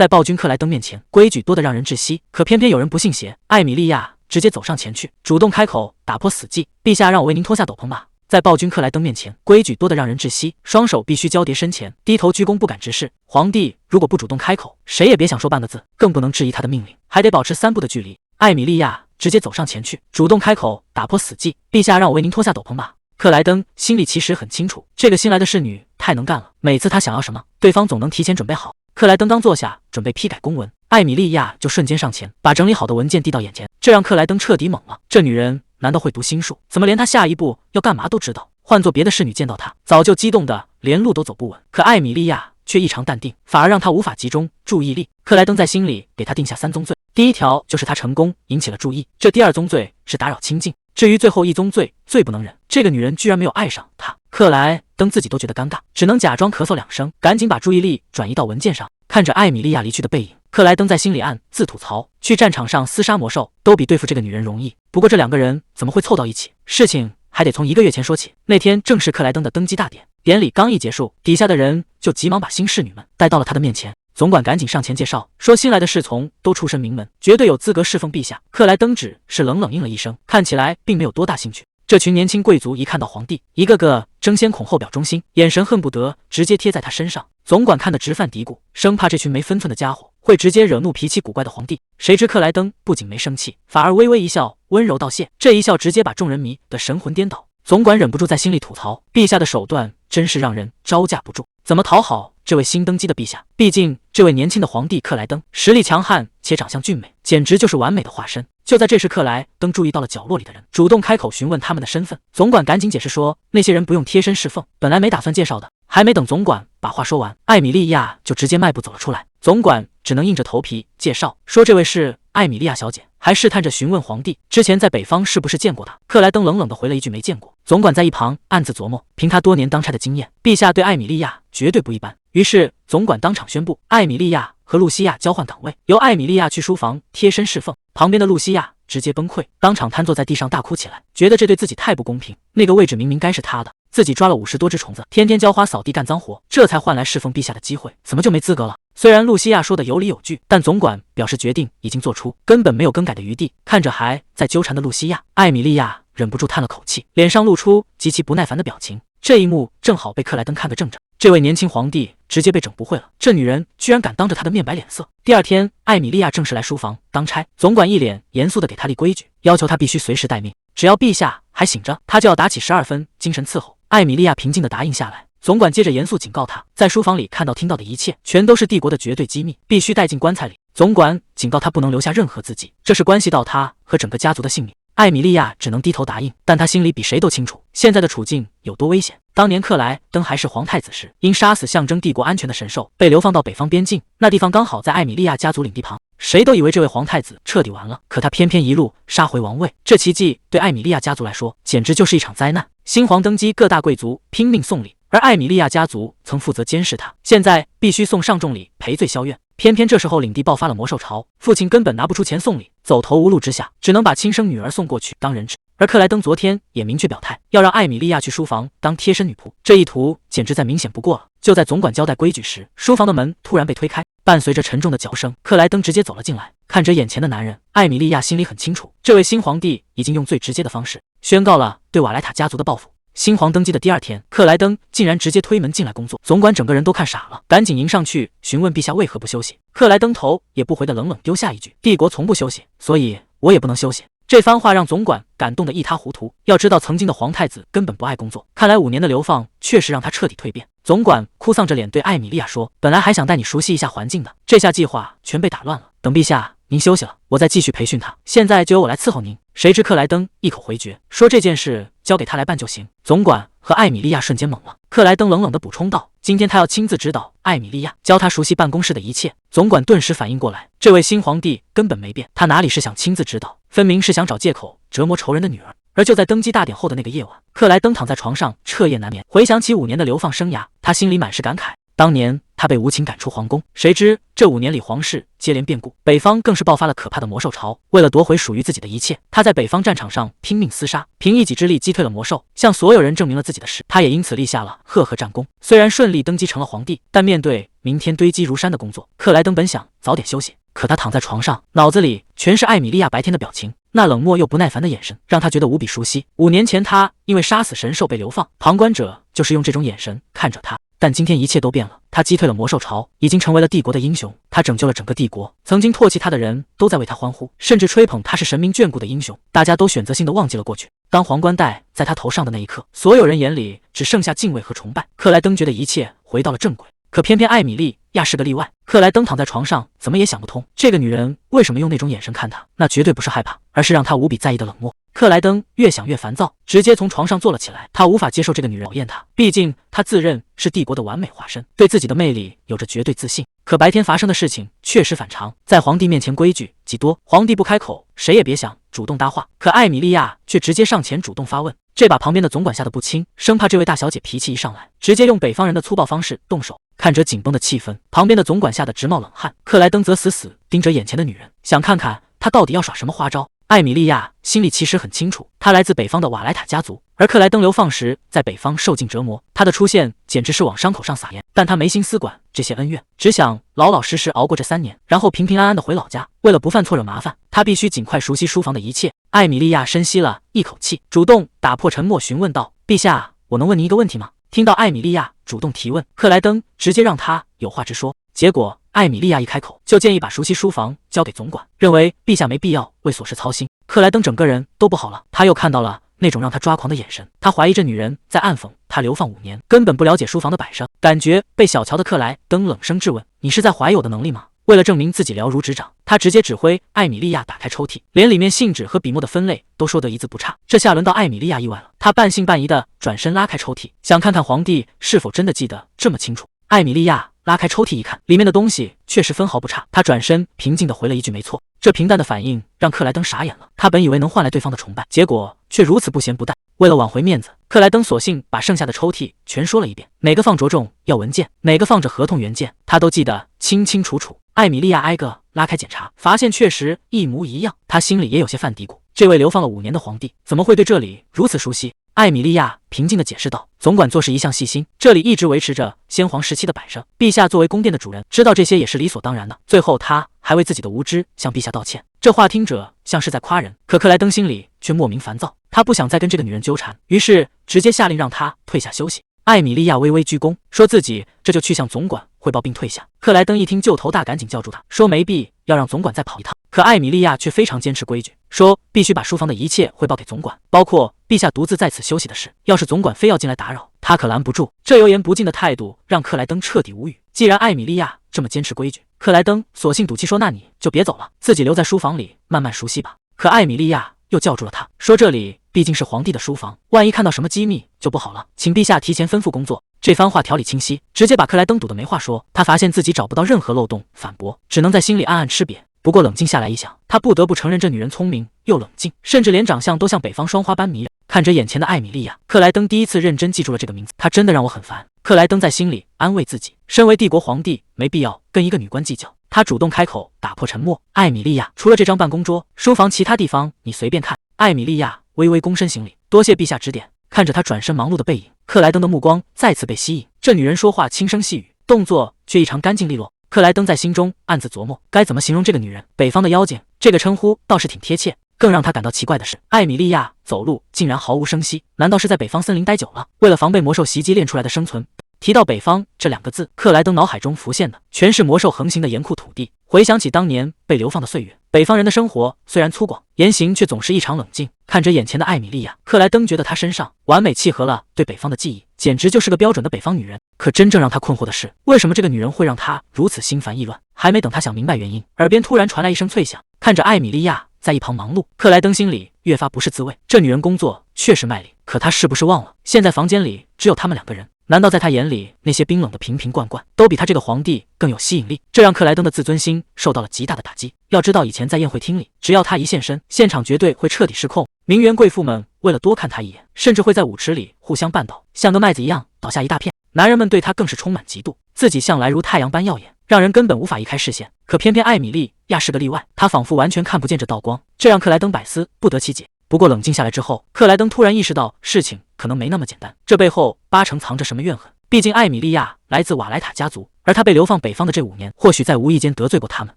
在暴君克莱登面前，规矩多得让人窒息。可偏偏有人不信邪，艾米莉亚直接走上前去，主动开口打破死寂：“陛下，让我为您脱下斗篷吧。”在暴君克莱登面前，规矩多得让人窒息，双手必须交叠身前，低头鞠躬，不敢直视。皇帝如果不主动开口，谁也别想说半个字，更不能质疑他的命令，还得保持3步的距离。艾米莉亚直接走上前去，主动开口打破死寂：“陛下，让我为您脱下斗篷吧。”克莱登心里其实很清楚，这个新来的侍女太能干了，每次他想要什么，对方总能提前准备好。克莱登刚坐下，准备批改公文，艾米莉亚就瞬间上前，把整理好的文件递到眼前，这让克莱登彻底懵了。这女人难道会读心术？怎么连她下一步要干嘛都知道？换做别的侍女见到她，早就激动的连路都走不稳。可艾米莉亚却异常淡定，反而让她无法集中注意力。克莱登在心里给她定下3宗罪，第一条就是她成功引起了注意，这第2宗罪是打扰清静，至于最后1宗罪，最不能忍，这个女人居然没有爱上他。克莱登自己都觉得尴尬，只能假装咳嗽2声，赶紧把注意力转移到文件上。看着艾米莉亚离去的背影，克莱登在心里暗自吐槽，去战场上厮杀魔兽都比对付这个女人容易。不过这2个人怎么会凑到一起？事情还得从1个月前说起。那天正是克莱登的登基大典，典礼刚一结束，底下的人就急忙把新侍女们带到了他的面前。总管赶紧上前介绍，说新来的侍从都出身名门，绝对有资格侍奉陛下。克莱登只是冷冷应了一声，看起来并没有多大兴趣。这群年轻贵族一看到皇帝，一个个争先恐后表忠心，眼神恨不得直接贴在他身上。总管看得直犯嘀咕，生怕这群没分寸的家伙会直接惹怒脾气古怪的皇帝。谁知克莱登不仅没生气，反而微微一笑，温柔道谢。这一笑直接把众人迷得神魂颠倒。总管忍不住在心里吐槽，陛下的手段真是让人招架不住，怎么讨好这位新登基的陛下？毕竟这位年轻的皇帝克莱登实力强悍且长相俊美，简直就是完美的化身。就在这时，克莱登注意到了角落里的人，主动开口询问他们的身份。总管赶紧解释说，那些人不用贴身侍奉，本来没打算介绍的。还没等总管把话说完，艾米莉亚就直接迈步走了出来。总管只能硬着头皮介绍说，这位是艾米莉亚小姐，还试探着询问皇帝之前在北方是不是见过她。克莱登冷冷地回了一句没见过。总管在一旁暗自琢磨，凭他多年当差的经验，陛下对艾米莉亚绝对不一般。于是总管当场宣布，艾米莉亚和露西亚交换岗位，由艾米莉亚去书房贴身侍奉。旁边的露西亚直接崩溃，当场瘫坐在地上大哭起来，觉得这对自己太不公平。那个位置明明该是他的，自己抓了50多只虫子，天天浇花扫地干脏活，这才换来侍奉陛下的机会，怎么就没资格了？虽然露西亚说的有理有据，但总管表示决定已经做出，根本没有更改的余地。看着还在纠缠的露西亚，艾米莉亚忍不住叹了口气，脸上露出极其不耐烦的表情。这一幕正好被克莱登看个正着，这位年轻皇帝直接被整不会了，这女人居然敢当着他的面摆脸色。第2天，艾米莉亚正式来书房当差，总管一脸严肃地给她立规矩，要求她必须随时待命，只要陛下还醒着，她就要打起12分精神伺候。艾米莉亚平静地答应下来。总管接着严肃警告她，在书房里看到听到的一切全都是帝国的绝对机密，必须带进棺材里。总管警告她不能留下任何字迹，这是关系到她和整个家族的性命。艾米莉亚只能低头答应，但她心里比谁都清楚现在的处境有多危险。当年克莱登还是皇太子时，因杀死象征帝国安全的神兽，被流放到北方边境，那地方刚好在艾米莉亚家族领地旁，谁都以为这位皇太子彻底完了，可他偏偏一路杀回王位，这奇迹对艾米莉亚家族来说简直就是一场灾难。新皇登基，各大贵族拼命送礼，而艾米莉亚家族曾负责监视他，现在必须送上重礼赔罪消怨。偏偏这时候领地爆发了魔兽潮，父亲根本拿不出钱送礼，走投无路之下，只能把亲生女儿送过去当人质。而克莱登昨天也明确表态，要让艾米莉亚去书房当贴身女仆，这一图简直再明显不过了。就在总管交代规矩时，书房的门突然被推开，伴随着沉重的脚声，克莱登直接走了进来。看着眼前的男人，艾米莉亚心里很清楚，这位新皇帝已经用最直接的方式宣告了对瓦莱塔家族的报复。新皇登基的第2天，克莱登竟然直接推门进来工作，总管整个人都看傻了，赶紧迎上去询问陛下为何不休息。克莱登头也不回的冷冷丢下一句，帝国从不休息，所以我也不能休息。这番话让总管感动得一塌糊涂，要知道曾经的皇太子根本不爱工作，看来5年的流放确实让他彻底蜕变。总管哭丧着脸对艾米莉亚说，本来还想带你熟悉一下环境的，这下计划全被打乱了，等陛下您休息了，我再继续培训他，现在就由我来伺候您。谁知克莱登一口回绝，说这件事交给他来办就行。总管和艾米莉亚瞬间懵了。克莱登冷冷地补充道，今天他要亲自指导艾米莉亚，教他熟悉办公室的一切。总管顿时反应过来，这位新皇帝根本没变，他哪里是想亲自指导，分明是想找借口折磨仇人的女儿。而就在登基大典后的那个夜晚，克莱登躺在床上彻夜难眠，回想起5年的流放生涯，他心里满是感慨。当年他被无情赶出皇宫。谁知这5年里，皇室接连变故，北方更是爆发了可怕的魔兽潮。为了夺回属于自己的一切，他在北方战场上拼命厮杀，凭一己之力击退了魔兽，向所有人证明了自己的实力。他也因此立下了赫赫战功。虽然顺利登基成了皇帝，但面对明天堆积如山的工作，克莱登本想早点休息，可他躺在床上，脑子里全是艾米莉亚白天的表情，那冷漠又不耐烦的眼神让他觉得无比熟悉。5年前他因为杀死神兽被流放，旁观者就是用这种眼神看着他。但今天一切都变了，他击退了魔兽潮，已经成为了帝国的英雄，他拯救了整个帝国，曾经唾弃他的人都在为他欢呼，甚至吹捧他是神明眷顾的英雄。大家都选择性的忘记了过去。当皇冠戴在他头上的那一刻，所有人眼里只剩下敬畏和崇拜。克莱登觉得一切回到了正轨，可偏偏艾米莉亚是个例外。克莱登躺在床上，怎么也想不通，这个女人为什么用那种眼神看他，那绝对不是害怕，而是让他无比在意的冷漠。克莱登越想越烦躁，直接从床上坐了起来。他无法接受这个女人讨厌他，毕竟他自认是帝国的完美化身，对自己的魅力有着绝对自信。可白天发生的事情确实反常，在皇帝面前规矩极多，皇帝不开口，谁也别想主动搭话。可艾米莉亚却直接上前主动发问，这把旁边的总管吓得不轻，生怕这位大小姐脾气一上来，直接用北方人的粗暴方式动手。看着紧绷的气氛，旁边的总管吓得直冒冷汗。克莱登则死死盯着眼前的女人，想看看她到底要耍什么花招。艾米莉亚心里其实很清楚，她来自北方的瓦莱塔家族，而克莱登流放时在北方受尽折磨，她的出现简直是往伤口上撒盐。但她没心思管这些恩怨，只想老老实实熬过这3年，然后平平安安的回老家。为了不犯错惹麻烦，她必须尽快熟悉书房的一切。艾米莉亚深吸了一口气，主动打破沉默，询问道：“陛下，我能问您一个问题吗？”听到艾米莉亚主动提问，克莱登直接让她有话直说。结果艾米莉亚一开口就建议把熟悉书房交给总管，认为陛下没必要为琐事操心。克莱登整个人都不好了，他又看到了那种让他抓狂的眼神，他怀疑这女人在暗讽他流放5年，根本不了解书房的摆设。感觉被小瞧的克莱登冷声质问：“你是在怀疑我的能力吗？”为了证明自己了如指掌，他直接指挥艾米莉亚打开抽屉，连里面信纸和笔墨的分类都说得一字不差。这下轮到艾米莉亚意外了，她半信半疑的转身拉开抽屉，想看看皇帝是否真的记得这么清楚。艾米莉亚拉开抽屉一看，里面的东西确实分毫不差。她转身平静地回了一句：“没错。”这平淡的反应让克莱登傻眼了，他本以为能换来对方的崇拜，结果却如此不咸不淡。为了挽回面子，克莱登索性把剩下的抽屉全说了一遍，哪个放着重要文件，哪个放着合同原件，他都记得清清楚楚。艾米莉亚挨个拉开检查，发现确实一模一样，她心里也有些犯嘀咕，这位流放了5年的皇帝怎么会对这里如此熟悉？艾米莉亚平静地解释道：“总管做事一向细心，这里一直维持着先皇时期的摆设，陛下作为宫殿的主人，知道这些也是理所当然的。”最后他还为自己的无知向陛下道歉。这话听着像是在夸人，可克莱登心里却莫名烦躁，他不想再跟这个女人纠缠，于是直接下令让她退下休息。艾米莉亚微微鞠躬，说自己这就去向总管汇报并退下。克莱登一听就头大，赶紧叫住他，说没必要让总管再跑一趟。可艾米莉亚却非常坚持规矩，说必须把书房的一切汇报给总管，包括陛下独自在此休息的事。要是总管非要进来打扰，他可拦不住。这油盐不进的态度让克莱登彻底无语。既然艾米莉亚这么坚持规矩，克莱登索性赌气说：“那你就别走了，自己留在书房里慢慢熟悉吧。”可艾米莉亚又叫住了他，说：“这里毕竟是皇帝的书房，万一看到什么机密就不好了，请陛下提前吩咐工作。”这番话条理清晰，直接把克莱登堵得没话说。他发现自己找不到任何漏洞反驳，只能在心里暗暗吃瘪。不过冷静下来一想，他不得不承认这女人聪明又冷静，甚至连长相都像北方双花般迷人。看着眼前的艾米莉亚，克莱登第一次认真记住了这个名字。她真的让我很烦。克莱登在心里安慰自己，身为帝国皇帝，没必要跟一个女官计较。他主动开口打破沉默：“艾米莉亚，除了这张办公桌，书房其他地方你随便看。”艾米莉亚微微躬身行礼：“多谢陛下指点。”看着她转身忙碌的背影，克莱登的目光再次被吸引。这女人说话轻声细语，动作却异常干净利落。克莱登在心中暗自琢磨，该怎么形容这个女人？北方的妖精，这个称呼倒是挺贴切。更让他感到奇怪的是，艾米莉亚走路竟然毫无声息，难道是在北方森林待久了，为了防备魔兽袭击练出来的生存？提到北方这2个字，克莱登脑海中浮现的全是魔兽横行的严酷土地。回想起当年被流放的岁月，北方人的生活虽然粗犷，言行却总是异常冷静。看着眼前的艾米莉亚，克莱登觉得她身上完美契合了对北方的记忆，简直就是个标准的北方女人。可真正让他困惑的是，为什么这个女人会让他如此心烦意乱？还没等他想明白原因，耳边突然传来一声脆响。看着艾米莉亚在一旁忙碌，克莱登心里越发不是滋味。这女人工作确实卖力，可她是不是忘了现在房间里只有他们2个人？难道在他眼里，那些冰冷的瓶瓶罐罐都比他这个皇帝更有吸引力？这让克莱登的自尊心受到了极大的打击。要知道，以前在宴会厅里，只要他一现身，现场绝对会彻底失控。名媛贵妇们为了多看他一眼，甚至会在舞池里互相绊倒，像个麦子一样倒下一大片。男人们对他更是充满嫉妒。自己向来如太阳般耀眼，让人根本无法移开视线。可偏偏艾米莉亚是个例外，她仿佛完全看不见这道光，这让克莱登百思不得其解。不过冷静下来之后，克莱登突然意识到事情可能没那么简单，这背后八成藏着什么怨恨。毕竟艾米莉亚来自瓦莱塔家族，而他被流放北方的这5年，或许在无意间得罪过他们。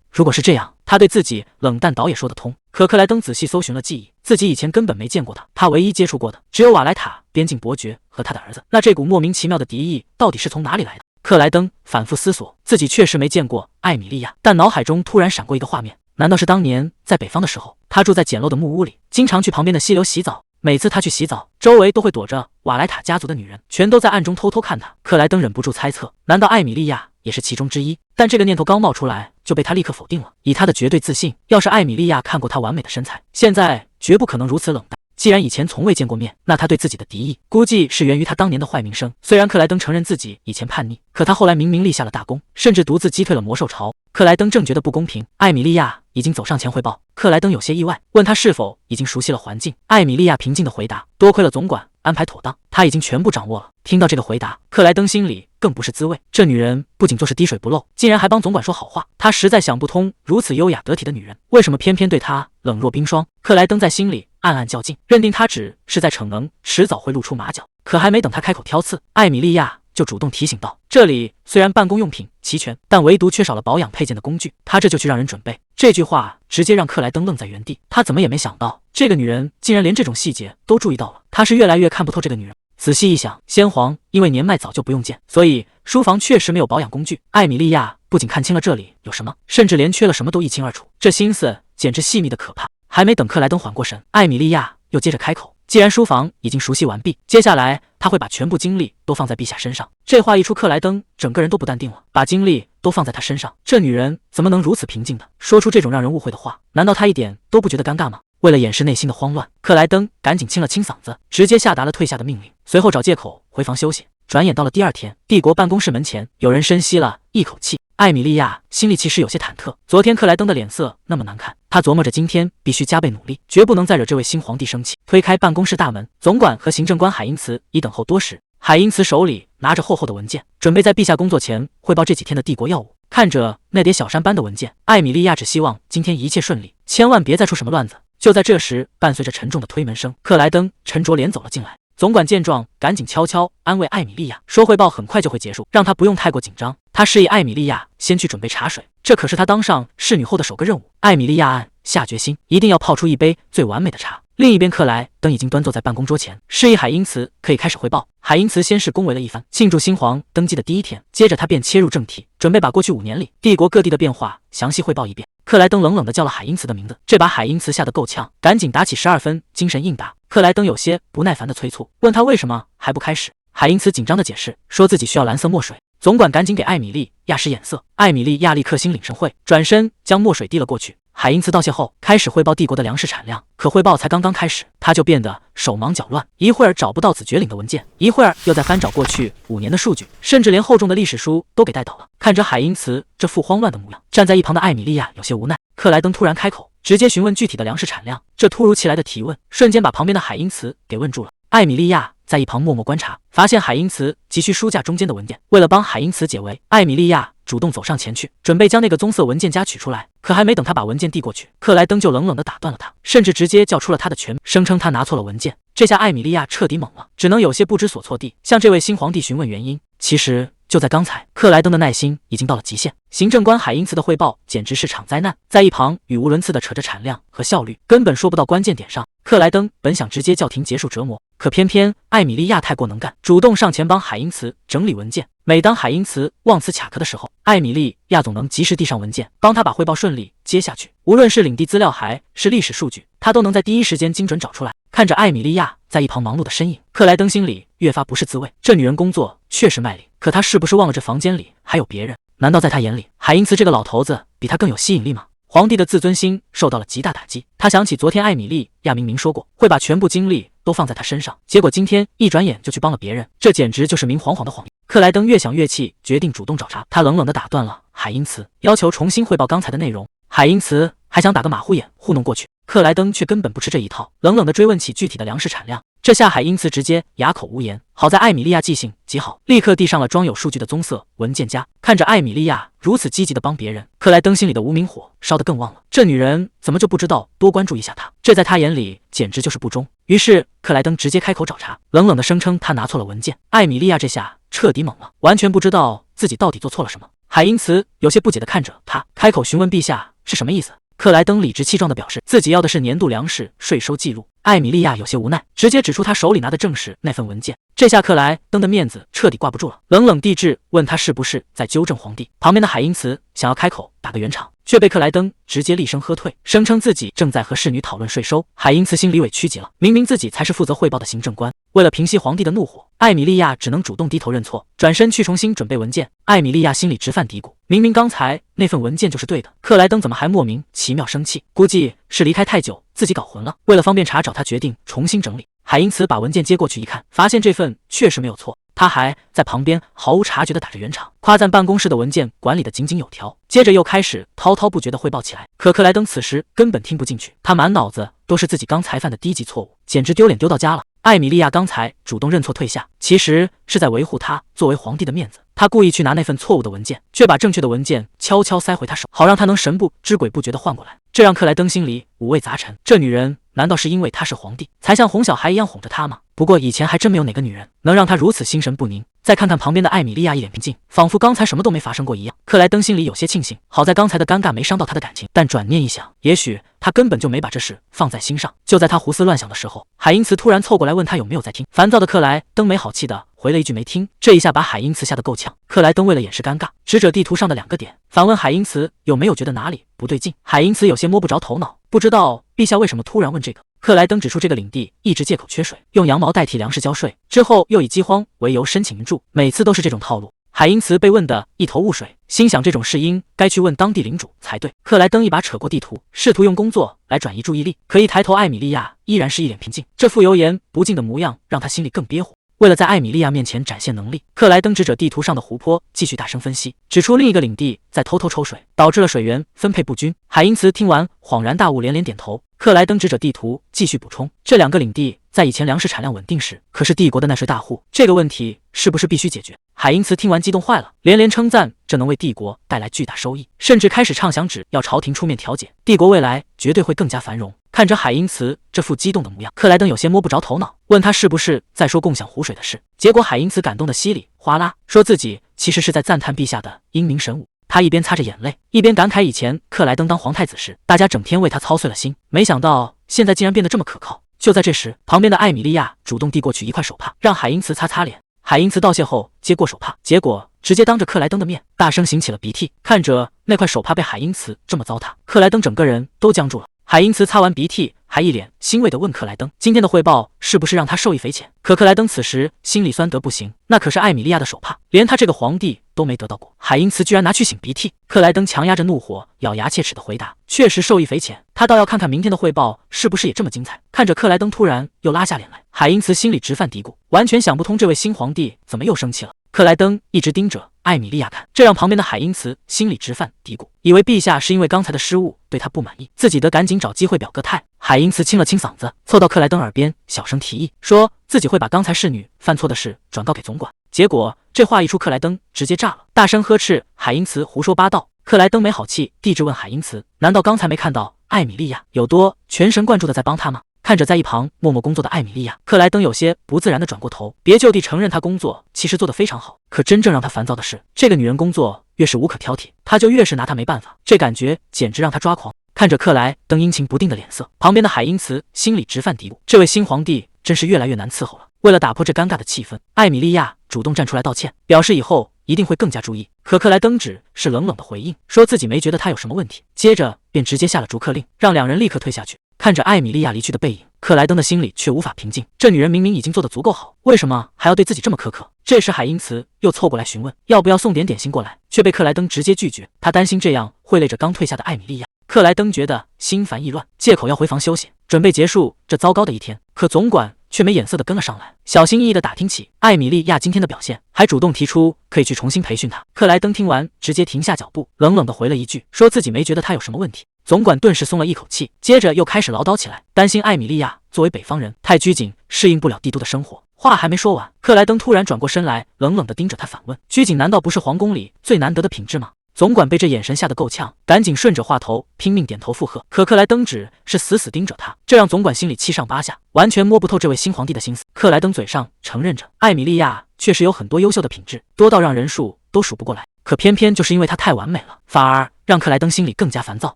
如果是这样，他对自己冷淡倒也说得通。可克莱登仔细搜寻了记忆，自己以前根本没见过他，他唯一接触过的只有瓦莱塔边境伯爵和他的儿子。那这股莫名其妙的敌意到底是从哪里来的？克莱登反复思索，自己确实没见过艾米莉亚，但脑海中突然闪过一个画面，难道是当年在北方的时候，他住在简陋的木屋里，经常去旁边的溪流洗澡？每次他去洗澡，周围都会躲着瓦莱塔家族的女人，全都在暗中偷偷看他。克莱登忍不住猜测，难道艾米莉亚也是其中之一？但这个念头刚冒出来，就被他立刻否定了。以他的绝对自信，要是艾米莉亚看过他完美的身材，现在绝不可能如此冷淡。既然以前从未见过面，那他对自己的敌意估计是源于他当年的坏名声。虽然克莱登承认自己以前叛逆，可他后来明明立下了大功，甚至独自击退了魔兽巢。克莱登正觉得不公平，艾米莉亚已经走上前汇报。克莱登有些意外，问他是否已经熟悉了环境。艾米莉亚平静地回答：多亏了总管安排妥当，他已经全部掌握了。听到这个回答，克莱登心里更不是滋味。这女人不仅做事滴水不漏，竟然还帮总管说好话。他实在想不通，如此优雅得体的女人，为什么偏偏对他冷若冰霜？克莱登在心里暗暗较劲，认定他只是在逞能，迟早会露出马脚。可还没等他开口挑刺，艾米莉亚就主动提醒道：这里虽然办公用品齐全，但唯独缺少了保养配件的工具，他这就去让人准备。这句话直接让克莱登愣在原地，他怎么也没想到，这个女人竟然连这种细节都注意到了。他是越来越看不透这个女人。仔细一想，先皇因为年迈早就不用见，所以书房确实没有保养工具。艾米莉亚不仅看清了这里有什么，甚至连缺了什么都一清二楚，这心思简直细密的可怕。还没等克莱登缓过神，艾米莉亚又接着开口：既然书房已经熟悉完毕，接下来他会把全部精力都放在陛下身上。这话一出，克莱登整个人都不淡定了。把精力都放在他身上，这女人怎么能如此平静的说出这种让人误会的话？难道她一点都不觉得尴尬吗？为了掩饰内心的慌乱，克莱登赶紧清了清嗓子，直接下达了退下的命令，随后找借口回房休息。转眼到了第二天，帝国办公室门前，有人深吸了一口气。艾米莉亚心里其实有些忐忑，昨天克莱登的脸色那么难看，她琢磨着今天必须加倍努力，绝不能再惹这位新皇帝生气。推开办公室大门，总管和行政官海因茨已等候多时。海因茨手里拿着厚厚的文件，准备在陛下工作前汇报这几天的帝国要务。看着那叠小山般的文件，艾米莉亚只希望今天一切顺利，千万别再出什么乱子。就在这时，伴随着沉重的推门声，克莱登沉着脸走了进来。总管见状，赶紧悄悄安慰艾米莉亚，说汇报很快就会结束，让她不用太过紧张。他示意艾米莉亚先去准备茶水，这可是她当上侍女后的首个任务。艾米莉亚暗下决心，一定要泡出一杯最完美的茶。另一边，克莱登已经端坐在办公桌前，示意海因茨可以开始汇报。海因茨先是恭维了一番，庆祝新皇登基的第一天，接着他便切入正题，准备把过去5年里帝国各地的变化详细汇报一遍。克莱登冷冷地叫了海因茨的名字，这把海因茨吓得够呛，赶紧打起12分精神应答。克莱登有些不耐烦地催促，问他为什么还不开始。海因茨紧张地解释，说自己需要蓝色墨水。总管赶紧给艾米莉亚使眼色，艾米莉亚立刻心领神会，转身将墨水递了过去。海因茨道谢后，开始汇报帝国的粮食产量。可汇报才刚刚开始，他就变得手忙脚乱，一会儿找不到紫爵领的文件，一会儿又在翻找过去5年的数据，甚至连厚重的历史书都给带倒了。看着海因茨这副慌乱的模样，站在一旁的艾米莉亚有些无奈。克莱登突然开口，直接询问具体的粮食产量。这突如其来的提问，瞬间把旁边的海因茨给问住了。艾米莉亚在一旁默默观察，发现海因茨急需书架中间的文件。为了帮海因茨解围，艾米莉亚主动走上前去，准备将那个棕色文件夹取出来。可还没等他把文件递过去，克莱登就冷冷地打断了他，甚至直接叫出了他的全名，声称他拿错了文件。这下艾米莉亚彻底懵了，只能有些不知所措地向这位新皇帝询问原因。其实就在刚才，克莱登的耐心已经到了极限。行政官海因茨的汇报简直是场灾难，在一旁语无伦次地扯着产量和效率，根本说不到关键点上。克莱登本想直接叫停结束折磨，可偏偏艾米莉亚太过能干，主动上前帮海因茨整理文件。每当海因茨忘词卡壳的时候，艾米莉亚总能及时递上文件，帮他把汇报顺利接下去。无论是领地资料还是历史数据，他都能在第一时间精准找出来。看着艾米莉亚在一旁忙碌的身影，克莱登心里越发不是滋味。这女人工作确实卖力，可她是不是忘了这房间里还有别人？难道在她眼里，海因茨这个老头子比她更有吸引力吗？皇帝的自尊心受到了极大打击。他想起昨天艾米莉亚明明说过会把全部精力都放在他身上，结果今天一转眼就去帮了别人，这简直就是明晃晃的谎言。克莱登越想越气，决定主动找茬。他冷冷地打断了海因茨，要求重新汇报刚才的内容。海因茨还想打个马虎眼糊弄过去，克莱登却根本不吃这一套，冷冷地追问起具体的粮食产量。这下海因茨直接哑口无言。好在艾米莉亚记性极好，立刻递上了装有数据的棕色文件夹。看着艾米莉亚如此积极的帮别人，克莱登心里的无名火烧得更旺了。这女人怎么就不知道多关注一下他？这在他眼里简直就是不忠。于是克莱登直接开口找茬，冷冷的声称他拿错了文件。艾米莉亚这下彻底懵了，完全不知道自己到底做错了什么。海因茨有些不解地看着他，开口询问陛下是什么意思。克莱登理直气壮地表示自己要的是年度粮食税收记录。艾米莉亚有些无奈，直接指出他手里拿的正是那份文件。这下克莱登的面子彻底挂不住了，冷冷地质问他是不是在纠正皇帝。旁边的海因茨想要开口打个圆场，却被克莱登直接厉声喝退，声称自己正在和侍女讨论税收。海因茨心里委屈极了，明明自己才是负责汇报的行政官，为了平息皇帝的怒火，艾米莉亚只能主动低头认错，转身去重新准备文件。艾米莉亚心里直犯嘀咕，明明刚才那份文件就是对的，克莱登怎么还莫名其妙生气？估计是离开太久，自己搞混了。为了方便查找，他决定重新整理。海因茨把文件接过去一看，发现这份确实没有错。他还在旁边毫无察觉地打着圆场，夸赞办公室的文件管理得井井有条，接着又开始滔滔不绝地汇报起来。可克莱登此时根本听不进去，他满脑子都是自己刚才犯的低级错误，简直丢脸丢到家了。艾米莉亚刚才主动认错退下，其实是在维护他作为皇帝的面子。他故意去拿那份错误的文件，却把正确的文件悄悄塞回他手，好让他能神不知鬼不觉地换过来。这让克莱登心里五味杂陈，这女人难道是因为他是皇帝，才像哄小孩一样哄着他吗？不过以前还真没有哪个女人能让他如此心神不宁。再看看旁边的艾米莉亚，一脸平静，仿佛刚才什么都没发生过一样。克莱登心里有些庆幸，好在刚才的尴尬没伤到他的感情。但转念一想，也许他根本就没把这事放在心上。就在他胡思乱想的时候，海因茨突然凑过来问他有没有在听。烦躁的克莱登没好气的回了一句没听，这一下把海因茨吓得够呛。克莱登为了掩饰尴尬，指着地图上的2个点，反问海因茨有没有觉得哪里不对劲。海因茨有些摸不着头脑，不知道陛下为什么突然问这个。克莱登指出这个领地一直借口缺水，用羊毛代替粮食交税，之后又以饥荒为由申请援助，每次都是这种套路。海因茨被问得一头雾水，心想这种事应该去问当地领主才对。克莱登一把扯过地图，试图用工作来转移注意力，可一抬头，艾米莉亚依然是一脸平静，这副油盐不进的模样让他心里更憋火。为了在艾米莉亚面前展现能力，克莱登指着地图上的湖泊继续大声分析，指出另一个领地在偷偷抽水，导致了水源分配不均。海因茨听完恍然大悟，连连点头。克莱登指着地图继续补充，这2个领地在以前粮食产量稳定时可是帝国的纳税大户，这个问题是不是必须解决？海因茨听完激动坏了，连连称赞这能为帝国带来巨大收益，甚至开始畅想只要朝廷出面调解，帝国未来绝对会更加繁荣。看着海因茨这副激动的模样，克莱登有些摸不着头脑，问他是不是在说共享湖水的事。结果海因茨感动的稀里哗啦，说自己其实是在赞叹陛下的英明神武。他一边擦着眼泪，一边感慨以前克莱登当皇太子时，大家整天为他操碎了心，没想到现在竟然变得这么可靠。就在这时，旁边的艾米莉亚主动递过去一块手帕，让海因茨擦擦脸。海因茨道谢后接过手帕，结果直接当着克莱登的面大声擤起了鼻涕。看着那块手帕被海因茨这么糟蹋，克莱登整个人都僵住了。海因茨擦完鼻涕，还一脸欣慰地问克莱登，今天的汇报是不是让他受益匪浅？可克莱登此时心里酸得不行，那可是艾米莉亚的手帕，连他这个皇帝都没得到过，海因茨居然拿去擤鼻涕。克莱登强压着怒火，咬牙切齿地回答，确实受益匪浅，他倒要看看明天的汇报是不是也这么精彩。看着克莱登突然又拉下脸来，海因茨心里直犯嘀咕，完全想不通这位新皇帝怎么又生气了。克莱登一直盯着艾米莉亚看，这让旁边的海因茨心里直犯嘀咕，以为陛下是因为刚才的失误对他不满意，自己得赶紧找机会表个态。海因茨清了清嗓子，凑到克莱登耳边小声提议，说自己会把刚才侍女犯错的事转告给总管。结果这话一出，克莱登直接炸了，大声呵斥海因茨胡说八道。克莱登没好气地质问海因茨，难道刚才没看到艾米莉亚有多全神贯注的在帮他吗？看着在一旁默默工作的艾米莉亚，克莱登有些不自然地转过头，别就地承认她工作其实做得非常好。可真正让他烦躁的是，这个女人工作越是无可挑剔，他就越是拿她没办法，这感觉简直让他抓狂。看着克莱登阴晴不定的脸色，旁边的海因茨心里直犯嘀咕，这位新皇帝真是越来越难伺候了。为了打破这尴尬的气氛，艾米莉亚主动站出来道歉，表示以后一定会更加注意。可克莱登只是冷冷的回应，说自己没觉得他有什么问题，接着便直接下了逐客令，让2人立刻退下去。看着艾米莉亚离去的背影，克莱登的心里却无法平静，这女人明明已经做得足够好，为什么还要对自己这么苛刻？这时海因茨又凑过来询问要不要送点点心过来，却被克莱登直接拒绝，他担心这样会累着刚退下的艾米莉亚。克莱登觉得心烦意乱，借口要回房休息，准备结束这糟糕的一天。可总管却没眼色地跟了上来，小心翼翼地打听起艾米莉亚今天的表现，还主动提出可以去重新培训她。克莱登听完直接停下脚步，冷冷地回了一句，说自己没觉得她有什么问题。总管顿时松了一口气，接着又开始唠叨起来，担心艾米莉亚作为北方人太拘谨，适应不了帝都的生活。话还没说完，克莱登突然转过身来，冷冷地盯着他反问：拘谨难道不是皇宫里最难得的品质吗？总管被这眼神吓得够呛，赶紧顺着话头拼命点头附和。可克莱登只是死死盯着他，这让总管心里七上八下，完全摸不透这位新皇帝的心思。克莱登嘴上承认着，艾米莉亚确实有很多优秀的品质，多到让人数都数不过来，可偏偏就是因为她太完美了，反而让克莱登心里更加烦躁。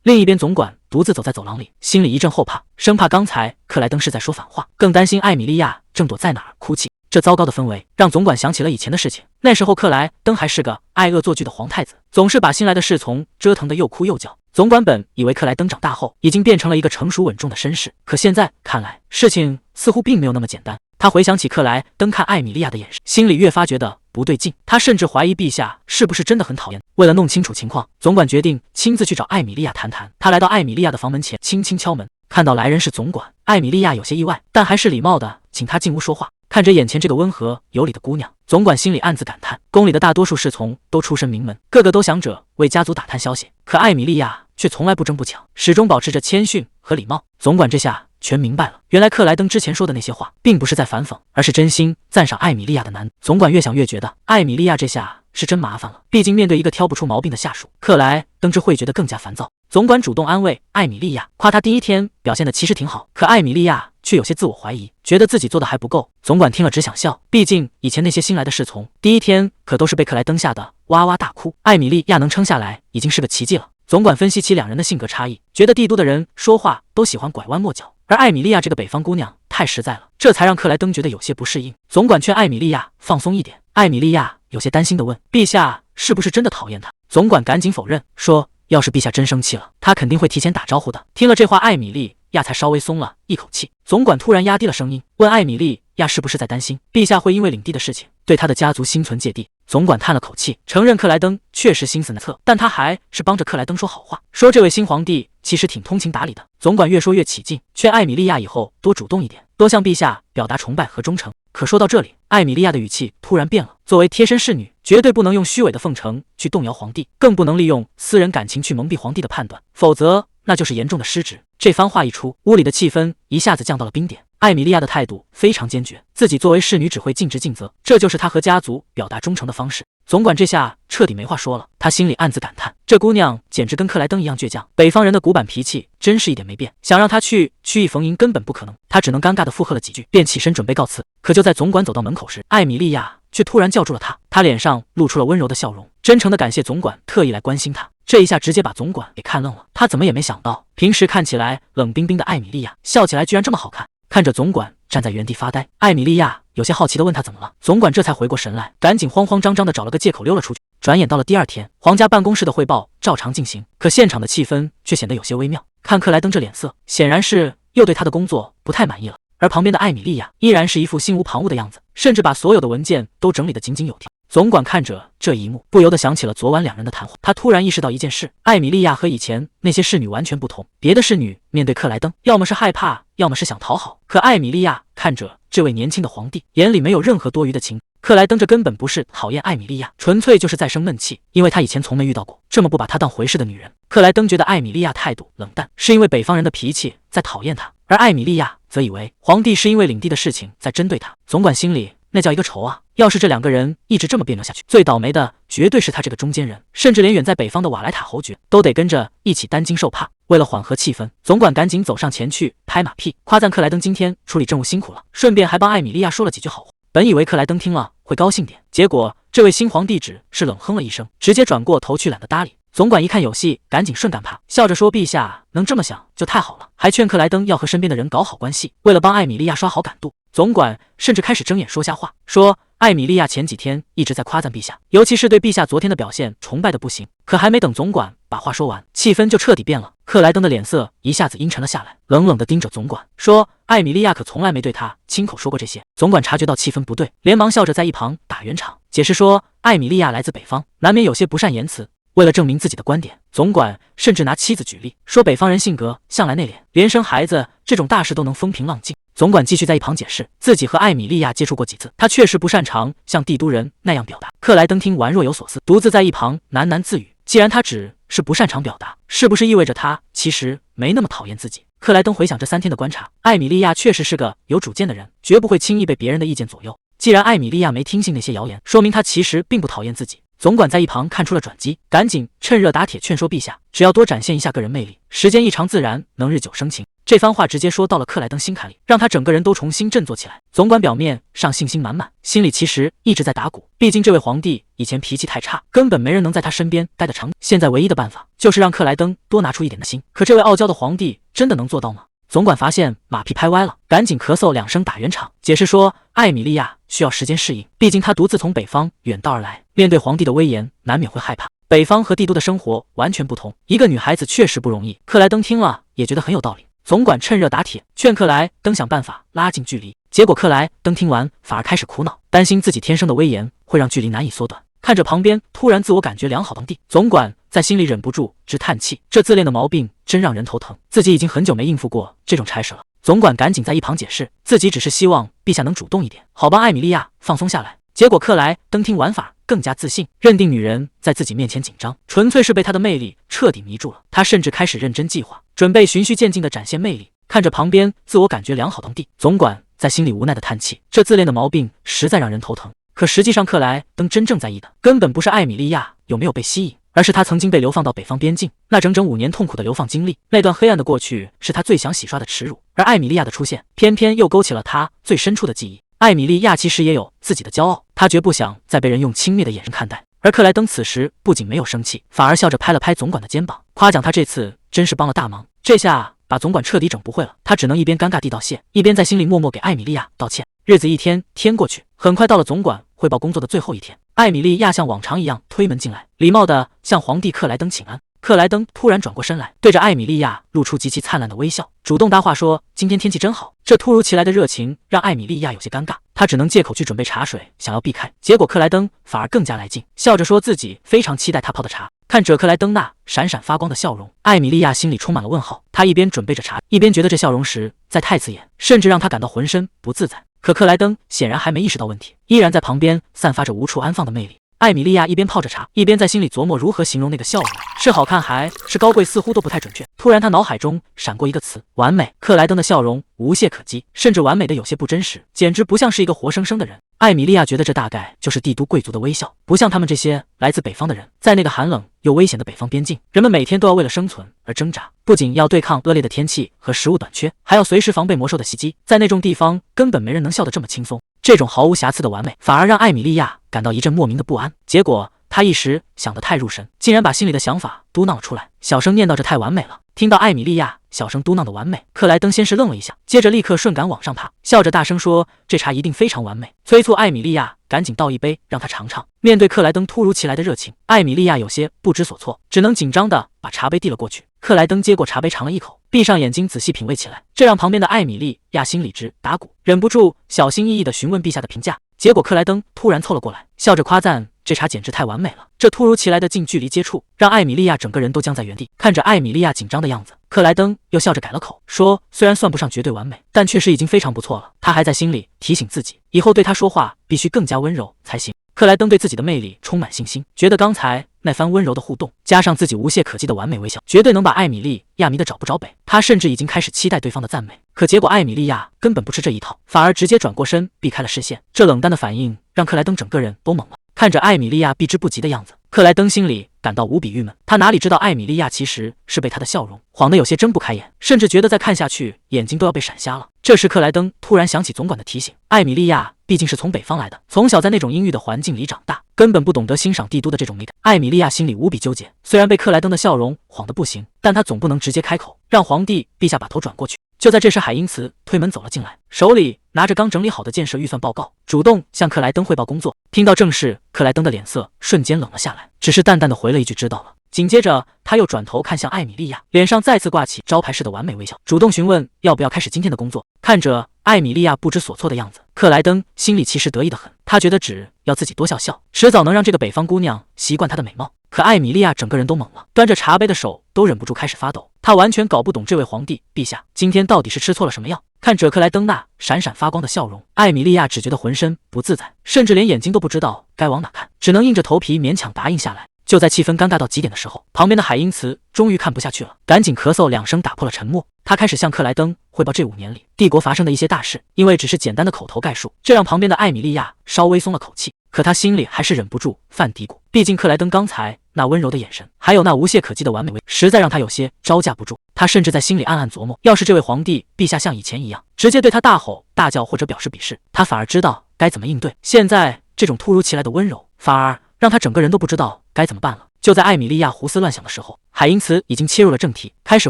另一边，总管独自走在走廊里，心里一阵后怕，生怕刚才克莱登是在说反话，更担心艾米莉亚正躲在哪儿哭泣。这糟糕的氛围让总管想起了以前的事情。那时候克莱登还是个爱恶作剧的皇太子，总是把新来的侍从折腾得又哭又叫。总管本以为克莱登长大后已经变成了一个成熟稳重的绅士，可现在看来事情似乎并没有那么简单。他回想起克莱登看艾米莉亚的眼神，心里越发觉得不对劲。他甚至怀疑陛下是不是真的很讨厌。为了弄清楚情况，总管决定亲自去找艾米莉亚谈谈。他来到艾米莉亚的房门前，轻轻敲门，看到来人是总管，艾米莉亚有些意外，但还是礼貌的请他进屋说话。看着眼前这个温和有礼的姑娘，总管心里暗自感叹，宫里的大多数侍从都出身名门，个个都想着为家族打探消息，可艾米莉亚却从来不争不抢，始终保持着谦逊和礼貌。总管这下全明白了，原来克莱登之前说的那些话并不是在反讽，而是真心赞赏艾米莉亚的难。总管越想越觉得艾米莉亚这下是真麻烦了，毕竟面对一个挑不出毛病的下属，克莱登只会觉得更加烦躁。总管主动安慰艾米莉亚，夸她第一天表现的其实挺好，可艾米莉亚却有些自我怀疑，觉得自己做的还不够。总管听了只想笑，毕竟以前那些新来的侍从第一天可都是被克莱登吓得哇哇大哭，艾米莉亚能撑下来已经是个奇迹了。总管分析起两人的性格差异，觉得帝都的人说话都喜欢拐弯抹角，而艾米莉亚这个北方姑娘太实在了，这才让克莱登觉得有些不适应。总管劝艾米莉亚放松一点，艾米莉亚有些担心地问：陛下是不是真的讨厌她？总管赶紧否认，说要是陛下真生气了，他肯定会提前打招呼的。听了这话，艾米莉亚才稍微松了一口气。总管突然压低了声音，问艾米莉亚是不是在担心陛下会因为领地的事情对他的家族心存芥蒂。总管叹了口气，承认克莱登确实心思难测，但他还是帮着克莱登说好话，说这位新皇帝其实挺通情达理的。总管越说越起劲，劝艾米莉亚以后多主动一点，多向陛下表达崇拜和忠诚。可说到这里，艾米莉亚的语气突然变了，作为贴身侍女，绝对不能用虚伪的奉承去动摇皇帝，更不能利用私人感情去蒙蔽皇帝的判断，否则那就是严重的失职。这番话一出，屋里的气氛一下子降到了冰点。艾米莉亚的态度非常坚决，自己作为侍女只会尽职尽责，这就是她和家族表达忠诚的方式。总管这下彻底没话说了，他心里暗自感叹，这姑娘简直跟克莱登一样倔强，北方人的古板脾气真是一点没变，想让她去曲意逢迎根本不可能。他只能尴尬地附和了几句，便起身准备告辞。可就在总管走到门口时，艾米莉亚却突然叫住了他，她脸上露出了温柔的笑容，真诚地感谢总管特意来关心她。这一下直接把总管给看愣了，他怎么也没想到，平时看起来冷冰冰的艾米莉亚笑起来居然这么好看。看着总管站在原地发呆，艾米莉亚有些好奇地问他怎么了。总管这才回过神来，赶紧慌慌张张地找了个借口溜了出去。转眼到了第二天，皇家办公室的汇报照常进行，可现场的气氛却显得有些微妙。看克莱登这脸色，显然是又对他的工作不太满意了。而旁边的艾米莉亚依然是一副心无旁骛的样子，甚至把所有的文件都整理得井井有条。总管看着这一幕，不由得想起了昨晚两人的谈话。他突然意识到一件事，艾米莉亚和以前那些侍女完全不同。别的侍女面对克莱登，要么是害怕，要么是想讨好，可艾米莉亚看着这位年轻的皇帝，眼里没有任何多余的情。克莱登这根本不是讨厌艾米莉亚，纯粹就是在生闷气，因为他以前从没遇到过这么不把他当回事的女人。克莱登觉得艾米莉亚态度冷淡，是因为北方人的脾气在讨厌他，而艾米莉亚则以为皇帝是因为领地的事情在针对他。总管心里那叫一个愁啊！要是这两个人一直这么别扭下去，最倒霉的绝对是他这个中间人，甚至连远在北方的瓦莱塔侯爵都得跟着一起担惊受怕。为了缓和气氛，总管赶紧走上前去拍马屁，夸赞克莱登今天处理政务辛苦了，顺便还帮艾米莉亚说了几句好话。本以为克莱登听了会高兴点，结果这位新皇帝只是冷哼了一声，直接转过头去懒得搭理。总管一看有戏，赶紧顺杆爬，笑着说：“陛下能这么想就太好了。”还劝克莱登要和身边的人搞好关系，为了帮艾米莉亚刷好感度。总管甚至开始睁眼说瞎话，说艾米莉亚前几天一直在夸赞陛下，尤其是对陛下昨天的表现崇拜的不行。可还没等总管把话说完，气氛就彻底变了。克莱登的脸色一下子阴沉了下来，冷冷地盯着总管，说：“艾米莉亚可从来没对他亲口说过这些。”总管察觉到气氛不对，连忙笑着在一旁打圆场，解释说：“艾米莉亚来自北方，难免有些不善言辞。”为了证明自己的观点，总管甚至拿妻子举例，说北方人性格向来内敛，连生孩子这种大事都能风平浪静。总管继续在一旁解释，自己和艾米莉亚接触过几次，他确实不擅长像帝都人那样表达。克莱登听完若有所思，独自在一旁喃喃自语，既然他只是不擅长表达，是不是意味着他其实没那么讨厌自己？克莱登回想这3天的观察，艾米莉亚确实是个有主见的人，绝不会轻易被别人的意见左右。既然艾米莉亚没听信那些谣言，说明她其实并不讨厌自己。总管在一旁看出了转机，赶紧趁热打铁劝说陛下，只要多展现一下个人魅力，时间一长自然能日久生情。这番话直接说到了克莱登心坎里，让他整个人都重新振作起来。总管表面上信心满满，心里其实一直在打鼓。毕竟这位皇帝以前脾气太差，根本没人能在他身边待得长。现在唯一的办法就是让克莱登多拿出一点耐心。可这位傲娇的皇帝真的能做到吗？总管发现马屁拍歪了，赶紧咳嗽2声打圆场，解释说艾米莉亚需要时间适应，毕竟她独自从北方远道而来，面对皇帝的威严难免会害怕。北方和帝都的生活完全不同，一个女孩子确实不容易。克莱登听了也觉得很有道理，总管趁热打铁，劝克莱登想办法拉近距离。结果克莱登听完反而开始苦恼，担心自己天生的威严会让距离难以缩短。看着旁边突然自我感觉良好的皇帝，总管在心里忍不住直叹气，这自恋的毛病真让人头疼，自己已经很久没应付过这种差事了。总管赶紧在一旁解释，自己只是希望陛下能主动一点，好帮艾米莉亚放松下来。结果克莱登听玩法更加自信，认定女人在自己面前紧张，纯粹是被她的魅力彻底迷住了。他甚至开始认真计划，准备循序渐进地展现魅力。看着旁边自我感觉良好的皇帝，总管在心里无奈地叹气，这自恋的毛病实在让人头疼。可实际上克莱登真正在意的根本不是艾米莉亚有没有被吸引，而是他曾经被流放到北方边境，那整整5年痛苦的流放经历，那段黑暗的过去是他最想洗刷的耻辱。而艾米莉亚的出现偏偏又勾起了他最深处的记忆。艾米莉亚其实也有自己的骄傲，她绝不想再被人用轻蔑的眼神看待。而克莱登此时不仅没有生气，反而笑着拍了拍总管的肩膀，夸奖他这次真是帮了大忙。这下把总管彻底整不会了，他只能一边尴尬地道谢，一边在心里默默给艾米莉亚道歉。日子一天天过去，很快到了总管汇报工作的最后一天。艾米莉亚像往常一样推门进来，礼貌地向皇帝克莱登请安。克莱登突然转过身来，对着艾米莉亚露出极其灿烂的微笑，主动搭话说：“今天天气真好。”这突如其来的热情让艾米莉亚有些尴尬，她只能借口去准备茶水，想要避开。结果克莱登反而更加来劲，笑着说自己非常期待他泡的茶。看着克莱登那闪闪发光的笑容，艾米莉亚心里充满了问号。她一边准备着茶，一边觉得这笑容实在太刺眼，甚至让她感到浑身不自在。可克莱登显然还没意识到问题，依然在旁边散发着无处安放的魅力。艾米莉亚一边泡着茶，一边在心里琢磨如何形容那个笑容，是好看还是高贵，似乎都不太准确。突然，她脑海中闪过一个词：完美。克莱登的笑容无懈可击，甚至完美的有些不真实，简直不像是一个活生生的人。艾米莉亚觉得这大概就是帝都贵族的微笑，不像他们这些来自北方的人。在那个寒冷又危险的北方边境，人们每天都要为了生存而挣扎，不仅要对抗恶劣的天气和食物短缺，还要随时防备魔兽的袭击。在那种地方，根本没人能笑得这么轻松。这种毫无瑕疵的完美，反而让艾米莉亚感到一阵莫名的不安。结果她一时想得太入神，竟然把心里的想法嘟囔了出来，小声念叨着太完美了。听到艾米莉亚小声嘟囔的完美，克莱登先是愣了一下，接着立刻顺感往上爬，笑着大声说：“这茶一定非常完美。”催促艾米莉亚赶紧倒一杯让她尝尝。面对克莱登突如其来的热情，艾米莉亚有些不知所措，只能紧张地把茶杯递了过去。克莱登接过茶杯尝了一口，闭上眼睛仔细品味起来，这让旁边的艾米莉亚心里直打鼓，忍不住小心翼翼地询问陛下的评价。结果克莱登突然凑了过来，笑着夸赞这茶简直太完美了。这突如其来的近距离接触让艾米莉亚整个人都僵在原地。看着艾米莉亚紧张的样子，克莱登又笑着改了口，说虽然算不上绝对完美，但确实已经非常不错了。他还在心里提醒自己，以后对他说话必须更加温柔才行。克莱登对自己的魅力充满信心，觉得刚才那番温柔的互动，加上自己无懈可击的完美微笑，绝对能把艾米莉亚迷得找不着北。他甚至已经开始期待对方的赞美。可结果艾米莉亚根本不吃这一套，反而直接转过身避开了视线。这冷淡的反应让克莱登整个人都懵了。看着艾米莉亚避之不及的样子，克莱登心里感到无比郁闷。他哪里知道艾米莉亚其实是被他的笑容晃得有些睁不开眼，甚至觉得再看下去眼睛都要被闪瞎了。这时克莱登突然想起总管的提醒，艾米莉亚毕竟是从北方来的，从小在那种阴郁的环境里长大，根本不懂得欣赏帝都的这种美感。艾米莉亚心里无比纠结，虽然被克莱登的笑容晃得不行，但她总不能直接开口让皇帝陛下把头转过去。就在这时，海因茨推门走了进来，手里拿着刚整理好的建设预算报告，主动向克莱登汇报工作。听到正事，克莱登的脸色瞬间冷了下来，只是淡淡的回了一句知道了。紧接着他又转头看向艾米莉亚，脸上再次挂起招牌式的完美微笑，主动询问要不要开始今天的工作。看着艾米莉亚不知所措的样子，克莱登心里其实得意的很，他觉得只要自己多笑笑，迟早能让这个北方姑娘习惯她的美貌。可艾米莉亚整个人都懵了，端着茶杯的手都忍不住开始发抖。她完全搞不懂这位皇帝陛下今天到底是吃错了什么药。看着克莱登那闪闪发光的笑容，艾米莉亚只觉得浑身不自在，甚至连眼睛都不知道该往哪看，只能硬着头皮勉强答应下来。就在气氛尴尬到极点的时候，旁边的海因茨终于看不下去了，赶紧咳嗽2声打破了沉默。他开始向克莱登汇报这5年里帝国发生的一些大事，因为只是简单的口头概述，这让旁边的艾米莉亚稍微松了口气。可他心里还是忍不住犯嘀咕，毕竟克莱登刚才那温柔的眼神，还有那无懈可击的完美味，实在让他有些招架不住。他甚至在心里暗暗琢磨，要是这位皇帝陛下像以前一样，直接对他大吼大叫或者表示鄙视，他反而知道该怎么应对。现在这种突如其来的温柔，反而让他整个人都不知道该怎么办了。就在艾米莉亚胡思乱想的时候，海因茨已经切入了正题，开始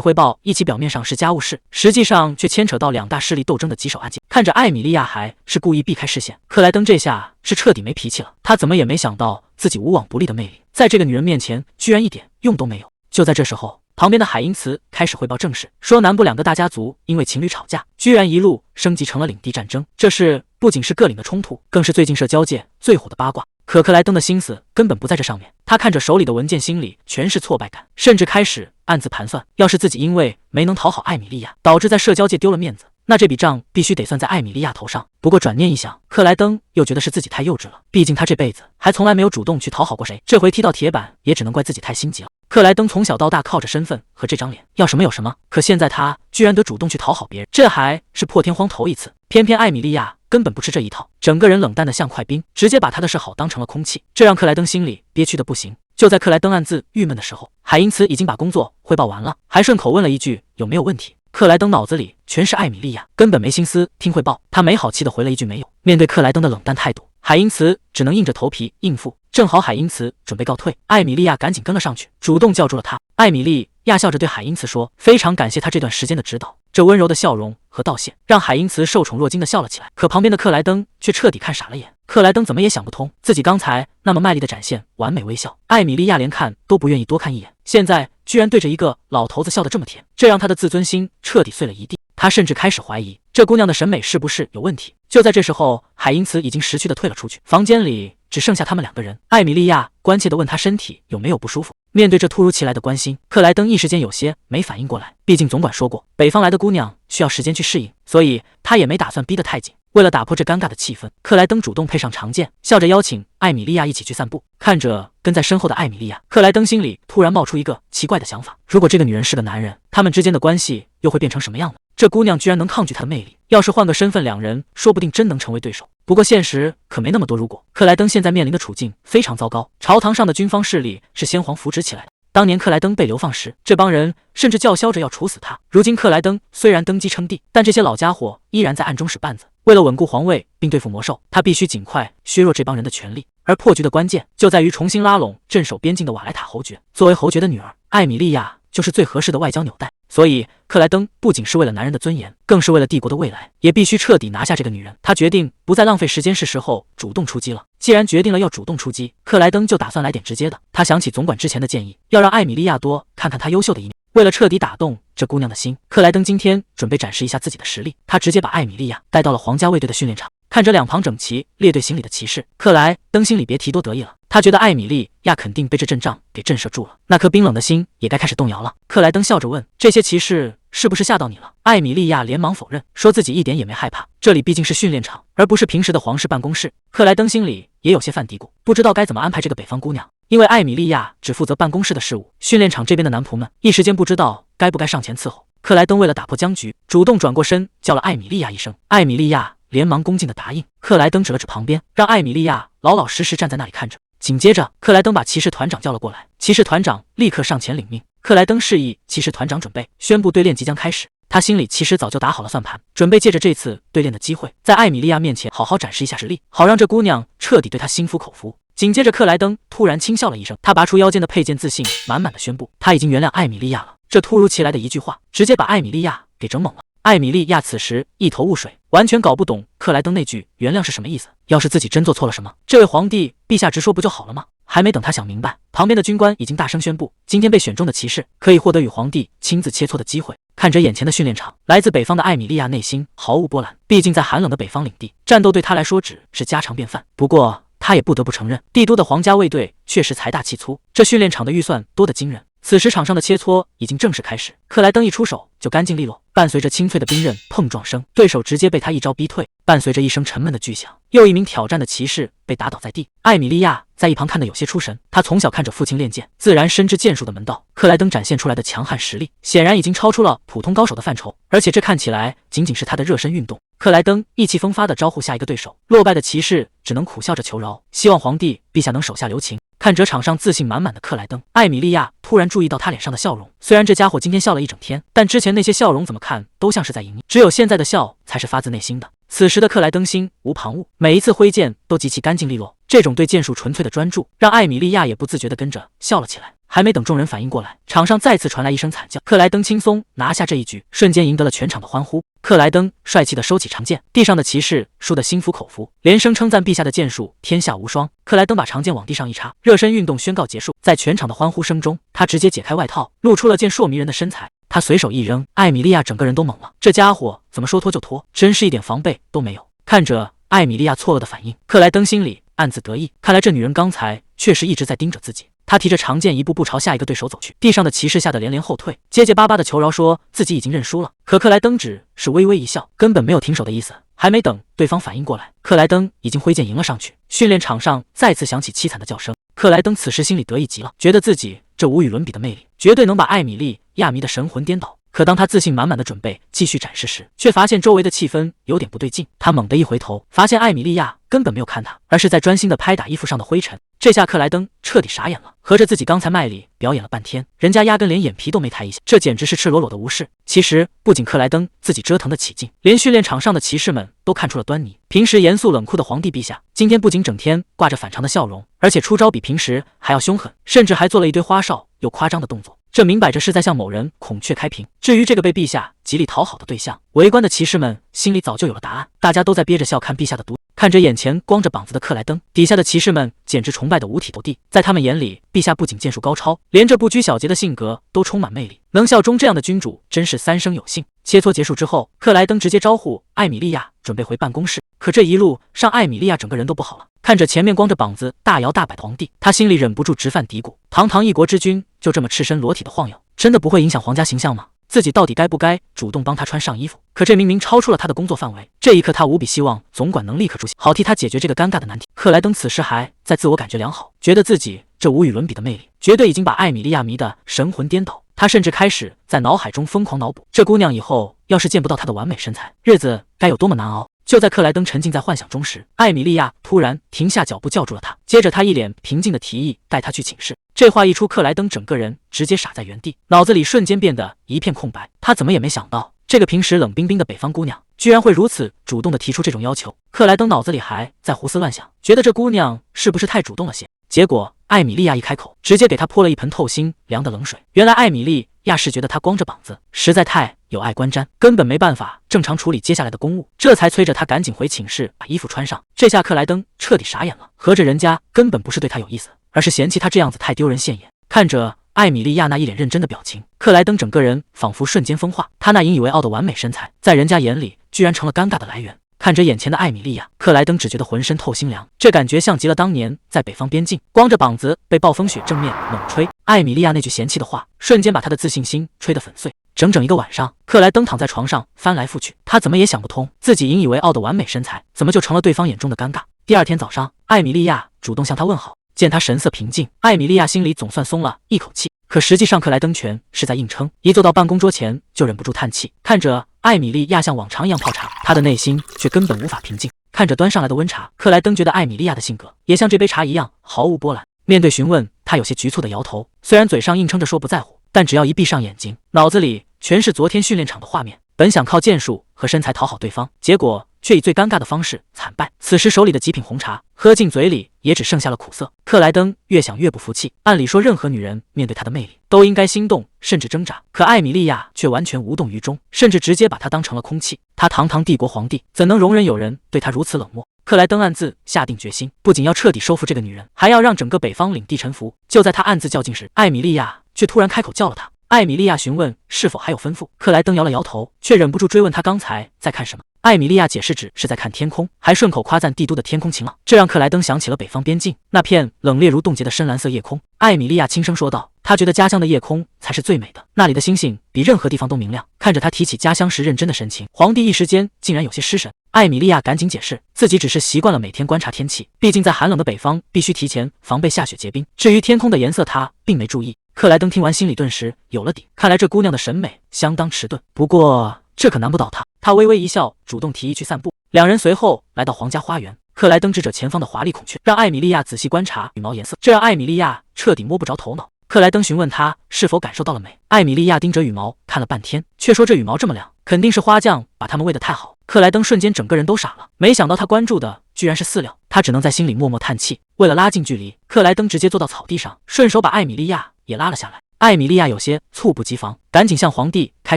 汇报一起表面上是家务事，实际上却牵扯到2大势力斗争的棘手案件。看着艾米莉亚还是故意避开视线，克莱登这下是彻底没脾气了。他怎么也没想到自己无往不利的魅力，在这个女人面前居然一点用都没有。就在这时候，旁边的海因茨开始汇报正事，说南部2个大家族因为情侣吵架，居然一路升级成了领地战争。这事不仅是各领的冲突，更是最近社交界最火的八卦。可克莱登的心思根本不在这上面，他看着手里的文件，心里全是挫败感，甚至开始暗自盘算，要是自己因为没能讨好艾米莉亚，导致在社交界丢了面子，那这笔账必须得算在艾米莉亚头上。不过转念一想，克莱登又觉得是自己太幼稚了，毕竟他这辈子还从来没有主动去讨好过谁，这回踢到铁板，也只能怪自己太心急了。克莱登从小到大靠着身份和这张脸，要什么有什么，可现在他居然得主动去讨好别人，这还是破天荒头一次。偏偏艾米莉亚根本不吃这一套，整个人冷淡的像块冰，直接把他的示好当成了空气，这让克莱登心里憋屈的不行。就在克莱登暗自郁闷的时候，海因茨已经把工作汇报完了，还顺口问了一句有没有问题。克莱登脑子里全是艾米莉亚，根本没心思听汇报，他没好气的回了一句没有。面对克莱登的冷淡态度，海因茨只能硬着头皮应付。正好海因茨准备告退，艾米莉亚赶紧跟了上去，主动叫住了他。艾米莉亚笑着对海因茨说，非常感谢他这段时间的指导。这温柔的笑容和道谢让海因茨受宠若惊的笑了起来，可旁边的克莱登却彻底看傻了眼。克莱登怎么也想不通，自己刚才那么卖力的展现完美微笑，艾米莉亚连看都不愿意多看一眼，现在居然对着一个老头子笑得这么甜，这让他的自尊心彻底碎了一地。他甚至开始怀疑这姑娘的审美是不是有问题。就在这时候，海因茨已经识趣的退了出去，房间里只剩下他们2个人。艾米莉亚关切地问他身体有没有不舒服。面对这突如其来的关心，克莱登一时间有些没反应过来，毕竟总管说过，北方来的姑娘需要时间去适应，所以他也没打算逼得太紧。为了打破这尴尬的气氛，克莱登主动配上长剑，笑着邀请艾米莉亚一起去散步。看着跟在身后的艾米莉亚，克莱登心里突然冒出一个奇怪的想法，如果这个女人是个男人，他们之间的关系又会变成什么样呢？这姑娘居然能抗拒他的魅力，要是换个身份，2人说不定真能成为对手。不过现实可没那么多如果，克莱登现在面临的处境非常糟糕，朝堂上的军方势力是先皇扶植起来的，当年克莱登被流放时，这帮人甚至叫嚣着要处死他。如今克莱登虽然登基称帝，但这些老家伙依然在暗中使绊子。为了稳固皇位并对付魔兽，他必须尽快削弱这帮人的权力。而破局的关键就在于重新拉拢镇守边境的瓦莱塔侯爵。作为侯爵的女儿，艾米莉亚就是最合适的外交纽带。所以克莱登不仅是为了男人的尊严，更是为了帝国的未来，也必须彻底拿下这个女人。他决定不再浪费时间，是时候主动出击了。既然决定了要主动出击，克莱登就打算来点直接的。他想起总管之前的建议，要让艾米莉亚多看看她优秀的一面。为了彻底打动这姑娘的心，克莱登今天准备展示一下自己的实力。他直接把艾米莉亚带到了皇家卫队的训练场，看着2旁整齐列队行礼的骑士，克莱登心里别提多得意了。他觉得艾米莉亚肯定被这阵仗给震慑住了，那颗冰冷的心也该开始动摇了。克莱登笑着问，这些骑士是不是吓到你了？艾米莉亚连忙否认，说自己一点也没害怕，这里毕竟是训练场，而不是平时的皇室办公室。克莱登心里也有些犯嘀咕，不知道该怎么安排这个北方姑娘，因为艾米莉亚只负责办公室的事务，训练场这边的男仆们一时间不知道该不该上前伺候。克莱登为了打破僵局，主动转过身叫了艾米莉亚一声，艾米莉亚连忙恭敬的答应。克莱登指了指旁边，让艾米莉亚老老实实站在那里看着。紧接着，克莱登把骑士团长叫了过来，骑士团长立刻上前领命。克莱登示意骑士团长准备，宣布对练即将开始。他心里其实早就打好了算盘，准备借着这次对练的机会，在艾米莉亚面前好好展示一下实力，好让这姑娘彻底对他心服口服。紧接着，克莱登突然轻笑了一声，他拔出腰间的佩剑，自信满满的宣布，他已经原谅艾米莉亚了。这突如其来的一句话，直接把艾米莉亚给整懵了。艾米莉亚此时一头雾水，完全搞不懂克莱登那句原谅是什么意思。要是自己真做错了什么，这位皇帝陛下直说不就好了吗？还没等他想明白，旁边的军官已经大声宣布，今天被选中的骑士可以获得与皇帝亲自切磋的机会。看着眼前的训练场，来自北方的艾米莉亚内心毫无波澜，毕竟在寒冷的北方领地，战斗对他来说只是家常便饭。不过他也不得不承认，帝都的皇家卫队确实财大气粗，这训练场的预算多得惊人。此时场上的切磋已经正式开始，克莱登一出手就干净利落，伴随着清脆的兵刃碰撞声，对手直接被他一招逼退。伴随着一声沉闷的巨响，又一名挑战的骑士被打倒在地。艾米莉亚在一旁看得有些出神，她从小看着父亲练剑，自然深知剑术的门道。克莱登展现出来的强悍实力，显然已经超出了普通高手的范畴，而且这看起来仅仅是他的热身运动。克莱登意气风发地招呼下一个对手，落败的骑士只能苦笑着求饶，希望皇帝陛下能手下留情。看着场上自信满满的克莱登，艾米莉亚突然注意到他脸上的笑容。虽然这家伙今天笑了一整天，但之前那些笑容怎么看都像是在隐匿，只有现在的笑才是发自内心的。此时的克莱登心无旁骛，每一次挥剑都极其干净利落。这种对剑术纯粹的专注，让艾米莉亚也不自觉地跟着笑了起来。还没等众人反应过来，场上再次传来一声惨叫。克莱登轻松拿下这一局，瞬间赢得了全场的欢呼。克莱登帅气地收起长剑，地上的骑士输得心服口服，连声称赞陛下的剑术天下无双。克莱登把长剑往地上一插，热身运动宣告结束。在全场的欢呼声中，他直接解开外套，露出了健硕迷人的身材。他随手一扔，艾米莉亚整个人都懵了，这家伙怎么说脱就脱，真是一点防备都没有。看着艾米莉亚错愕的反应，克莱登心里暗自得意，看来这女人刚才确实一直在盯着自己。他提着长剑一步步朝下一个对手走去，地上的骑士吓得连连后退，结结巴巴的求饶说自己已经认输了。可克莱登只是微微一笑，根本没有停手的意思。还没等对方反应过来，克莱登已经挥剑迎了上去。训练场上再次响起凄惨的叫声。克莱登此时心里得意极了，觉得自己这无与伦比的魅力，绝对能把艾米莉亚迷得神魂颠倒。可当他自信满满的准备继续展示时，却发现周围的气氛有点不对劲。他猛地一回头，发现艾米莉亚根本没有看他，而是在专心的拍打衣服上的灰尘。这下克莱登彻底傻眼了，合着自己刚才卖力表演了半天，人家压根连眼皮都没抬一下，这简直是赤裸裸的无视。其实不仅克莱登自己折腾得起劲，连训练场上的骑士们都看出了端倪。平时严肃冷酷的皇帝陛下，今天不仅整天挂着反常的笑容，而且出招比平时还要凶狠，甚至还做了一堆花哨又夸张的动作。这明摆着是在向某人孔雀开屏。至于这个被陛下极力讨好的对象，围观的骑士们心里早就有了答案，大家都在憋着笑看陛下的毒。看着眼前光着膀子的克莱登，底下的骑士们简直崇拜的五体投地。在他们眼里，陛下不仅剑术高超，连这不拘小节的性格都充满魅力。能效忠这样的君主，真是三生有幸。切磋结束之后，克莱登直接招呼艾米莉亚准备回办公室。可这一路上，艾米莉亚整个人都不好了。看着前面光着膀子大摇大摆的皇帝，他心里忍不住直犯嘀咕：堂堂一国之君，就这么赤身裸体的晃悠，真的不会影响皇家形象吗？自己到底该不该主动帮他穿上衣服？可这明明超出了他的工作范围。这一刻，他无比希望总管能立刻出现，好替他解决这个尴尬的难题。克莱登此时还在自我感觉良好，觉得自己这无与伦比的魅力，绝对已经把艾米莉亚迷得神魂颠倒。他甚至开始在脑海中疯狂脑补，这姑娘以后要是见不到她的完美身材，日子该有多么难熬。就在克莱登沉浸在幻想中时，艾米莉亚突然停下脚步叫住了他，接着他一脸平静的提议带他去寝室。这话一出，克莱登整个人直接傻在原地，脑子里瞬间变得一片空白。他怎么也没想到，这个平时冷冰冰的北方姑娘居然会如此主动的提出这种要求。克莱登脑子里还在胡思乱想，觉得这姑娘是不是太主动了些。结果艾米莉亚一开口，直接给他泼了一盆透心凉的冷水。原来艾米莉亚是觉得他光着膀子实在太有碍观瞻，根本没办法正常处理接下来的公务，这才催着他赶紧回寝室把衣服穿上。这下克莱登彻底傻眼了，合着人家根本不是对他有意思，而是嫌弃他这样子太丢人现眼。看着艾米莉亚那一脸认真的表情，克莱登整个人仿佛瞬间风化，他那引以为傲的完美身材，在人家眼里居然成了尴尬的来源。看着眼前的艾米莉亚，克莱登只觉得浑身透心凉，这感觉像极了当年在北方边境光着膀子被暴风雪正面猛吹。艾米莉亚那句嫌弃的话，瞬间把他的自信心吹得粉碎。整整一个晚上，克莱登躺在床上翻来覆去，他怎么也想不通，自己引以为傲的完美身材，怎么就成了对方眼中的尴尬。第二天早上，艾米莉亚主动向他问好，见他神色平静，艾米莉亚心里总算松了一口气。可实际上克莱登全是在硬撑，一坐到办公桌前就忍不住叹气。看着艾米莉亚像往常一样泡茶，他的内心却根本无法平静。看着端上来的温茶，克莱登觉得艾米莉亚的性格也像这杯茶一样毫无波澜。面对询问，他有些局促的摇头，虽然嘴上硬撑着说不在乎，但只要一闭上眼睛，脑子里全是昨天训练场的画面。本想靠剑术和身材讨好对方，结果却以最尴尬的方式惨败。此时手里的极品红茶喝进嘴里，也只剩下了苦涩。克莱登越想越不服气，按理说任何女人面对他的魅力都应该心动甚至挣扎，可艾米莉亚却完全无动于衷，甚至直接把他当成了空气。他堂堂帝国皇帝，怎能容忍有人对他如此冷漠？克莱登暗自下定决心，不仅要彻底收服这个女人，还要让整个北方领地臣服。就在他暗自较劲时，艾米莉亚却突然开口叫了他。艾米莉亚询问是否还有吩咐，克莱登摇了摇头，却忍不住追问他刚才在看什么。艾米莉亚解释只是在看天空，还顺口夸赞帝都的天空晴朗，这让克莱登想起了北方边境那片冷冽如冻结的深蓝色夜空。艾米莉亚轻声说道，她觉得家乡的夜空才是最美的，那里的星星比任何地方都明亮。看着他提起家乡时认真的神情，皇帝一时间竟然有些失神。艾米莉亚赶紧解释，自己只是习惯了每天观察天气，毕竟在寒冷的北方必须提前防备下雪结冰。至于天空的颜色，她并没注意。克莱登听完心里顿时有了底，看来这姑娘的审美相当迟钝，不过这可难不倒他。他微微一笑，主动提议去散步。两人随后来到皇家花园，克莱登指着前方的华丽孔雀，让艾米莉亚仔细观察羽毛颜色，这让艾米莉亚彻底摸不着头脑。克莱登询问她是否感受到了美，艾米莉亚盯着羽毛看了半天，却说这羽毛这么亮，肯定是花匠把它们喂得太好。克莱登瞬间整个人都傻了，没想到他关注的居然是饲料，他只能在心里默默叹气。为了拉近距离，克莱登直接坐到草地上，顺手把艾米莉亚也拉了下来。艾米莉亚有些猝不及防，赶紧向皇帝开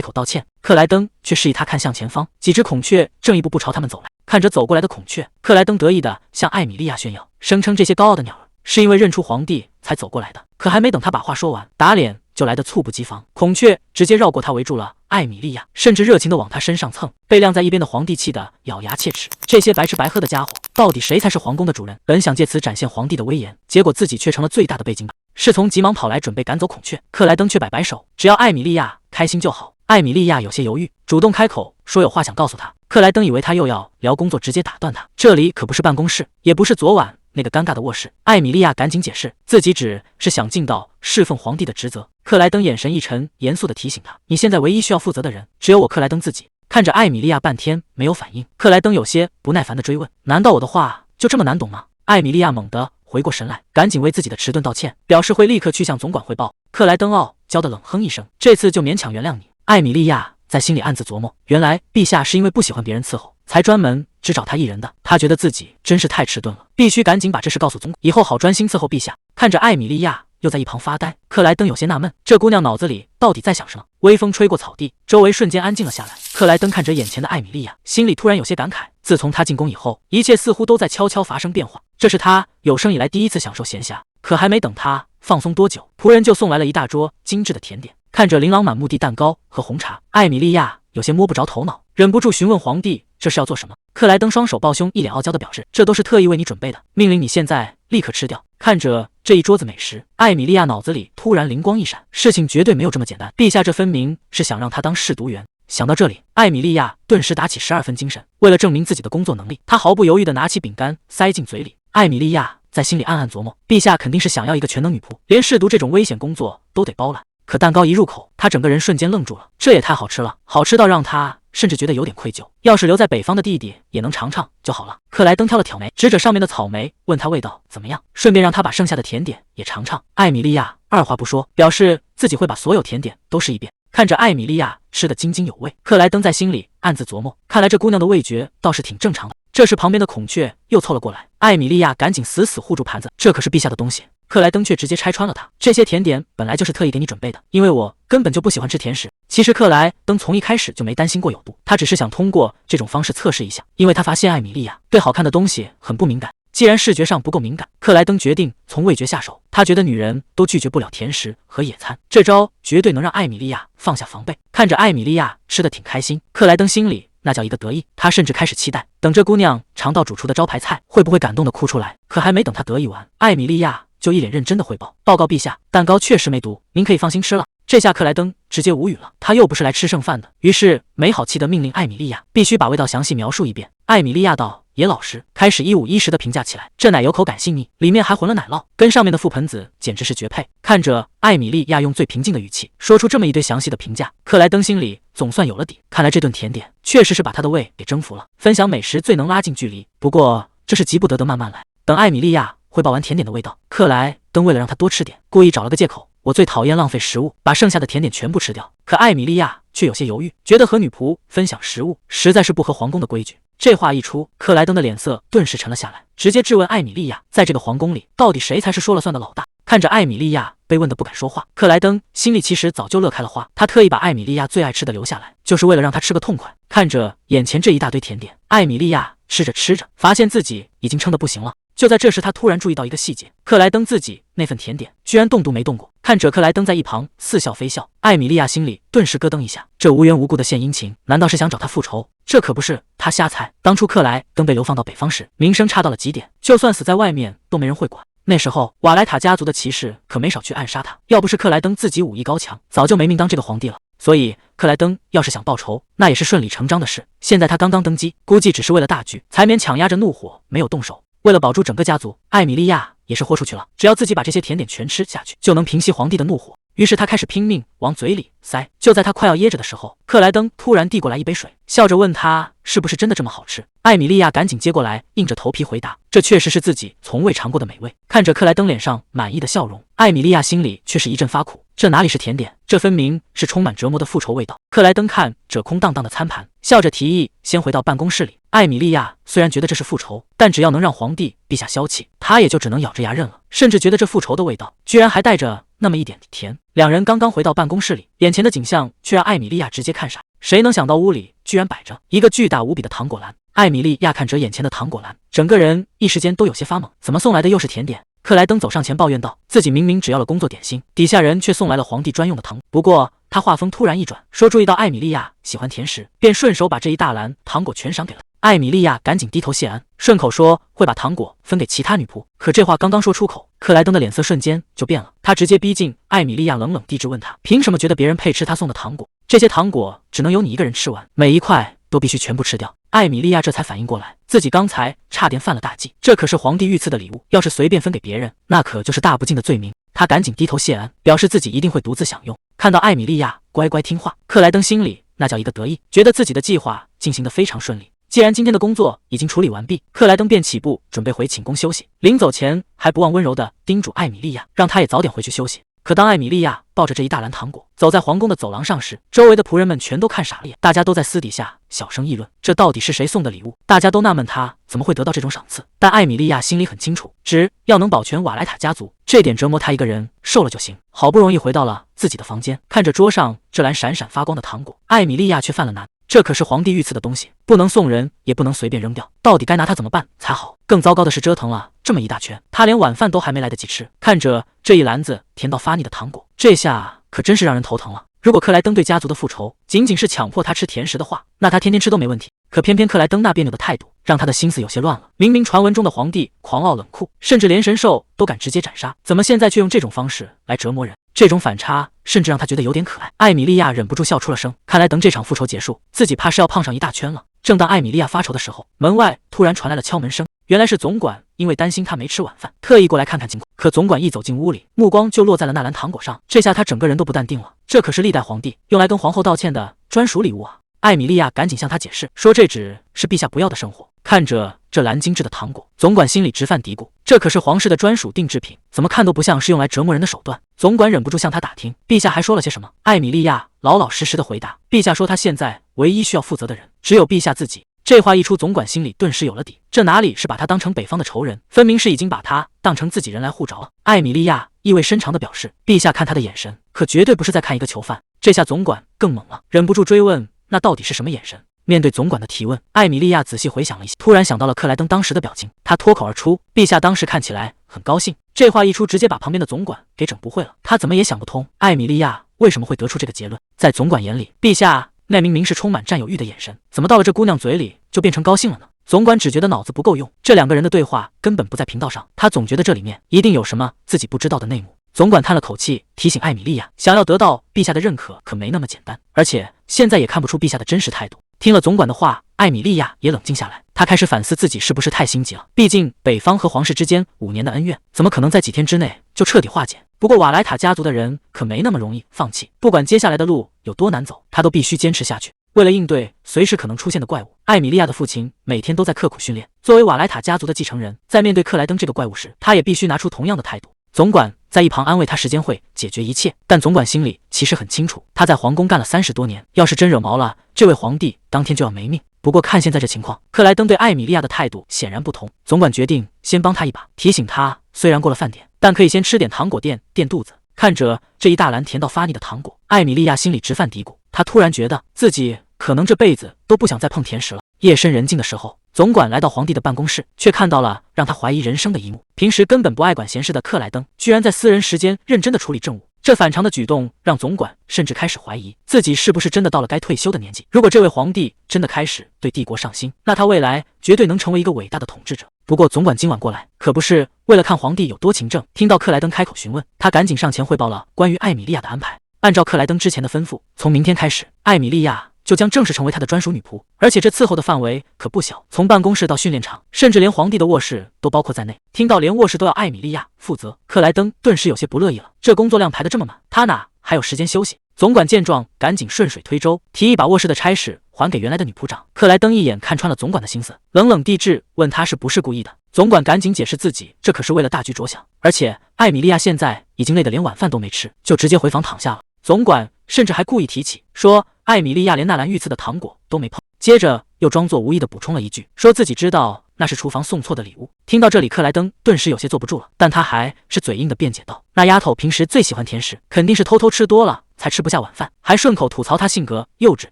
口道歉。克莱登却示意他看向前方，几只孔雀正一步步朝他们走来。看着走过来的孔雀，克莱登得意地向艾米莉亚炫耀，声称这些高傲的鸟儿是因为认出皇帝才走过来的。可还没等他把话说完，打脸就来得猝不及防，孔雀直接绕过他围住了艾米莉亚，甚至热情地往他身上蹭。被晾在一边的皇帝气得咬牙切齿，这些白吃白喝的家伙，到底谁才是皇宫的主人？本想借此展现皇帝的威严，结果自己却成了最大的背景板。侍从急忙跑来准备赶走孔雀，克莱登却摆摆手，只要艾米莉亚开心就好。艾米莉亚有些犹豫，主动开口说有话想告诉他。克莱登以为他又要聊工作，直接打断他，这里可不是办公室，也不是昨晚那个尴尬的卧室。艾米莉亚赶紧解释，自己只是想尽到侍奉皇帝的职责。克莱登眼神一沉，严肃地提醒他，你现在唯一需要负责的人只有我克莱登自己。看着艾米莉亚半天没有反应，克莱登有些不耐烦地追问，难道我的话就这么难懂吗？艾米莉亚猛地回过神来，赶紧为自己的迟钝道歉，表示会立刻去向总管汇报。克莱登傲娇的冷哼一声，这次就勉强原谅你。艾米莉亚在心里暗自琢磨，原来陛下是因为不喜欢别人伺候，才专门只找他一人的。他觉得自己真是太迟钝了，必须赶紧把这事告诉总管，以后好专心伺候陛下。看着艾米莉亚又在一旁发呆，克莱登有些纳闷，这姑娘脑子里到底在想什么？微风吹过草地，周围瞬间安静了下来。克莱登看着眼前的艾米莉亚，心里突然有些感慨，自从他进宫以后，一切似乎都在悄悄发生变化，这是他有生以来第一次享受闲暇。可还没等他放松多久，仆人就送来了一大桌精致的甜点。看着琳琅满目的蛋糕和红茶，艾米莉亚有些摸不着头脑，忍不住询问皇帝这是要做什么。克莱登双手抱胸，一脸傲娇的表示，这都是特意为你准备的，命令你现在立刻吃掉。看着这一桌子美食，艾米莉亚脑子里突然灵光一闪，事情绝对没有这么简单，陛下这分明是想让她当侍读员。想到这里，艾米莉亚顿时打起12分精神。为了证明自己的工作能力，她毫不犹豫地拿起饼干塞进嘴里。艾米莉亚在心里暗暗琢磨，陛下肯定是想要一个全能女仆，连侍读这种危险工作都得包揽。可蛋糕一入口，她整个人瞬间愣住了，这也太好吃了，好吃到让她甚至觉得有点愧疚。要是留在北方的弟弟也能尝尝就好了。克莱登挑了挑眉，指着上面的草莓，问他味道怎么样，顺便让他把剩下的甜点也尝尝。艾米莉亚二话不说，表示自己会把所有甜点都试一遍。看着艾米莉亚吃得津津有味，克莱登在心里暗自琢磨，看来这姑娘的味觉倒是挺正常的。这时旁边的孔雀又凑了过来，艾米莉亚赶紧死死护住盘子，这可是陛下的东西。克莱登却直接拆穿了他，这些甜点本来就是特意给你准备的，因为我根本就不喜欢吃甜食。其实克莱登从一开始就没担心过有毒，他只是想通过这种方式测试一下，因为他发现艾米莉亚对好看的东西很不敏感。既然视觉上不够敏感，克莱登决定从味觉下手。他觉得女人都拒绝不了甜食和野餐，这招绝对能让艾米莉亚放下防备。看着艾米莉亚吃得挺开心，克莱登心里那叫一个得意，他甚至开始期待，等这姑娘尝到主厨的招牌菜，会不会感动的哭出来。可还没等他得意完，艾米莉亚就一脸认真的汇报，报告陛下，蛋糕确实没毒，您可以放心吃了。这下克莱登直接无语了，他又不是来吃剩饭的，于是没好气的命令艾米莉亚必须把味道详细描述一遍。艾米莉亚道也老实，开始一五一十的评价起来，这奶油口感细腻，里面还混了奶酪，跟上面的覆盆子简直是绝配。看着艾米莉亚用最平静的语气说出这么一堆详细的评价，克莱登心里总算有了底，看来这顿甜点确实是把他的胃给征服了。分享美食最能拉近距离，不过这是急不得的慢慢来。等艾米莉亚汇报完甜点的味道，克莱登为了让他多吃点，故意找了个借口，我最讨厌浪费食物，把剩下的甜点全部吃掉。可艾米莉亚却有些犹豫，觉得和女仆分享食物实在是不合皇宫的规矩。这话一出，克莱登的脸色顿时沉了下来，直接质问艾米莉亚，在这个皇宫里，到底谁才是说了算的老大？看着艾米莉亚被问得不敢说话，克莱登心里其实早就乐开了花，他特意把艾米莉亚最爱吃的留下来，就是为了让她吃个痛快。看着眼前这一大堆甜点，艾米莉亚吃着吃着，发现自己已经撑得不行了。就在这时，他突然注意到一个细节，克莱登自己那份甜点居然动都没动过。看着克莱登在一旁似笑非笑，艾米莉亚心里顿时咯噔一下，这无缘无故的献殷勤，难道是想找他复仇？这可不是他瞎猜，当初克莱登被流放到北方时，名声差到了极点，就算死在外面都没人会管。那时候瓦莱塔家族的骑士可没少去暗杀他，要不是克莱登自己武艺高强，早就没命当这个皇帝了。所以克莱登要是想报仇，那也是顺理成章的事。现在他刚刚登基，估计只是为了大局，才勉强压着怒火没有动手。为了保住整个家族，艾米莉亚也是豁出去了，只要自己把这些甜点全吃下去，就能平息皇帝的怒火。于是他开始拼命往嘴里塞。就在他快要噎着的时候，克莱登突然递过来一杯水，笑着问他是不是真的这么好吃。艾米莉亚赶紧接过来，硬着头皮回答，这确实是自己从未尝过的美味。看着克莱登脸上满意的笑容，艾米莉亚心里却是一阵发苦，这哪里是甜点，这分明是充满折磨的复仇味道。克莱登看着空荡荡的餐盘，笑着提议先回到办公室里。艾米莉亚虽然觉得这是复仇，但只要能让皇帝陛下消气，她也就只能咬着牙认了，甚至觉得这复仇的味道居然还带着那么一点甜。两人刚刚回到办公室里，眼前的景象却让艾米莉亚直接看傻。谁能想到屋里居然摆着一个巨大无比的糖果篮？艾米莉亚看着眼前的糖果篮，整个人一时间都有些发懵，怎么送来的又是甜点？克莱登走上前抱怨道，自己明明只要了工作点心，底下人却送来了皇帝专用的糖。不过他话锋突然一转，说注意到艾米莉亚喜欢甜食，便顺手把这一大篮糖果全赏给了。艾米莉亚赶紧低头谢安，顺口说会把糖果分给其他女仆。可这话刚刚说出口，克莱登的脸色瞬间就变了，他直接逼近艾米莉亚，冷冷地质问他，凭什么觉得别人配吃他送的糖果？这些糖果只能由你一个人吃完，每一块都必须全部吃掉。艾米莉亚这才反应过来，自己刚才差点犯了大忌，这可是皇帝御赐的礼物，要是随便分给别人，那可就是大不敬的罪名。他赶紧低头谢安，表示自己一定会独自享用。看到艾米莉亚乖乖听话，克莱登心里那叫一个得意，觉得自己的计划进行得非常顺利。既然今天的工作已经处理完毕，克莱登便起步准备回寝宫休息。临走前还不忘温柔地叮嘱艾米莉亚，让她也早点回去休息。可当艾米莉亚抱着这一大篮糖果走在皇宫的走廊上时，周围的仆人们全都看傻了眼，大家都在私底下小声议论，这到底是谁送的礼物？大家都纳闷他怎么会得到这种赏赐。但艾米莉亚心里很清楚，只要能保全瓦莱塔家族，这点折磨他一个人受了就行。好不容易回到了自己的房间，看着桌上这篮闪闪发光的糖果，艾米莉亚却犯了难。这可是皇帝御赐的东西，不能送人，也不能随便扔掉，到底该拿它怎么办才好？更糟糕的是，折腾了这么一大圈，他连晚饭都还没来得及吃。看着这一篮子甜到发腻的糖果，这下可真是让人头疼了。如果克莱登对家族的复仇仅仅是强迫他吃甜食的话，那他天天吃都没问题。可偏偏克莱登那别扭的态度，让他的心思有些乱了。明明传闻中的皇帝狂傲冷酷，甚至连神兽都敢直接斩杀，怎么现在却用这种方式来折磨人？这种反差甚至让他觉得有点可爱。艾米莉亚忍不住笑出了声，看来等这场复仇结束，自己怕是要胖上一大圈了。正当艾米莉亚发愁的时候，门外突然传来了敲门声，原来是总管因为担心他没吃晚饭，特意过来看看情况。可总管一走进屋里，目光就落在了那篮糖果上，这下他整个人都不淡定了。这可是历代皇帝用来跟皇后道歉的专属礼物啊！艾米莉亚赶紧向他解释说，这只是陛下不要的生活。看着这蓝精致的糖果，总管心里直犯嘀咕，这可是皇室的专属定制品，怎么看都不像是用来折磨人的手段。总管忍不住向他打听，陛下还说了些什么？艾米莉亚老老实实的回答，陛下说他现在唯一需要负责的人只有陛下自己。这话一出，总管心里顿时有了底，这哪里是把他当成北方的仇人，分明是已经把他当成自己人来护着了。艾米莉亚意味深长地表示，陛下看他的眼神可绝对不是在看一个囚犯。这下总管更猛了，忍不住追问，那到底是什么眼神？面对总管的提问，艾米莉亚仔细回想了一下，突然想到了克莱登当时的表情，她脱口而出，陛下当时看起来很高兴。这话一出，直接把旁边的总管给整不会了，他怎么也想不通艾米莉亚为什么会得出这个结论。在总管眼里，陛下那明明是充满占有欲的眼神，怎么到了这姑娘嘴里就变成高兴了呢？总管只觉得脑子不够用，这两个人的对话根本不在频道上，他总觉得这里面一定有什么自己不知道的内幕。总管叹了口气，提醒艾米莉亚，想要得到陛下的认可可没那么简单，而且现在也看不出陛下的真实态度。听了总管的话，艾米莉亚也冷静下来，她开始反思自己是不是太心急了。毕竟北方和皇室之间5年的恩怨，怎么可能在几天之内就彻底化解？不过瓦莱塔家族的人可没那么容易放弃，不管接下来的路有多难走，他都必须坚持下去。为了应对随时可能出现的怪物，艾米莉亚的父亲每天都在刻苦训练。作为瓦莱塔家族的继承人，在面对克莱登这个怪物时，他也必须拿出同样的态度。总管在一旁安慰他，时间会解决一切，但总管心里其实很清楚，他在皇宫干了30多年，要是真惹毛了这位皇帝，当天就要没命。不过看现在这情况，克莱登对艾米莉亚的态度显然不同。总管决定先帮他一把，提醒他虽然过了饭点，但可以先吃点糖果垫肚子。看着这一大篮甜到发腻的糖果，艾米莉亚心里直犯嘀咕，她突然觉得自己可能这辈子都不想再碰甜食了。夜深人静的时候，总管来到皇帝的办公室，却看到了让他怀疑人生的一幕。平时根本不爱管闲事的克莱登，居然在私人时间认真的处理政务。这反常的举动让总管甚至开始怀疑自己是不是真的到了该退休的年纪。如果这位皇帝真的开始对帝国上心，那他未来绝对能成为一个伟大的统治者。不过总管今晚过来可不是为了看皇帝有多勤政，听到克莱登开口询问，他赶紧上前汇报了关于艾米莉亚的安排。按照克莱登之前的吩咐，从明天开始，艾米莉亚就将正式成为他的专属女仆，而且这伺候的范围可不小，从办公室到训练场，甚至连皇帝的卧室都包括在内。听到连卧室都要艾米莉亚负责，克莱登顿时有些不乐意了。这工作量排得这么满，他哪还有时间休息？总管见状，赶紧顺水推舟，提议把卧室的差事还给原来的女仆长。克莱登一眼看穿了总管的心思，冷冷地质问他是不是故意的。总管赶紧解释自己这可是为了大局着想，而且艾米莉亚现在已经累得连晚饭都没吃，就直接回房躺下了。总管甚至还故意提起说艾米莉亚连纳兰御赐的糖果都没碰，接着又装作无意的补充了一句，说自己知道那是厨房送错的礼物。听到这里，克莱登顿时有些坐不住了，但他还是嘴硬的辩解道：“那丫头平时最喜欢甜食，肯定是偷偷吃多了才吃不下晚饭。”还顺口吐槽他性格幼稚。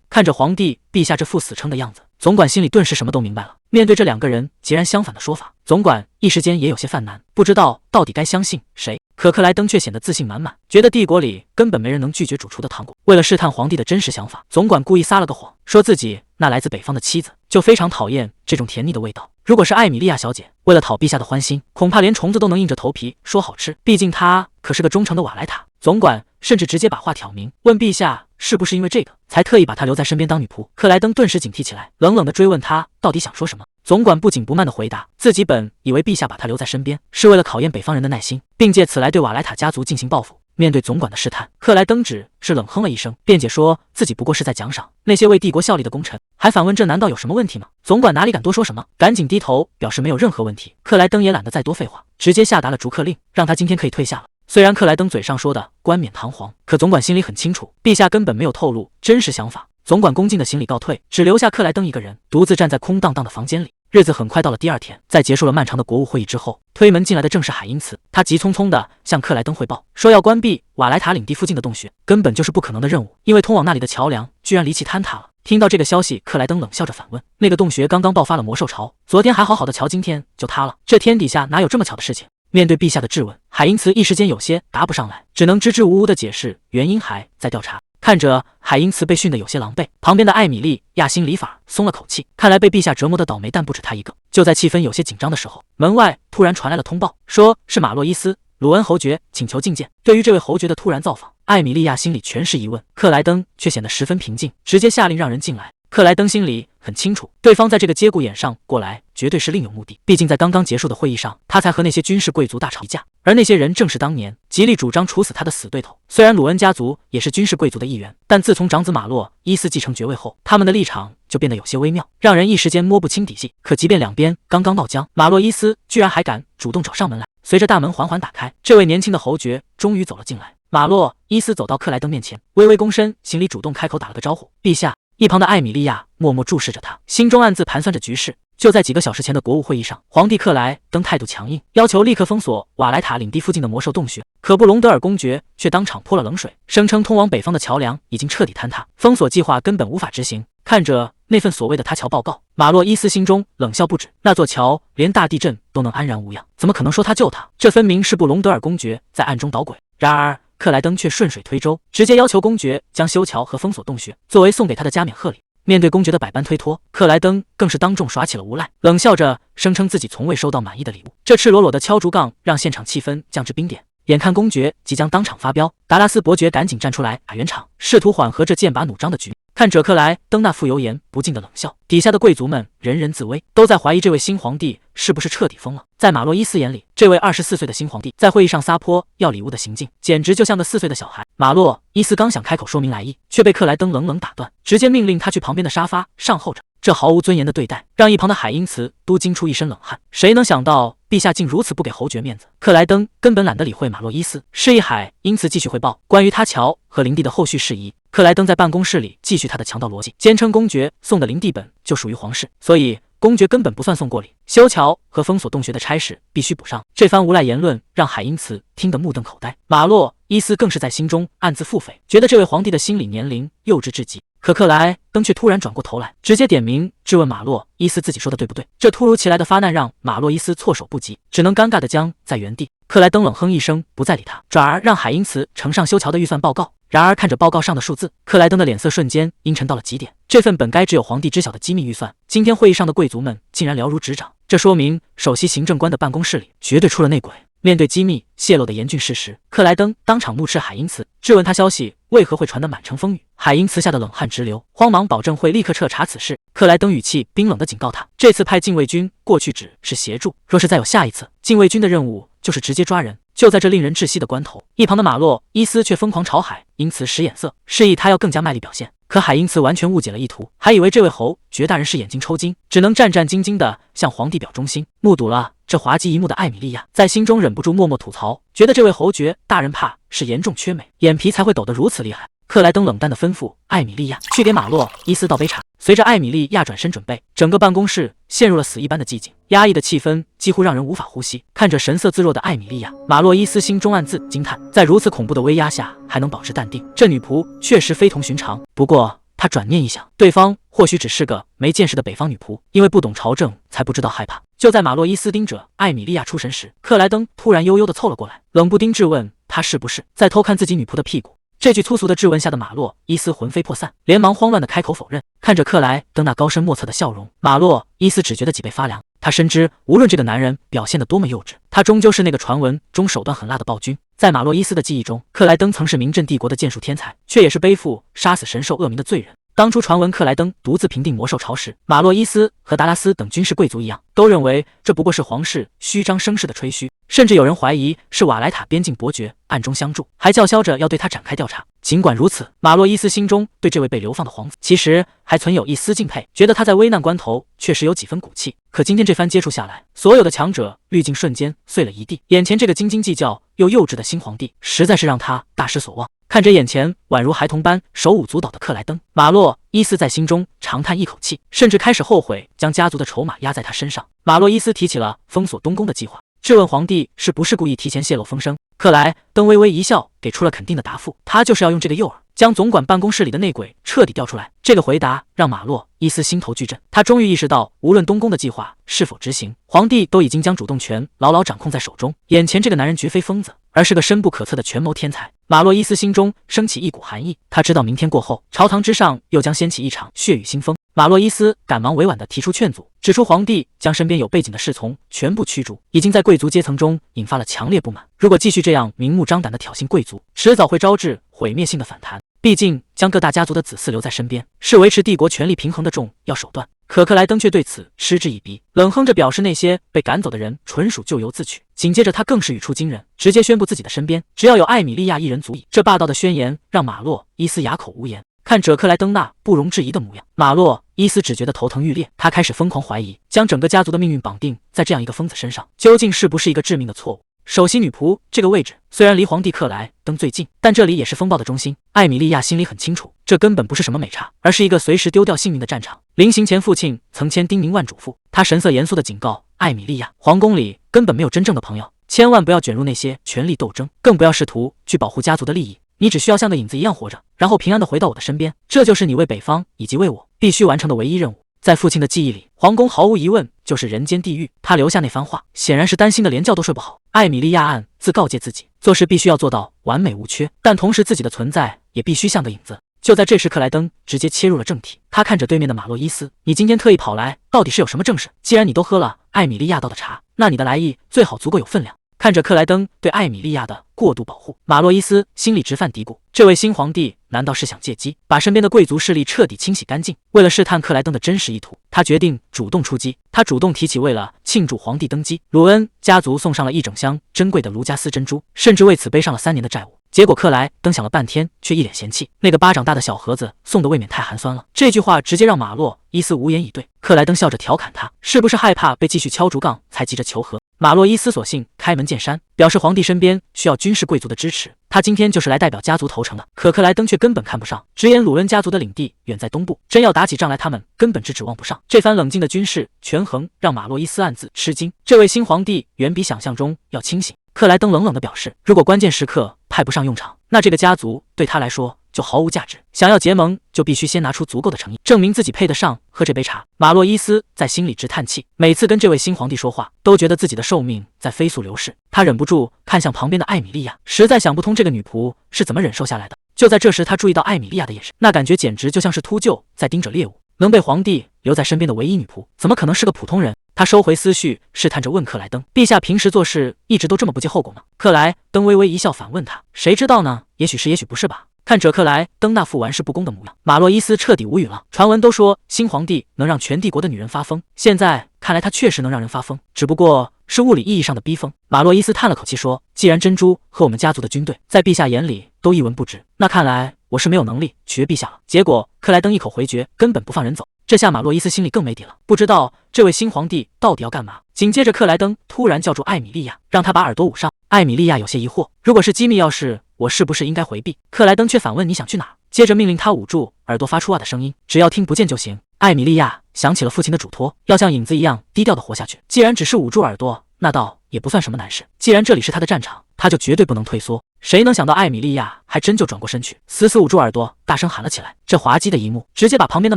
看着皇帝陛下这副死撑的样子，总管心里顿时什么都明白了。面对这两个人截然相反的说法，总管一时间也有些犯难，不知道到底该相信谁。可克莱登却显得自信满满，觉得帝国里根本没人能拒绝主厨的糖果。为了试探皇帝的真实想法，总管故意撒了个谎，说自己那来自北方的妻子就非常讨厌这种甜腻的味道。如果是艾米莉亚小姐，为了讨陛下的欢心，恐怕连虫子都能硬着头皮说好吃，毕竟她可是个忠诚的瓦莱塔。总管甚至直接把话挑明，问陛下是不是因为这个才特意把她留在身边当女仆。克莱登顿时警惕起来，冷冷地追问他到底想说什么。总管不紧不慢地回答，自己本以为陛下把他留在身边是为了考验北方人的耐心，并借此来对瓦莱塔家族进行报复。面对总管的试探，克莱登只是冷哼了一声，辩解说自己不过是在奖赏那些为帝国效力的功臣，还反问这难道有什么问题吗？总管哪里敢多说什么，赶紧低头表示没有任何问题。克莱登也懒得再多废话，直接下达了逐客令，让他今天可以退下了。虽然克莱登嘴上说的冠冕堂皇，可总管心里很清楚，陛下根本没有透露真实想法。总管恭敬的行礼告退，只留下克莱登一个人独自站在空荡荡的房间里。日子很快到了第二天，在结束了漫长的国务会议之后，推门进来的正是海因茨。他急匆匆地向克莱登汇报，说要关闭瓦莱塔领地附近的洞穴，根本就是不可能的任务，因为通往那里的桥梁居然离奇坍塌了。听到这个消息，克莱登冷笑着反问，那个洞穴刚刚爆发了魔兽潮，昨天还好好的桥今天就塌了，这天底下哪有这么巧的事情？面对陛下的质问，海因茨一时间有些答不上来，只能支支吾吾地解释原因还在调查。看着海因茨被训得有些狼狈，旁边的艾米莉亚心里法松了口气，看来被陛下折磨的倒霉蛋不止他一个。就在气氛有些紧张的时候，门外突然传来了通报，说是马洛伊斯·鲁恩侯爵请求觐见。对于这位侯爵的突然造访，艾米莉亚心里全是疑问，克莱登却显得十分平静，直接下令让人进来。克莱登心里很清楚，对方在这个节骨眼上过来绝对是另有目的，毕竟在刚刚结束的会议上，他才和那些军事贵族大吵一架，而那些人正是当年极力主张处死他的死对头。虽然鲁恩家族也是军事贵族的一员，但自从长子马洛伊斯继承爵位后，他们的立场就变得有些微妙，让人一时间摸不清底细。可即便两边刚刚闹僵，马洛伊斯居然还敢主动找上门来。随着大门缓缓打开，这位年轻的侯爵终于走了进来。马洛伊斯走到克莱登面前，微微躬身行礼，主动开口打了个招呼：“陛下。”一旁的艾米莉亚默默注视着他，心中暗自盘算着局势。就在几个小时前的国务会议上，皇帝克莱登态度强硬，要求立刻封锁瓦莱塔领地附近的魔兽洞穴。可布隆德尔公爵却当场泼了冷水，声称通往北方的桥梁已经彻底坍塌，封锁计划根本无法执行。看着那份所谓的塌桥报告，马洛伊斯心中冷笑不止。那座桥连大地震都能安然无恙，怎么可能说他救他？这分明是布隆德尔公爵在暗中捣鬼。然而克莱登却顺水推舟，直接要求公爵将修桥和封锁洞穴作为送给他的加冕贺礼。面对公爵的百般推脱，克莱登更是当众耍起了无赖，冷笑着声称自己从未收到满意的礼物。这赤裸裸的敲竹杠让现场气氛降至冰点。眼看公爵即将当场发飙，达拉斯伯爵赶紧站出来打圆场，试图缓和这剑拔弩张的局面。看着克莱登那副油盐不进的冷笑，底下的贵族们人人自危，都在怀疑这位新皇帝是不是彻底疯了。在马洛伊斯眼里，这位24岁的新皇帝在会议上撒泼要礼物的行径，简直就像个4岁的小孩。马洛伊斯刚想开口说明来意，却被克莱登冷冷打断，直接命令他去旁边的沙发上候着。这毫无尊严的对待，让一旁的海因茨都惊出一身冷汗。谁能想到陛下竟如此不给侯爵面子？克莱登根本懒得理会马洛伊斯，示意海因茨继续汇报关于他桥和林地的后续事宜。克莱登在办公室里继续他的强盗逻辑，坚称公爵送的林地本就属于皇室，所以公爵根本不算送过礼，修桥和封锁洞穴的差事必须补上。这番无赖言论让海因茨听得目瞪口呆，马洛伊斯更是在心中暗自腹诽，觉得这位皇帝的心理年龄幼稚至极。可克莱登却突然转过头来，直接点名质问马洛伊斯自己说的对不对。这突如其来的发难让马洛伊斯措手不及，只能尴尬地僵在原地。克莱登冷哼一声，不再理他，转而让海因茨呈上修桥的预算报告。然而看着报告上的数字，克莱登的脸色瞬间阴沉到了极点。这份本该只有皇帝知晓的机密预算，今天会议上的贵族们竟然了如指掌，这说明首席行政官的办公室里绝对出了内鬼。面对机密泄露的严峻事实，克莱登当场怒斥海因茨，质问他消息为何会传得满城风雨？海因茨吓得冷汗直流，慌忙保证会立刻彻查此事。克莱登语气冰冷地警告他，这次派禁卫军过去只是协助，若是再有下一次，禁卫军的任务就是直接抓人。就在这令人窒息的关头，一旁的马洛伊斯却疯狂朝海因茨使眼色，示意他要更加卖力表现。可海因茨完全误解了意图，还以为这位侯爵大人是眼睛抽筋，只能战战兢兢地向皇帝表忠心。目睹了这滑稽一幕的艾米莉亚，在心中忍不住默默吐槽，觉得这位侯爵大人怕是严重缺美，眼皮才会抖得如此厉害。克莱登冷淡地吩咐艾米莉亚去给马洛伊斯倒杯茶。随着艾米莉亚转身准备，整个办公室陷入了死一般的寂静，压抑的气氛几乎让人无法呼吸。看着神色自若的艾米莉亚，马洛伊斯心中暗自惊叹，在如此恐怖的威压下还能保持淡定，这女仆确实非同寻常。不过他转念一想，对方或许只是个没见识的北方女仆，因为不懂朝政才不知道害怕。就在马洛伊斯盯着艾米莉亚出神时，克莱登突然悠悠地凑了过来，冷不丁质问他是不是在偷看自己女仆的屁股。这句粗俗的质问吓得马洛伊斯魂飞魄散，连忙慌乱地开口否认。看着克莱登那高深莫测的笑容，马洛伊斯只觉得脊背发凉。他深知，无论这个男人表现得多么幼稚，他终究是那个传闻中手段狠辣的暴君。在马洛伊斯的记忆中，克莱登曾是名震帝国的剑术天才，却也是背负杀死神兽恶名的罪人。当初传闻克莱登独自平定魔兽潮时，马洛伊斯和达拉斯等军事贵族一样，都认为这不过是皇室虚张声势的吹嘘，甚至有人怀疑是瓦莱塔边境伯爵暗中相助，还叫嚣着要对他展开调查。尽管如此，马洛伊斯心中对这位被流放的皇子其实还存有一丝敬佩，觉得他在危难关头确实有几分骨气。可今天这番接触下来，所有的强者滤镜瞬间碎了一地，眼前这个斤斤计较又幼稚的新皇帝，实在是让他大失所望。看着眼前宛如孩童般手舞足蹈的克莱登，马洛伊斯在心中长叹一口气，甚至开始后悔将家族的筹码压在他身上。马洛伊斯提起了封锁东宫的计划，质问皇帝是不是故意提前泄露风声。克莱登微微一笑，给出了肯定的答复，他就是要用这个诱饵将总管办公室里的内鬼彻底调出来。这个回答让马洛伊斯心头巨震，他终于意识到，无论东宫的计划是否执行，皇帝都已经将主动权牢牢掌控在手中。眼前这个男人绝非疯子，而是个深不可测的权谋天才。马洛伊斯心中升起一股寒意，他知道明天过后，朝堂之上又将掀起一场血雨腥风。马洛伊斯赶忙委婉地提出劝阻，指出皇帝将身边有背景的侍从全部驱逐，已经在贵族阶层中引发了强烈不满。如果继续这样明目张胆地挑衅贵族，迟早会招致毁灭性的反弹。毕竟将各大家族的子嗣留在身边，是维持帝国权力平衡的重要手段。可克莱登却对此嗤之以鼻，冷哼着表示那些被赶走的人纯属咎由自取。紧接着他更是语出惊人，直接宣布自己的身边只要有艾米莉亚一人足矣。这霸道的宣言让马洛伊斯哑口无言。看着克莱登那不容置疑的模样，马洛伊斯只觉得头疼欲裂。他开始疯狂怀疑，将整个家族的命运绑定在这样一个疯子身上，究竟是不是一个致命的错误？首席女仆这个位置虽然离皇帝克莱登最近，但这里也是风暴的中心。艾米莉亚心里很清楚，这根本不是什么美差，而是一个随时丢掉性命的战场。临行前，父亲曾千叮咛万嘱咐，他神色严肃地警告艾米莉亚，皇宫里根本没有真正的朋友，千万不要卷入那些权力斗争，更不要试图去保护家族的利益。你只需要像个影子一样活着，然后平安地回到我的身边，这就是你为北方以及为我必须完成的唯一任务。在父亲的记忆里，皇宫毫无疑问就是人间地狱。他留下那番话，显然是担心的连觉都睡不好。艾米莉亚暗自告诫自己，做事必须要做到完美无缺，但同时自己的存在也必须像个影子。就在这时，克莱登直接切入了正题。他看着对面的马洛伊斯，你今天特意跑来，到底是有什么正事？既然你都喝了艾米莉亚倒的茶，那你的来意最好足够有分量。看着克莱登对艾米莉亚的过度保护，马洛伊斯心里直犯嘀咕，这位新皇帝难道是想借机把身边的贵族势力彻底清洗干净？为了试探克莱登的真实意图，他决定主动出击。他主动提起为了庆祝皇帝登基，鲁恩家族送上了一整箱珍贵的卢加斯珍珠，甚至为此背上了3年的债务。结果克莱登想了半天，却一脸嫌弃，那个巴掌大的小盒子送的未免太寒酸了。这句话直接让马洛伊斯无言以对。克莱登笑着调侃他，是不是害怕被继续敲竹杠才急着求和？马洛伊斯索性开门见山，表示皇帝身边需要军事贵族的支持，他今天就是来代表家族投诚的。可克莱登却根本看不上，直言鲁恩家族的领地远在东部，真要打起仗来，他们根本指望不上。这番冷静的军事权衡让马洛伊斯暗自吃惊，这位新皇帝远比想象中要清醒。克莱登冷冷地表示，如果关键时刻派不上用场，那这个家族对他来说就毫无价值。想要结盟，就必须先拿出足够的诚意，证明自己配得上喝这杯茶。马洛伊斯在心里直叹气，每次跟这位新皇帝说话，都觉得自己的寿命在飞速流逝。他忍不住看向旁边的艾米莉亚，实在想不通这个女仆是怎么忍受下来的。就在这时，他注意到艾米莉亚的眼神，那感觉简直就像是秃鹫在盯着猎物。能被皇帝留在身边的唯一女仆，怎么可能是个普通人？他收回思绪，试探着问克莱登：“陛下平时做事一直都这么不计后果吗？”克莱登微微一笑，反问他：“谁知道呢？也许是，也许不是吧。”看着克莱登那副玩世不恭的模样，马洛伊斯彻底无语了。传闻都说新皇帝能让全帝国的女人发疯，现在看来他确实能让人发疯，只不过是物理意义上的逼疯。马洛伊斯叹了口气说：“既然珍珠和我们家族的军队在陛下眼里都一文不值，那看来我是没有能力取悦陛下了。”结果克莱登一口回绝，根本不放人走。这下马洛伊斯心里更没底了，不知道这位新皇帝到底要干嘛。紧接着克莱登突然叫住艾米莉亚，让她把耳朵捂上。艾米莉亚有些疑惑，如果是机密钥匙，我是不是应该回避？克莱登却反问：“你想去哪？”接着命令他捂住耳朵，发出啊的声音，只要听不见就行。艾米莉亚想起了父亲的嘱托，要像影子一样低调的活下去。既然只是捂住耳朵，那倒也不算什么难事。既然这里是他的战场，他就绝对不能退缩。谁能想到艾米莉亚还真就转过身去，死死捂住耳朵，大声喊了起来。这滑稽的一幕直接把旁边的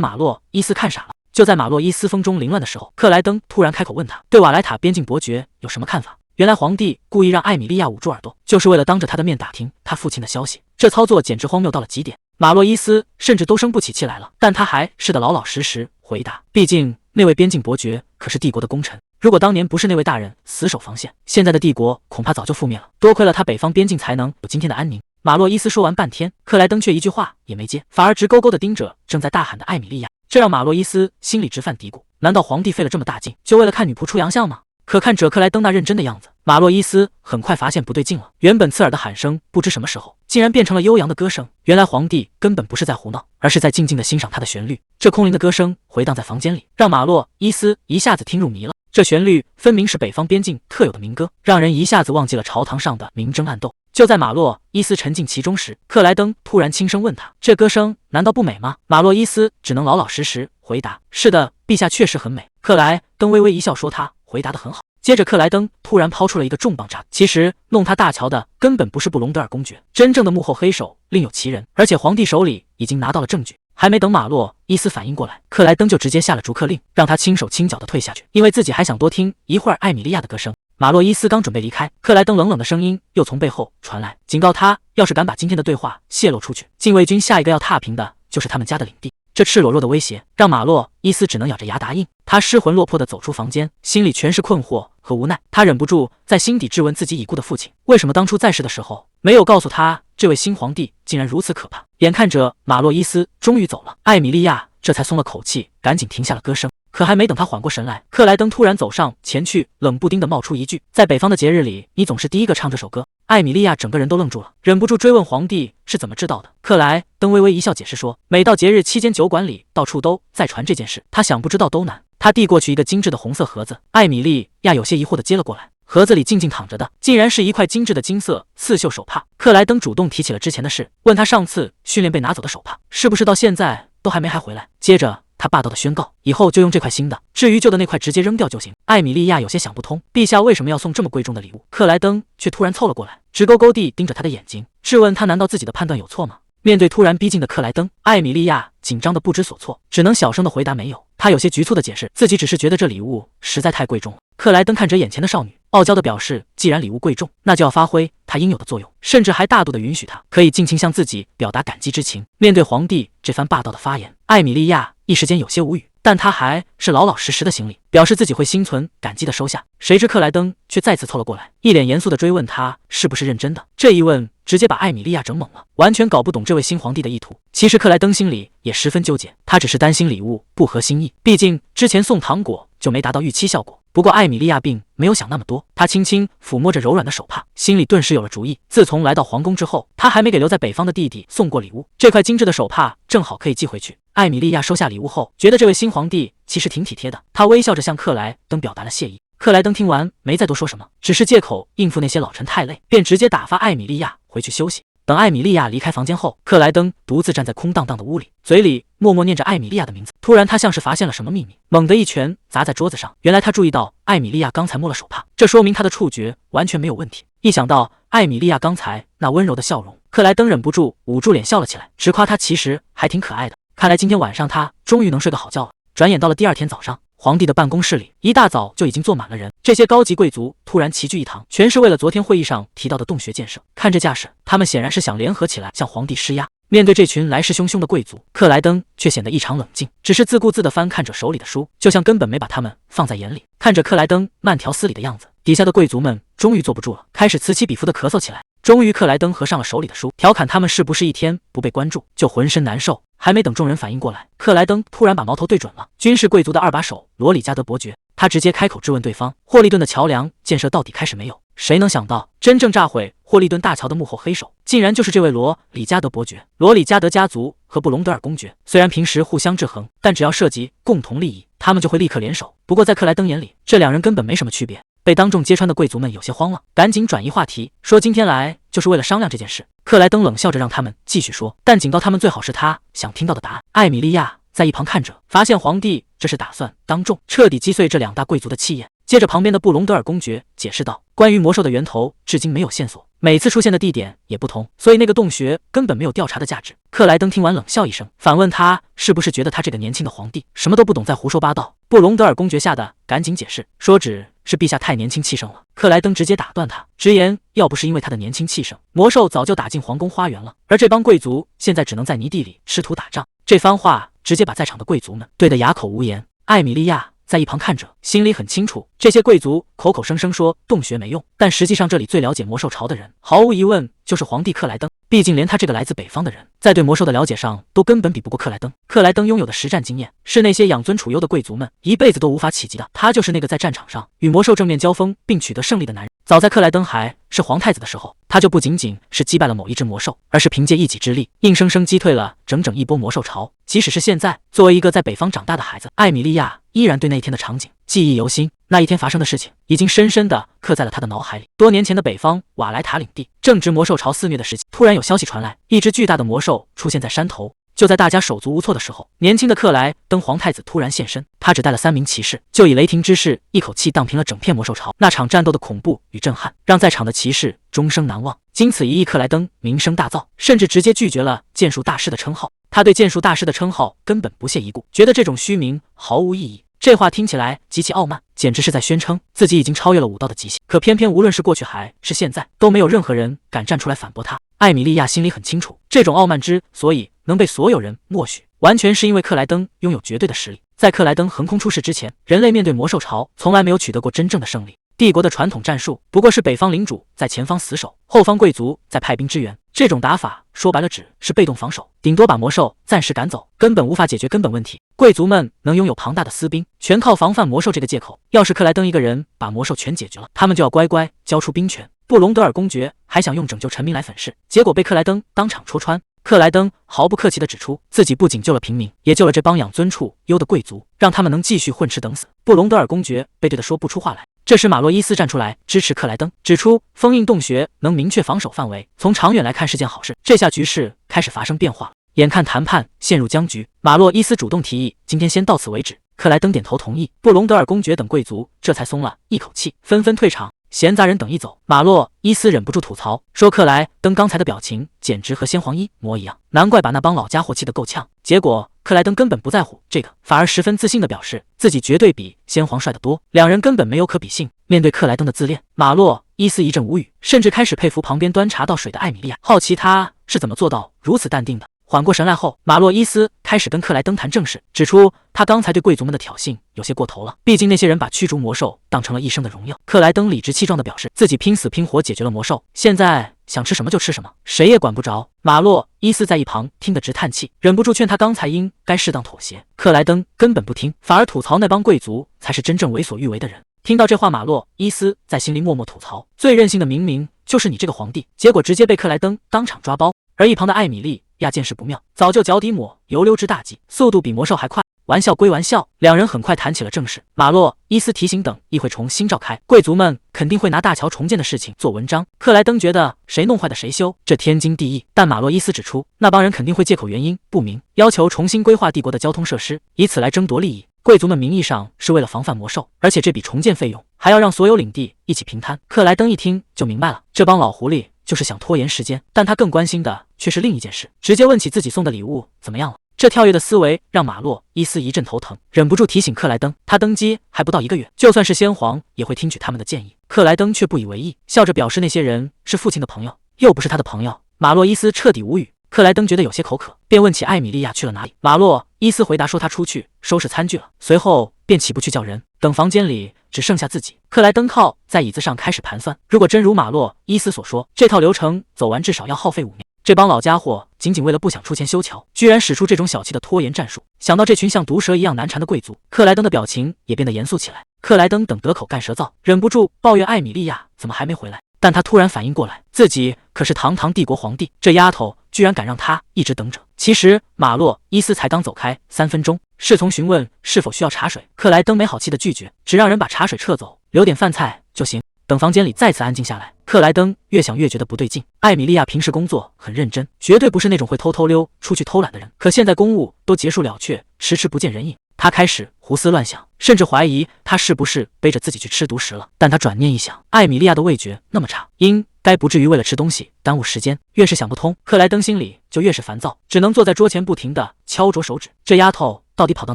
马洛伊斯看傻了。就在马洛伊斯风中凌乱的时候，克莱登突然开口问他对瓦莱塔边境伯爵有什么看法。原来皇帝故意让艾米莉亚捂住耳朵，就是为了当着他的面打听他父亲的消息。这操作简直荒谬到了极点。马洛伊斯甚至都生不起气来了，但他还是得老老实实回答。毕竟那位边境伯爵可是帝国的功臣，如果当年不是那位大人死守防线，现在的帝国恐怕早就覆灭了。多亏了他北方边境才能有今天的安宁。马洛伊斯说完半天，克莱登却一句话也没接，反而直勾勾地盯着正在大喊的艾米莉亚，这让马洛伊斯心里直犯嘀咕：难道皇帝费了这么大劲，就为了看女仆出洋相吗？可看着克莱登那认真的样子，马洛伊斯很快发现不对劲了。原本刺耳的喊声，不知什么时候竟然变成了悠扬的歌声。原来皇帝根本不是在胡闹，而是在静静地欣赏他的旋律。这空灵的歌声回荡在房间里，让马洛伊斯一下子听入迷了。这旋律分明是北方边境特有的民歌，让人一下子忘记了朝堂上的明争暗斗。就在马洛伊斯沉浸其中时，克莱登突然轻声问他：“这歌声难道不美吗？”马洛伊斯只能老老实实回答：“是的，陛下确实很美。”克莱登微微一笑，说他回答得很好。接着克莱登突然抛出了一个重磅炸，其实弄他大乔的根本不是布隆德尔公爵，真正的幕后黑手另有其人，而且皇帝手里已经拿到了证据。还没等马洛伊斯反应过来，克莱登就直接下了逐客令，让他轻手轻脚的退下去，因为自己还想多听一会儿艾米莉亚的歌声。马洛伊斯刚准备离开，克莱登冷冷的声音又从背后传来，警告他要是敢把今天的对话泄露出去，禁卫军下一个要踏平的就是他们家的领地。这赤裸裸的威胁让马洛伊斯只能咬着牙答应。他失魂落魄地走出房间，心里全是困惑和无奈。他忍不住在心底质问自己已故的父亲，为什么当初在世的时候没有告诉他这位新皇帝竟然如此可怕。眼看着马洛伊斯终于走了，艾米莉亚这才松了口气，赶紧停下了歌声。可还没等他缓过神来，克莱登突然走上前去，冷不丁地冒出一句：“在北方的节日里，你总是第一个唱这首歌。”艾米莉亚整个人都愣住了，忍不住追问皇帝是怎么知道的。克莱登微微一笑，解释说：“每到节日期间，酒馆里到处都在传这件事，他想不知道都难。”他递过去一个精致的红色盒子，艾米莉亚有些疑惑地接了过来。盒子里静静躺着的，竟然是一块精致的金色刺绣手帕。克莱登主动提起了之前的事，问他上次训练被拿走的手帕，是不是到现在都还没回来。接着他霸道的宣告，以后就用这块新的，至于旧的那块直接扔掉就行。艾米莉亚有些想不通，陛下为什么要送这么贵重的礼物？克莱登却突然凑了过来，直勾勾地盯着他的眼睛，质问他难道自己的判断有错吗？面对突然逼近的克莱登，艾米莉亚紧张的不知所措，只能小声的回答没有。她有些局促的解释，自己只是觉得这礼物实在太贵重了。克莱登看着眼前的少女，傲娇的表示，既然礼物贵重，那就要发挥它应有的作用，甚至还大度的允许他可以尽情向自己表达感激之情。面对皇帝这番霸道的发言，艾米莉亚一时间有些无语，但她还是老老实实的行礼，表示自己会心存感激的收下。谁知克莱登却再次凑了过来，一脸严肃的追问他是不是认真的。这一问直接把艾米莉亚整懵了，完全搞不懂这位新皇帝的意图。其实克莱登心里也十分纠结，他只是担心礼物不合心意，毕竟之前送糖果就没达到预期效果。不过艾米莉亚并没有想那么多，她轻轻抚摸着柔软的手帕，心里顿时有了主意。自从来到皇宫之后，她还没给留在北方的弟弟送过礼物，这块精致的手帕正好可以寄回去。艾米莉亚收下礼物后，觉得这位新皇帝其实挺体贴的，她微笑着向克莱登表达了谢意。克莱登听完没再多说什么，只是借口应付那些老臣太累，便直接打发艾米莉亚回去休息。等艾米莉亚离开房间后，克莱登独自站在空荡荡的屋里，嘴里默默念着艾米莉亚的名字。突然他像是发现了什么秘密，猛地一拳砸在桌子上。原来他注意到艾米莉亚刚才摸了手帕，这说明他的触觉完全没有问题。一想到艾米莉亚刚才那温柔的笑容，克莱登忍不住捂住脸笑了起来，直夸她其实还挺可爱的。看来今天晚上他终于能睡个好觉了。转眼到了第二天早上，皇帝的办公室里一大早就已经坐满了人，这些高级贵族突然齐聚一堂，全是为了昨天会议上提到的洞穴建设。看这架势，他们显然是想联合起来向皇帝施压。面对这群来势汹汹的贵族，克莱登却显得异常冷静，只是自顾自地翻看着手里的书，就像根本没把他们放在眼里。看着克莱登慢条斯理的样子，底下的贵族们终于坐不住了，开始此起彼伏地咳嗽起来。终于，克莱登合上了手里的书，调侃他们是不是一天不被关注就浑身难受。还没等众人反应过来，克莱登突然把矛头对准了军事贵族的二把手罗里加德伯爵。他直接开口质问对方：霍利顿的桥梁建设到底开始没有？谁能想到，真正炸毁霍利顿大桥的幕后黑手，竟然就是这位罗里加德伯爵。罗里加德家族和布隆德尔公爵虽然平时互相制衡，但只要涉及共同利益，他们就会立刻联手。不过在克莱登眼里，这两人根本没什么区别。被当众揭穿的贵族们有些慌了，赶紧转移话题，说今天来就是为了商量这件事。克莱登冷笑着让他们继续说，但警告他们最好是他想听到的答案。艾米莉亚在一旁看着，发现皇帝这是打算当众彻底击碎这两大贵族的气焰。接着，旁边的布隆德尔公爵解释道：“关于魔兽的源头，至今没有线索，每次出现的地点也不同，所以那个洞穴根本没有调查的价值。”克莱登听完冷笑一声，反问他是不是觉得他这个年轻的皇帝什么都不懂，在胡说八道。布隆德尔公爵吓得赶紧解释说：“只是陛下太年轻气盛了。”克莱登直接打断他，直言要不是因为他的年轻气盛，魔兽早就打进皇宫花园了，而这帮贵族现在只能在泥地里吃土打仗。这番话直接把在场的贵族们对得哑口无言。艾米莉亚在一旁看着，心里很清楚，这些贵族口口声声说洞穴没用，但实际上这里最了解魔兽潮的人，毫无疑问就是皇帝克莱登。毕竟连他这个来自北方的人，在对魔兽的了解上都根本比不过克莱登。克莱登拥有的实战经验，是那些养尊处优的贵族们一辈子都无法企及的。他就是那个在战场上与魔兽正面交锋并取得胜利的男人。早在克莱登还是皇太子的时候，他就不仅仅是击败了某一只魔兽，而是凭借一己之力，硬生生击退了整整一波魔兽潮。即使是现在，作为一个在北方长大的孩子，艾米莉亚依然对那一天的场景记忆犹新。那一天发生的事情，已经深深地刻在了他的脑海里。多年前的北方瓦莱塔领地，正值魔兽潮肆虐的时期，突然有消息传来，一只巨大的魔兽出现在山头。就在大家手足无措的时候，年轻的克莱登皇太子突然现身，他只带了3名骑士，就以雷霆之势一口气荡平了整片魔兽潮。那场战斗的恐怖与震撼，让在场的骑士终生难忘。经此一役，克莱登名声大噪，甚至直接拒绝了剑术大师的称号。他对剑术大师的称号根本不屑一顾，觉得这种虚名毫无意义。这话听起来极其傲慢，简直是在宣称自己已经超越了武道的极限。可偏偏无论是过去还是现在，都没有任何人敢站出来反驳他。艾米莉亚心里很清楚，这种傲慢之所以能被所有人默许，完全是因为克莱登拥有绝对的实力。在克莱登横空出世之前，人类面对魔兽潮从来没有取得过真正的胜利。帝国的传统战术不过是北方领主在前方死守，后方贵族在派兵支援。这种打法说白了只是被动防守，顶多把魔兽暂时赶走，根本无法解决根本问题。贵族们能拥有庞大的私兵，全靠防范魔兽这个借口。要是克莱登一个人把魔兽全解决了，他们就要乖乖交出兵权。布隆德尔公爵还想用拯救臣民来粉饰，结果被克莱登当场戳穿。克莱登毫不客气地指出，自己不仅救了平民，也救了这帮养尊处优的贵族，让他们能继续混吃等死。布隆德尔公爵被对得说不出话来。这时马洛伊斯站出来支持克莱登，指出封印洞穴能明确防守范围，从长远来看是件好事。这下局势开始发生变化了，眼看谈判陷入僵局，马洛伊斯主动提议今天先到此为止。克莱登点头同意，布隆德尔公爵等贵族这才松了一口气，纷纷退场。闲杂人等一走，马洛伊斯忍不住吐槽说，克莱登刚才的表情简直和先皇一模一样，难怪把那帮老家伙气得够呛。结果克莱登根本不在乎这个，反而十分自信地表示自己绝对比先皇帅得多，两人根本没有可比性。面对克莱登的自恋，马洛伊斯一阵无语，甚至开始佩服旁边端茶倒水的艾米莉亚，好奇他是怎么做到如此淡定的。缓过神来后，马洛伊斯开始跟克莱登谈正事，指出他刚才对贵族们的挑衅有些过头了，毕竟那些人把驱逐魔兽当成了一生的荣耀。克莱登理直气壮地表示自己拼死拼活解决了魔兽，现在想吃什么就吃什么，谁也管不着。马洛伊斯在一旁听得直叹气，忍不住劝他刚才应该适当妥协。克莱登根本不听，反而吐槽那帮贵族才是真正为所欲为的人。听到这话，马洛伊斯在心里默默吐槽，最任性的明明就是你这个皇帝，结果直接被克莱登当场抓包。而一旁的艾米莉亚见势不妙，早就脚底抹油溜之大吉，速度比魔兽还快。玩笑归玩笑，两人很快谈起了正事。马洛伊斯提醒，等议会重新召开，贵族们肯定会拿大桥重建的事情做文章。克莱登觉得谁弄坏的谁修，这天经地义。但马洛伊斯指出，那帮人肯定会借口原因不明，要求重新规划帝国的交通设施，以此来争夺利益。贵族们名义上是为了防范魔兽，而且这笔重建费用还要让所有领地一起平摊。克莱登一听就明白了，这帮老狐狸就是想拖延时间，但他更关心的却是另一件事，直接问起自己送的礼物怎么样了。这跳跃的思维让马洛伊斯一阵头疼，忍不住提醒克莱登，他登基还不到1个月，就算是先皇也会听取他们的建议。克莱登却不以为意，笑着表示那些人是父亲的朋友，又不是他的朋友。马洛伊斯彻底无语，克莱登觉得有些口渴，便问起艾米莉亚去了哪里。马洛伊斯回答说他出去收拾餐具了，随后便起步去叫人。等房间里只剩下自己，克莱登靠在椅子上开始盘算，如果真如马洛伊斯所说，这套流程走完至少要耗费5年。这帮老家伙仅仅为了不想出钱修桥，居然使出这种小气的拖延战术。想到这群像毒蛇一样难缠的贵族，克莱登的表情也变得严肃起来。克莱登等得口干舌燥，忍不住抱怨艾米莉亚怎么还没回来。但他突然反应过来，自己可是堂堂帝国皇帝，这丫头居然敢让他一直等着。其实马洛伊斯才刚走开3分钟，侍从询问是否需要茶水，克莱登没好气的拒绝，只让人把茶水撤走，留点饭菜就行。等房间里再次安静下来，克莱登越想越觉得不对劲。艾米莉亚平时工作很认真，绝对不是那种会偷偷溜出去偷懒的人，可现在公务都结束了却迟迟不见人影。他开始胡思乱想，甚至怀疑他是不是背着自己去吃独食了。但他转念一想，艾米莉亚的味觉那么差，应该不至于为了吃东西耽误时间。越是想不通，克莱登心里就越是烦躁，只能坐在桌前不停地敲着手指。这丫头到底跑到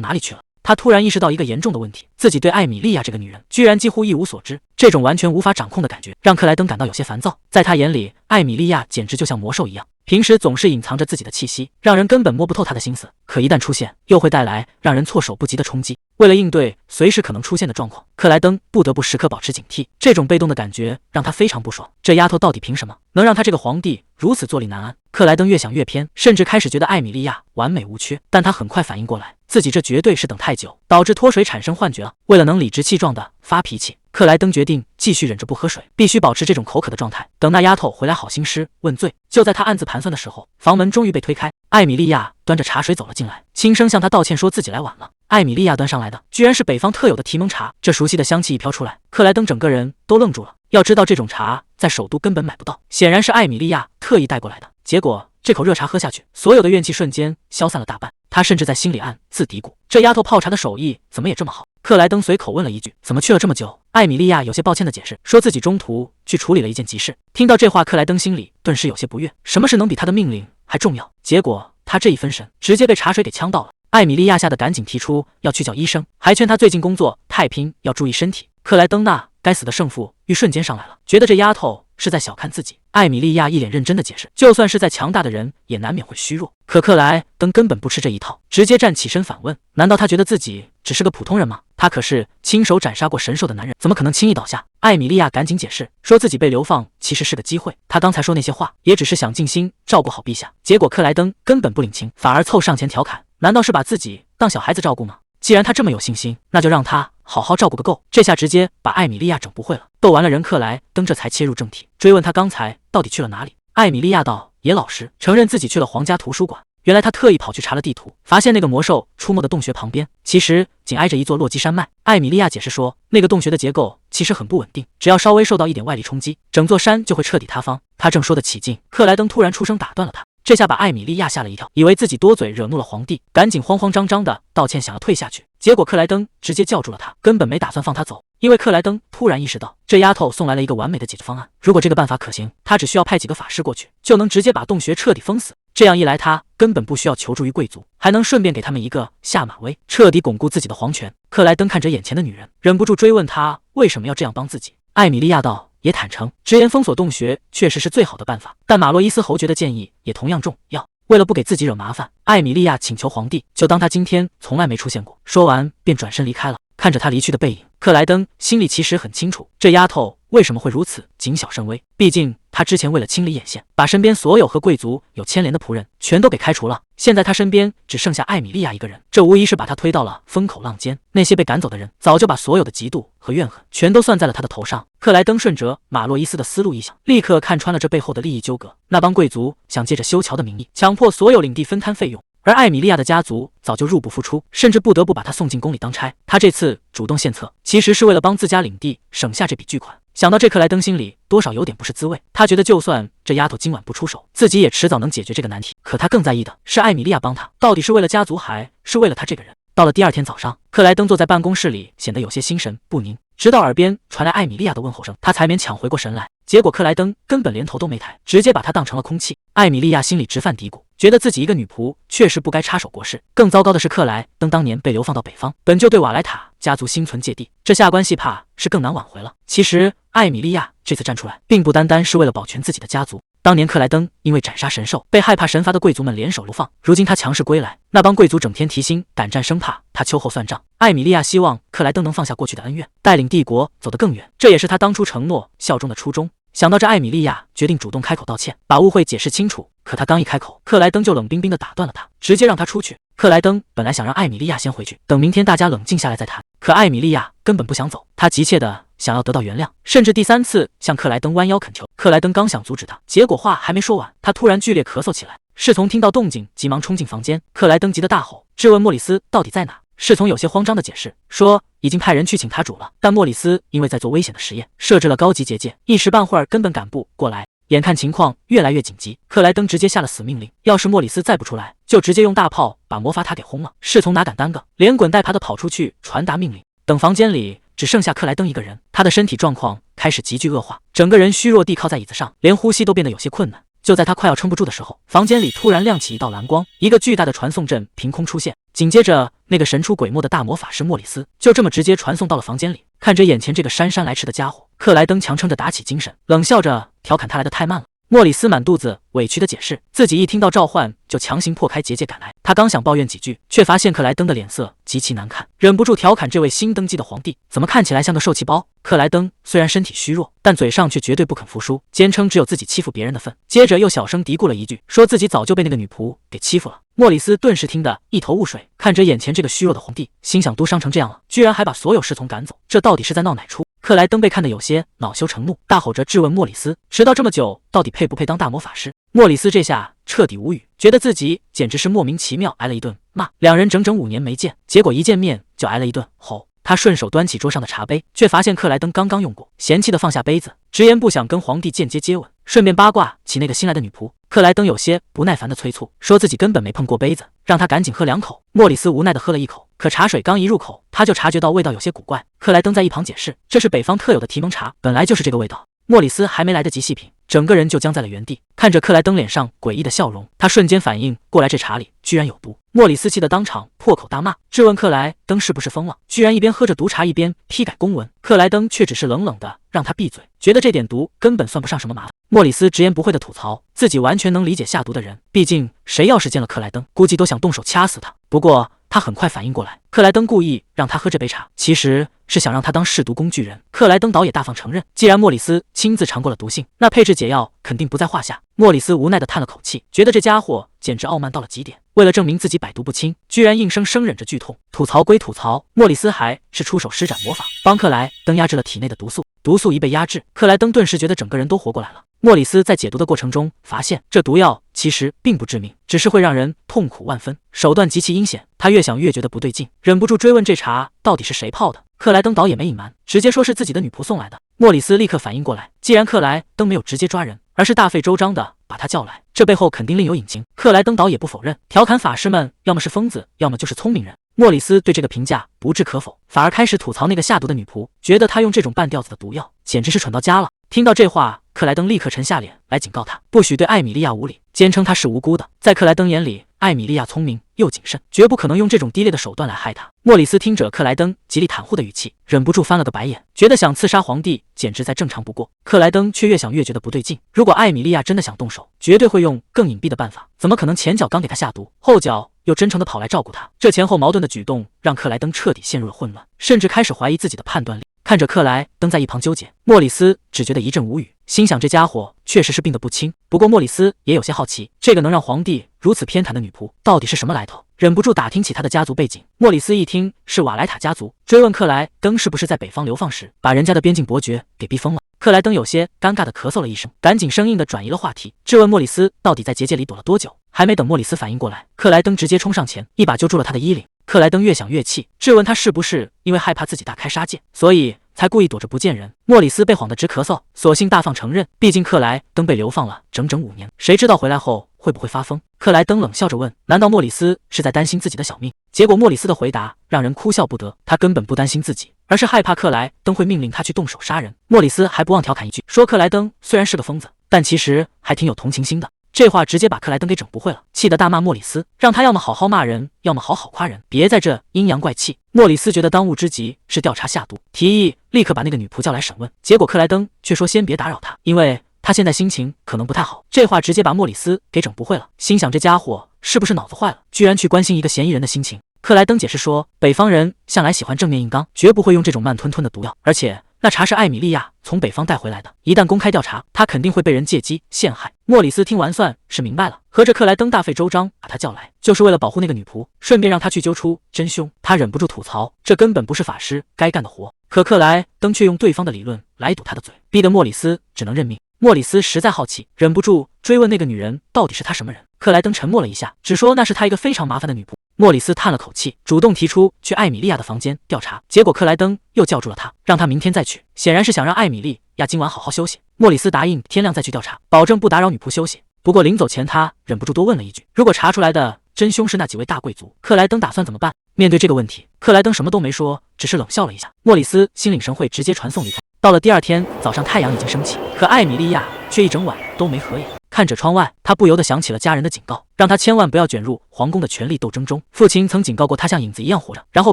哪里去了？他突然意识到一个严重的问题，自己对艾米莉亚这个女人居然几乎一无所知。这种完全无法掌控的感觉让克莱登感到有些烦躁。在他眼里，艾米莉亚简直就像魔兽一样，平时总是隐藏着自己的气息，让人根本摸不透她的心思，可一旦出现，又会带来让人措手不及的冲击。为了应对随时可能出现的状况，克莱登不得不时刻保持警惕。这种被动的感觉让他非常不爽。这丫头到底凭什么能让他这个皇帝如此坐立难安？克莱登越想越偏，甚至开始觉得艾米莉亚完美无缺。但他很快反应过来，自己这绝对是等太久，导致脱水产生幻觉了。为了能理直气壮地发脾气，克莱登决定继续忍着不喝水，必须保持这种口渴的状态，等那丫头回来好兴师问罪。就在他暗自盘算的时候，房门终于被推开，艾米莉亚端着茶水走了进来，轻声向他道歉，说自己来晚了。艾米莉亚端上来的居然是北方特有的提蒙茶，这熟悉的香气一飘出来，克莱登整个人都愣住了。要知道这种茶在首都根本买不到，显然是艾米莉亚特意带过来的。结果这口热茶喝下去，所有的怨气瞬间消散了大半。他甚至在心里暗自嘀咕，这丫头泡茶的手艺怎么也这么好。克莱登随口问了一句，怎么去了这么久？艾米莉亚有些抱歉的解释，说自己中途去处理了一件急事。听到这话，克莱登心里顿时有些不悦，什么事能比他的命令还重要？结果他这一分神，直接被茶水给呛到了。艾米莉亚吓得赶紧提出要去叫医生，还劝他最近工作太拼，要注意身体。克莱登那该死的胜负欲瞬间上来了，觉得这丫头是在小看自己。艾米莉亚一脸认真的解释，就算是再强大的人也难免会虚弱，可克莱登根本不吃这一套，直接站起身反问，难道他觉得自己只是个普通人吗？他可是亲手斩杀过神兽的男人，怎么可能轻易倒下？艾米莉亚赶紧解释，说自己被流放其实是个机会，他刚才说那些话也只是想尽心照顾好陛下。结果克莱登根本不领情，反而凑上前调侃，难道是把自己当小孩子照顾吗？既然他这么有信心，那就让他好好照顾个够。这下直接把艾米莉亚整不会了。逗完了人，克莱登这才切入正题，追问他刚才到底去了哪里。艾米莉亚道也老实，承认自己去了皇家图书馆。原来他特意跑去查了地图，发现那个魔兽出没的洞穴旁边其实紧挨着一座落基山脉。艾米莉亚解释说，那个洞穴的结构其实很不稳定，只要稍微受到一点外力冲击，整座山就会彻底塌方。他正说得起劲，克莱登突然出声打断了他。这下把艾米莉亚吓了一跳，以为自己多嘴惹怒了皇帝，赶紧慌慌张张的道歉，想要退下去。结果克莱登直接叫住了他，根本没打算放他走。因为克莱登突然意识到，这丫头送来了一个完美的解决方案。如果这个办法可行，他只需要派几个法师过去，就能直接把洞穴彻底封死。这样一来，他根本不需要求助于贵族，还能顺便给他们一个下马威，彻底巩固自己的皇权。克莱登看着眼前的女人，忍不住追问她为什么要这样帮自己。艾米莉亚道，也坦诚，直言封锁洞穴确实是最好的办法，但马洛伊斯侯爵的建议也同样重要。为了不给自己惹麻烦，艾米莉亚请求皇帝就当他今天从来没出现过。说完便转身离开了。看着他离去的背影，克莱登心里其实很清楚，这丫头为什么会如此谨小慎微。毕竟他之前为了清理眼线，把身边所有和贵族有牵连的仆人全都给开除了。现在他身边只剩下艾米莉亚一个人，这无疑是把他推到了风口浪尖。那些被赶走的人早就把所有的嫉妒和怨恨全都算在了他的头上。克莱登顺着马洛伊斯的思路一想，立刻看穿了这背后的利益纠葛。那帮贵族想借着修桥的名义强迫所有领地分摊费用，而艾米莉亚的家族早就入不敷出，甚至不得不把她送进宫里当差。他这次主动献策，其实是为了帮自家领地省下这笔巨款。想到这，克莱登心里多少有点不是滋味。他觉得就算这丫头今晚不出手，自己也迟早能解决这个难题。可他更在意的是艾米莉亚帮他，到底是为了家族还是为了他这个人？到了第二天早上，克莱登坐在办公室里，显得有些心神不宁，直到耳边传来艾米莉亚的问候声，他才勉强回过神来。结果克莱登根本连头都没抬，直接把他当成了空气。艾米莉亚心里直犯嘀咕，觉得自己一个女仆确实不该插手国事。更糟糕的是，克莱登当年被流放到北方，本就对瓦莱塔家族心存芥蒂，这下关系怕是更难挽回了。其实艾米莉亚这次站出来，并不单单是为了保全自己的家族。当年克莱登因为斩杀神兽，被害怕神罚的贵族们联手流放，如今他强势归来，那帮贵族整天提心胆战，生怕他秋后算账。艾米莉亚希望克莱登能放下过去的恩怨，带领帝国走得更远，这也是他当初承诺效忠的初衷。想到这，艾米莉亚决定主动开口道歉，把误会解释清楚。可他刚一开口，克莱登就冷冰冰地打断了他，直接让他出去。克莱登本来想让艾米莉亚先回去，等明天大家冷静下来再谈，可艾米莉亚根本不想走，她急切地想要得到原谅，甚至第3次向克莱登弯腰恳求。克莱登刚想阻止他，结果话还没说完，他突然剧烈咳嗽起来。侍从听到动静，急忙冲进房间。克莱登急得大吼，质问莫里斯到底在哪。侍从有些慌张地解释说，已经派人去请他主了，但莫里斯因为在做危险的实验，设置了高级结界，一时半会儿根本赶不过来。眼看情况越来越紧急，克莱登直接下了死命令，要是莫里斯再不出来，就直接用大炮把魔法塔给轰了。侍从哪敢耽搁，连滚带爬地跑出去传达命令。等房间里只剩下克莱登一个人，他的身体状况开始急剧恶化，整个人虚弱地靠在椅子上，连呼吸都变得有些困难。就在他快要撑不住的时候，房间里突然亮起一道蓝光，一个巨大的传送阵凭空出现，紧接着那个神出鬼没的大魔法师莫里斯就这么直接传送到了房间里。看着眼前这个姗姗来迟的家伙，克莱登强撑着打起精神，冷笑着调侃他来得太慢了。莫里斯满肚子委屈地解释，自己一听到召唤就强行破开结界赶来。他刚想抱怨几句，却发现克莱登的脸色极其难看，忍不住调侃这位新登基的皇帝怎么看起来像个受气包。克莱登虽然身体虚弱，但嘴上却绝对不肯服输，坚称只有自己欺负别人的份。接着又小声嘀咕了一句，说自己早就被那个女仆给欺负了。莫里斯顿时听得一头雾水，看着眼前这个虚弱的皇帝，心想都伤成这样了，居然还把所有侍从赶走，这到底是在闹哪出？克莱登被看得有些恼羞成怒，大吼着质问莫里斯，迟到这么久，到底配不配当大魔法师？莫里斯这下彻底无语，觉得自己简直是莫名其妙挨了一顿骂。两人整整5年没见，结果一见面就挨了一顿吼。他顺手端起桌上的茶杯，却发现克莱登刚刚用过，嫌弃地放下杯子，直言不想跟皇帝间接接吻，顺便八卦起那个新来的女仆。克莱登有些不耐烦地催促，说自己根本没碰过杯子，让他赶紧喝2口。莫里斯无奈地喝了1口，可茶水刚一入口，他就察觉到味道有些古怪。克莱登在一旁解释，这是北方特有的提蒙茶，本来就是这个味道。莫里斯还没来得及细品，整个人就僵在了原地，看着克莱登脸上诡异的笑容，他瞬间反应过来这茶里居然有毒。莫里斯气得当场破口大骂，质问克莱登是不是疯了，居然一边喝着毒茶一边批改公文。克莱登却只是冷冷的让他闭嘴，觉得这点毒根本算不上什么麻烦。莫里斯直言不讳的吐槽，自己完全能理解下毒的人，毕竟谁要是见了克莱登，估计都想动手掐死他。不过他很快反应过来，克莱登故意让他喝这杯茶，其实是想让他当试毒工具人。克莱登倒也大方承认，既然莫里斯亲自尝过了毒性，那配置解药肯定不在话下。莫里斯无奈地叹了口气，觉得这家伙简直傲慢到了极点，为了证明自己百毒不侵，居然硬生生忍着剧痛。吐槽归吐槽，莫里斯还是出手施展魔法，帮克莱登压制了体内的毒素。毒素一被压制，克莱登顿时觉得整个人都活过来了。莫里斯在解毒的过程中发现，这毒药其实并不致命，只是会让人痛苦万分，手段极其阴险。他越想越觉得不对劲，忍不住追问这茶到底是谁泡的。克莱登倒也没隐瞒，直接说是自己的女仆送来的。莫里斯立刻反应过来，既然克莱登没有直接抓人，而是大费周章的把他叫来，这背后肯定另有隐情。克莱登倒也不否认，调侃法师们要么是疯子，要么就是聪明人。莫里斯对这个评价不置可否，反而开始吐槽那个下毒的女仆，觉得她用这种半吊子的毒药简直是蠢到家了。听到这话，克莱登立刻沉下脸来警告他，不许对艾米莉亚无礼，坚称她是无辜的。在克莱登眼里，艾米莉亚聪明又谨慎，绝不可能用这种低劣的手段来害他。莫里斯听着克莱登极力袒护的语气，忍不住翻了个白眼，觉得想刺杀皇帝简直再正常不过。克莱登却越想越觉得不对劲，如果艾米莉亚真的想动手，绝对会用更隐蔽的办法，怎么可能前脚刚给他下毒，后脚又真诚地跑来照顾他？这前后矛盾的举动让克莱登彻底陷入了混乱，甚至开始怀疑自己的判断力。看着克莱登在一旁纠结，莫里斯只觉得一阵无语，心想这家伙确实是病得不轻。不过莫里斯也有些好奇，这个能让皇帝如此偏袒的女仆到底是什么来头，忍不住打听起她的家族背景。莫里斯一听是瓦莱塔家族，追问克莱登是不是在北方流放时把人家的边境伯爵给逼疯了。克莱登有些尴尬地咳嗽了一声，赶紧生硬地转移了话题，质问莫里斯到底在结界里躲了多久。还没等莫里斯反应过来，克莱登直接冲上前，一把揪住了他的衣领。克莱登越想越气，质问他是不是因为害怕自己大开杀戒，所以才故意躲着不见人。莫里斯被晃得直咳嗽，索性大方承认，毕竟克莱登被流放了整整5年，谁知道回来后会不会发疯。克莱登冷笑着问，难道莫里斯是在担心自己的小命？结果莫里斯的回答让人哭笑不得，他根本不担心自己，而是害怕克莱登会命令他去动手杀人。莫里斯还不忘调侃一句，说克莱登虽然是个疯子，但其实还挺有同情心的。这话直接把克莱登给整不会了，气得大骂莫里斯，让他要么好好骂人，要么好好夸人，别在这阴阳怪气。莫里斯觉得当务之急是调查下毒，提议立刻把那个女仆叫来审问。结果克莱登却说先别打扰他，因为他现在心情可能不太好。这话直接把莫里斯给整不会了，心想这家伙是不是脑子坏了，居然去关心一个嫌疑人的心情。克莱登解释说，北方人向来喜欢正面硬刚，绝不会用这种慢吞吞的毒药，而且那茶是艾米莉亚从北方带回来的，一旦公开调查，她肯定会被人借机陷害。莫里斯听完算是明白了，合着克莱登大费周章把他叫来，就是为了保护那个女仆，顺便让他去揪出真凶。他忍不住吐槽，这根本不是法师该干的活，可克莱登却用对方的理论来堵他的嘴，逼得莫里斯只能认命。莫里斯实在好奇，忍不住追问那个女人到底是他什么人。克莱登沉默了一下，只说那是他一个非常麻烦的女仆。莫里斯叹了口气，主动提出去艾米莉亚的房间调查，结果克莱登又叫住了他，让他明天再去，显然是想让艾米莉亚今晚好好休息。莫里斯答应天亮再去调查，保证不打扰女仆休息。不过临走前，他忍不住多问了一句，如果查出来的真凶是那几位大贵族，克莱登打算怎么办？面对这个问题，克莱登什么都没说，只是冷笑了一下。莫里斯心领神会，直接传送离开。到了第二天早上，太阳已经升起，可艾米莉亚却一整晚都没合眼。看着窗外，他不由得想起了家人的警告，让他千万不要卷入皇宫的权力斗争中。父亲曾警告过他像影子一样活着，然后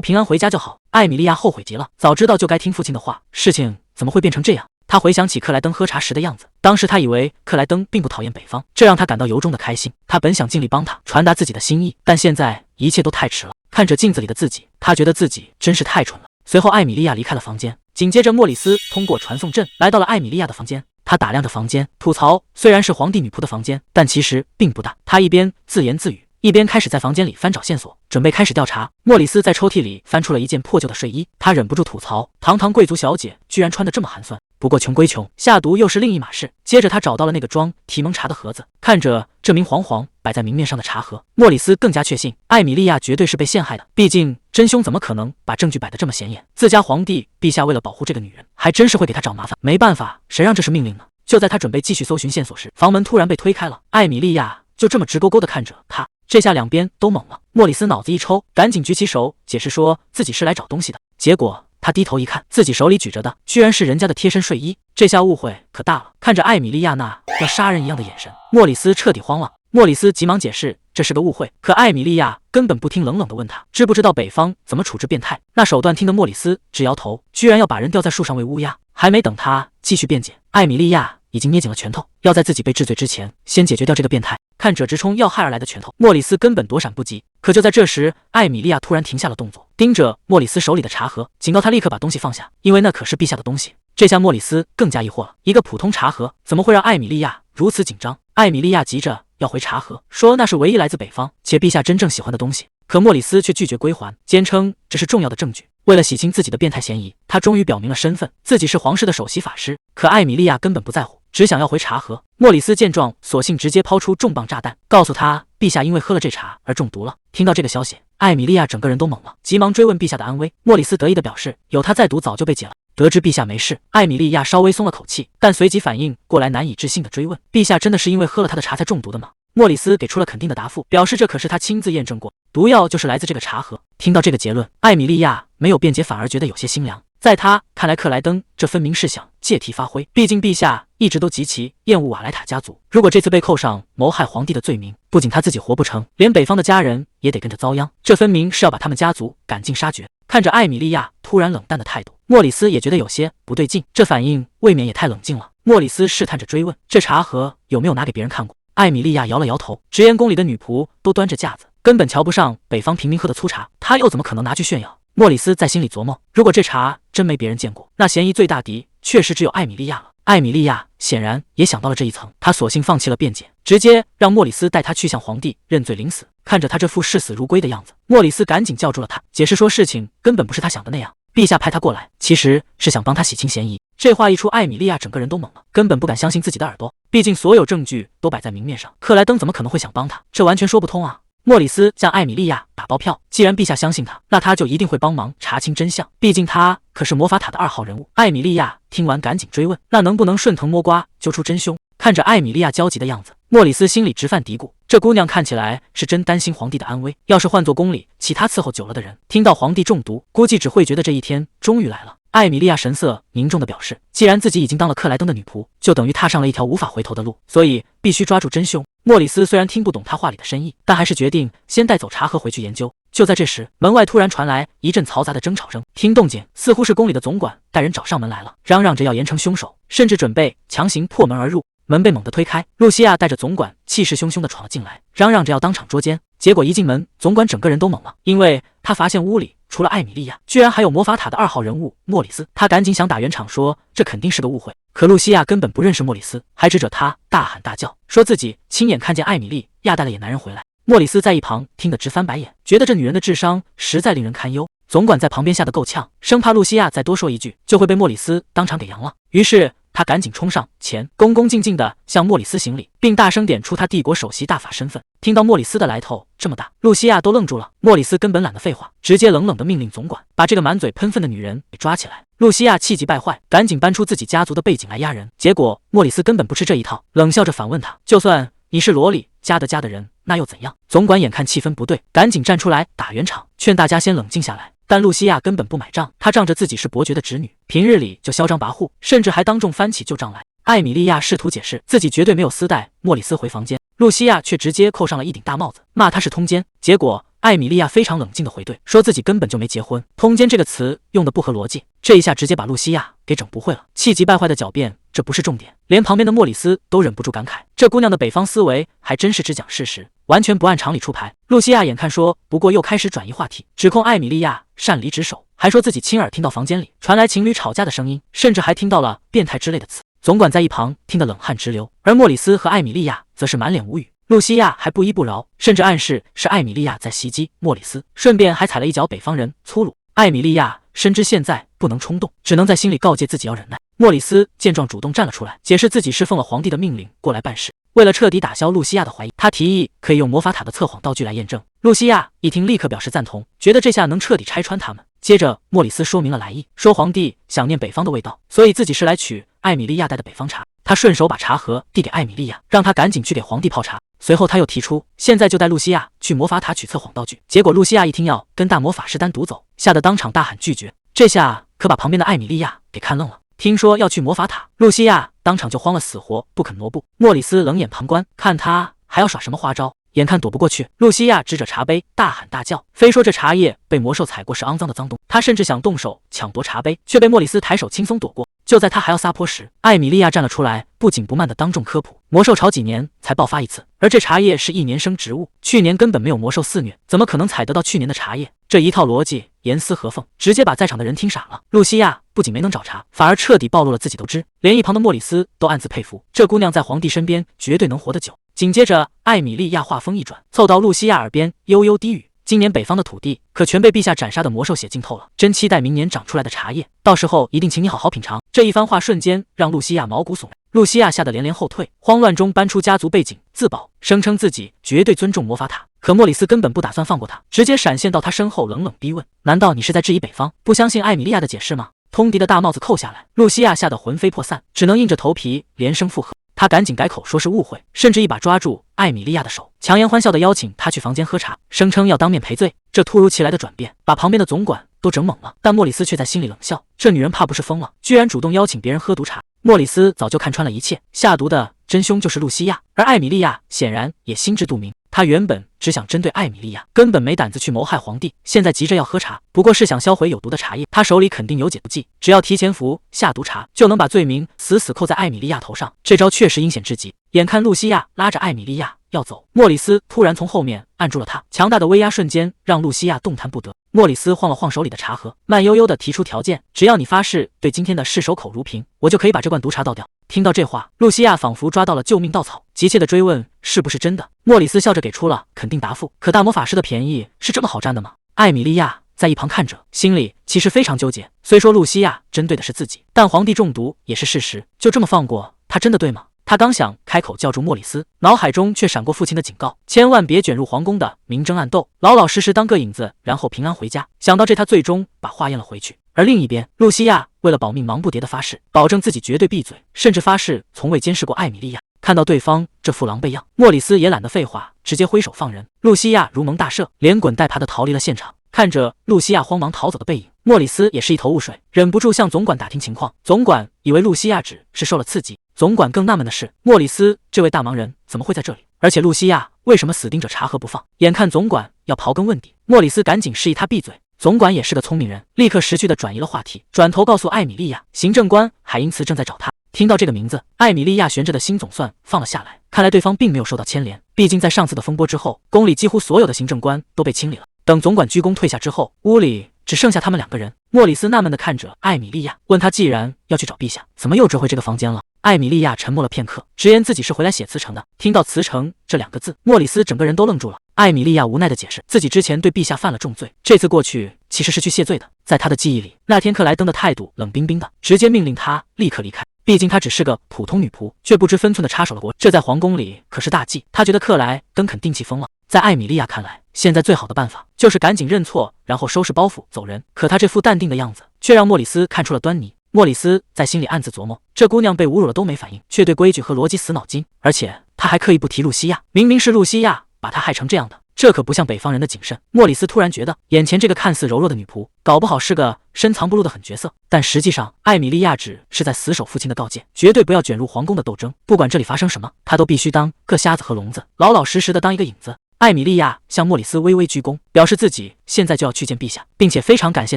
平安回家就好。艾米莉亚后悔极了，早知道就该听父亲的话，事情怎么会变成这样？他回想起克莱登喝茶时的样子，当时他以为克莱登并不讨厌北方，这让他感到由衷的开心。他本想尽力帮他传达自己的心意，但现在一切都太迟了。看着镜子里的自己，他觉得自己真是太蠢了。随后艾米莉亚离开了房间，紧接着莫里斯通过传送阵来到了艾米莉亚的房间。他打量着房间，吐槽虽然是皇帝女仆的房间，但其实并不大。他一边自言自语，一边开始在房间里翻找线索，准备开始调查。莫里斯在抽屉里翻出了一件破旧的睡衣，他忍不住吐槽，堂堂贵族小姐居然穿得这么寒酸。不过穷归穷，下毒又是另一码事。接着他找到了那个装提蒙茶的盒子，看着这明晃晃摆在明面上的茶盒，莫里斯更加确信艾米莉亚绝对是被陷害的。毕竟真凶怎么可能把证据摆得这么显眼？自家皇帝陛下为了保护这个女人，还真是会给他找麻烦。没办法，谁让这是命令呢？就在他准备继续搜寻线索时，房门突然被推开了，艾米莉亚就这么直勾勾地看着他。这下两边都懵了。莫里斯脑子一抽，赶紧举起手解释说自己是来找东西的。结果他低头一看，自己手里举着的居然是人家的贴身睡衣。这下误会可大了。看着艾米莉亚那要杀人一样的眼神，莫里斯彻底慌了。莫里斯急忙解释这是个误会，可艾米莉亚根本不听，冷冷地问他知不知道北方怎么处置变态。那手段听得莫里斯直摇头，居然要把人吊在树上喂乌鸦。还没等他继续辩解，艾米莉亚已经捏紧了拳头，要在自己被治罪之前先解决掉这个变态。看着直冲要害而来的拳头，莫里斯根本躲闪不及。可就在这时，艾米莉亚突然停下了动作，盯着莫里斯手里的茶盒，警告他立刻把东西放下，因为那可是陛下的东西。这下莫里斯更加疑惑了，一个普通茶盒怎么会让艾米莉亚如此紧张？艾米莉亚急着要回茶盒，说那是唯一来自北方且陛下真正喜欢的东西。可莫里斯却拒绝归还，坚称这是重要的证据。为了洗清自己的变态嫌疑，他终于表明了身份，自己是皇室的首席法师。可艾米莉亚根本不在乎，只想要回茶盒。莫里斯见状，索性直接抛出重磅炸弹，告诉他陛下因为喝了这茶而中毒了。听到这个消息，艾米莉亚整个人都懵了，急忙追问陛下的安危。莫里斯得意地表示，有他在毒早就被解了。得知陛下没事，艾米莉亚稍微松了口气，但随即反应过来，难以置信地追问，陛下真的是因为喝了他的茶才中毒的吗？莫里斯给出了肯定的答复，表示这可是他亲自验证过，毒药就是来自这个茶盒。听到这个结论，艾米莉亚没有辩解，反而觉得有些心凉。在他看来，克莱登这分明是想借题发挥，毕竟陛下一直都极其厌恶瓦莱塔家族，如果这次被扣上谋害皇帝的罪名，不仅他自己活不成，连北方的家人也得跟着遭殃，这分明是要把他们家族赶尽杀绝。看着艾米莉亚突然冷淡的态度，莫里斯也觉得有些不对劲，这反应未免也太冷静了。莫里斯试探着追问，这茶盒有没有拿给别人看过？艾米莉亚摇了摇头，直言宫里的女仆都端着架子，根本瞧不上北方平民喝的粗茶，她又怎么可能拿去炫耀？莫里斯在心里琢磨，如果这茶真没别人见过，那嫌疑最大敌确实只有艾米莉亚了。艾米莉亚显然也想到了这一层，她索性放弃了辩解，直接让莫里斯带她去向皇帝认罪领死。看着他这副视死如归的样子，莫里斯赶紧叫住了他，解释说事情根本不是他想的那样，陛下派他过来其实是想帮他洗清嫌疑。这话一出，艾米莉亚整个人都懵了，根本不敢相信自己的耳朵，毕竟所有证据都摆在明面上，克莱登怎么可能会想帮他？这完全说不通啊！莫里斯向艾米莉亚打包票，既然陛下相信他，那他就一定会帮忙查清真相，毕竟他可是魔法塔的2号人物。艾米莉亚听完赶紧追问，那能不能顺藤摸瓜揪出真凶？看着艾米莉亚焦急的样子，莫里斯心里直犯嘀咕，这姑娘看起来是真担心皇帝的安危，要是换做宫里其他伺候久了的人，听到皇帝中毒，估计只会觉得这一天终于来了。艾米莉亚神色凝重地表示，既然自己已经当了克莱登的女仆，就等于踏上了一条无法回头的路，所以必须抓住真凶。莫里斯虽然听不懂他话里的深意，但还是决定先带走茶盒回去研究。就在这时，门外突然传来一阵嘈杂的争吵声，听动静似乎是宫里的总管带人找上门来了，嚷嚷着要严惩凶手，甚至准备强行破门而入。门被猛地推开，露西亚带着总管气势汹汹地闯了进来，嚷嚷着要当场捉奸。结果一进门，总管整个人都懵了，因为他发现屋里除了艾米莉亚，居然还有魔法塔的2号人物莫里斯。他赶紧想打圆场，说这肯定是个误会。可露西亚根本不认识莫里斯，还指着他大喊大叫，说自己亲眼看见艾米莉亚带了野男人回来。莫里斯在一旁听得直翻白眼，觉得这女人的智商实在令人堪忧。总管在旁边吓得够呛，生怕露西亚再多说一句就会被莫里斯当场给扬了。于是他赶紧冲上前，恭恭敬敬地向莫里斯行礼，并大声点出他帝国首席大法身份。听到莫里斯的来头这么大，露西亚都愣住了。莫里斯根本懒得废话，直接冷冷地命令总管把这个满嘴喷粪的女人给抓起来。露西亚气急败坏，赶紧搬出自己家族的背景来压人。结果莫里斯根本不吃这一套，冷笑着反问他：就算你是罗里加德加的人，那又怎样？总管眼看气氛不对，赶紧站出来打圆场，劝大家先冷静下来。但露西亚根本不买账，她仗着自己是伯爵的侄女，平日里就嚣张跋扈，甚至还当众翻起旧账来。艾米莉亚试图解释自己绝对没有私带莫里斯回房间，露西亚却直接扣上了一顶大帽子，骂他是通奸。结果艾米莉亚非常冷静地回怼，说自己根本就没结婚，通奸这个词用的不合逻辑。这一下直接把露西亚给整不会了，气急败坏的狡辩这不是重点，连旁边的莫里斯都忍不住感慨，这姑娘的北方思维还真是只讲事实，完全不按常理出牌。露西亚眼看说不过，又开始转移话题，指控艾米莉亚擅离职守，还说自己亲耳听到房间里传来情侣吵架的声音，甚至还听到了变态之类的词。总管在一旁听得冷汗直流，而莫里斯和艾米莉亚则是满脸无语。露西亚还不依不饶，甚至暗示是艾米莉亚在袭击莫里斯，顺便还踩了一脚北方人粗鲁。艾米莉亚深知现在不能冲动，只能在心里告诫自己要忍耐。莫里斯见状主动站了出来，解释自己是奉了皇帝的命令过来办事。为了彻底打消露西亚的怀疑，他提议可以用魔法塔的测谎道具来验证。露西亚一听立刻表示赞同，觉得这下能彻底拆穿他们。接着莫里斯说明了来意，说皇帝想念北方的味道，所以自己是来取艾米莉亚带的北方茶。他顺手把茶盒递给艾米莉亚，让她赶紧去给皇帝泡茶。随后他又提出现在就带露西亚去魔法塔取测谎道具。结果露西亚一听要跟大魔法师单独走，吓得当场大喊拒绝。这下可把旁边的艾米莉亚给看愣了，听说要去魔法塔，露西亚当场就慌了，死活不肯挪步。莫里斯冷眼旁观，看他还要耍什么花招。眼看躲不过去，露西亚指着茶杯大喊大叫，非说这茶叶被魔兽踩过是肮脏的脏东。他甚至想动手抢夺茶杯，却被莫里斯抬手轻松躲过。就在他还要撒泼时，艾米莉亚站了出来，不紧不慢地当众科普，魔兽潮几年才爆发一次，而这茶叶是1年生植物，去年根本没有魔兽肆虐，怎么可能采得到去年的茶叶？这一套逻辑严丝合缝，直接把在场的人听傻了。露西亚不仅没能找茬，反而彻底暴露了自己都知，连一旁的莫里斯都暗自佩服，这姑娘在皇帝身边绝对能活得久。紧接着艾米莉亚话锋一转，凑到露西亚耳边悠悠低语，今年北方的土地可全被陛下斩杀的魔兽血浸透了，真期待明年长出来的茶叶，到时候一定请你好好品尝。这一番话瞬间让露西亚毛骨悚然，露西亚吓得连连后退，慌乱中搬出家族背景自保，声称自己绝对尊重魔法塔。可莫里斯根本不打算放过他，直接闪现到他身后冷冷逼问，难道你是在质疑北方，不相信艾米莉亚的解释吗？通敌的大帽子扣下来，露西亚吓得魂飞魄散，只能硬着头皮连声附和。他赶紧改口说是误会，甚至一把抓住艾米莉亚的手，强颜欢笑地邀请她去房间喝茶，声称要当面赔罪。这突如其来的转变把旁边的总管都整懵了，但莫里斯却在心里冷笑，这女人怕不是疯了，居然主动邀请别人喝毒茶。莫里斯早就看穿了一切，下毒的真凶就是露西亚，而艾米莉亚显然也心知肚明。他原本只想针对艾米莉亚，根本没胆子去谋害皇帝，现在急着要喝茶，不过是想销毁有毒的茶叶。他手里肯定有解毒剂，只要提前服下毒茶，就能把罪名死死扣在艾米莉亚头上。这招确实阴险至极。眼看露西亚拉着艾米莉亚要走，莫里斯突然从后面按住了他，强大的威压瞬间让露西亚动弹不得。莫里斯晃了晃手里的茶盒，慢悠悠地提出条件，只要你发誓对今天的事守口如瓶，我就可以把这罐毒茶倒掉。听到这话，露西亚仿佛抓到了救命稻草，急切地追问是不是真的。莫里斯笑着给出了肯定答复。可大魔法师的便宜是这么好占的吗？艾米莉亚在一旁看着，心里其实非常纠结。虽说露西亚针对的是自己，但皇帝中毒也是事实，就这么放过他真的对吗？他刚想开口叫住莫里斯，脑海中却闪过父亲的警告，千万别卷入皇宫的明争暗斗，老老实实当个影子，然后平安回家。想到这，他最终把话咽了回去。而另一边，露西亚为了保命，忙不迭地发誓，保证自己绝对闭嘴，甚至发誓从未监视过艾米莉亚。看到对方这副狼狈样，莫里斯也懒得废话，直接挥手放人。露西亚如蒙大赦，连滚带爬地逃离了现场。看着露西亚慌忙逃走的背影，莫里斯也是一头雾水，忍不住向总管打听情况。总管以为露西亚只是受了刺激，总管更纳闷的是，莫里斯这位大忙人怎么会在这里？而且露西亚为什么死盯着茶盒不放？眼看总管要刨根问底，莫里斯赶紧示意他闭嘴。总管也是个聪明人，立刻识趣地转移了话题，转头告诉艾米莉亚，行政官海因茨正在找他。听到这个名字，艾米莉亚悬着的心总算放了下来。看来对方并没有受到牵连，毕竟在上次的风波之后，宫里几乎所有的行政官都被清理了。等总管鞠躬退下之后，屋里只剩下他们2个人。莫里斯纳闷地看着艾米莉亚，问她既然要去找陛下，怎么又折回这个房间了？艾米莉亚沉默了片刻，直言自己是回来写辞呈的。听到辞呈这2个字，莫里斯整个人都愣住了。艾米莉亚无奈地解释，自己之前对陛下犯了重罪，这次过去其实是去谢罪的。在他的记忆里，那天克莱登的态度冷冰冰的，直接命令他立刻离开。毕竟她只是个普通女仆，却不知分寸地插手了国，这在皇宫里可是大忌。他觉得克莱登肯定气疯了。在艾米莉亚看来，现在最好的办法就是赶紧认错，然后收拾包袱走人。可她这副淡定的样子，却让莫里斯看出了端倪。莫里斯在心里暗自琢磨，这姑娘被侮辱了都没反应，却对规矩和逻辑死脑筋，而且她还刻意不提露西亚，明明是露西亚把她害成这样的。这可不像北方人的谨慎。莫里斯突然觉得，眼前这个看似柔弱的女仆，搞不好是个深藏不露的狠角色。但实际上，艾米莉亚只是在死守父亲的告诫，绝对不要卷入皇宫的斗争。不管这里发生什么，她都必须当个瞎子和聋子，老老实实的当一个影子。艾米莉亚向莫里斯微微鞠躬，表示自己现在就要去见陛下，并且非常感谢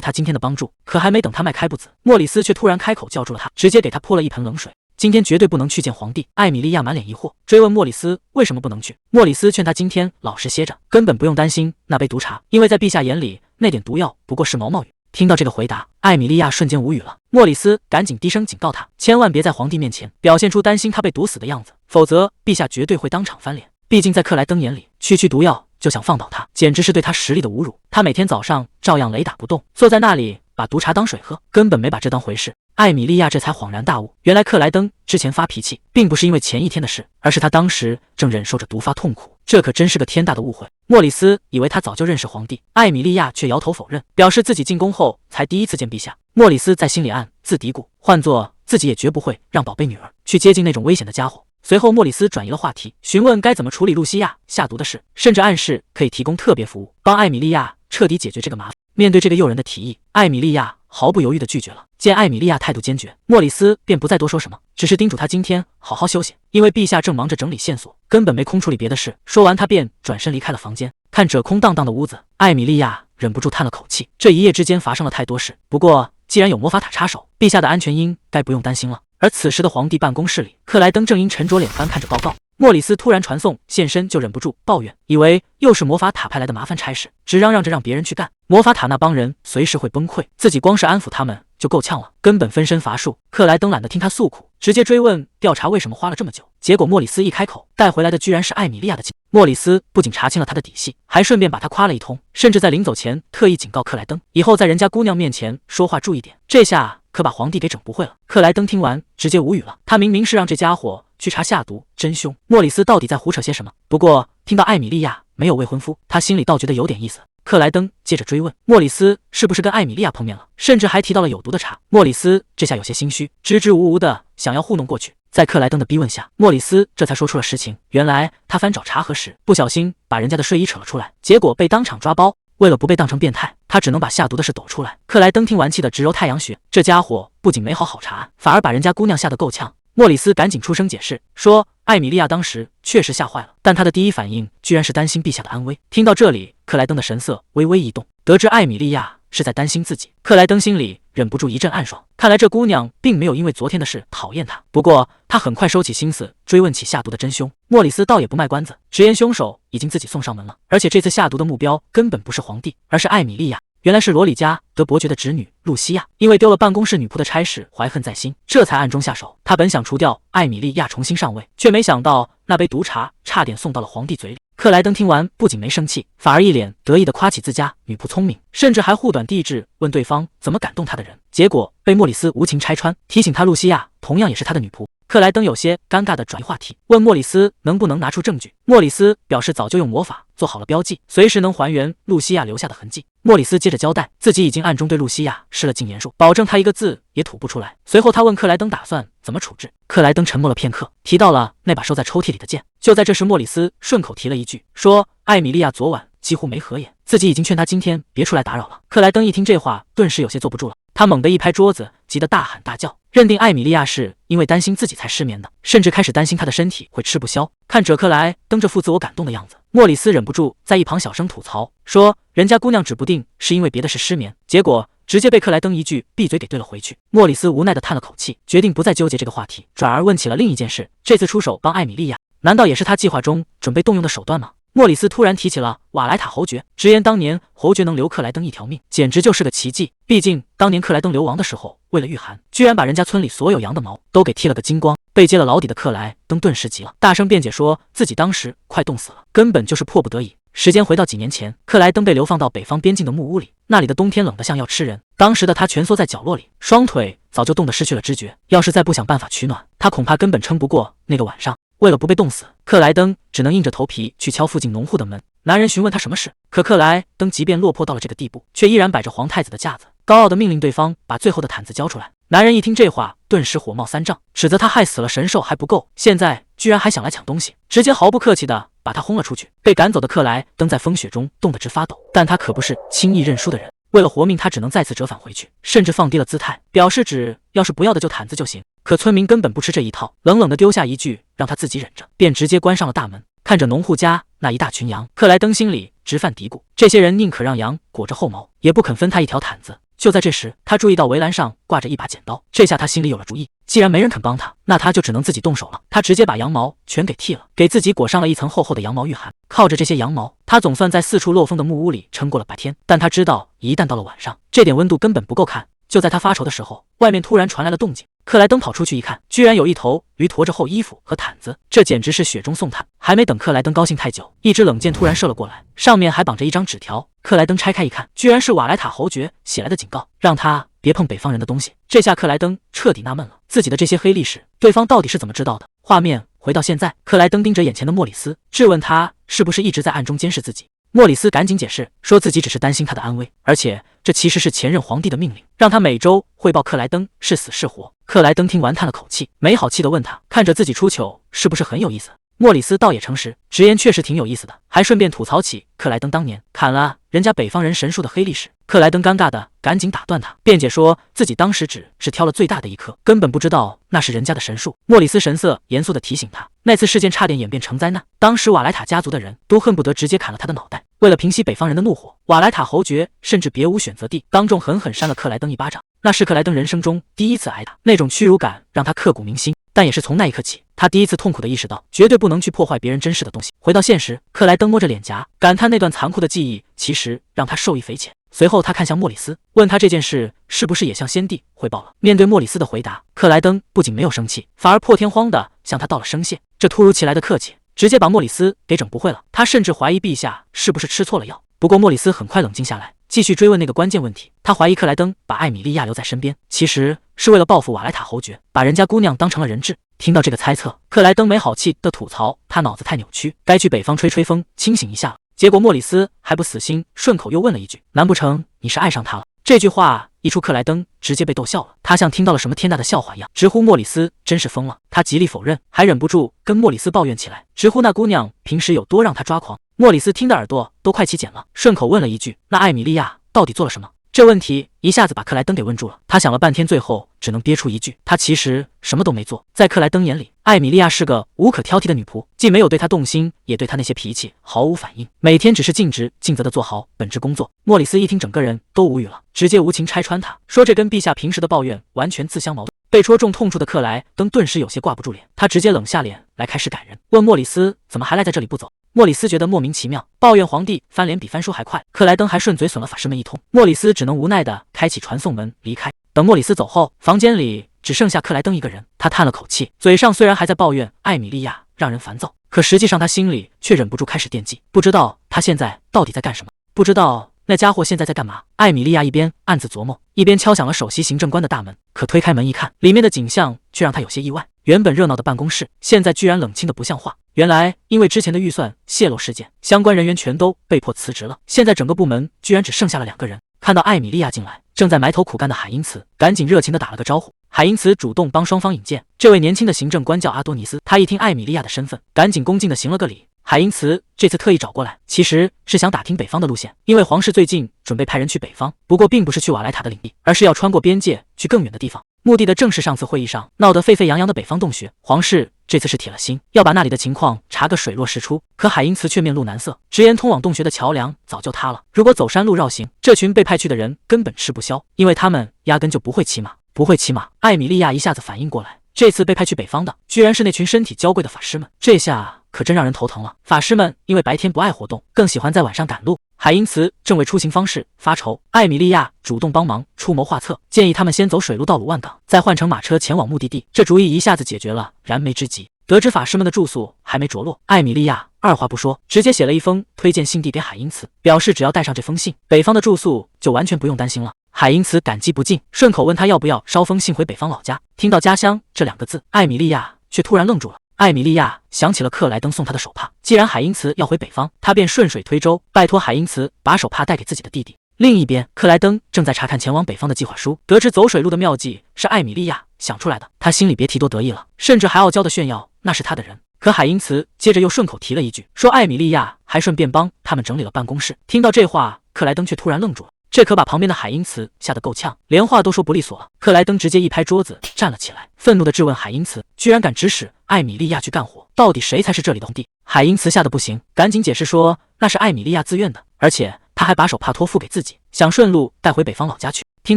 他今天的帮助。可还没等他迈开步子，莫里斯却突然开口叫住了他，直接给他泼了一盆冷水。今天绝对不能去见皇帝。艾米莉亚满脸疑惑，追问莫里斯为什么不能去。莫里斯劝他今天老实歇着，根本不用担心那杯毒茶，因为在陛下眼里，那点毒药不过是毛毛雨。听到这个回答，艾米莉亚瞬间无语了。莫里斯赶紧低声警告他，千万别在皇帝面前表现出担心他被毒死的样子，否则陛下绝对会当场翻脸。毕竟在克莱登眼里，区区毒药就想放倒他，简直是对他实力的侮辱。他每天早上照样雷打不动，坐在那里把毒茶当水喝，根本没把这当回事。艾米莉亚这才恍然大悟，原来克莱登之前发脾气，并不是因为前一天的事，而是他当时正忍受着毒发痛苦。这可真是个天大的误会。莫里斯以为他早就认识皇帝，艾米莉亚却摇头否认，表示自己进宫后才第一次见陛下。莫里斯在心里暗自嘀咕，换做自己也绝不会让宝贝女儿去接近那种危险的家伙。随后，莫里斯转移了话题，询问该怎么处理露西亚下毒的事，甚至暗示可以提供特别服务，帮艾米莉亚彻底解决这个麻烦。面对这个诱人的提议，艾米莉亚毫不犹豫地拒绝了。见艾米莉亚态度坚决，莫里斯便不再多说什么，只是叮嘱她今天好好休息，因为陛下正忙着整理线索，根本没空处理别的事。说完，他便转身离开了房间。看着空荡荡的屋子，艾米莉亚忍不住叹了口气，这一夜之间发生了太多事。不过，既然有魔法塔插手，陛下的安全应该不用担心了。而此时的皇帝办公室里，克莱登正阴沉着脸翻看着报告。莫里斯突然传送现身，就忍不住抱怨，以为又是魔法塔派来的麻烦差事，只嚷嚷着让别人去干。魔法塔那帮人随时会崩溃，自己光是安抚他们就够呛了，根本分身乏术。克莱登懒得听他诉苦，直接追问调查为什么花了这么久。结果莫里斯一开口，带回来的居然是艾米莉亚的信。莫里斯不仅查清了他的底细，还顺便把他夸了一通，甚至在临走前特意警告克莱登，以后在人家姑娘面前说话注意点。这下可把皇帝给整不会了。克莱登听完直接无语了，他明明是让这家伙去查下毒，真凶！莫里斯到底在胡扯些什么？不过听到艾米莉亚没有未婚夫，他心里倒觉得有点意思。克莱登接着追问莫里斯是不是跟艾米莉亚碰面了，甚至还提到了有毒的茶。莫里斯这下有些心虚，支支吾吾的想要糊弄过去。在克莱登的逼问下，莫里斯这才说出了实情。原来他翻找茶盒时，不小心把人家的睡衣扯了出来，结果被当场抓包。为了不被当成变态，他只能把下毒的事抖出来。克莱登听完气得直揉太阳穴，这家伙不仅没好查案，反而把人家姑娘吓得够呛。莫里斯赶紧出声解释，说艾米莉亚当时确实吓坏了，但她的第一反应居然是担心陛下的安危。听到这里，克莱登的神色微微一动，得知艾米莉亚是在担心自己，克莱登心里忍不住一阵暗爽。看来这姑娘并没有因为昨天的事讨厌他。不过他很快收起心思，追问起下毒的真凶。莫里斯倒也不卖关子，直言凶手已经自己送上门了，而且这次下毒的目标根本不是皇帝，而是艾米莉亚。原来是罗里加德伯爵的侄女露西亚，因为丢了办公室女仆的差事，怀恨在心，这才暗中下手。他本想除掉艾米莉亚重新上位，却没想到那杯毒茶差点送到了皇帝嘴里。克莱登听完不仅没生气，反而一脸得意地夸起自家女仆聪明，甚至还护短地质问对方怎么感动他的人。结果被莫里斯无情拆穿，提醒他露西亚同样也是他的女仆。克莱登有些尴尬地转移话题，问莫里斯能不能拿出证据。莫里斯表示早就用魔法做好了标记，随时能还原露西亚留下的痕迹。莫里斯接着交代，自己已经暗中对露西亚施了禁言术，保证他一个字也吐不出来。随后他问克莱登打算怎么处置。克莱登沉默了片刻，提到了那把收在抽屉里的剑。就在这时，莫里斯顺口提了一句，说艾米莉亚昨晚几乎没合眼，自己已经劝她今天别出来打扰了。克莱登一听这话，顿时有些坐不住了，他猛地一拍桌子，急得大喊大叫，认定艾米莉亚是因为担心自己才失眠的，甚至开始担心她的身体会吃不消。看着克莱登这副自我感动的样子，莫里斯忍不住在一旁小声吐槽，说人家姑娘指不定是因为别的事失眠，结果直接被克莱登一句闭嘴给怼了回去。莫里斯无奈地叹了口气，决定不再纠结这个话题，转而问起了另一件事。这次出手帮艾米莉亚，难道也是他计划中准备动用的手段吗？莫里斯突然提起了瓦莱塔侯爵，直言当年侯爵能留克莱登一条命，简直就是个奇迹。毕竟当年克莱登流亡的时候，为了御寒，居然把人家村里所有羊的毛都给剃了个精光。被揭了老底的克莱登顿时急了，大声辩解说自己当时快冻死了，根本就是迫不得已。时间回到几年前，克莱登被流放到北方边境的木屋里，那里的冬天冷得像要吃人。当时的他蜷缩在角落里，双腿早就冻得失去了知觉，要是再不想办法取暖，他恐怕根本撑不过那个晚上。为了不被冻死，克莱登只能硬着头皮去敲附近农户的门。男人询问他什么事，可克莱登即便落魄到了这个地步，却依然摆着皇太子的架子，高傲地命令对方把最后的毯子交出来。男人一听这话，顿时火冒三丈，指责他害死了神兽还不够，现在居然还想来抢东西，直接毫不客气地把他轰了出去。被赶走的克莱登在风雪中冻得直发抖，但他可不是轻易认输的人。为了活命，他只能再次折返回去，甚至放低了姿态，表示要是不要的就毯子就行。可村民根本不吃这一套，冷冷地丢下一句让他自己忍着，便直接关上了大门。看着农户家那一大群羊，克莱登心里直犯嘀咕，这些人宁可让羊裹着后毛，也不肯分他一条毯子。就在这时，他注意到围栏上挂着一把剪刀，这下他心里有了主意，既然没人肯帮他，那他就只能自己动手了。他直接把羊毛全给剃了，给自己裹上了一层厚厚的羊毛御寒。靠着这些羊毛，他总算在四处漏风的木屋里撑过了白天。但他知道，一旦到了晚上，这点温度根本不够看。就在他发愁的时候，外面突然传来了动静。克莱登跑出去一看，居然有一头驴驮着厚衣服和毯子，这简直是雪中送炭。还没等克莱登高兴太久，一支冷箭突然射了过来，上面还绑着一张纸条。克莱登拆开一看，居然是瓦莱塔侯爵写来的警告，让他别碰北方人的东西。这下克莱登彻底纳闷了，自己的这些黑历史，对方到底是怎么知道的？画面回到现在，克莱登盯着眼前的莫里斯，质问他是不是一直在暗中监视自己。莫里斯赶紧解释，说自己只是担心他的安危，而且这其实是前任皇帝的命令，让他每周汇报克莱登是死是活。克莱登听完叹了口气，没好气地问他，看着自己出糗是不是很有意思？莫里斯倒也诚实，直言确实挺有意思的，还顺便吐槽起克莱登当年砍了人家北方人神树的黑历史。克莱登尴尬的赶紧打断他，辩解说自己当时只是挑了最大的一棵，根本不知道那是人家的神树。莫里斯神色严肃地提醒他，那次事件差点演变成灾难，当时瓦莱塔家族的人都恨不得直接砍了他的脑袋。为了平息北方人的怒火，瓦莱塔侯爵甚至别无选择地，当众狠狠扇了克莱登一巴掌。那是克莱登人生中第一次挨打，那种屈辱感让他刻骨铭心。但也是从那一刻起，他第一次痛苦地意识到，绝对不能去破坏别人珍视的东西。回到现实，克莱登摸着脸颊，感叹那段残酷的记忆其实让他受益匪浅。随后他看向莫里斯，问他这件事是不是也向先帝汇报了。面对莫里斯的回答，克莱登不仅没有生气，反而破天荒地向他道了声谢。这突如其来的客气，直接把莫里斯给整不会了。他甚至怀疑陛下是不是吃错了药。不过莫里斯很快冷静下来，继续追问那个关键问题。他怀疑克莱登把艾米莉亚留在身边，其实是为了报复瓦莱塔侯爵，把人家姑娘当成了人质。听到这个猜测，克莱登没好气地吐槽他脑子太扭曲，该去北方吹吹风清醒一下了。结果莫里斯还不死心，顺口又问了一句，难不成你是爱上他了？这句话一出，克莱登直接被逗笑了，他像听到了什么天大的笑话一样，直呼莫里斯真是疯了。他极力否认，还忍不住跟莫里斯抱怨起来，直呼那姑娘平时有多让他抓狂。莫里斯听的耳朵都快起茧了，顺口问了一句，那艾米莉亚到底做了什么？这问题一下子把克莱登给问住了，他想了半天，最后只能憋出一句，他其实什么都没做。在克莱登眼里，艾米莉亚是个无可挑剔的女仆，既没有对他动心，也对他那些脾气毫无反应，每天只是尽职尽责地做好本职工作。莫里斯一听，整个人都无语了，直接无情拆穿他，说这跟陛下平时的抱怨完全自相矛盾。被戳中痛处的克莱登顿时有些挂不住脸，他直接冷下脸来开始赶人，问莫里斯怎么还赖在这里不走。莫里斯觉得莫名其妙，抱怨皇帝翻脸比翻书还快，克莱登还顺嘴损了法师们一通，莫里斯只能无奈地开启传送门离开。等莫里斯走后，房间里只剩下克莱登一个人，他叹了口气，嘴上虽然还在抱怨艾米莉亚让人烦躁，可实际上他心里却忍不住开始惦记，不知道他现在到底在干什么，不知道那家伙现在在干嘛。艾米莉亚一边暗自琢磨，一边敲响了首席行政官的大门，可推开门一看，里面的景象却让他有些意外。原本热闹的办公室，现在居然冷清的不像话。原来因为之前的预算泄露事件，相关人员全都被迫辞职了，现在整个部门居然只剩下了2个人。看到艾米莉亚进来，正在埋头苦干的海因茨赶紧热情地打了个招呼。海因茨主动帮双方引荐，这位年轻的行政官叫阿多尼斯。他一听艾米莉亚的身份，赶紧恭敬地行了个礼。海因茨这次特意找过来，其实是想打听北方的路线，因为皇室最近准备派人去北方，不过并不是去瓦莱塔的领地，而是要穿过边界去更远的地方。目的的正是上次会议上闹得沸沸扬扬的北方洞穴。皇室这次是铁了心要把那里的情况查个水落石出。可海因茨却面露难色，直言通往洞穴的桥梁早就塌了，如果走山路绕行，这群被派去的人根本吃不消，因为他们压根就不会骑马。不会骑马，艾米莉亚一下子反应过来，这次被派去北方的居然是那群身体娇贵的法师们，这下可真让人头疼了。法师们因为白天不爱活动，更喜欢在晚上赶路。海因茨正为出行方式发愁，艾米莉亚主动帮忙出谋划策，建议他们先走水路到鲁万港，再换乘马车前往目的地。这主意一下子解决了燃眉之急。得知法师们的住宿还没着落，艾米莉亚二话不说，直接写了一封推荐信递给海因茨，表示只要带上这封信，北方的住宿就完全不用担心了。海因茨感激不尽，顺口问他要不要捎封信回北方老家。听到家乡这两个字，艾米莉亚却突然愣住了。艾米莉亚想起了克莱登送她的手帕，既然海因茨要回北方，她便顺水推舟，拜托海因茨把手帕带给自己的弟弟。另一边，克莱登正在查看前往北方的计划书，得知走水路的妙计是艾米莉亚想出来的，他心里别提多得意了，甚至还傲娇的炫耀那是他的人。可海因茨接着又顺口提了一句，说艾米莉亚还顺便帮他们整理了办公室。听到这话，克莱登却突然愣住了，这可把旁边的海因茨吓得够呛，连话都说不利索了。克莱登直接一拍桌子站了起来，愤怒地质问海因茨，居然敢指使艾米莉亚去干活，到底谁才是这里的皇帝？海因茨吓得不行，赶紧解释说那是艾米莉亚自愿的，而且他还把手帕托付给自己，想顺路带回北方老家去。听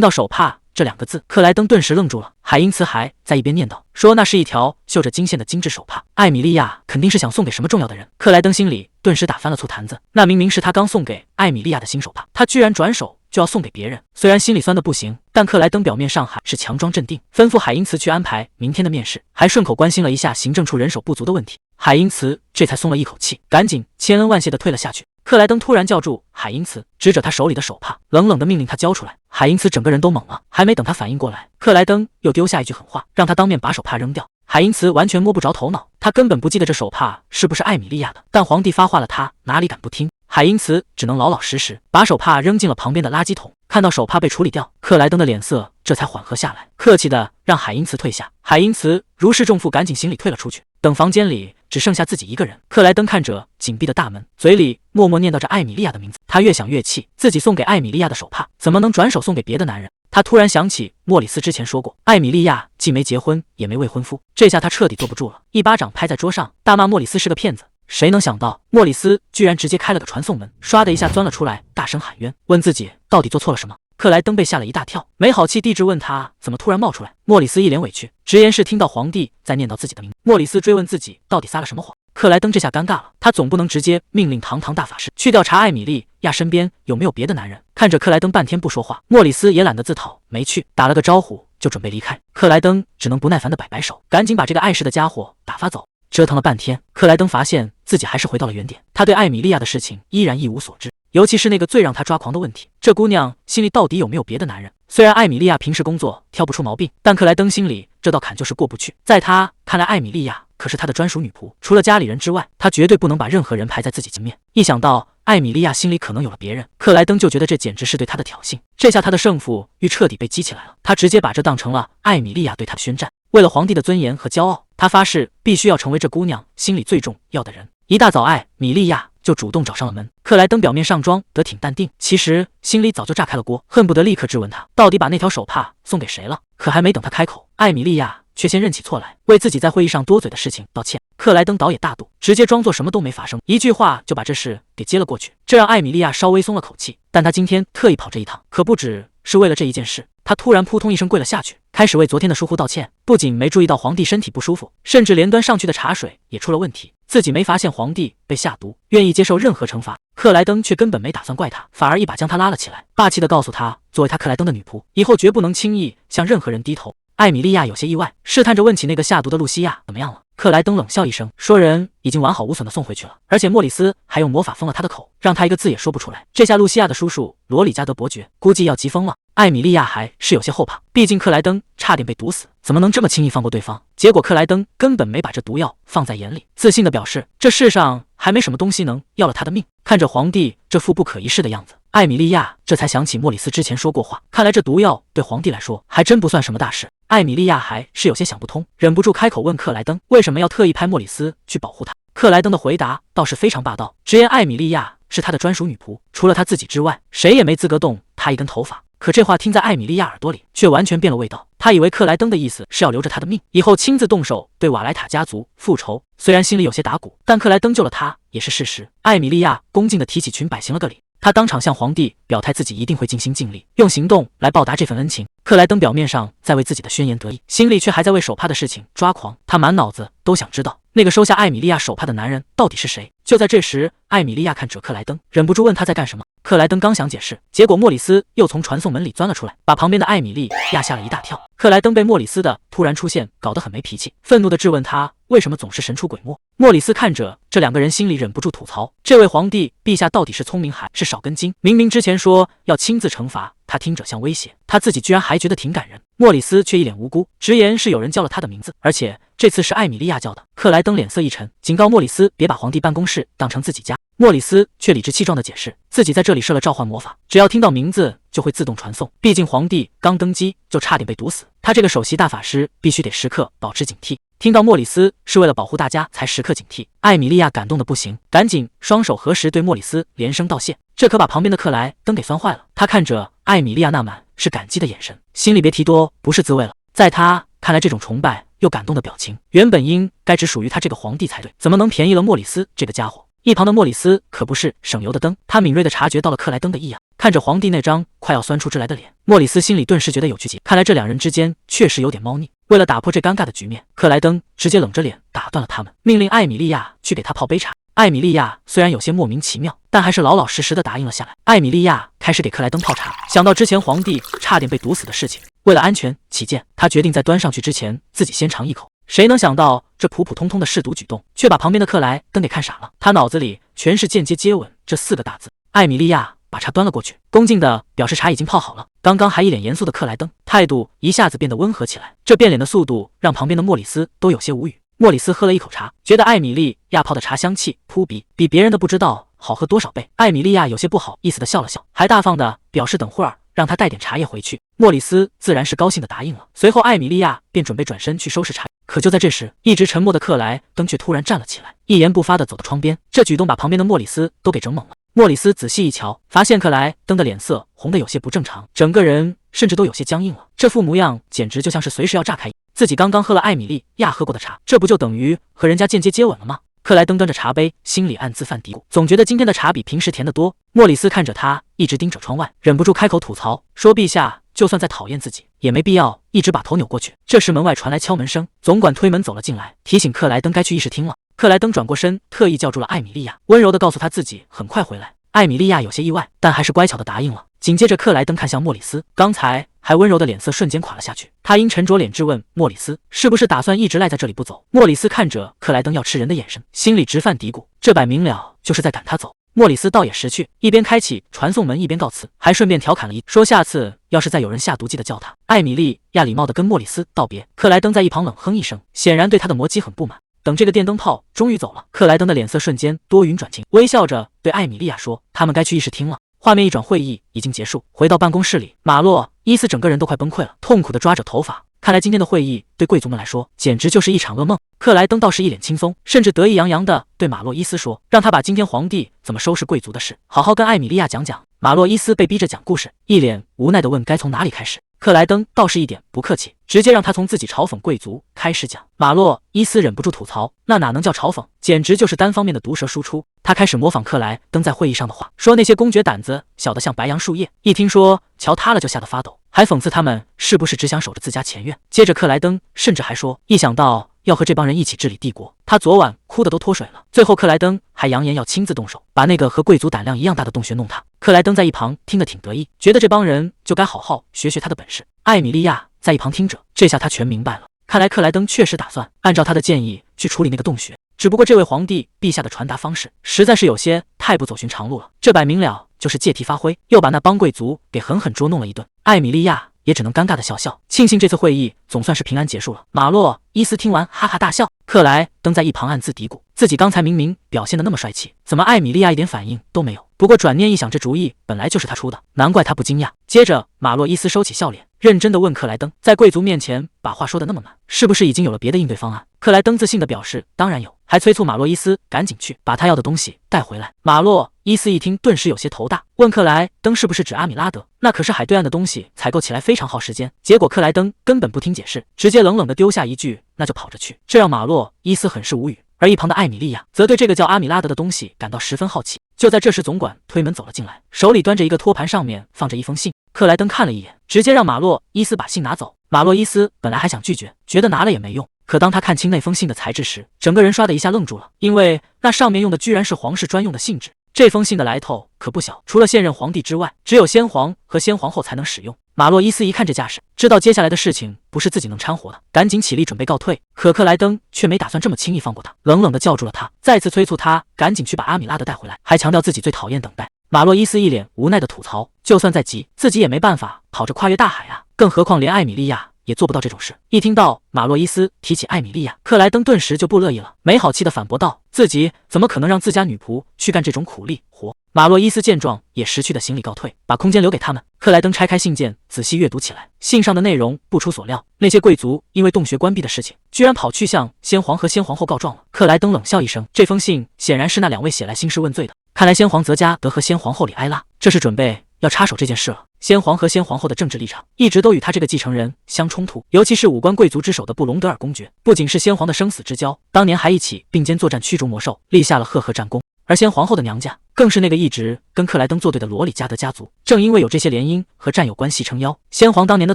到手帕这两个字，克莱登顿时愣住了。海因茨还在一边念叨说那是一条绣着金线的精致手帕，艾米莉亚肯定是想送给什么重要的人。克莱登心里顿时打翻了醋坛子，那明明是他刚送给艾米莉亚的新手帕，他居然转手就要送给别人。虽然心里酸得不行，但克莱登表面上还是强装镇定，吩咐海因茨去安排明天的面试，还顺口关心了一下行政处人手不足的问题。海因茨这才松了一口气，赶紧千恩万谢地退了下去。克莱登突然叫住海因茨，指着他手里的手帕，冷冷地命令他交出来。海因茨整个人都懵了，还没等他反应过来，克莱登又丢下一句狠话，让他当面把手帕扔掉。海因茨完全摸不着头脑，他根本不记得这手帕是不是艾米莉亚的，但皇帝发话了，他哪里敢不听？海因茨只能老老实实把手帕扔进了旁边的垃圾桶。看到手帕被处理掉，克莱登的脸色这才缓和下来，客气的让海因茨退下。海因茨如释重负，赶紧行礼退了出去。等房间里只剩下自己一个人，克莱登看着紧闭的大门，嘴里默默念叨着艾米莉亚的名字。他越想越气，自己送给艾米莉亚的手帕怎么能转手送给别的男人？他突然想起莫里斯之前说过，艾米莉亚既没结婚也没未婚夫，这下他彻底坐不住了，一巴掌拍在桌上，大骂莫里斯是个骗子。谁能想到莫里斯居然直接开了个传送门，唰的一下钻了出来，大声喊冤，问自己到底做错了什么。克莱登被吓了一大跳，没好气地质问他怎么突然冒出来。莫里斯一脸委屈，直言是听到皇帝在念叨自己的名字。莫里斯追问自己到底撒了什么谎。克莱登这下尴尬了，他总不能直接命令堂堂大法师去调查艾米莉亚身边有没有别的男人。看着克莱登半天不说话，莫里斯也懒得自讨没趣，打了个招呼就准备离开。克莱登只能不耐烦地摆摆手，赶紧把这个碍事的家伙打发走。折腾了半天，克莱登发现自己还是回到了原点，他对艾米莉亚的事情依然一无所知，尤其是那个最让他抓狂的问题，这姑娘心里到底有没有别的男人？虽然艾米莉亚平时工作挑不出毛病，但克莱登心里这道坎就是过不去。在他看来，艾米莉亚可是他的专属女仆，除了家里人之外，他绝对不能把任何人排在自己前面。一想到艾米莉亚心里可能有了别人，克莱登就觉得这简直是对他的挑衅。这下他的胜负欲彻底被激起来了，他直接把这当成了艾米莉亚对他的宣战。为了皇帝的尊严和骄傲，他发誓必须要成为这姑娘心里最重要的人。一大早，艾米莉亚就主动找上了门。克莱登表面上装得挺淡定，其实心里早就炸开了锅，恨不得立刻质问他到底把那条手帕送给谁了。可还没等他开口，艾米莉亚却先认起错来，为自己在会议上多嘴的事情道歉。克莱登倒也大度，直接装作什么都没发生，一句话就把这事给接了过去，这让艾米莉亚稍微松了口气。但她今天特意跑这一趟，可不只是为了这一件事。她突然扑通一声跪了下去，开始为昨天的疏忽道歉。不仅没注意到皇帝身体不舒服，甚至连端上去的茶水也出了问题，自己没发现皇帝被下毒，愿意接受任何惩罚。克莱登却根本没打算怪他，反而一把将他拉了起来，霸气地告诉他，作为他克莱登的女仆，以后绝不能轻易向任何人低头。艾米莉亚有些意外，试探着问起那个下毒的露西亚怎么样了。克莱登冷笑一声，说人已经完好无损地送回去了，而且莫里斯还用魔法封了他的口，让他一个字也说不出来。这下露西亚的叔叔罗里加德伯爵估计要急疯了。艾米莉亚还是有些后怕，毕竟克莱登差点被毒死，怎么能这么轻易放过对方？结果克莱登根本没把这毒药放在眼里，自信地表示这世上还没什么东西能要了他的命。看着皇帝这副不可一世的样子，艾米莉亚这才想起莫里斯之前说过话，看来这毒药对皇帝来说还真不算什么大事。艾米莉亚还是有些想不通，忍不住开口问克莱登为什么要特意派莫里斯去保护他。克莱登的回答倒是非常霸道，直言艾米莉亚是他的专属女仆，除了他自己之外，谁也没资格动他一根头发。可这话听在艾米莉亚耳朵里却完全变了味道。她以为克莱登的意思是要留着她的命，以后亲自动手对瓦莱塔家族复仇。虽然心里有些打鼓，但克莱登救了她也是事实。艾米莉亚恭敬地提起裙摆行了个礼，她当场向皇帝表态自己一定会尽心尽力，用行动来报答这份恩情。克莱登表面上在为自己的宣言得意，心里却还在为手帕的事情抓狂。他满脑子都想知道那个收下艾米莉亚手帕的男人到底是谁。就在这时，艾米莉亚看着克莱登，忍不住问他在干什么。克莱登刚想解释，结果莫里斯又从传送门里钻了出来，把旁边的艾米莉亚吓了一大跳。克莱登被莫里斯的突然出现搞得很没脾气，愤怒地质问他为什么总是神出鬼没。莫里斯看着这两个人，心里忍不住吐槽：这位皇帝陛下到底是聪明还是少根筋？明明之前说要亲自惩罚他，听着像威胁，他自己居然还觉得挺感人。莫里斯却一脸无辜，直言是有人叫了他的名字，而且这次是艾米莉亚叫的。克莱登脸色一沉，警告莫里斯别把皇帝办公室当成自己家。莫里斯却理直气壮地解释，自己在这里设了召唤魔法，只要听到名字就会自动传送。毕竟皇帝刚登基就差点被毒死，他这个首席大法师必须得时刻保持警惕。听到莫里斯是为了保护大家才时刻警惕，艾米莉亚感动得不行，赶紧双手合十对莫里斯连声道谢。这可把旁边的克莱登给酸坏了，他看着艾米莉亚那满是感激的眼神，心里别提多不是滋味了。在他看来，这种崇拜又感动的表情，原本应该只属于他这个皇帝才对，怎么能便宜了莫里斯这个家伙？一旁的莫里斯可不是省油的灯，他敏锐地察觉到了克莱登的异样，看着皇帝那张快要酸出汁来的脸，莫里斯心里顿时觉得有趣极，看来这两人之间确实有点猫腻。为了打破这尴尬的局面，克莱登直接冷着脸打断了他们，命令艾米莉亚去给他泡杯茶。艾米莉亚虽然有些莫名其妙，但还是老老实实的答应了下来。艾米莉亚开始给克莱登泡茶，想到之前皇帝差点被毒死的事情，为了安全起见，他决定在端上去之前自己先尝一口。谁能想到这普普通通的试毒举动，却把旁边的克莱登给看傻了。他脑子里全是间接接吻这4个大字。艾米莉亚把茶端了过去，恭敬地表示茶已经泡好了。刚刚还一脸严肃的克莱登，态度一下子变得温和起来。这变脸的速度让旁边的莫里斯都有些无语。莫里斯喝了一口茶，觉得艾米莉亚泡的茶香气扑鼻，比别人的不知道好喝多少倍。艾米莉亚有些不好意思地笑了笑，还大方地表示等会儿让他带点茶叶回去。莫里斯自然是高兴地答应了。随后艾米莉亚便准备转身去收拾茶，可就在这时，一直沉默的克莱登却突然站了起来，一言不发地走到窗边。这举动把旁边的莫里斯都给整懵了。莫里斯仔细一瞧，发现克莱登的脸色红得有些不正常，整个人甚至都有些僵硬了。这副模样简直就像是随时要炸开。自己刚刚喝了艾米莉亚喝过的茶，这不就等于和人家间接接吻了吗？克莱登端着茶杯，心里暗自犯嘀咕，总觉得今天的茶比平时甜得多。莫里斯看着他一直盯着窗外，忍不住开口吐槽说：“陛下就算再讨厌自己，也没必要一直把头扭过去。”这时门外传来敲门声，总管推门走了进来，提醒克莱登该去议事厅了。克莱登转过身，特意叫住了艾米莉亚，温柔地告诉他自己很快回来。艾米莉亚有些意外，但还是乖巧地答应了。紧接着克莱登看向莫里斯，刚才还温柔的脸色瞬间垮了下去。他阴沉着脸质问莫里斯，是不是打算一直赖在这里不走？莫里斯看着克莱登要吃人的眼神，心里直犯嘀咕，这摆明了就是在赶他走。莫里斯倒也识趣，一边开启传送门一边告辞，还顺便调侃了一说下次要是再有人下毒记得叫他。艾米莉亚礼貌地跟莫里斯道别，克莱登在一旁冷哼一声，显然对他的魔击很不满。等这个电灯泡终于走了，克莱登的脸色瞬间多云转晴，微笑着对艾米莉亚说：“他们该去议事厅了。”画面一转，会议已经结束。回到办公室里，马洛伊斯整个人都快崩溃了，痛苦地抓着头发。看来今天的会议对贵族们来说简直就是一场噩梦。克莱登倒是一脸轻松，甚至得意洋洋地对马洛伊斯说，让他把今天皇帝怎么收拾贵族的事好好跟艾米莉亚讲讲。马洛伊斯被逼着讲故事，一脸无奈地问该从哪里开始。克莱登倒是一点不客气，直接让他从自己嘲讽贵族开始讲。马洛伊斯忍不住吐槽，那哪能叫嘲讽，简直就是单方面的毒舌输出。他开始模仿克莱登在会议上的话，说那些公爵胆子小得像白杨树叶，一听说桥塌了就吓得发抖，还讽刺他们是不是只想守着自家前院。接着克莱登甚至还说，一想到要和这帮人一起治理帝国，他昨晚哭得都脱水了。最后克莱登还扬言要亲自动手，把那个和贵族胆量一样大的洞穴弄塌。克莱登在一旁听得挺得意，觉得这帮人就该好好学学他的本事。艾米莉亚在一旁听着，这下他全明白了，看来克莱登确实打算按照他的建议去处理那个洞穴，只不过这位皇帝陛下的传达方式实在是有些太不走寻常路了，这摆明了就是借题发挥，又把那帮贵族给狠狠捉弄了一顿。艾米莉亚也只能尴尬的笑笑，庆幸这次会议总算是平安结束了。马洛伊斯听完哈哈大笑，克莱登在一旁暗自嘀咕，自己刚才明明表现得那么帅气，怎么艾米莉亚一点反应都没有？不过转念一想，这主意本来就是他出的，难怪他不惊讶。接着马洛伊斯收起笑脸，认真地问克莱登，在贵族面前把话说得那么满，是不是已经有了别的应对方案？克莱登自信地表示当然有，还催促马洛伊斯赶紧去把他要的东西带回来。马洛伊斯一听，顿时有些头大，问克莱登是不是指阿米拉德？那可是海对岸的东西，采购起来非常耗时间。结果克莱登根本不听解释，直接冷冷地丢下一句：“那就跑着去。”这让马洛伊斯很是无语。而一旁的艾米莉亚则对这个叫阿米拉德的东西感到十分好奇。就在这时，总管推门走了进来，手里端着一个托盘，上面放着一封信。克莱登看了一眼，直接让马洛伊斯把信拿走。马洛伊斯本来还想拒绝，觉得拿了也没用，可当他看清那封信的材质时，整个人唰的一下愣住了，因为那上面用的居然是皇室专用的信纸。这封信的来头可不小，除了现任皇帝之外，只有先皇和先皇后才能使用。马洛伊斯一看这架势，知道接下来的事情不是自己能掺和的，赶紧起立准备告退。可克莱登却没打算这么轻易放过他，冷冷地叫住了他，再次催促他赶紧去把阿米拉德带回来，还强调自己最讨厌等待。马洛伊斯一脸无奈的吐槽，就算再急，自己也没办法跑着跨越大海啊，更何况连艾米莉亚也做不到这种事。一听到马洛伊斯提起艾米莉亚，克莱登顿时就不乐意了，没好气的反驳道：“自己怎么可能让自家女仆去干这种苦力活？”马洛伊斯见状，也识趣的行礼告退，把空间留给他们。克莱登拆开信件，仔细阅读起来。信上的内容不出所料，那些贵族因为洞穴关闭的事情，居然跑去向先皇和先皇后告状了。克莱登冷笑一声，这封信显然是那两位写来兴师问罪的。看来先皇泽加德和先皇后里埃拉这是准备要插手这件事了。先皇和先皇后的政治立场一直都与他这个继承人相冲突，尤其是五官贵族之首的布隆德尔公爵，不仅是先皇的生死之交，当年还一起并肩作战驱逐魔兽，立下了赫赫战功。而先皇后的娘家更是那个一直跟克莱登作对的罗里加德家族，正因为有这些联姻和战友关系撑腰，先皇当年的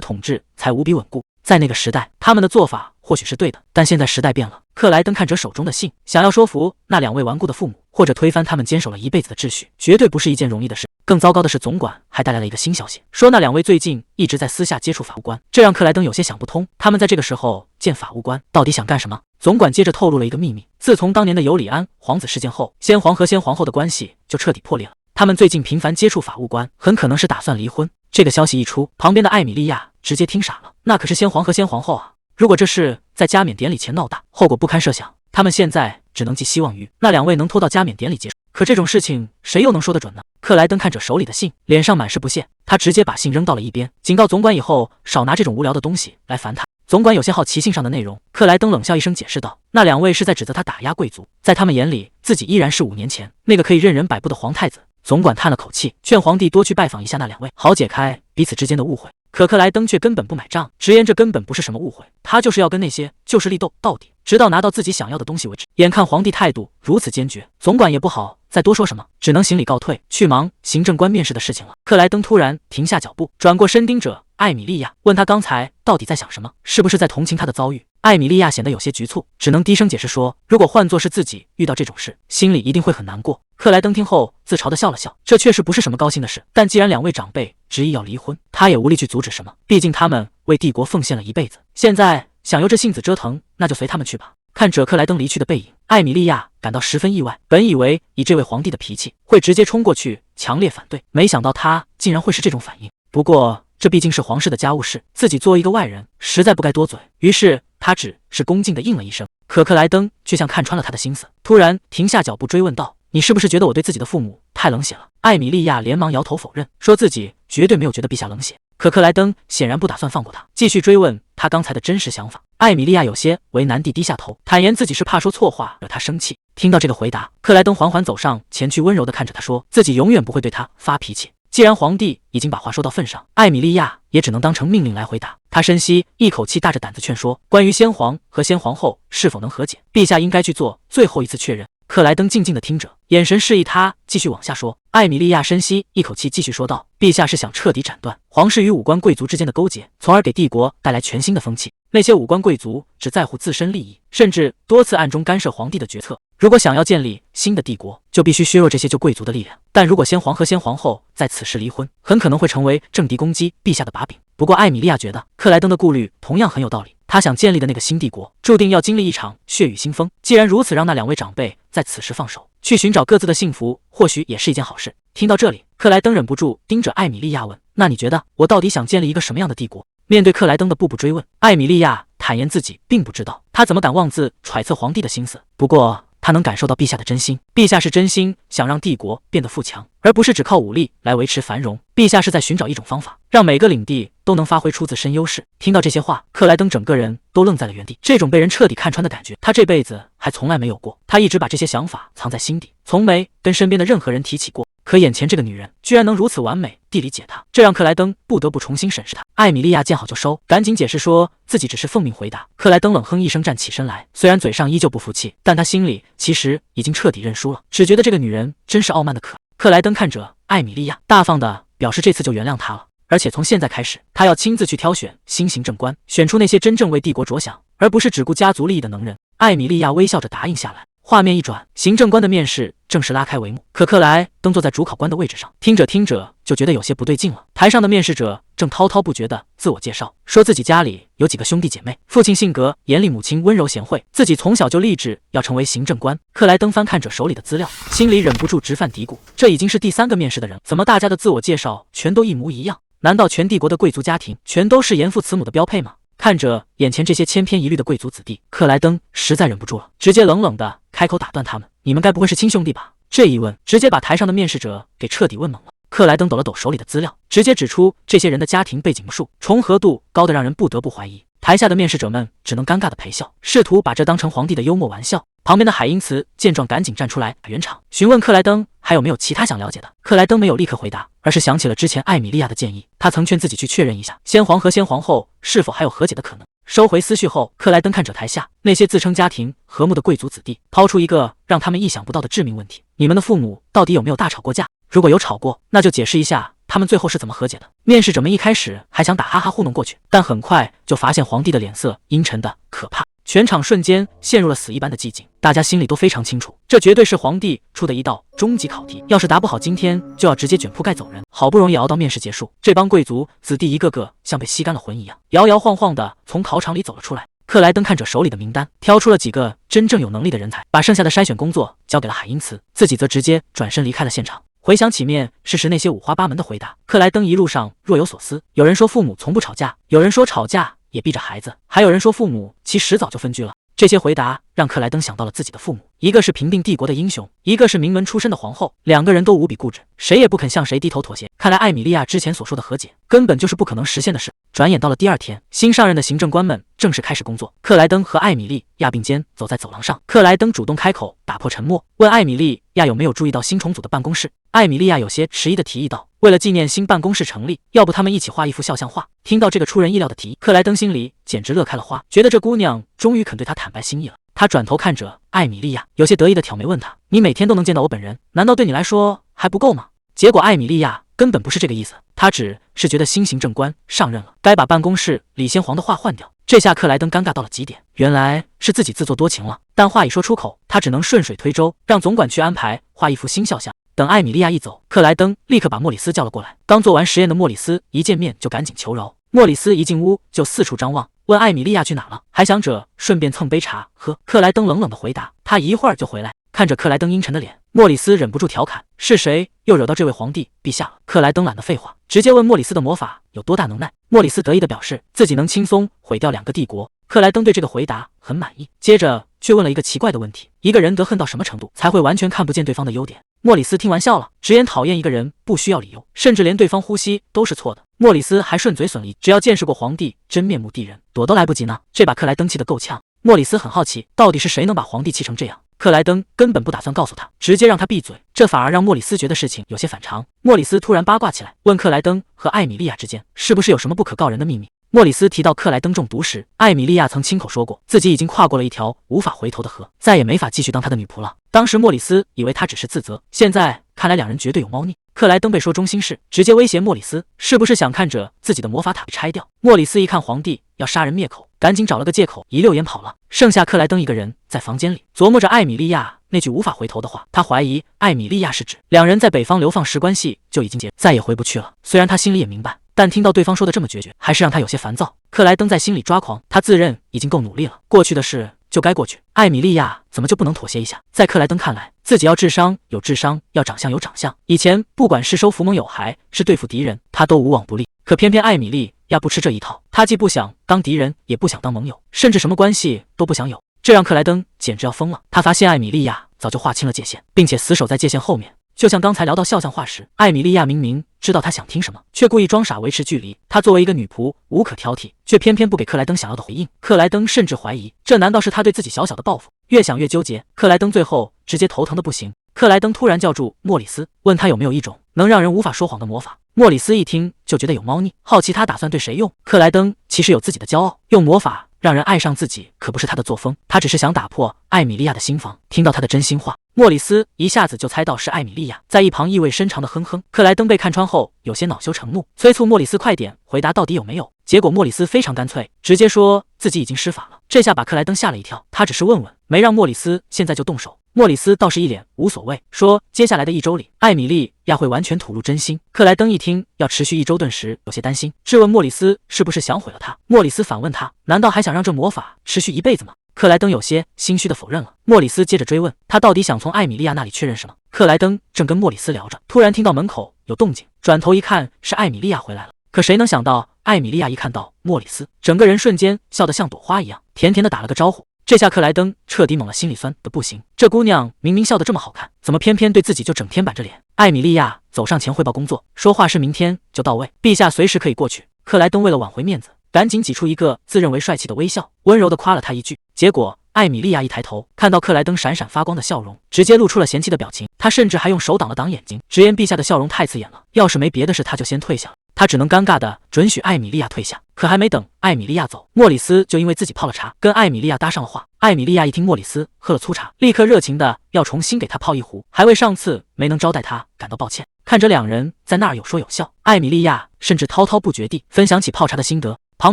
统治才无比稳固。在那个时代，他们的做法或许是对的，但现在时代变了。克莱登看着手中的信，想要说服那两位顽固的父母，或者推翻他们坚守了一辈子的秩序，绝对不是一件容易的事。更糟糕的是，总管还带来了一个新消息，说那两位最近一直在私下接触法务官，这让克莱登有些想不通，他们在这个时候见法务官，到底想干什么？总管接着透露了一个秘密，自从当年的尤里安皇子事件后，先皇和先皇后的关系就彻底破裂了。他们最近频繁接触法务官，很可能是打算离婚。这个消息一出，旁边的艾米莉亚直接听傻了，那可是先皇和先皇后啊！如果这事在加冕典礼前闹大，后果不堪设想。他们现在只能寄希望于那两位能拖到加冕典礼结束，可这种事情谁又能说得准呢？克莱登看着手里的信，脸上满是不屑，他直接把信扔到了一边，警告总管以后少拿这种无聊的东西来烦他。总管有些好奇信上的内容，克莱登冷笑一声解释道：“那两位是在指责他打压贵族，在他们眼里，自己依然是5年前那个可以任人摆布的皇太子。”总管叹了口气，劝皇帝多去拜访一下那两位，好解开彼此之间的误会。可克莱登却根本不买账，直言这根本不是什么误会，他就是要跟那些旧势力斗到底，直到拿到自己想要的东西为止。眼看皇帝态度如此坚决，总管也不好再多说什么，只能行礼告退，去忙行政官面试的事情了。克莱登突然停下脚步，转过身盯着艾米莉亚，问他刚才到底在想什么，是不是在同情他的遭遇？艾米莉亚显得有些局促，只能低声解释说，如果换作是自己遇到这种事，心里一定会很难过。克莱登听后自嘲地笑了笑，这确实不是什么高兴的事，但既然两位长辈执意要离婚，他也无力去阻止什么，毕竟他们为帝国奉献了一辈子，现在想由着性子折腾，那就随他们去吧。看着克莱登离去的背影，艾米莉亚感到十分意外，本以为以这位皇帝的脾气会直接冲过去强烈反对，没想到他竟然会是这种反应。不过这毕竟是皇室的家务事，自己作为一个外人，实在不该多嘴，于是他只是恭敬地应了一声。可克莱登却像看穿了他的心思，突然停下脚步追问道：“你是不是觉得我对自己的父母太冷血了？”艾米莉亚连忙摇头否认，说自己绝对没有觉得陛下冷血。可克莱登显然不打算放过他，继续追问他刚才的真实想法。艾米莉亚有些为难地低下头，坦言自己是怕说错话惹他生气。听到这个回答，克莱登缓缓走上前去，温柔地看着他说，自己永远不会对他发脾气。既然皇帝已经把话说到份上，艾米莉亚也只能当成命令来回答。她深吸一口气，大着胆子劝说，关于先皇和先皇后是否能和解，陛下应该去做最后一次确认。克莱登静静地听着，眼神示意他继续往下说。艾米莉亚深吸一口气，继续说道：“陛下是想彻底斩断皇室与武官贵族之间的勾结，从而给帝国带来全新的风气。那些武官贵族只在乎自身利益，甚至多次暗中干涉皇帝的决策。如果想要建立新的帝国，就必须削弱这些旧贵族的力量。但如果先皇和先皇后在此时离婚，很可能会成为政敌攻击陛下的把柄。”不过艾米莉亚觉得克莱登的顾虑同样很有道理，他想建立的那个新帝国注定要经历一场血雨腥风，既然如此，让那两位长辈在此时放手，去寻找各自的幸福，或许也是一件好事。听到这里，克莱登忍不住盯着艾米莉亚问：“那你觉得我到底想建立一个什么样的帝国？”面对克莱登的步步追问，艾米莉亚坦言自己并不知道，她怎么敢妄自揣测皇帝的心思。不过他能感受到陛下的真心，陛下是真心想让帝国变得富强，而不是只靠武力来维持繁荣。陛下是在寻找一种方法，让每个领地都能发挥出自身优势。听到这些话，克莱登整个人都愣在了原地。这种被人彻底看穿的感觉，他这辈子还从来没有过。他一直把这些想法藏在心底，从没跟身边的任何人提起过。可眼前这个女人居然能如此完美地理解他，这让克莱登不得不重新审视她。艾米莉亚见好就收，赶紧解释说自己只是奉命回答。克莱登冷哼一声，站起身来，虽然嘴上依旧不服气，但他心里其实已经彻底认输了，只觉得这个女人真是傲慢的可爱。克莱登看着艾米莉亚，大方的表示这次就原谅她了，而且从现在开始，他要亲自去挑选新行政官，选出那些真正为帝国着想，而不是只顾家族利益的能人。艾米莉亚微笑着答应下来。画面一转，行政官的面试正式拉开帷幕。可克莱登坐在主考官的位置上，听着听着就觉得有些不对劲了。台上的面试者正滔滔不绝地自我介绍，说自己家里有几个兄弟姐妹，父亲性格严厉，母亲温柔贤惠，自己从小就立志要成为行政官。克莱登翻看着手里的资料，心里忍不住直犯嘀咕：这已经是第3个面试的人，怎么大家的自我介绍全都一模一样？难道全帝国的贵族家庭全都是严父慈母的标配吗？看着眼前这些千篇一律的贵族子弟，克莱登实在忍不住了，直接冷冷的开口打断他们：你们该不会是亲兄弟吧？这一问直接把台上的面试者给彻底问懵了。克莱登抖了抖手里的资料，直接指出这些人的家庭背景描述重合度高的让人不得不怀疑。台下的面试者们只能尴尬的陪笑，试图把这当成皇帝的幽默玩笑。旁边的海因茨见状赶紧站出来圆场，询问克莱登还有没有其他想了解的。克莱登没有立刻回答，而是想起了之前艾米莉亚的建议，他曾劝自己去确认一下先皇和先皇后是否还有和解的可能。收回思绪后，克莱登看着台下那些自称家庭和睦的贵族子弟，抛出一个让他们意想不到的致命问题：你们的父母到底有没有大吵过架？如果有吵过，那就解释一下他们最后是怎么和解的。面试者们一开始还想打哈哈糊弄过去，但很快就发现皇帝的脸色阴沉的可怕，全场瞬间陷入了死一般的寂静。大家心里都非常清楚，这绝对是皇帝出的一道终极考题，要是答不好，今天就要直接卷铺盖走人。好不容易熬到面试结束，这帮贵族子弟一个个像被吸干了魂一样，摇摇晃晃的从考场里走了出来。克莱登看着手里的名单，挑出了几个真正有能力的人才，把剩下的筛选工作交给了海因茨，自己则直接转身离开了现场。回想起面试时那些五花八门的回答，克莱登一路上若有所思。有人说父母从不吵架，有人说吵架也逼着孩子，还有人说父母其实早就分居了。这些回答让克莱登想到了自己的父母，一个是平定帝国的英雄，一个是名门出身的皇后，两个人都无比固执，谁也不肯向谁低头妥协。看来艾米莉亚之前所说的和解根本就是不可能实现的事。转眼到了第2天，新上任的行政官们正式开始工作。克莱登和艾米莉亚并肩走在走廊上，克莱登主动开口打破沉默，问艾米莉亚有没有注意到新重组的办公室。艾米莉亚有些迟疑的提议道：为了纪念新办公室成立，要不他们一起画一幅肖像画。听到这个出人意料的提议，克莱登心里简直乐开了花，觉得这姑娘终于肯对他坦白心意了。他转头看着艾米莉亚，有些得意的挑眉问她：你每天都能见到我本人，难道对你来说还不够吗？结果艾米莉亚根本不是这个意思，她只是觉得新行政官上任了，该把办公室李先皇的画换掉。这下克莱登尴尬到了极点，原来是自己自作多情了。但话一说出口，他只能顺水推舟，让总管去安排画一幅新肖像。等艾米莉亚一走，克莱登立刻把莫里斯叫了过来。刚做完实验的莫里斯一见面就赶紧求饶。莫里斯一进屋就四处张望，问艾米莉亚去哪了，还想着顺便蹭杯茶喝。克莱登冷冷的回答：他一会儿就回来。看着克莱登阴沉的脸，莫里斯忍不住调侃：是谁又惹到这位皇帝陛下了？克莱登懒得废话，直接问莫里斯的魔法有多大能耐。莫里斯得意的表示自己能轻松毁掉2个帝国。克莱登对这个回答很满意，接着却问了一个奇怪的问题：一个人得恨到什么程度才会完全看不见对方的优点？莫里斯听完笑了，直言讨厌一个人不需要理由，甚至连对方呼吸都是错的。莫里斯还顺嘴损了一句：只要见识过皇帝真面目，敌人躲都来不及呢。这把克莱登气得够呛。莫里斯很好奇，到底是谁能把皇帝气成这样？克莱登根本不打算告诉他，直接让他闭嘴，这反而让莫里斯觉得事情有些反常。莫里斯突然八卦起来，问克莱登和艾米莉亚之间是不是有什么不可告人的秘密。莫里斯提到克莱登中毒时，艾米莉亚曾亲口说过自己已经跨过了一条无法回头的河，再也没法继续当他的女仆了。当时莫里斯以为他只是自责，现在看来两人绝对有猫腻。克莱登被说中心事，直接威胁莫里斯是不是想看着自己的魔法塔被拆掉。莫里斯一看皇帝要杀人灭口，赶紧找了个借口一溜烟跑了。剩下克莱登一个人在房间里琢磨着艾米莉亚那句无法回头的话。他怀疑艾米莉亚是指两人在北方流放时关系就已经结，再也回不去了。虽然他心里也明白，但听到对方说的这么决绝，还是让他有些烦躁。克莱登在心里抓狂，他自认已经够努力了，过去的事就该过去，艾米莉亚怎么就不能妥协一下？在克莱登看来，自己要智商有智商，要长相有长相。以前不管是收服盟友还是对付敌人，他都无往不利。可偏偏艾米莉亚不吃这一套，他既不想当敌人，也不想当盟友，甚至什么关系都不想有。这让克莱登简直要疯了。他发现艾米莉亚早就划清了界限，并且死守在界限后面。就像刚才聊到肖像画时，艾米莉亚明明知道他想听什么，却故意装傻维持距离。她作为一个女仆无可挑剔，却偏偏不给克莱登想要的回应。克莱登甚至怀疑，这难道是他对自己小小的报复？越想越纠结，克莱登最后直接头疼的不行。克莱登突然叫住莫里斯，问他有没有一种能让人无法说谎的魔法。莫里斯一听就觉得有猫腻，好奇他打算对谁用。克莱登其实有自己的骄傲，用魔法让人爱上自己可不是他的作风，他只是想打破艾米莉亚的心防。听到他的真心话，莫里斯一下子就猜到是艾米莉亚，在一旁意味深长的哼哼。克莱登被看穿后有些恼羞成怒，催促莫里斯快点回答到底有没有。结果莫里斯非常干脆，直接说自己已经施法了。这下把克莱登吓了一跳，他只是问问，没让莫里斯现在就动手。莫里斯倒是一脸无所谓，说接下来的1周里，艾米莉亚会完全吐露真心。克莱登一听要持续1周，顿时有些担心，质问莫里斯是不是想毁了他。莫里斯反问他，难道还想让这魔法持续1辈子吗？克莱登有些心虚的否认了。莫里斯接着追问，他到底想从艾米莉亚那里确认什么？克莱登正跟莫里斯聊着，突然听到门口有动静，转头一看是艾米莉亚回来了。可谁能想到，艾米莉亚一看到莫里斯，整个人瞬间笑得像朵花一样，甜甜的打了个招呼。这下克莱登彻底懵了，心里酸的不行。这姑娘明明笑得这么好看，怎么偏偏对自己就整天板着脸？艾米莉亚走上前汇报工作，说话是明天就到位，陛下随时可以过去。克莱登为了挽回面子，赶紧挤出一个自认为帅气的微笑，温柔地夸了他一句。结果艾米莉亚一抬头，看到克莱登闪闪发光的笑容，直接露出了嫌弃的表情。他甚至还用手挡了挡眼睛，直言陛下的笑容太刺眼了，要是没别的事，他就先退下了。他只能尴尬的准许艾米莉亚退下。可还没等艾米莉亚走，莫里斯就因为自己泡了茶，跟艾米莉亚搭上了话。艾米莉亚一听莫里斯喝了粗茶，立刻热情的要重新给他泡一壶，还为上次没能招待他感到抱歉。看着两人在那儿有说有笑，艾米莉亚甚至滔滔不绝地分享起泡茶的心得。旁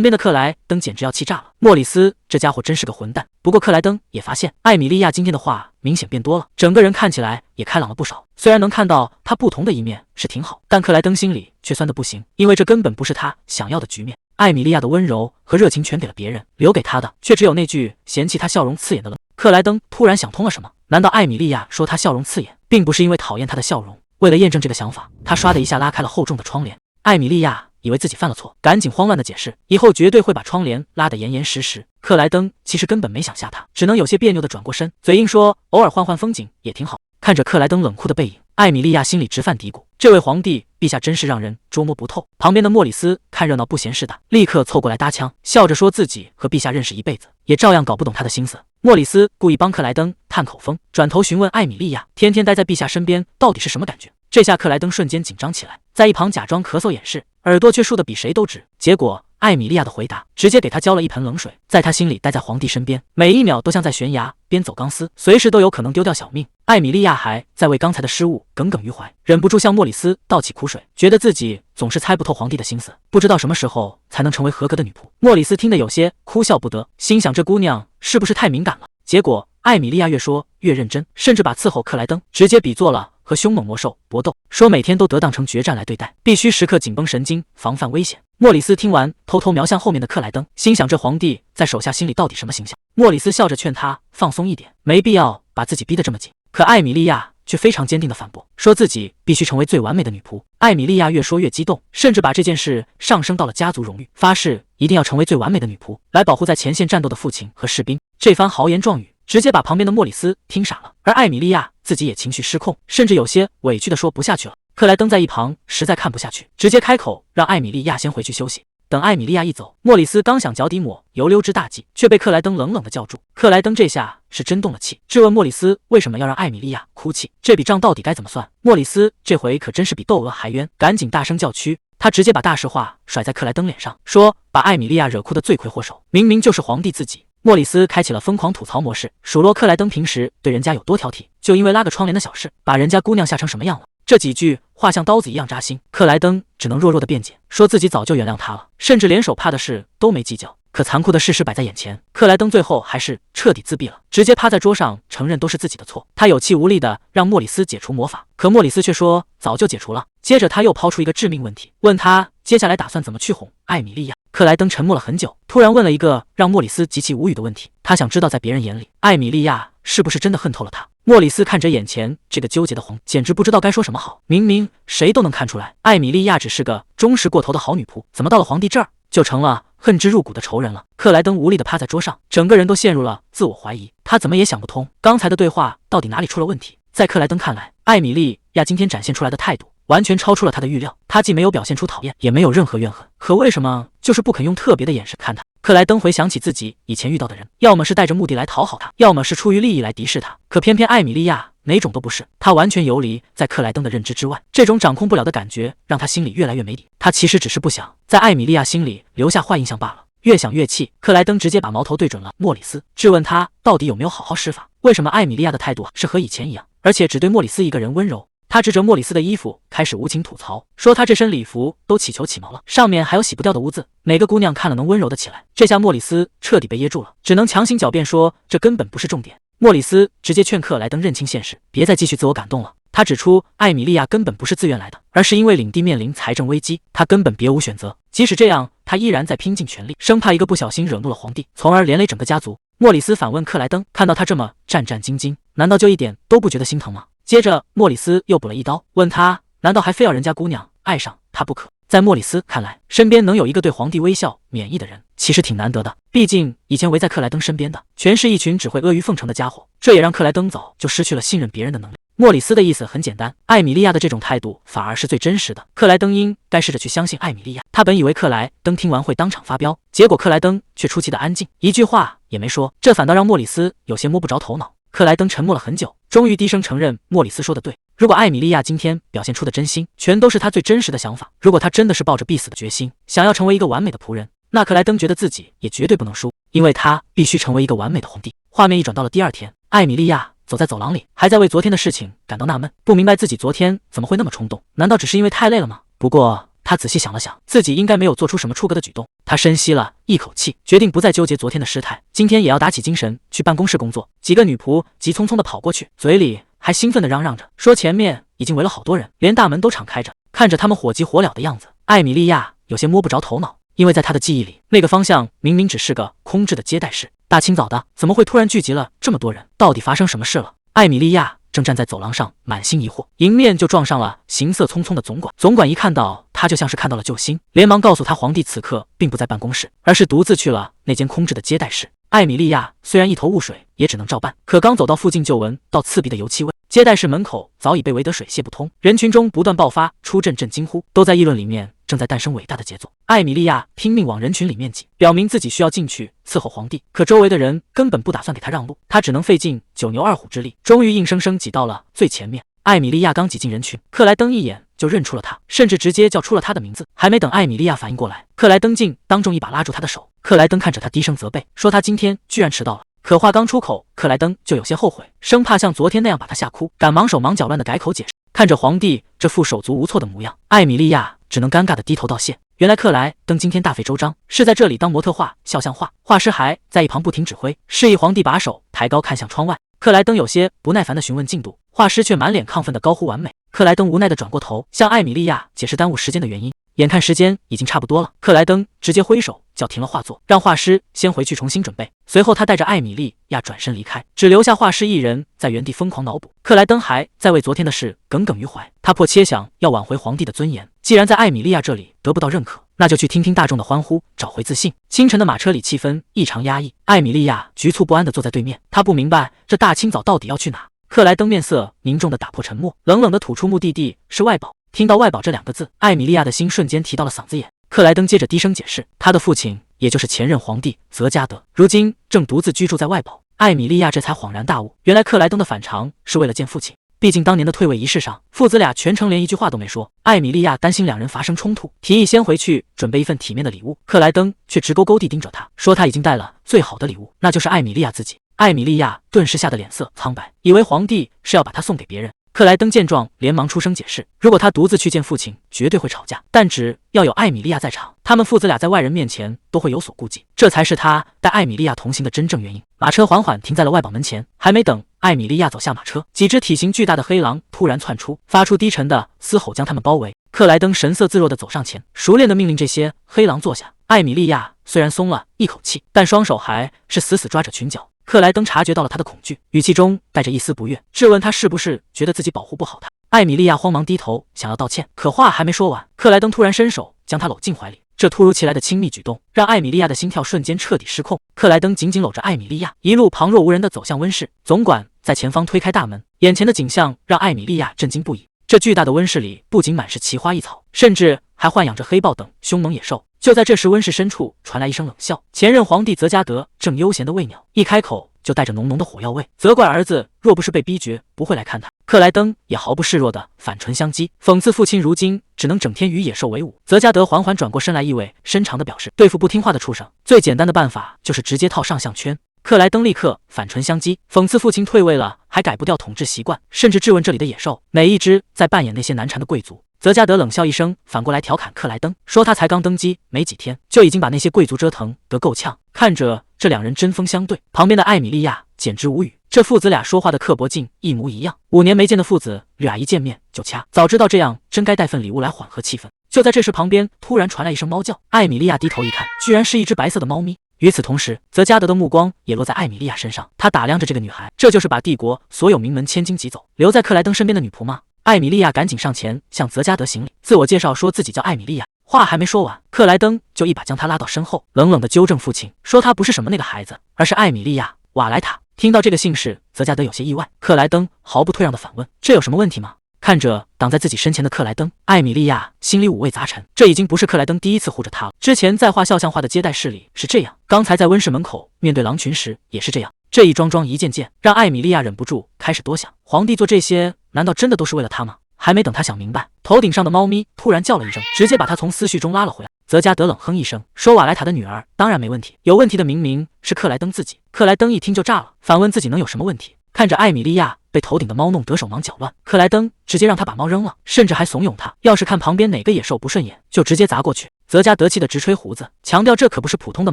边的克莱登简直要气炸了，莫里斯这家伙真是个混蛋。不过克莱登也发现艾米莉亚今天的话明显变多了，整个人看起来也开朗了不少。虽然能看到他不同的一面是挺好，但克莱登心里却酸得不行，因为这根本不是他想要的局面。艾米莉亚的温柔和热情全给了别人，留给他的却只有那句嫌弃他笑容刺眼的冷。克莱登突然想通了什么，难道艾米莉亚说他笑容刺眼，并不是因为讨厌他的笑容？为了验证这个想法，他唰的一下拉开了厚重的窗帘。艾米莉亚以为自己犯了错，赶紧慌乱的解释，以后绝对会把窗帘拉得严严实实。克莱登其实根本没想吓他，只能有些别扭的转过身，嘴硬说偶尔换换风景也挺好。看着克莱登冷酷的背影，艾米莉亚心里直犯嘀咕，这位皇帝陛下真是让人捉摸不透。旁边的莫里斯看热闹不嫌事大，立刻凑过来搭腔，笑着说自己和陛下认识一辈子，也照样搞不懂他的心思。莫里斯故意帮克莱登探口风，转头询问艾米莉亚，天天待在陛下身边到底是什么感觉？这下克莱登瞬间紧张起来，在一旁假装咳嗽掩饰，耳朵却竖得比谁都直。结果艾米莉亚的回答直接给他浇了一盆冷水，在他心里待在皇帝身边，每一秒都像在悬崖边走钢丝，随时都有可能丢掉小命。艾米莉亚还在为刚才的失误耿耿于怀，忍不住向莫里斯倒起苦水，觉得自己总是猜不透皇帝的心思，不知道什么时候才能成为合格的女仆。莫里斯听得有些哭笑不得，心想这姑娘是不是太敏感了？结果艾米莉亚越说越认真，甚至把伺候克莱登直接比作了和凶猛魔兽搏斗，说每天都得当成决战来对待，必须时刻紧绷神经，防范危险。莫里斯听完，偷偷瞄向后面的克莱登，心想这皇帝在手下心里到底什么形象？莫里斯笑着劝他放松一点，没必要把自己逼得这么紧。可艾米莉亚却非常坚定地反驳，说自己必须成为最完美的女仆。艾米莉亚越说越激动，甚至把这件事上升到了家族荣誉，发誓一定要成为最完美的女仆，来保护在前线战斗的父亲和士兵。这番豪言壮语直接把旁边的莫里斯听傻了，而艾米莉亚自己也情绪失控，甚至有些委屈地说不下去了。克莱登在一旁实在看不下去，直接开口让艾米莉亚先回去休息。等艾米莉亚一走，莫里斯刚想脚底抹油溜之大忌，却被克莱登冷冷地叫住。克莱登这下是真动了气，质问莫里斯为什么要让艾米莉亚哭泣，这笔账到底该怎么算？莫里斯这回可真是比窦娥还冤，赶紧大声叫屈。他直接把大实话甩在克莱登脸上，说把艾米莉亚惹哭的罪魁祸首明明就是皇帝自己。莫里斯开启了疯狂吐槽模式，数落克莱登平时对人家有多挑剔，就因为拉个窗帘的小事，把人家姑娘吓成什么样了。这几句话像刀子一样扎心，克莱登只能弱弱的辩解，说自己早就原谅他了，甚至连手帕的事都没计较。可残酷的事实摆在眼前，克莱登最后还是彻底自闭了，直接趴在桌上承认都是自己的错。他有气无力的让莫里斯解除魔法，可莫里斯却说早就解除了。接着他又抛出一个致命问题，问他接下来打算怎么去哄艾米莉亚。克莱登沉默了很久，突然问了一个让莫里斯极其无语的问题，他想知道在别人眼里，艾米莉亚是不是真的恨透了他。莫里斯看着眼前这个纠结的皇，简直不知道该说什么好。明明谁都能看出来，艾米莉亚只是个忠实过头的好女仆，怎么到了皇帝这儿就成了恨之入骨的仇人了。克莱登无力地趴在桌上，整个人都陷入了自我怀疑。他怎么也想不通，刚才的对话到底哪里出了问题。在克莱登看来，艾米莉亚今天展现出来的态度完全超出了他的预料。他既没有表现出讨厌，也没有任何怨恨，可为什么就是不肯用特别的眼神看他？克莱登回想起自己以前遇到的人，要么是带着目的来讨好他，要么是出于利益来敌视他。可偏偏艾米莉亚哪种都不是，他完全游离在克莱登的认知之外。这种掌控不了的感觉让他心里越来越没底。他其实只是不想在艾米莉亚心里留下坏印象罢了。越想越气，克莱登直接把矛头对准了莫里斯，质问他到底有没有好好施法？为什么艾米莉亚的态度是和以前一样，而且只对莫里斯一个人温柔？他指着莫里斯的衣服开始无情吐槽，说他这身礼服都起球起毛了，上面还有洗不掉的污渍，哪个姑娘看了能温柔得起来？这下莫里斯彻底被噎住了，只能强行狡辩说这根本不是重点。莫里斯直接劝克莱登认清现实，别再继续自我感动了。他指出艾米莉亚根本不是自愿来的，而是因为领地面临财政危机，他根本别无选择。即使这样，他依然在拼尽全力，生怕一个不小心惹怒了皇帝，从而连累整个家族。莫里斯反问克莱登，看到他这么战战兢兢，难道就一点都不觉得心疼吗？接着莫里斯又补了一刀，问他难道还非要人家姑娘爱上他不可？在莫里斯看来，身边能有一个对皇帝微笑免疫的人其实挺难得的，毕竟以前围在克莱登身边的全是一群只会阿谀奉承的家伙，这也让克莱登早就失去了信任别人的能力。莫里斯的意思很简单，艾米莉亚的这种态度反而是最真实的，克莱登应该试着去相信艾米莉亚。他本以为克莱登听完会当场发飙，结果克莱登却出奇的安静，一句话也没说，这反倒让莫里斯有些摸不着头脑。克莱登沉默了很久，终于低声承认莫里斯说的对，如果艾米莉亚今天表现出的真心全都是他最真实的想法，如果他真的是抱着必死的决心想要成为一个完美的仆人，那克莱登觉得自己也绝对不能输，因为他必须成为一个完美的皇帝。画面一转到了第二天，艾米莉亚走在走廊里，还在为昨天的事情感到纳闷，不明白自己昨天怎么会那么冲动，难道只是因为太累了吗？不过他仔细想了想，自己应该没有做出什么出格的举动。他深吸了一口气，决定不再纠结昨天的失态，今天也要打起精神去办公室工作。几个女仆急匆匆地跑过去，嘴里还兴奋地嚷嚷着，说前面已经围了好多人，连大门都敞开着。看着他们火急火燎的样子，艾米莉亚有些摸不着头脑，因为在她的记忆里，那个方向明明只是个空置的接待室，大清早的怎么会突然聚集了这么多人？到底发生什么事了？艾米莉亚正站在走廊上，满心疑惑，迎面就撞上了行色匆匆的总管。总管一看到他，就像是看到了救星，连忙告诉他，皇帝此刻并不在办公室，而是独自去了那间空置的接待室。艾米莉亚虽然一头雾水，也只能照办。可刚走到附近，就闻到刺鼻的油漆味。接待室门口早已被围得水泄不通，人群中不断爆发出阵阵惊呼，都在议论里面正在诞生伟大的杰作。艾米莉亚拼命往人群里面挤，表明自己需要进去伺候皇帝，可周围的人根本不打算给她让路，她只能费尽九牛二虎之力，终于硬生生挤到了最前面。艾米莉亚刚挤进人群，克莱登一眼就认出了她，甚至直接叫出了她的名字。还没等艾米莉亚反应过来，克莱登竟当众一把拉住她的手。克莱登看着她低声责备，说她今天居然迟到了。可话刚出口，克莱登就有些后悔，生怕像昨天那样把她吓哭，赶忙手忙脚乱的改口解释。看着皇帝这副手足无措的模样，艾米莉亚只能尴尬的低头道谢。原来克莱登今天大费周章，是在这里当模特画肖像画，画师还在一旁不停指挥，示意皇帝把手抬高看向窗外。克莱登有些不耐烦的询问进度，画师却满脸亢奋的高呼完美。克莱登无奈的转过头向艾米莉亚解释耽误时间的原因。眼看时间已经差不多了，克莱登直接挥手叫停了画作，让画师先回去重新准备。随后他带着艾米莉亚转身离开，只留下画师一人在原地疯狂脑补。克莱登还在为昨天的事耿耿于怀，他迫切想要挽回皇帝的尊严，既然在艾米莉亚这里得不到认可，那就去听听大众的欢呼，找回自信。清晨的马车里气氛异常压抑，艾米莉亚局促不安地坐在对面，她不明白这大清早到底要去哪。克莱登面色凝重地打破沉默，冷冷地吐出目的地是外堡。听到外堡这两个字，艾米莉亚的心瞬间提到了嗓子眼。克莱登接着低声解释，他的父亲也就是前任皇帝泽加德，如今正独自居住在外堡。艾米莉亚这才恍然大悟，原来克莱登的反常是为了见父亲。毕竟当年的退位仪式上，父子俩全程连一句话都没说。艾米莉亚担心两人发生冲突，提议先回去准备一份体面的礼物。克莱登却直勾勾地盯着他，说他已经带了最好的礼物，那就是艾米莉亚自己。艾米莉亚顿时吓得脸色苍白，以为皇帝是要把她送给别人。克莱登见状，连忙出声解释，如果他独自去见父亲，绝对会吵架，但只要有艾米莉亚在场，他们父子俩在外人面前都会有所顾忌，这才是他带艾米莉亚同行的真正原因。马车缓缓停在了外堡门前，还没等艾米莉亚走下马车，几只体型巨大的黑狼突然窜出，发出低沉的嘶吼，将他们包围。克莱登神色自若地走上前，熟练地命令这些黑狼坐下。艾米莉亚虽然松了一口气，但双手还是死死抓着裙角。克莱登察觉到了他的恐惧，语气中带着一丝不悦，质问他是不是觉得自己保护不好他。艾米莉亚慌忙低头想要道歉，可话还没说完，克莱登突然伸手将她搂进怀里，这突如其来的亲密举动让艾米莉亚的心跳瞬间彻底失控。克莱登紧紧搂着艾米莉亚，一路旁若无人地走向温室。总管在前方推开大门，眼前的景象让艾米莉亚震惊不已。这巨大的温室里不仅满是奇花异草，甚至还豢养着黑豹等凶猛野兽。就在这时，温室深处传来一声冷笑。前任皇帝泽加德正悠闲地喂鸟，一开口就带着浓浓的火药味，责怪儿子若不是被逼绝，不会来看他。克莱登也毫不示弱地反唇相讥，讽刺父亲如今只能整天与野兽为伍。泽加德缓缓转过身来，意味深长地表示，对付不听话的畜生，最简单的办法就是直接套上项圈。克莱登立刻反唇相讥，讽刺父亲退位了还改不掉统治习惯，甚至质问这里的野兽哪一只在扮演那些难缠的贵族。泽加德冷笑一声，反过来调侃克莱登，说他才刚登基没几天，就已经把那些贵族折腾得够呛。看着这两人针锋相对，旁边的艾米莉亚简直无语，这父子俩说话的刻薄劲一模一样。5年没见的父子俩一见面就掐，早知道这样，真该带份礼物来缓和气氛。就在这时，旁边突然传来一声猫叫，艾米莉亚低头一看，居然是一只白色的猫咪。与此同时，泽加德的目光也落在艾米莉亚身上，他打量着这个女孩，这就是把帝国所有名门千金挤走，留在克莱登身边的女仆吗？艾米莉亚赶紧上前向泽加德行礼，自我介绍说自己叫艾米莉亚。话还没说完，克莱登就一把将她拉到身后，冷冷地纠正父亲，说她不是什么那个孩子，而是艾米莉亚·瓦莱塔。听到这个姓氏，泽加德有些意外。克莱登毫不退让地反问：“这有什么问题吗？”看着挡在自己身前的克莱登，艾米莉亚心里五味杂陈。这已经不是克莱登第一次护着她了，之前在画肖像画的接待室里是这样，刚才在温室门口面对狼群时也是这样。这一桩桩一件件，让艾米莉亚忍不住开始多想：皇帝做这些，难道真的都是为了她吗？还没等他想明白，头顶上的猫咪突然叫了一声，直接把他从思绪中拉了回来。泽加德冷哼一声，说：“瓦莱塔的女儿当然没问题，有问题的明明是克莱登自己。”克莱登一听就炸了，反问自己能有什么问题？看着艾米莉亚被头顶的猫弄得手忙脚乱，克莱登直接让他把猫扔了，甚至还怂恿他，要是看旁边哪个野兽不顺眼，就直接砸过去。泽加德气得直吹胡子，强调这可不是普通的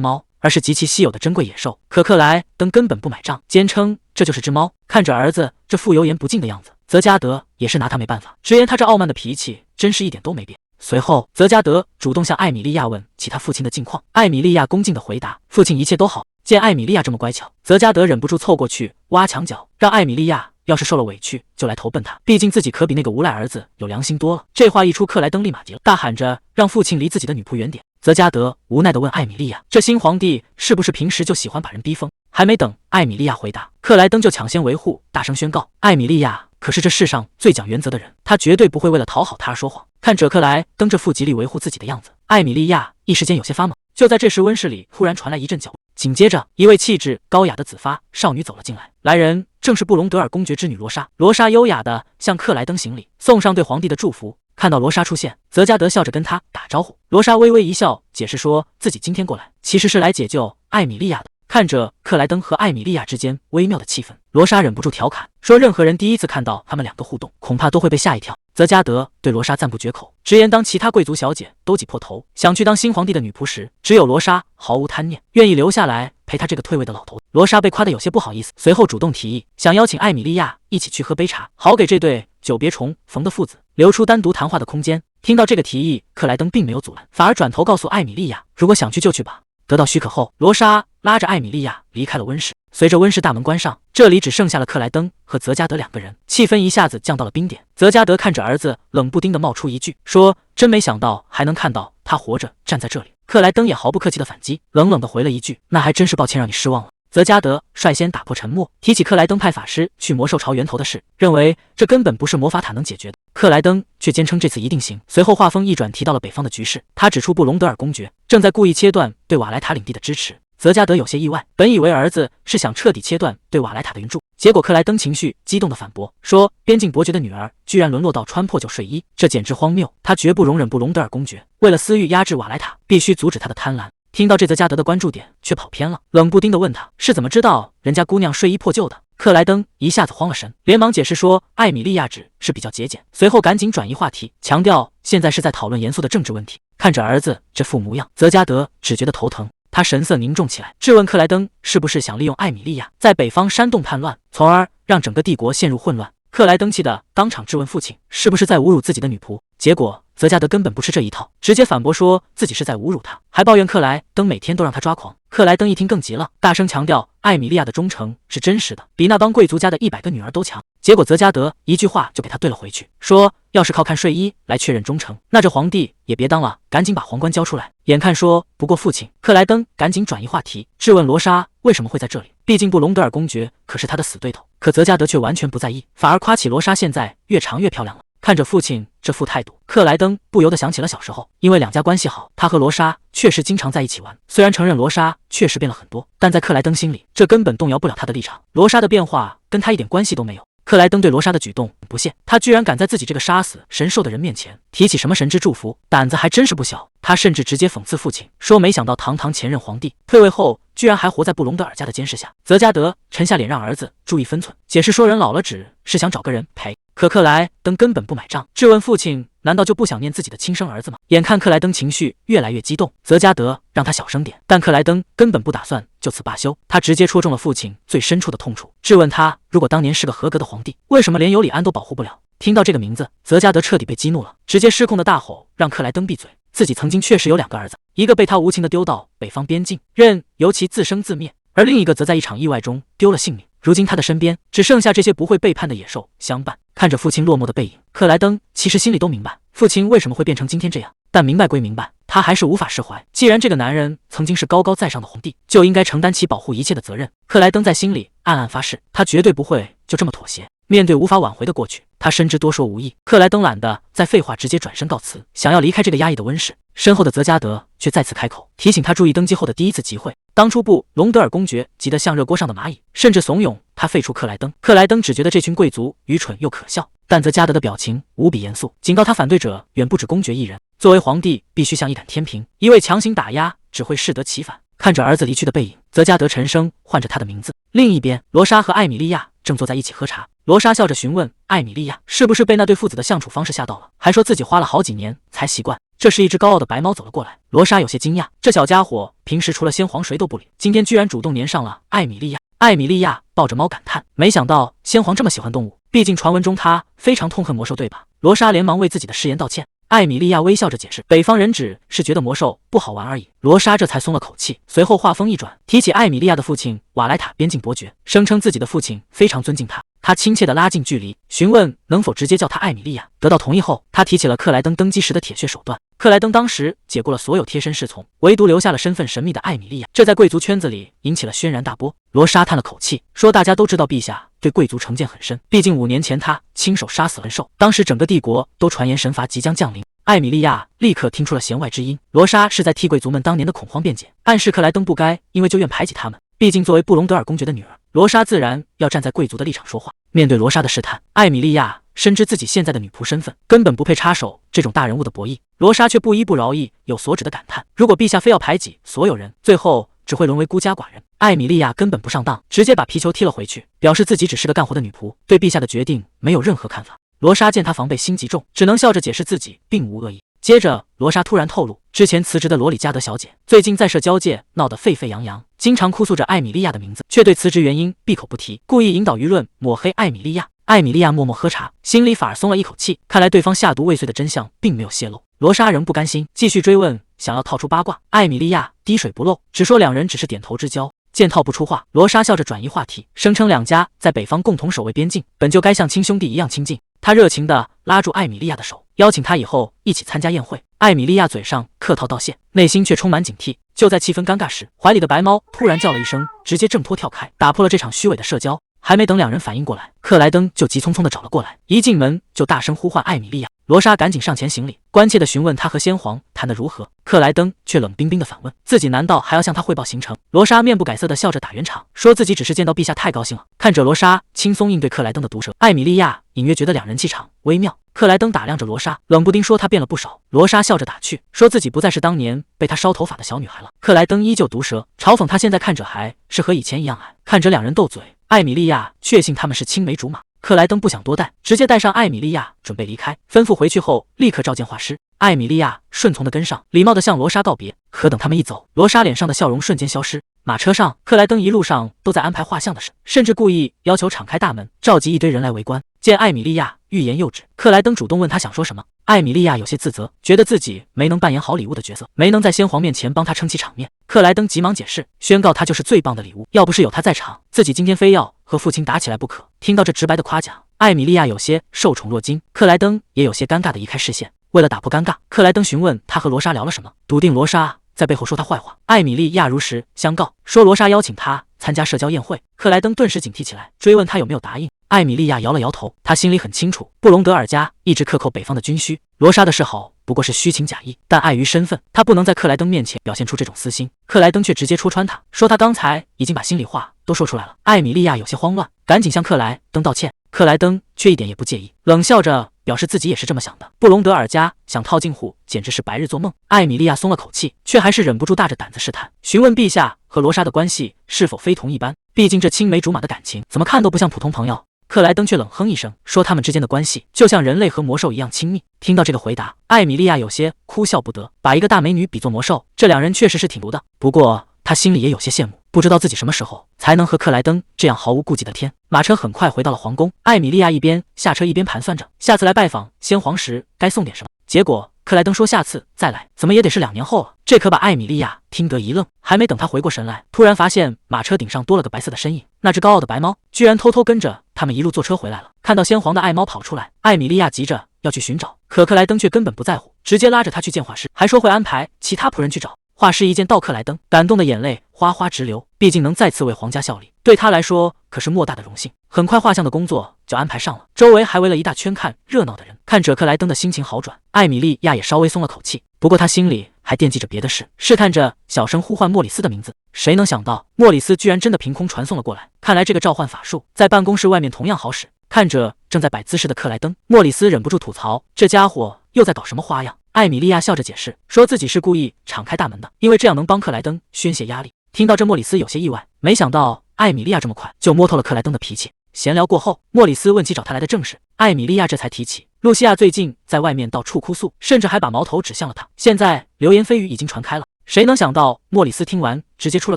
猫，而是极其稀有的珍贵野兽。可克莱登根本不买账，坚称这就是只猫。看着儿子这副油盐不进的样子，泽加德也是拿他没办法，直言他这傲慢的脾气真是一点都没变。随后，泽加德主动向艾米莉亚问起他父亲的近况。艾米莉亚恭敬地回答：“父亲一切都好。”见艾米莉亚这么乖巧，泽加德忍不住凑过去挖墙脚，让艾米莉亚要是受了委屈就来投奔他，毕竟自己可比那个无赖儿子有良心多了。这话一出，克莱登立马急了，大喊着让父亲离自己的女仆远点。泽加德无奈地问艾米莉亚：“这新皇帝是不是平时就喜欢把人逼疯？”还没等艾米莉亚回答，克莱登就抢先维护，大声宣告：“艾米莉亚可是这世上最讲原则的人，他绝对不会为了讨好他而说谎。”看着克莱登这副极力维护自己的样子，艾米莉亚一时间有些发懵。就在这时，温室里突然传来一阵脚步，紧接着一位气质高雅的紫发少女走了进来，来人正是布隆德尔公爵之女罗莎。罗莎优雅地向克莱登行礼，送上对皇帝的祝福。看到罗莎出现，泽加德笑着跟她打招呼。罗莎微微一笑，解释说自己今天过来其实是来解救艾米莉亚的。看着克莱登和艾米莉亚之间微妙的气氛，罗莎忍不住调侃说：“任何人第一次看到他们两个互动，恐怕都会被吓一跳。”泽加德对罗莎赞不绝口，直言当其他贵族小姐都挤破头想去当新皇帝的女仆时，只有罗莎毫无贪念，愿意留下来陪他这个退位的老头。罗莎被夸得有些不好意思，随后主动提议想邀请艾米莉亚一起去喝杯茶，好给这对久别重逢的父子留出单独谈话的空间。听到这个提议，克莱登并没有阻拦，反而转头告诉艾米莉亚，如果想去就去吧。得到许可后，罗莎拉着艾米莉亚离开了温室。随着温室大门关上，这里只剩下了克莱登和泽加德两个人，气氛一下子降到了冰点。泽加德看着儿子，冷不丁地冒出一句，说：“真没想到还能看到他活着站在这里。”克莱登也毫不客气地反击，冷冷地回了一句：“那还真是抱歉让你失望了。”泽加德率先打破沉默，提起克莱登派法师去魔兽巢源头的事，认为这根本不是魔法塔能解决的。克莱登却坚称这次一定行。随后话锋一转，提到了北方的局势，他指出布隆德尔公爵正在故意切断对瓦莱塔领地的支持。泽加德有些意外，本以为儿子是想彻底切断对瓦莱塔的援助，结果克莱登情绪激动地反驳说：“边境伯爵的女儿居然沦落到穿破旧睡衣，这简直荒谬！他绝不容忍布隆德尔公爵为了私欲压制瓦莱塔，必须阻止他的贪婪。”听到这，泽加德的关注点却跑偏了，冷不丁地问他是怎么知道人家姑娘睡衣破旧的。克莱登一下子慌了神，连忙解释说艾米莉亚只是比较节俭，随后赶紧转移话题，强调现在是在讨论严肃的政治问题。看着儿子这副模样，泽加德只觉得头疼，他神色凝重起来，质问克莱登是不是想利用艾米莉亚在北方煽动叛乱，从而让整个帝国陷入混乱。克莱登气得当场质问父亲是不是在侮辱自己的女仆，结果泽加德根本不吃这一套，直接反驳说自己是在侮辱他，还抱怨克莱登每天都让他抓狂。克莱登一听更急了，大声强调艾米莉亚的忠诚是真实的，比那帮贵族家的100个女儿都强。结果泽加德一句话就给他怼了回去，说要是靠看睡衣来确认忠诚，那这皇帝也别当了，赶紧把皇冠交出来。眼看说不过父亲，克莱登赶紧转移话题，质问罗莎为什么会在这里，毕竟布隆德尔公爵可是他的死对头。可泽加德却完全不在意，反而夸起罗莎现在越长越漂亮了。看着父亲这副态度，克莱登不由得想起了小时候，因为两家关系好，他和罗莎确实经常在一起玩。虽然承认罗莎确实变了很多，但在克莱登心里，这根本动摇不了他的立场。罗莎的变化跟他一点关系都没有。克莱登对罗莎的举动不屑，他居然敢在自己这个杀死神兽的人面前提起什么神之祝福，胆子还真是不小。他甚至直接讽刺父亲，说没想到堂堂前任皇帝退位后居然还活在布隆德尔家的监视下。泽加德沉下脸让儿子注意分寸，解释说人老了只是想找个人陪。可克莱登根本不买账，质问父亲难道就不想念自己的亲生儿子吗？眼看克莱登情绪越来越激动，泽加德让他小声点，但克莱登根本不打算就此罢休，他直接戳中了父亲最深处的痛处，质问他如果当年是个合格的皇帝，为什么连尤里安都保护不了？听到这个名字，泽加德彻底被激怒了，直接失控的大吼让克莱登闭嘴。自己曾经确实有2个儿子，一个被他无情的丢到北方边境，任由其自生自灭，而另一个则在一场意外中丢了性命。如今他的身边只剩下这些不会背叛的野兽相伴。看着父亲落寞的背影，克莱登其实心里都明白父亲为什么会变成今天这样，但明白归明白，他还是无法释怀。既然这个男人曾经是高高在上的皇帝，就应该承担起保护一切的责任。克莱登在心里暗暗发誓，他绝对不会就这么妥协。面对无法挽回的过去，他深知多说无益。克莱登懒得再废话，直接转身告辞，想要离开这个压抑的温室。身后的泽加德却再次开口，提醒他注意登基后的第一次集会。当初布隆德尔公爵急得像热锅上的蚂蚁，甚至怂恿他废除克莱登。克莱登只觉得这群贵族愚蠢又可笑，但泽加德的表情无比严肃，警告他反对者远不止公爵一人。作为皇帝，必须像一杆天平，一味强行打压只会适得其反。看着儿子离去的背影，泽加德沉声唤着他的名字。另一边，罗莎和艾米莉亚正坐在一起喝茶。罗莎笑着询问艾米莉亚是不是被那对父子的相处方式吓到了，还说自己花了好几年才习惯。这时一只高傲的白猫走了过来，罗莎有些惊讶，这小家伙平时除了先皇谁都不理，今天居然主动粘上了艾米莉亚。艾米莉亚抱着猫感叹，没想到先皇这么喜欢动物，毕竟传闻中他非常痛恨魔兽对吧？罗莎连忙为自己的誓言道歉。艾米莉亚微笑着解释，北方人只是觉得魔兽不好玩而已。罗莎这才松了口气，随后话锋一转，提起艾米莉亚的父亲瓦莱塔边境伯爵，声称自己的父亲非常尊敬他。他亲切地拉近距离，询问能否直接叫他艾米莉亚。得到同意后，他提起了克莱登登基时的铁血手段。克莱登当时解雇了所有贴身侍从，唯独留下了身份神秘的艾米莉亚，这在贵族圈子里引起了轩然大波。罗莎叹了口气，说大家都知道陛下对贵族成见很深，毕竟5年前他亲手杀死了兽，当时整个帝国都传言神罚即将降临。艾米莉亚立刻听出了弦外之音，罗莎是在替贵族们当年的恐慌辩解，暗示克莱登不该因为旧怨排挤他们。毕竟作为布隆德尔公爵的女儿，罗莎自然要站在贵族的立场说话。面对罗莎的试探，艾米莉亚深知自己现在的女仆身份根本不配插手这种大人物的博弈，罗莎却不依不饶，意有所指的感叹，如果陛下非要排挤所有人，最后只会沦为孤家寡人。艾米莉亚根本不上当，直接把皮球踢了回去，表示自己只是个干活的女仆，对陛下的决定没有任何看法。罗莎见他防备心极重，只能笑着解释自己并无恶意。接着罗莎突然透露，之前辞职的罗里加德小姐最近在社交界闹得沸沸扬扬，经常哭诉着艾米莉亚的名字，却对辞职原因闭口不提，故意引导舆论抹黑艾米莉亚。艾米莉亚默默喝茶，心里反而松了一口气，看来对方下毒未遂的真相并没有泄露。罗莎仍不甘心，继续追问，想要套出八卦。艾米莉亚滴水不漏，只说两人只是点头之交。见套不出话，罗莎笑着转移话题，声称两家在北方共同守卫边境，本就该像亲兄弟一样亲近。他热情地拉住艾米莉亚的手，邀请她以后一起参加宴会。艾米莉亚嘴上客套道谢，内心却充满警惕。就在气氛尴尬时，怀里的白猫突然叫了一声，直接挣脱跳开，打破了这场虚伪的社交。还没等两人反应过来，克莱登就急匆匆地找了过来，一进门就大声呼唤艾米莉亚。罗莎赶紧上前行礼，关切地询问他和先皇谈得如何。克莱登却冷冰冰地反问，自己难道还要向他汇报行程？罗莎面不改色地笑着打圆场，说自己只是见到陛下太高兴了。看着罗莎轻松应对克莱登的毒舌，艾米莉亚隐约觉得两人气场微妙。克莱登打量着罗莎，冷不丁说她变了不少。罗莎笑着打趣，说自己不再是当年被他烧头发的小女孩了。克莱登依旧毒舌，嘲讽她现在看着还是和以前一样矮。看着两人斗嘴，艾米莉亚确信他们是青梅竹马。克莱登不想多待，直接带上艾米莉亚准备离开，吩咐回去后立刻召见画师。艾米莉亚顺从地跟上，礼貌地向罗莎告别。可等他们一走，罗莎脸上的笑容瞬间消失。马车上，克莱登一路上都在安排画像的事，甚至故意要求敞开大门，召集一堆人来围观。见艾米莉亚欲言又止，克莱登主动问她想说什么。艾米莉亚有些自责，觉得自己没能扮演好礼物的角色，没能在先皇面前帮他撑起场面。克莱登急忙解释，宣告他就是最棒的礼物，要不是有他在场，自己今天非要和父亲打起来不可。听到这直白的夸奖，艾米莉亚有些受宠若惊，克莱登也有些尴尬的移开视线。为了打破尴尬，克莱登询问他和罗莎聊了什么，笃定罗莎在背后说他坏话。艾米莉亚如实相告，说罗莎邀请他参加社交宴会。克莱登顿时警惕起来，追问他有没有答应。艾米莉亚摇了摇头，她心里很清楚，布隆德尔家一直克扣北方的军需，罗莎的示好不过是虚情假意，但碍于身份，她不能在克莱登面前表现出这种私心。克莱登却直接戳穿她，说他刚才已经把心里话都说出来了。艾米莉亚有些慌乱，赶紧向克莱登道歉。克莱登却一点也不介意，冷笑着表示自己也是这么想的。布隆德尔家想套近乎，简直是白日做梦。艾米莉亚松了口气，却还是忍不住大着胆子试探，询问陛下和罗莎的关系是否非同一般，毕竟这青梅竹马的感情，怎么看都不像普通朋友。克莱登却冷哼一声，说他们之间的关系就像人类和魔兽一样亲密。听到这个回答，艾米莉亚有些哭笑不得，把一个大美女比作魔兽，这两人确实是挺毒的。不过她心里也有些羡慕，不知道自己什么时候才能和克莱登这样毫无顾忌的天。马车很快回到了皇宫，艾米莉亚一边下车一边盘算着下次来拜访先皇时该送点什么。结果克莱登说下次再来，怎么也得是2年后啊！这可把艾米莉亚听得一愣，还没等她回过神来，突然发现马车顶上多了个白色的身影，那只高傲的白猫居然偷偷跟着他们一路坐车回来了。看到先皇的爱猫跑出来，艾米莉亚急着要去寻找，可克莱登却根本不在乎，直接拉着他去见画师，还说会安排其他仆人去找。画师一见到克莱登，感动的眼泪哗哗直流，毕竟能再次为皇家效力，对他来说可是莫大的荣幸。很快画像的工作就安排上了，周围还围了一大圈看热闹的人。看着克莱登的心情好转，艾米莉亚也稍微松了口气，不过她心里还惦记着别的事，试探着小声呼唤莫里斯的名字。谁能想到莫里斯居然真的凭空传送了过来，看来这个召唤法术在办公室外面同样好使。看着正在摆姿势的克莱登，莫里斯忍不住吐槽，这家伙又在搞什么花样。艾米莉亚笑着解释，说自己是故意敞开大门的，因为这样能帮克莱登宣泄压力。听到这，莫里斯有些意外，没想到艾米莉亚这么快就摸透了克莱登的脾气。闲聊过后，莫里斯问起找他来的正事，艾米莉亚这才提起露西亚最近在外面到处哭诉，甚至还把矛头指向了他。现在流言蜚语已经传开了，谁能想到莫里斯听完直接出了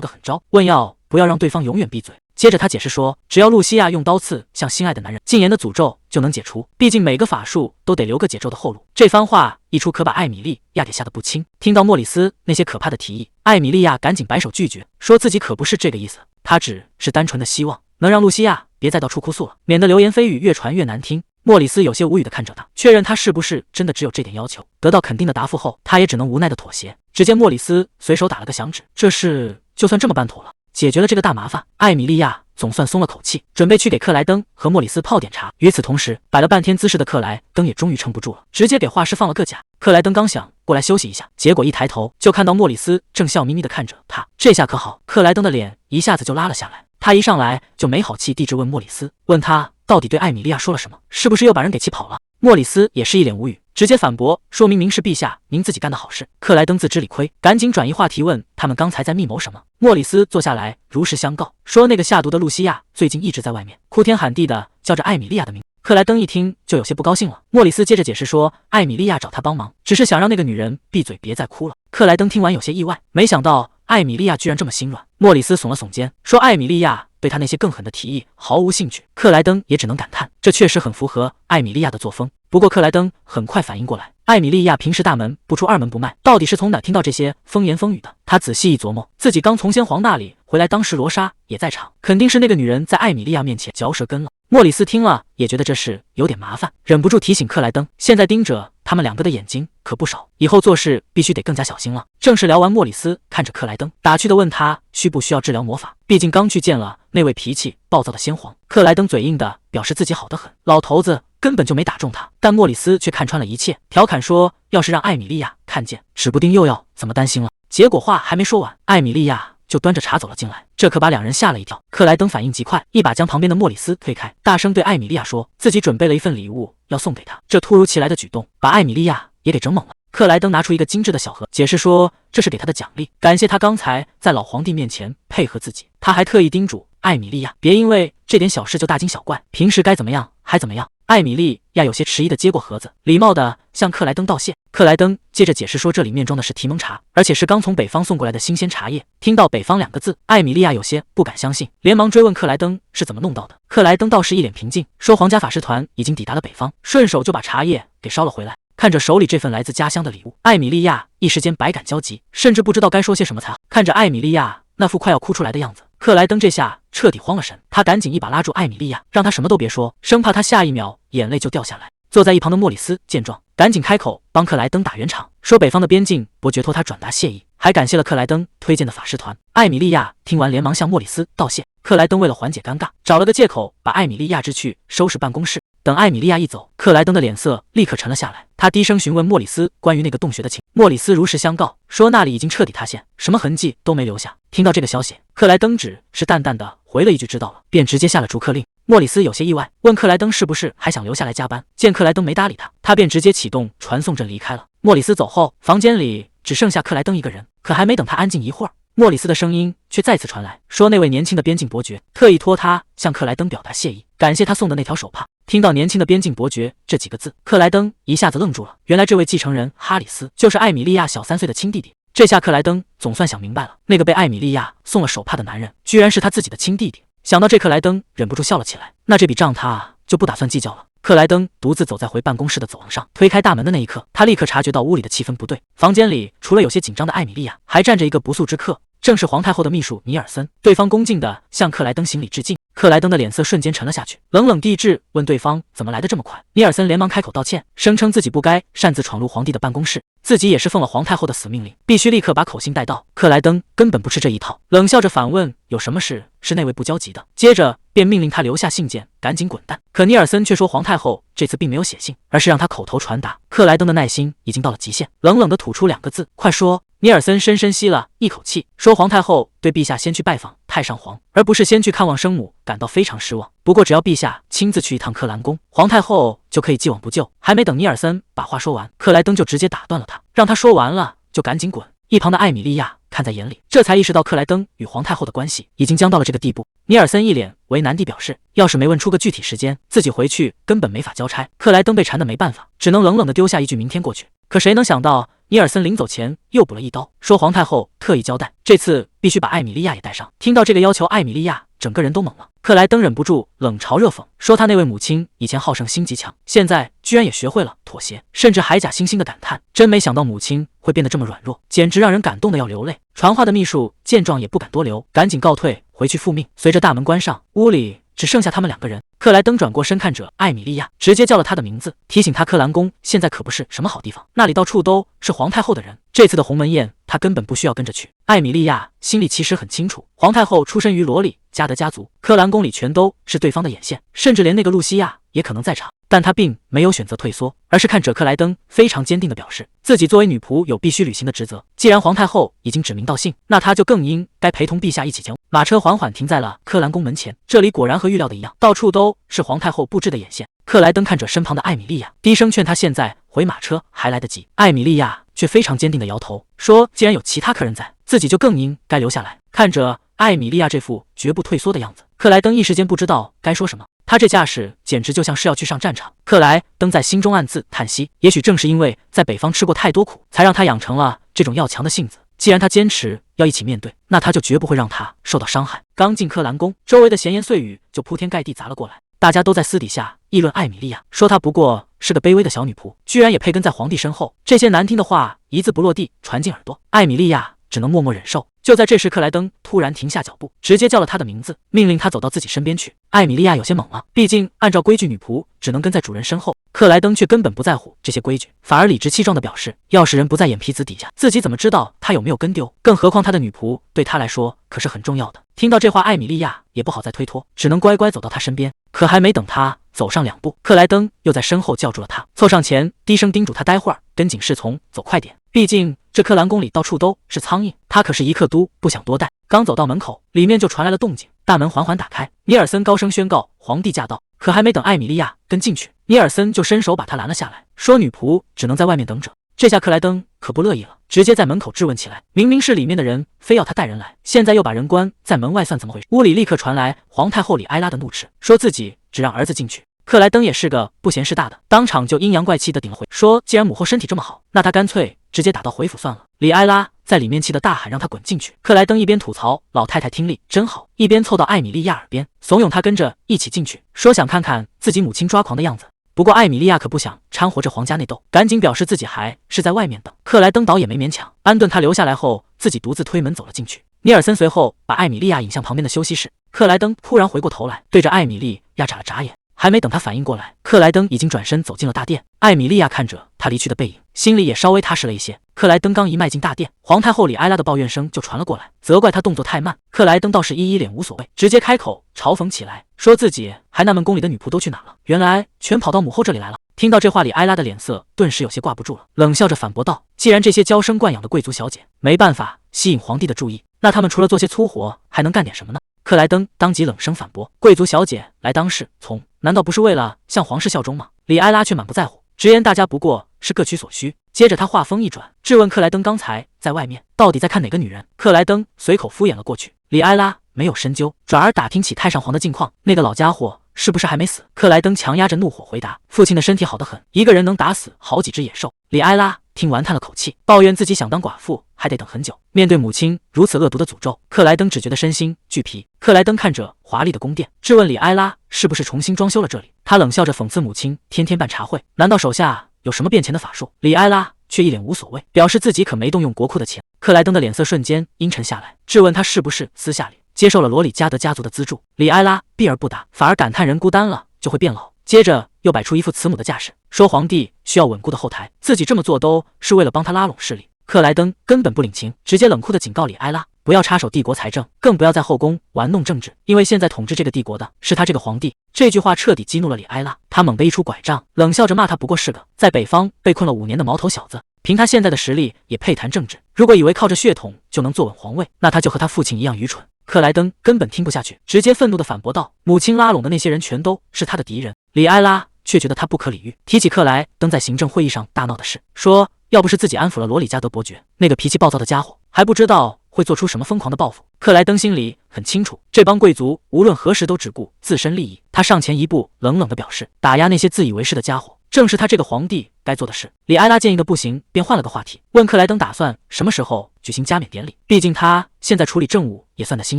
个狠招，问要不要让对方永远闭嘴。接着他解释说，只要露西亚用刀刺向心爱的男人，禁言的诅咒就能解除，毕竟每个法术都得留个解咒的后路。这番话一出，可把艾米莉亚给吓得不轻。听到莫里斯那些可怕的提议，艾米莉亚赶紧摆手拒绝，说自己可不是这个意思，她只是单纯的希望能让露西亚别再到处哭诉了，免得流言蜚语越传越难听。莫里斯有些无语地看着他，确认他是不是真的只有这点要求。得到肯定的答复后，他也只能无奈地妥协。只见莫里斯随手打了个响指，这事就算这么办妥了，解决了这个大麻烦，艾米莉亚总算松了口气，准备去给克莱登和莫里斯泡点茶。与此同时，摆了半天姿势的克莱登也终于撑不住了，直接给画师放了个假。克莱登刚想过来休息一下，结果一抬头就看到莫里斯正笑眯眯地看着他，这下可好，克莱登的脸一下子就拉了下来。他一上来就没好气地质问莫里斯，问他到底对艾米莉亚说了什么，是不是又把人给气跑了。莫里斯也是一脸无语，直接反驳说明明是陛下您自己干的好事。克莱登自知理亏，赶紧转移话题问他们刚才在密谋什么。莫里斯坐下来如实相告，说那个下毒的露西亚最近一直在外面哭天喊地的叫着艾米莉亚的名字。克莱登一听就有些不高兴了。莫里斯接着解释说，艾米莉亚找他帮忙只是想让那个女人闭嘴别再哭了。克莱登听完有些意外，没想到艾米莉亚居然这么心软。莫里斯耸了耸肩，说艾米莉亚对他那些更狠的提议毫无兴趣。克莱登也只能感叹，这确实很符合艾米莉亚的作风。不过克莱登很快反应过来，艾米莉亚平时大门不出二门不迈，到底是从哪听到这些风言风语的。他仔细一琢磨，自己刚从先皇那里回来，当时罗莎也在场，肯定是那个女人在艾米莉亚面前嚼舌根了。莫里斯听了也觉得这事有点麻烦，忍不住提醒克莱登，现在盯着他们两个的眼睛可不少，以后做事必须得更加小心了。正式聊完，莫里斯看着克莱登，打趣地问他需不需要治疗魔法，毕竟刚去见了那位脾气暴躁的先皇。克莱登嘴硬的表示自己好得很，老头子根本就没打中他，但莫里斯却看穿了一切，调侃说要是让艾米莉亚看见，指不定又要怎么担心了。结果话还没说完，艾米莉亚就端着茶走了进来，这可把两人吓了一跳。克莱登反应极快，一把将旁边的莫里斯推开，大声对艾米莉亚说自己准备了一份礼物要送给她。这突如其来的举动把艾米莉亚也给整懵了。克莱登拿出一个精致的小盒，解释说这是给他的奖励，感谢他刚才在老皇帝面前配合自己。他还特意叮嘱艾米莉亚别因为这点小事就大惊小怪，平时该怎么样还怎么样。艾米莉亚有些迟疑的接过盒子，礼貌的向克莱登道谢。克莱登接着解释说，这里面装的是提蒙茶，而且是刚从北方送过来的新鲜茶叶。听到北方2个字，艾米莉亚有些不敢相信，连忙追问克莱登是怎么弄到的。克莱登倒是一脸平静，说皇家法师团已经抵达了北方，顺手就把茶叶给捎了回来。看着手里这份来自家乡的礼物，艾米莉亚一时间百感交集，甚至不知道该说些什么才好。看着艾米莉亚那副快要哭出来的样子，克莱登这下彻底慌了神，他赶紧一把拉住艾米莉亚，让她什么都别说，生怕她下一秒眼泪就掉下来。坐在一旁的莫里斯见状，赶紧开口帮克莱登打圆场，说北方的边境伯爵托他转达谢意，还感谢了克莱登推荐的法师团。艾米莉亚听完连忙向莫里斯道谢。克莱登为了缓解尴尬，找了个借口把艾米莉亚支去收拾办公室。等艾米莉亚一走，克莱登的脸色立刻沉了下来，他低声询问莫里斯关于那个洞穴的情况。莫里斯如实相告，说那里已经彻底塌陷，什么痕迹都没留下。听到这个消息，克莱登只是淡淡的回了一句知道了，便直接下了逐客令。莫里斯有些意外，问克莱登是不是还想留下来加班。见克莱登没搭理他，他便直接启动传送阵离开了。莫里斯走后，房间里只剩下克莱登一个人。可还没等他安静一会儿，莫里斯的声音却再次传来，说那位年轻的边境伯爵特意托他向克莱登表达谢意，感谢他送的那条手帕。听到年轻的边境伯爵这几个字，克莱登一下子愣住了。原来这位继承人哈里斯就是艾米莉亚小3岁的亲弟弟。这下克莱登总算想明白了，那个被艾米莉亚送了手帕的男人，居然是他自己的亲弟弟。想到这，克莱登忍不住笑了起来。那这笔账他就不打算计较了。克莱登独自走在回办公室的走廊上，推开大门的那一刻，他立刻察觉到屋里的气氛不对。房间里除了有些紧张的艾米莉亚，还站着一个不速之客，正是皇太后的秘书尼尔森。对方恭敬地向克莱登行礼致敬。克莱登的脸色瞬间沉了下去，冷冷地质问对方怎么来的这么快。尼尔森连忙开口道歉，声称自己不该擅自闯入皇帝的办公室，自己也是奉了皇太后的死命令，必须立刻把口信带到。克莱登根本不吃这一套，冷笑着反问有什么事是那位不焦急的，接着便命令他留下信件，赶紧滚蛋。可尼尔森却说皇太后这次并没有写信，而是让他口头传达。克莱登的耐心已经到了极限，冷冷地吐出2个字：快说。尼尔森深深吸了一口气，说皇太后对陛下先去拜访太上皇，而不是先去看望生母，感到非常失望。不过只要陛下亲自去一趟克兰宫，皇太后就可以既往不咎。还没等尼尔森把话说完，克莱登就直接打断了他，让他说完了就赶紧滚。一旁的艾米莉亚看在眼里，这才意识到克莱登与皇太后的关系已经僵到了这个地步。尼尔森一脸为难地表示，要是没问出个具体时间，自己回去根本没法交差。克莱登被缠得没办法，只能冷冷地丢下一句明天过去。可谁能想到尼尔森临走前又补了一刀，说皇太后特意交代，这次必须把艾米莉亚也带上。听到这个要求，艾米莉亚整个人都懵了。克莱登忍不住冷嘲热讽，说他那位母亲以前好胜心极强，现在居然也学会了妥协，甚至还假惺惺的感叹，真没想到母亲会变得这么软弱，简直让人感动的要流泪。传话的秘书见状也不敢多留，赶紧告退回去复命。随着大门关上，屋里只剩下他们2个人。克莱登转过身看着艾米莉亚，直接叫了她的名字，提醒她克兰宫现在可不是什么好地方，那里到处都是皇太后的人，这次的鸿门宴她根本不需要跟着去。艾米莉亚心里其实很清楚，皇太后出身于罗里加德家族，克兰宫里全都是对方的眼线，甚至连那个露西亚也可能在场。但她并没有选择退缩，而是看着克莱登，非常坚定地表示，自己作为女仆有必须履行的职责。既然皇太后已经指名道姓，那她就更应该陪同陛下一起前往。马车缓缓停在了克兰宫门前，这里果然和预料的一样，到处都是皇太后布置的眼线。克莱登看着身旁的艾米莉亚，低声劝她现在回马车还来得及。艾米莉亚却非常坚定地摇头，说既然有其他客人在，自己就更应该留下来。看着艾米莉亚这副绝不退缩的样子，克莱登一时间不知道该说什么。他这架势简直就像是要去上战场。克莱登在心中暗自叹息，也许正是因为在北方吃过太多苦，才让他养成了这种要强的性子。既然他坚持要一起面对，那他就绝不会让他受到伤害。刚进克兰宫，周围的闲言碎语就铺天盖地砸了过来，大家都在私底下议论艾米莉亚，说她不过是个卑微的小女仆，居然也配跟在皇帝身后。这些难听的话一字不落地传进耳朵，艾米莉亚只能默默忍受。就在这时，克莱登突然停下脚步，直接叫了他的名字，命令他走到自己身边去。艾米莉亚有些懵了，毕竟按照规矩，女仆只能跟在主人身后。克莱登却根本不在乎这些规矩，反而理直气壮地表示，要是人不在眼皮子底下，自己怎么知道他有没有跟丢？更何况他的女仆对他来说可是很重要的。听到这话，艾米莉亚也不好再推脱，只能乖乖走到他身边。可还没等他走上2步，克莱登又在身后叫住了他，凑上前低声叮嘱他待会儿跟紧侍从走快点，毕竟这克兰宫里到处都是苍蝇，他可是一刻都不想多待。刚走到门口，里面就传来了动静，大门缓缓打开，尼尔森高声宣告皇帝驾到。可还没等艾米莉亚跟进去，尼尔森就伸手把他拦了下来，说女仆只能在外面等着。这下克莱登可不乐意了，直接在门口质问起来，明明是里面的人非要他带人来，现在又把人关在门外，算怎么回事？屋里立刻传来皇太后里埃拉的怒斥，说自己只让儿子进去，克莱登也是个不嫌事大的，当场就阴阳怪气的顶了回，说既然母后身体这么好，那他干脆直接打道回府算了。李埃拉在里面气得大喊让他滚进去。克莱登一边吐槽老太太听力真好，一边凑到艾米莉亚耳边怂恿她跟着一起进去，说想看看自己母亲抓狂的样子。不过艾米莉亚可不想掺和这皇家内斗，赶紧表示自己还是在外面等。克莱登倒也没勉强，安顿她留下来后，自己独自推门走了进去。尼尔森随后把艾米莉亚引向旁边的休息室。克莱登突然回过头来，对着艾米莉亚眨了眨眼。还没等他反应过来，克莱登已经转身走进了大殿。艾米莉亚看着他离去的背影，心里也稍微踏实了一些。克莱登刚一迈进大殿，皇太后里埃拉的抱怨声就传了过来，责怪他动作太慢。克莱登倒是一脸无所谓，直接开口嘲讽起来，说自己还纳闷宫里的女仆都去哪了，原来全跑到母后这里来了。听到这话，里埃拉的脸色顿时有些挂不住了，冷笑着反驳道：“既然这些娇生惯养的贵族小姐没办法吸引皇帝的注意，那他们除了做些粗活，还能干点什么呢？”克莱登当即冷声反驳：“贵族小姐来当侍从，难道不是为了向皇室效忠吗？”里埃拉却满不在乎，直言大家不过是各取所需。接着他话锋一转，质问克莱登刚才在外面到底在看哪个女人。克莱登随口敷衍了过去，里埃拉没有深究，转而打听起太上皇的近况，那个老家伙是不是还没死？克莱登强压着怒火回答：“父亲的身体好得很，一个人能打死好几只野兽。”里埃拉听完叹了口气，抱怨自己想当寡妇还得等很久。面对母亲如此恶毒的诅咒，克莱登只觉得身心俱疲。克莱登看着华丽的宫殿，质问里埃拉是不是重新装修了这里。他冷笑着讽刺母亲天天办茶会，难道手下有什么变钱的法术？里埃拉却一脸无所谓，表示自己可没动用国库的钱。克莱登的脸色瞬间阴沉下来，质问他是不是私下里接受了罗里加德家族的资助。里埃拉避而不答，反而感叹人孤单了就会变老。接着又摆出一副慈母的架势，说皇帝需要稳固的后台，自己这么做都是为了帮他拉拢势力。克莱登根本不领情，直接冷酷地警告里埃拉不要插手帝国财政，更不要在后宫玩弄政治，因为现在统治这个帝国的是他这个皇帝。这句话彻底激怒了里埃拉，他猛地一出拐杖，冷笑着骂他不过是个在北方被困了5年的毛头小子，凭他现在的实力也配谈政治？如果以为靠着血统就能坐稳皇位，那他就和他父亲一样愚蠢。克莱登根本听不下去，直接愤怒地反驳道：“母亲拉拢的那些人全都是他的敌人。”里埃拉却觉得他不可理喻，提起克莱登在行政会议上大闹的事，说要不是自己安抚了罗里加德伯爵，那个脾气暴躁的家伙还不知道会做出什么疯狂的报复。克莱登心里很清楚，这帮贵族无论何时都只顾自身利益。他上前一步，冷冷地表示，打压那些自以为是的家伙，正是他这个皇帝该做的事。里埃拉见一个不行，便换了个话题，问克莱登打算什么时候举行加冕典礼，毕竟他现在处理政务也算得心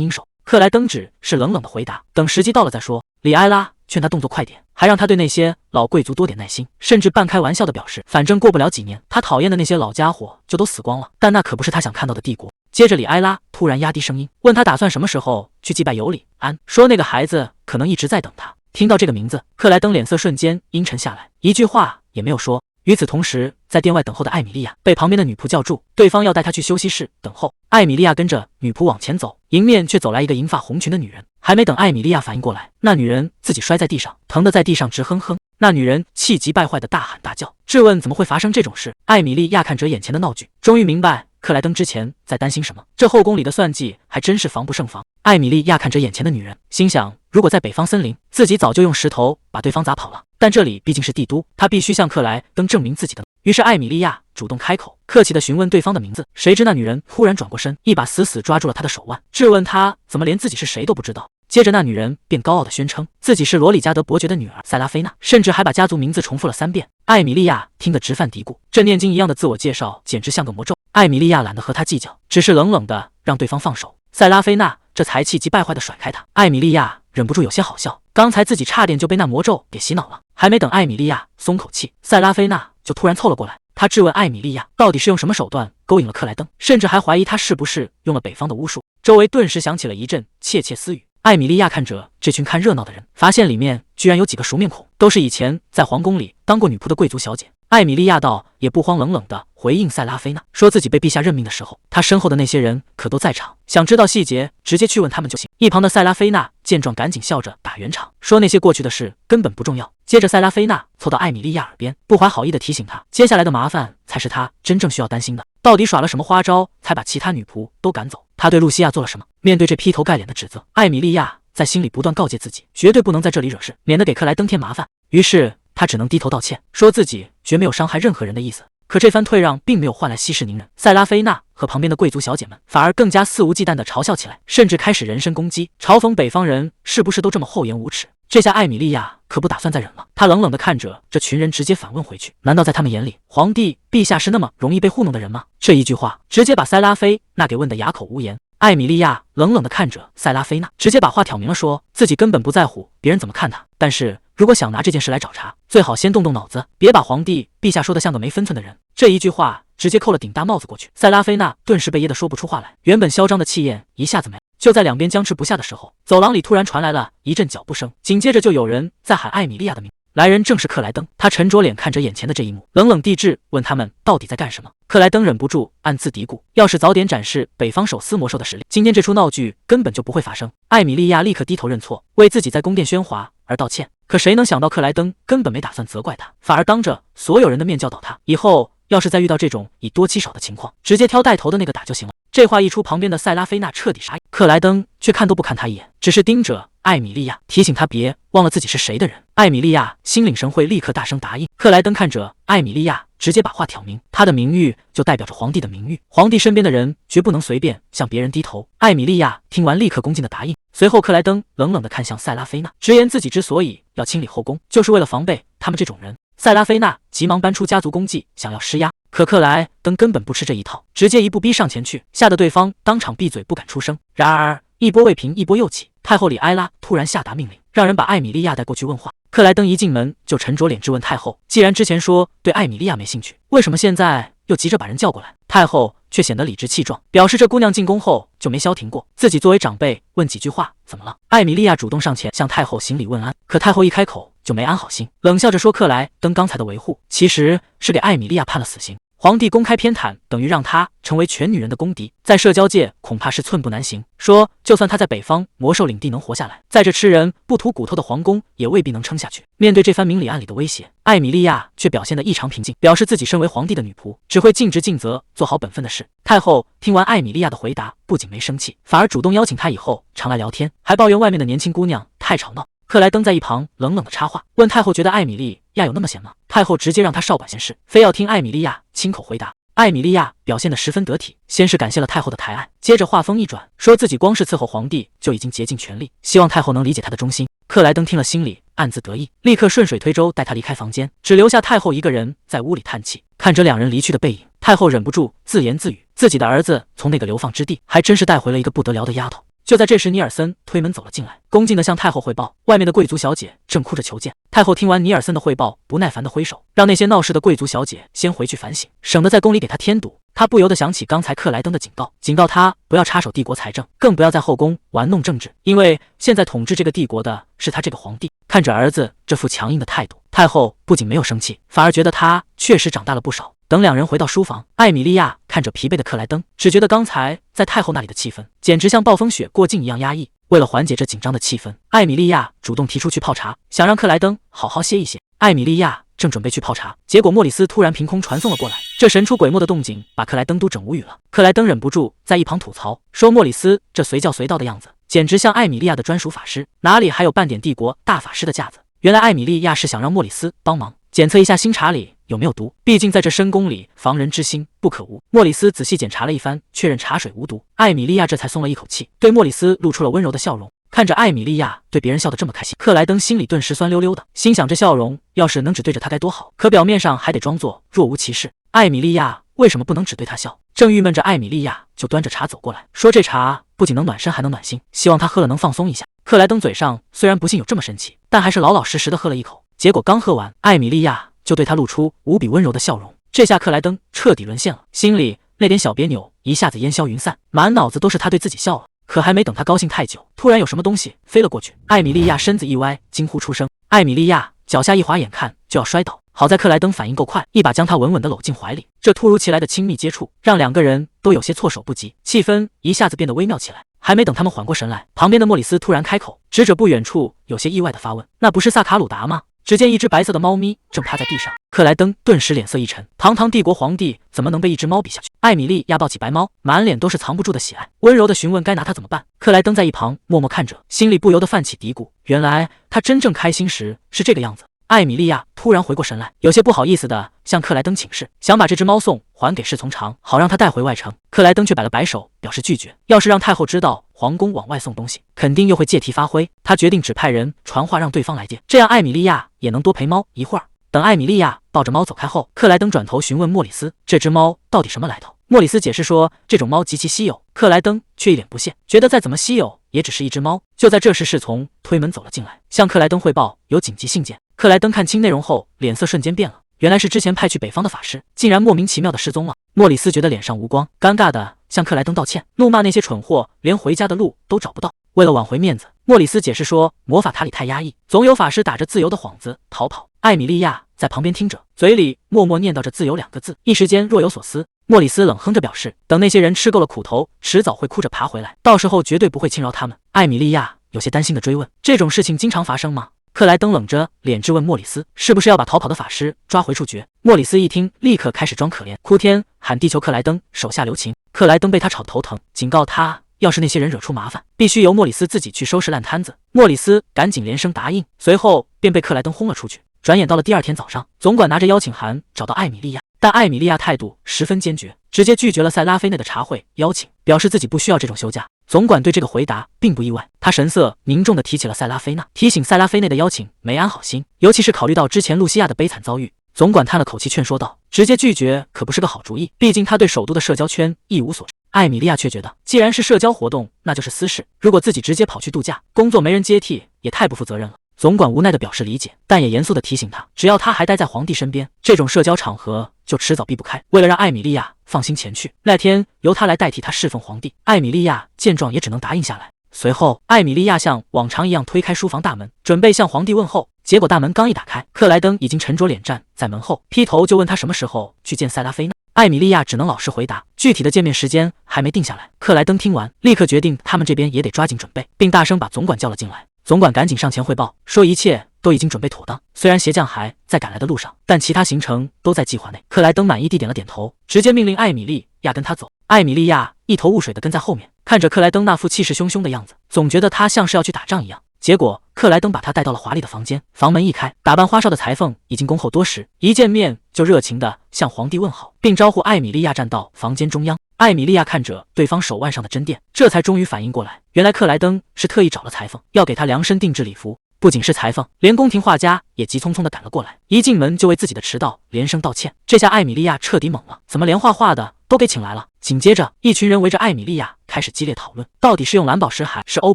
应手。克莱登只是冷冷的回答，等时机到了再说。里埃拉劝他动作快点，还让他对那些老贵族多点耐心，甚至半开玩笑的表示，反正过不了几年，他讨厌的那些老家伙就都死光了。但那可不是他想看到的帝国。接着里埃拉突然压低声音，问他打算什么时候去祭拜尤里安，说那个孩子可能一直在等他。听到这个名字，克莱登脸色瞬间阴沉下来，一句话也没有说。与此同时，在殿外等候的艾米莉亚被旁边的女仆叫住，对方要带她去休息室等候。艾米莉亚跟着女仆往前走，迎面却走来一个银发红裙的女人。还没等艾米莉亚反应过来，那女人自己摔在地上，疼得在地上直哼哼。那女人气急败坏的大喊大叫，质问怎么会发生这种事。艾米莉亚看着眼前的闹剧，终于明白克莱登之前在担心什么，这后宫里的算计还真是防不胜防。艾米莉亚看着眼前的女人，心想如果在北方森林，自己早就用石头把对方砸跑了，但这里毕竟是帝都，她必须向克莱登证明自己的。于是艾米莉亚主动开口，客气地询问对方的名字。谁知那女人突然转过身，一把死死抓住了他的手腕，质问他怎么连自己是谁都不知道。接着那女人便高傲地宣称自己是罗里加德伯爵的女儿塞拉菲娜，甚至还把家族名字重复了3遍。艾米莉亚听得直犯嘀咕，这念经一样的自我介绍简直像个魔咒。艾米莉亚懒得和他计较，只是冷冷地让对方放手。塞拉菲娜这才气急败坏地甩开他。艾米莉亚忍不住有些好笑，刚才自己差点就被那魔咒给洗脑了。还没等艾米莉亚松口气，塞拉菲娜就突然凑了过来。他质问艾米莉亚到底是用什么手段勾引了克莱登，甚至还怀疑他是不是用了北方的巫术。周围顿时响起了一阵窃窃私语。艾米莉亚看着这群看热闹的人，发现里面居然有几个熟面孔，都是以前在皇宫里当过女仆的贵族小姐。艾米莉亚倒也不慌，冷冷地回应塞拉菲娜，说自己被陛下任命的时候，她身后的那些人可都在场，想知道细节直接去问他们就行。一旁的塞拉菲娜见状，赶紧笑着打圆场，说那些过去的事根本不重要。接着塞拉菲娜凑到艾米莉亚耳边，不怀好意地提醒她，接下来的麻烦才是她真正需要担心的，到底耍了什么花招才把其他女仆都赶走？她对露西亚做了什么？面对这劈头盖脸的指责，艾米莉亚在心里不断告诫自己，绝对不能在这里惹事，免得给克莱登添麻烦。于是他只能低头道歉，说自己绝没有伤害任何人的意思。可这番退让并没有换来息事宁人，塞拉菲娜和旁边的贵族小姐们反而更加肆无忌惮地嘲笑起来，甚至开始人身攻击，嘲讽北方人是不是都这么厚颜无耻。这下艾米莉亚可不打算再忍了。他冷冷地看着这群人，直接反问回去：难道在他们眼里，皇帝陛下是那么容易被糊弄的人吗？这一句话直接把塞拉菲娜给问得哑口无言。艾米莉亚冷冷地看着塞拉菲娜，直接把话挑明了，说自己根本不在乎别人怎么看他，但是如果想拿这件事来找茬，最好先动动脑子，别把皇帝陛下说得像个没分寸的人。这一句话直接扣了顶大帽子过去，塞拉菲娜顿时被噎得说不出话来，原本嚣张的气焰一下子没了。就在两边僵持不下的时候，走廊里突然传来了一阵脚步声，紧接着就有人在喊艾米莉亚的名字。来人正是克莱登，他沉着脸看着眼前的这一幕，冷冷地质问他们到底在干什么。克莱登忍不住暗自嘀咕，要是早点展示北方手撕魔兽的实力，今天这出闹剧根本就不会发生。艾米莉亚立刻低头认错，为自己在宫殿喧哗而道歉。可谁能想到克莱登根本没打算责怪他，反而当着所有人的面教导他，以后要是再遇到这种以多欺少的情况，直接挑带头的那个打就行了。这话一出，旁边的塞拉菲娜彻底傻眼，克莱登却看都不看他一眼，只是盯着艾米莉亚，提醒他别忘了自己是谁的人。艾米莉亚心领神会，立刻大声答应。克莱登看着艾米莉亚，直接把话挑明，他的名誉就代表着皇帝的名誉，皇帝身边的人绝不能随便向别人低头。艾米莉亚听完，立刻恭敬的答应。随后，克莱登冷冷的看向塞拉菲娜，直言自己之所以要清理后宫，就是为了防备他们这种人。塞拉菲娜急忙搬出家族功绩，想要施压，可克莱登根本不吃这一套，直接一步逼上前去，吓得对方当场闭嘴不敢出声。然而一波未平，一波又起，太后里埃拉突然下达命令，让人把艾米莉亚带过去问话。克莱登一进门就沉着脸质问太后，既然之前说对艾米莉亚没兴趣，为什么现在又急着把人叫过来？太后却显得理直气壮，表示这姑娘进宫后就没消停过，自己作为长辈问几句话怎么了？艾米莉亚主动上前向太后行礼问安，可太后一开口就没安好心，冷笑着说克莱登刚才的维护其实是给艾米莉亚判了死刑。皇帝公开偏袒，等于让她成为全女人的公敌，在社交界恐怕是寸步难行。说就算她在北方魔兽领地能活下来，在这吃人不吐骨头的皇宫也未必能撑下去。面对这番明里暗里的威胁，艾米莉亚却表现得异常平静，表示自己身为皇帝的女仆，只会尽职尽责，做好本分的事。太后听完艾米莉亚的回答，不仅没生气，反而主动邀请她以后常来聊天，还抱怨外面的年轻姑娘太吵闹。克莱登在一旁冷冷的插话，问太后觉得艾米莉亚有那么闲吗？太后直接让她少管闲事，非要听艾米莉亚亲口回答。艾米莉亚表现得十分得体，先是感谢了太后的抬爱，接着话锋一转，说自己光是伺候皇帝就已经竭尽全力，希望太后能理解她的忠心。克莱登听了心里暗自得意，立刻顺水推舟带她离开房间，只留下太后一个人在屋里叹气。看着两人离去的背影，太后忍不住自言自语，自己的儿子从那个流放之地还真是带回了一个不得了的丫头。就在这时，尼尔森推门走了进来，恭敬地向太后汇报，外面的贵族小姐正哭着求见。太后听完尼尔森的汇报，不耐烦地挥手，让那些闹事的贵族小姐先回去反省，省得在宫里给他添堵。他不由得想起刚才克莱登的警告，警告他不要插手帝国财政，更不要在后宫玩弄政治，因为现在统治这个帝国的是他这个皇帝。看着儿子这副强硬的态度，太后不仅没有生气，反而觉得他确实长大了不少。等两人回到书房，艾米莉亚看着疲惫的克莱登，只觉得刚才在太后那里的气氛简直像暴风雪过境一样压抑。为了缓解这紧张的气氛，艾米莉亚主动提出去泡茶，想让克莱登好好歇一歇。艾米莉亚正准备去泡茶，结果莫里斯突然凭空传送了过来，这神出鬼没的动静把克莱登都整无语了。克莱登忍不住在一旁吐槽说，莫里斯这随叫随到的样子，简直像艾米莉亚的专属法师，哪里还有半点帝国大法师的架子？原来艾米莉亚是想让莫里斯帮忙检测一下新茶里有没有毒，毕竟在这深宫里，防人之心不可无。莫里斯仔细检查了一番，确认茶水无毒，艾米莉亚这才松了一口气，对莫里斯露出了温柔的笑容。看着艾米莉亚对别人笑得这么开心，克莱登心里顿时酸溜溜的，心想这笑容要是能只对着他该多好，可表面上还得装作若无其事。艾米莉亚为什么不能只对他笑？正郁闷着，艾米莉亚就端着茶走过来，说这茶不仅能暖身还能暖心，希望他喝了能放松一下。克莱登嘴上虽然不信有这么神奇，但还是老老实实的喝了一口，结果刚喝完，艾米莉亚就对他露出无比温柔的笑容。这下克莱登彻底沦陷了，心里那点小别扭一下子烟消云散，满脑子都是他对自己笑了。可还没等他高兴太久，突然有什么东西飞了过去，艾米莉亚身子一歪，惊呼出声。艾米莉亚脚下一滑，眼看就要摔倒，好在克莱登反应够快，一把将她稳稳地搂进怀里。这突如其来的亲密接触让两个人都有些措手不及，气氛一下子变得微妙起来。还没等他们缓过神来，旁边的莫里斯突然开口，指着不远处，有些意外地发问：“那不是萨卡鲁达吗？”只见一只白色的猫咪正趴在地上，克莱登顿时脸色一沉，堂堂帝国皇帝怎么能被一只猫比下去？艾米莉亚抱起白猫，满脸都是藏不住的喜爱，温柔地询问该拿它怎么办。克莱登在一旁默默看着，心里不由得泛起嘀咕，原来他真正开心时是这个样子。艾米莉亚突然回过神来，有些不好意思的向克莱登请示，想把这只猫送还给侍从长，好让他带回外城。克莱登却摆了摆手，表示拒绝。要是让太后知道皇宫往外送东西，肯定又会借题发挥。他决定只派人传话让对方来接，这样艾米莉亚也能多陪猫一会儿。等艾米莉亚抱着猫走开后，克莱登转头询问莫里斯，这只猫到底什么来头？莫里斯解释说，这种猫极其稀有。克莱登却一脸不屑，觉得再怎么稀有，也只是一只猫。就在这时，侍从推门走了进来，向克莱登汇报有紧急信件。克莱登看清内容后，脸色瞬间变了，原来是之前派去北方的法师，竟然莫名其妙的失踪了。莫里斯觉得脸上无光，尴尬的向克莱登道歉，怒骂那些蠢货连回家的路都找不到。为了挽回面子，莫里斯解释说，魔法塔里太压抑，总有法师打着自由的幌子逃跑。艾米莉亚在旁边听着，嘴里默默念叨着自由2个字，一时间若有所思。莫里斯冷哼着表示，等那些人吃够了苦头，迟早会哭着爬回来，到时候绝对不会轻饶他们。艾米莉亚有些担心的追问，这种事情经常发生吗？克莱登冷着脸质问莫里斯，是不是要把逃跑的法师抓回处决？莫里斯一听，立刻开始装可怜，哭天喊地求克莱登手下留情。克莱登被他吵得头疼，警告他，要是那些人惹出麻烦，必须由莫里斯自己去收拾烂摊子。莫里斯赶紧连声答应，随后便被克莱登轰了出去。转眼到了第二天早上，总管拿着邀请函找到艾米莉亚，但艾米莉亚态度十分坚决，直接拒绝了塞拉菲内的茶会邀请，表示自己不需要这种休假。总管对这个回答并不意外，他神色凝重地提起了塞拉菲娜，提醒塞拉菲内的邀请没安好心，尤其是考虑到之前露西亚的悲惨遭遇。总管叹了口气劝说道，直接拒绝可不是个好主意，毕竟他对首都的社交圈一无所知。艾米莉亚却觉得，既然是社交活动，那就是私事，如果自己直接跑去度假，工作没人接替，也太不负责任了。总管无奈地表示理解，但也严肃地提醒他，只要他还待在皇帝身边，这种社交场合就迟早避不开。为了让艾米莉亚放心前去，那天由他来代替他侍奉皇帝。艾米莉亚见状也只能答应下来。随后，艾米莉亚像往常一样推开书房大门，准备向皇帝问候。结果大门刚一打开，克莱登已经沉着脸站在门后，劈头就问他什么时候去见塞拉菲娜。艾米莉亚只能老实回答，具体的见面时间还没定下来。克莱登听完，立刻决定他们这边也得抓紧准备，并大声把总管叫了进来。总管赶紧上前汇报，说一切都已经准备妥当，虽然鞋匠还在赶来的路上，但其他行程都在计划内。克莱登满意地点了点头，直接命令艾米莉亚跟他走。艾米莉亚一头雾水地跟在后面，看着克莱登那副气势汹汹的样子，总觉得他像是要去打仗一样。结果克莱登把他带到了华丽的房间，房门一开，打扮花哨的裁缝已经恭候多时，一见面就热情地向皇帝问好，并招呼艾米莉亚站到房间中央。艾米莉亚看着对方手腕上的针垫，这才终于反应过来，原来克莱登是特意找了裁缝，要给他量身定制礼服。不仅是裁缝，连宫廷画家也急匆匆地赶了过来，一进门就为自己的迟到连声道歉。这下艾米莉亚彻底懵了，怎么连画画的都给请来了？紧接着，一群人围着艾米莉亚开始激烈讨论，到底是用蓝宝石还是欧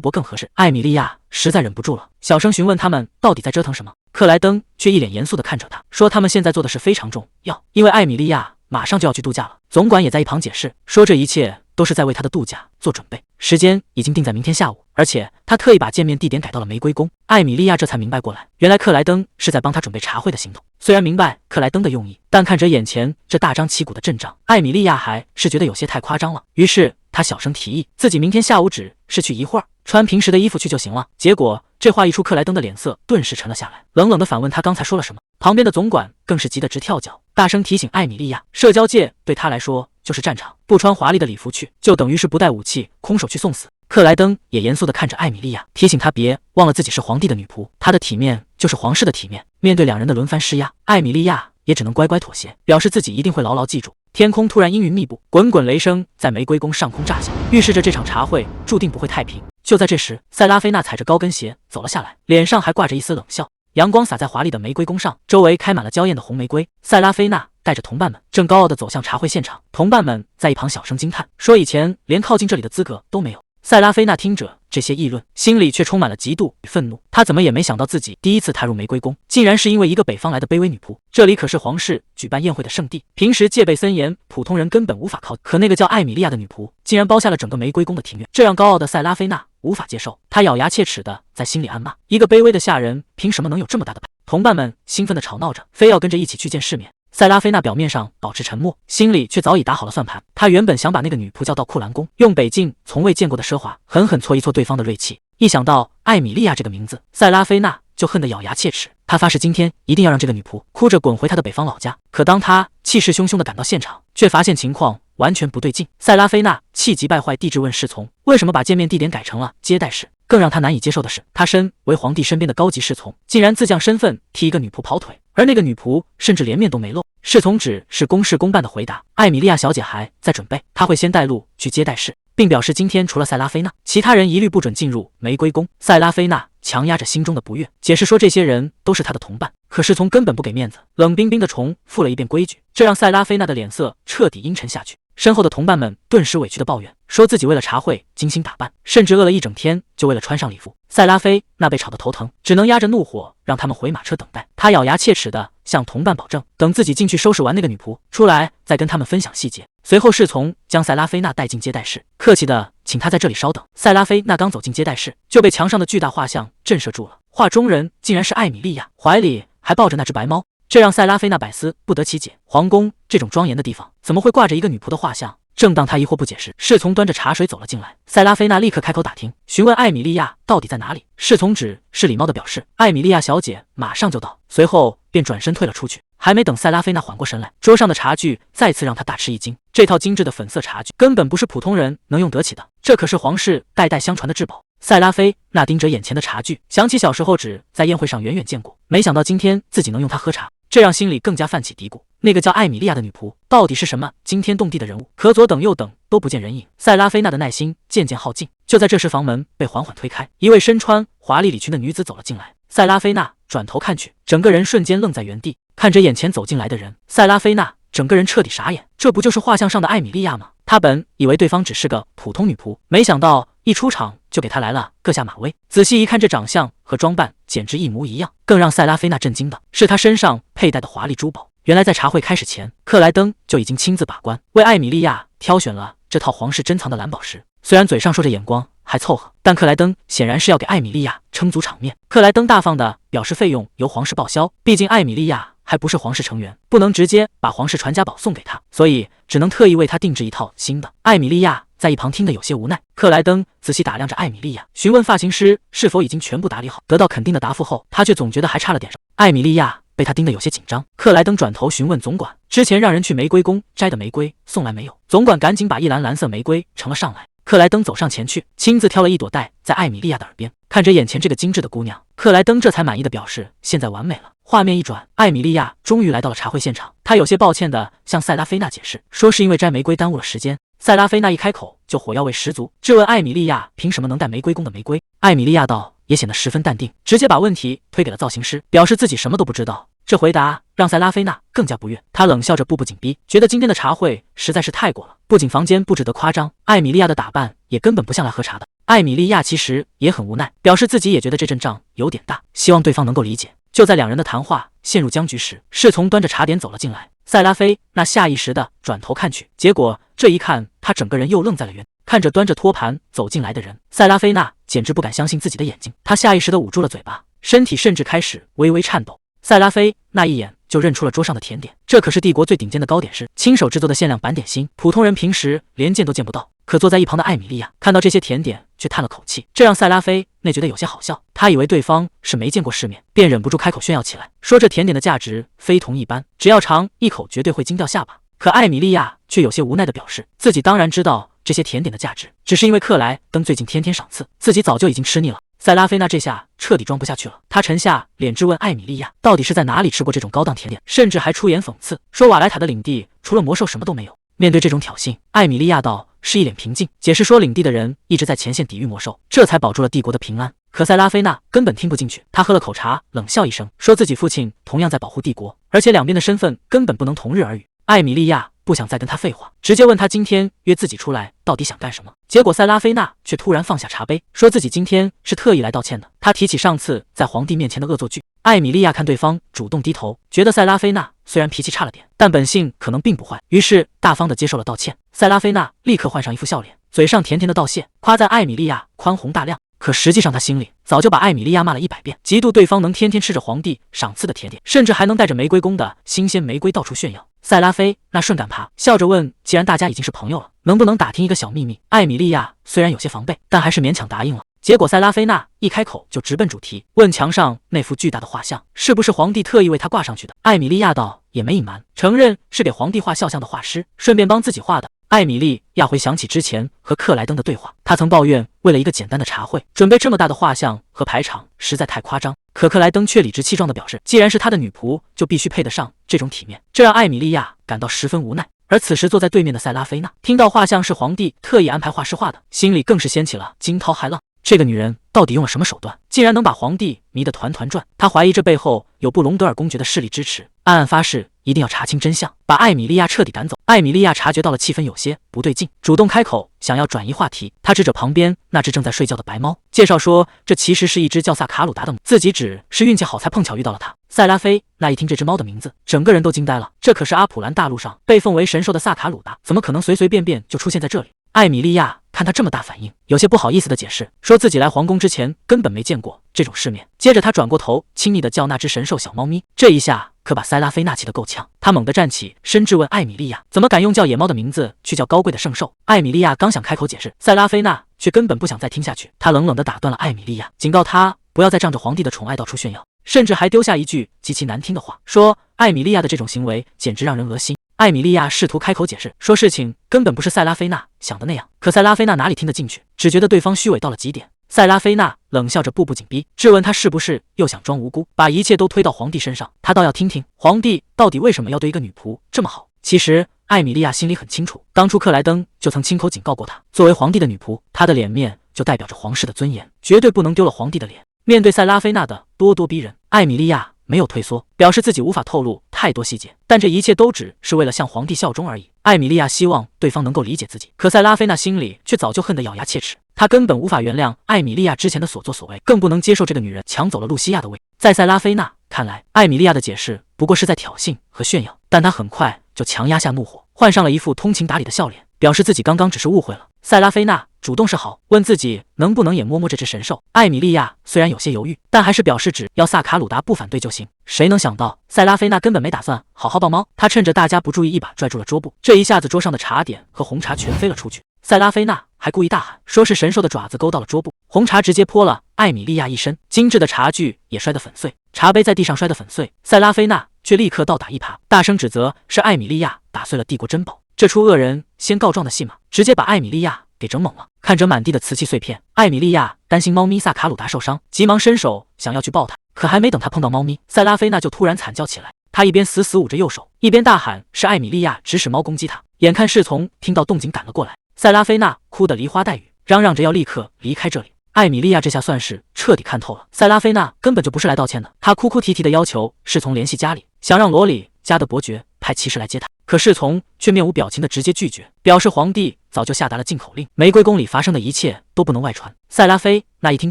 泊更合适。艾米莉亚实在忍不住了，小声询问他们到底在折腾什么。克莱登却一脸严肃地看着他，说他们现在做的事非常重要，因为艾米莉亚马上就要去度假了。总管也在一旁解释，说这一切都是在为他的度假做准备，时间已经定在明天下午，而且他特意把见面地点改到了玫瑰宫。艾米莉亚这才明白过来，原来克莱登是在帮他准备茶会的行动。虽然明白克莱登的用意，但看着眼前这大张旗鼓的阵仗，艾米莉亚还是觉得有些太夸张了。于是他小声提议，自己明天下午只是去一会儿，穿平时的衣服去就行了。结果这话一出，克莱登的脸色顿时沉了下来，冷冷地反问他刚才说了什么。旁边的总管更是急得直跳脚，大声提醒艾米莉亚，社交界对他来说就是战场，不穿华丽的礼服去，就等于是不带武器，空手去送死。克莱登也严肃地看着艾米莉亚，提醒她别忘了自己是皇帝的女仆，她的体面就是皇室的体面。面对两人的轮番施压，艾米莉亚也只能乖乖妥协，表示自己一定会牢牢记住。天空突然阴云密布，滚滚雷声在玫瑰宫上空炸响，预示着这场茶会注定不会太平。就在这时，塞拉菲娜踩着高跟鞋走了下来，脸上还挂着一丝冷笑。阳光洒在华丽的玫瑰宫上，周围开满了娇艳的红玫瑰。塞拉菲娜带着同伴们正高傲地走向茶会现场，同伴们在一旁小声惊叹，说以前连靠近这里的资格都没有。塞拉菲娜听着这些议论，心里却充满了嫉妒与愤怒。她怎么也没想到自己第一次踏入玫瑰宫，竟然是因为一个北方来的卑微女仆。这里可是皇室举办宴会的圣地，平时戒备森严，普通人根本无法靠近。可那个叫艾米莉亚的女仆，竟然包下了整个玫瑰宫的庭院，这让高傲的塞拉菲娜无法接受。她咬牙切齿的在心里暗骂：一个卑微的下人，凭什么能有这么大的牌？同伴们兴奋地吵闹着，非要跟着一起去见世面。塞拉菲娜表面上保持沉默，心里却早已打好了算盘。她原本想把那个女仆叫到库兰宫，用北境从未见过的奢华狠狠挫一挫对方的锐气。一想到艾米莉亚这个名字，塞拉菲娜就恨得咬牙切齿。她发誓今天一定要让这个女仆哭着滚回她的北方老家。可当她气势汹汹地赶到现场，却发现情况完全不对劲。塞拉菲娜气急败坏地质问侍从，为什么把见面地点改成了接待室？更让他难以接受的是，他身为皇帝身边的高级侍从，竟然自降身份替一个女仆跑腿，而那个女仆甚至连面都没露。侍从只是公事公办的回答，艾米莉亚小姐还在准备，她会先带路去接待室。并表示今天除了塞拉菲娜，其他人一律不准进入玫瑰宫。塞拉菲娜强压着心中的不悦，解释说这些人都是他的同伴。可侍从根本不给面子，冷冰冰的重复了一遍规矩，这让塞拉菲娜的脸色彻底阴沉下去。身后的同伴们顿时委屈的抱怨，说自己为了茶会精心打扮，甚至饿了一整天，就为了穿上礼服。塞拉菲娜被吵得头疼，只能压着怒火让他们回马车等待。他咬牙切齿地向同伴保证，等自己进去收拾完那个女仆出来，再跟他们分享细节。随后侍从将塞拉菲娜带进接待室，客气地请她在这里稍等。塞拉菲娜刚走进接待室，就被墙上的巨大画像震慑住了。画中人竟然是艾米莉亚，怀里还抱着那只白猫，这让塞拉菲娜百思不得其解。皇宫这种庄严的地方，怎么会挂着一个女仆的画像？正当他疑惑不解时，侍从端着茶水走了进来。塞拉菲娜立刻开口打听，询问艾米莉亚到底在哪里。侍从只是礼貌地表示，艾米莉亚小姐马上就到，随后便转身退了出去。还没等塞拉菲娜缓过神来，桌上的茶具再次让她大吃一惊。这套精致的粉色茶具根本不是普通人能用得起的，这可是皇室代代相传的至宝。塞拉菲娜盯着眼前的茶具，想起小时候只在宴会上远远见过，没想到今天自己能用它喝茶，这让心里更加泛起嘀咕。那个叫艾米莉亚的女仆到底是什么惊天动地的人物？可左等右等都不见人影，塞拉菲娜的耐心渐渐耗尽。就在这时，房门被缓缓推开，一位身穿华丽礼裙的女子走了进来。塞拉菲娜转头看去，整个人瞬间愣在原地，看着眼前走进来的人，塞拉菲娜整个人彻底傻眼，这不就是画像上的艾米莉亚吗？她本以为对方只是个普通女仆，没想到一出场就给她来了个下马威。仔细一看，这长相和装扮简直一模一样。更让塞拉菲娜震惊的是她身上佩戴的华丽珠宝。原来在茶会开始前，克莱登就已经亲自把关，为艾米莉亚挑选了这套皇室珍藏的蓝宝石。虽然嘴上说着眼光还凑合，但克莱登显然是要给艾米莉亚撑足场面。克莱登大方的表示费用由皇室报销，毕竟艾米莉亚还不是皇室成员，不能直接把皇室传家宝送给她，所以只能特意为她定制一套新的。艾米莉亚在一旁听得有些无奈。克莱登仔细打量着艾米莉亚，询问发型师是否已经全部打理好。得到肯定的答复后，他却总觉得还差了点什么。艾米莉亚被他盯得有些紧张。克莱登转头询问总管，之前让人去玫瑰宫摘的玫瑰送来没有？总管赶紧把一篮蓝色玫瑰呈了上来。克莱登走上前去，亲自挑了一朵戴在艾米莉亚的耳边。看着眼前这个精致的姑娘，克莱登这才满意的表示现在完美了。画面一转，艾米莉亚终于来到了茶会现场。她有些抱歉地向塞拉菲娜解释，说是因为摘玫瑰耽误了时间。塞拉菲娜一开口就火药味十足，质问艾米莉亚凭什么能戴玫瑰宫的玫瑰。艾米莉亚道也显得十分淡定，直接把问题推给了造型师，表示自己什么都不知道。这回答让塞拉菲娜更加不悦，她冷笑着步步紧逼，觉得今天的茶会实在是太过了，不仅房间布置得夸张，艾米莉亚的打扮也根本不像来喝茶的。艾米莉亚其实也很无奈，表示自己也觉得这阵仗有点大，希望对方能够理解。就在两人的谈话陷入僵局时，侍从端着茶点走了进来。塞拉菲娜下意识地转头看去，结果这一看，她整个人又愣在了原地。看着端着托盘走进来的人，塞拉菲娜简直不敢相信自己的眼睛，她下意识地捂住了嘴巴，身体甚至开始微微颤抖。塞拉菲娜一眼就认出了桌上的甜点，这可是帝国最顶尖的糕点师亲手制作的限量版点心，普通人平时连见都见不到。可坐在一旁的艾米莉亚看到这些甜点，却叹了口气，这让塞拉菲娜觉得有些好笑。她以为对方是没见过世面，便忍不住开口炫耀起来，说这甜点的价值非同一般，只要尝一口绝对会惊掉下巴。可艾米莉亚却有些无奈地表示，自己当然知道这些甜点的价值，只是因为克莱登最近天天赏赐，自己早就已经吃腻了。塞拉菲娜这下彻底装不下去了，她沉下脸质问艾米莉亚到底是在哪里吃过这种高档甜点，甚至还出言讽刺，说瓦莱塔的领地除了魔兽什么都没有。面对这种挑衅，艾米莉亚道是一脸平静，解释说领地的人一直在前线抵御魔兽，这才保住了帝国的平安。可塞拉菲娜根本听不进去，她喝了口茶，冷笑一声，说自己父亲同样在保护帝国，而且两边的身份根本不能同日而语。艾米莉亚不想再跟他废话，直接问他今天约自己出来到底想干什么。结果塞拉菲娜却突然放下茶杯，说自己今天是特意来道歉的。她提起上次在皇帝面前的恶作剧。艾米莉亚看对方主动低头，觉得塞拉菲娜虽然脾气差了点，但本性可能并不坏，于是大方的接受了道歉。塞拉菲娜立刻换上一副笑脸，嘴上甜甜的道谢，夸赞艾米莉亚宽宏大量。可实际上他心里早就把艾米莉亚骂了100遍，嫉妒对方能天天吃着皇帝赏赐的甜点，甚至还能带着玫瑰宫的新鲜玫瑰到处炫耀。塞拉菲娜顺感爬，笑着问，既然大家已经是朋友了，能不能打听一个小秘密？艾米莉亚虽然有些防备，但还是勉强答应了。结果塞拉菲娜一开口就直奔主题，问墙上那幅巨大的画像是不是皇帝特意为她挂上去的。艾米莉亚道也没隐瞒，承认是给皇帝画肖像的画师顺便帮自己画的。艾米莉亚回想起之前和克莱登的对话，她曾抱怨为了一个简单的茶会准备这么大的画像和排场实在太夸张，可克莱登却理直气壮地表示，既然是他的女仆就必须配得上这种体面，这让艾米莉亚感到十分无奈。而此时坐在对面的塞拉菲娜听到画像是皇帝特意安排画师画的，心里更是掀起了惊涛骇浪。这个女人到底用了什么手段，竟然能把皇帝迷得团团转？她怀疑这背后有布隆德尔公爵的势力支持，暗暗发誓一定要查清真相，把艾米莉亚彻底赶走。艾米莉亚察觉到了气氛有些不对劲，主动开口想要转移话题。她指着旁边那只正在睡觉的白猫，介绍说这其实是一只叫萨卡鲁达的母，自己只是运气好才碰巧遇到了它。塞拉菲那一听这只猫的名字，整个人都惊呆了，这可是阿普兰大陆上被奉为神兽的萨卡鲁达，怎么可能随随便便就出现在这里？艾米莉亚看他这么大反应，有些不好意思的解释，说自己来皇宫之前根本没见过这种世面。接着他转过头，亲昵的叫那只神兽小猫咪，这一下可把塞拉菲娜气得够呛。他猛地站起身质问艾米莉亚，怎么敢用叫野猫的名字去叫高贵的圣兽？艾米莉亚刚想开口解释，塞拉菲娜却根本不想再听下去，他冷冷地打断了艾米莉亚，警告她不要再仗着皇帝的宠爱到处炫耀，甚至还丢下一句极其难听的话，说艾米莉亚的这种行为简直让人恶心。艾米莉亚试图开口解释，说事情根本不是塞拉菲娜想的那样，可塞拉菲娜哪里听得进去，只觉得对方虚伪到了极点。塞拉菲娜冷笑着步步紧逼，质问他是不是又想装无辜，把一切都推到皇帝身上。他倒要听听皇帝到底为什么要对一个女仆这么好。其实艾米莉亚心里很清楚，当初克莱登就曾亲口警告过她，作为皇帝的女仆，她的脸面就代表着皇室的尊严，绝对不能丢了皇帝的脸。面对塞拉菲娜的咄咄逼人，艾米莉亚没有退缩，表示自己无法透露太多细节，但这一切都只是为了向皇帝效忠而已。艾米莉亚希望对方能够理解自己，可塞拉菲娜心里却早就恨得咬牙切齿，她根本无法原谅艾米莉亚之前的所作所为，更不能接受这个女人抢走了露西亚的位。在塞拉菲娜看来，艾米莉亚的解释不过是在挑衅和炫耀，但她很快就强压下怒火，换上了一副通情达理的笑脸，表示自己刚刚只是误会了。塞拉菲娜主动示好，问自己能不能也摸摸这只神兽。艾米莉亚虽然有些犹豫，但还是表示只要萨卡鲁达不反对就行。谁能想到塞拉菲娜根本没打算好好抱猫，她趁着大家不注意，一把拽住了桌布，这一下子桌上的茶点和红茶全飞了出去。塞拉菲娜还故意大喊，说是神兽的爪子勾到了桌布，红茶直接泼了艾米莉亚一身，精致的茶具也摔得粉碎，茶杯在地上摔得粉碎。塞拉菲娜却立刻倒打一耙，大声指责是艾米莉亚打碎了帝国珍宝。这出恶人先告状的戏码，直接把艾米莉亚给整懵了。看着满地的瓷器碎片，艾米莉亚担心猫咪萨卡鲁达受伤，急忙伸手想要去抱它，可还没等她碰到猫咪，塞拉菲娜就突然惨叫起来。她一边死死捂着右手，一边大喊是艾米莉亚指使猫攻击她。眼看侍从听到动静赶了过来，塞拉菲娜哭得梨花带雨，嚷嚷着要立刻离开这里。艾米莉亚这下算是彻底看透了，塞拉菲娜根本就不是来道歉的，她哭哭啼啼的要求侍从联系家里，想让罗里家的伯爵派骑士来接她。可侍从却面无表情的直接拒绝，表示皇帝早就下达了禁口令，玫瑰宫里发生的一切都不能外传。塞拉菲那一听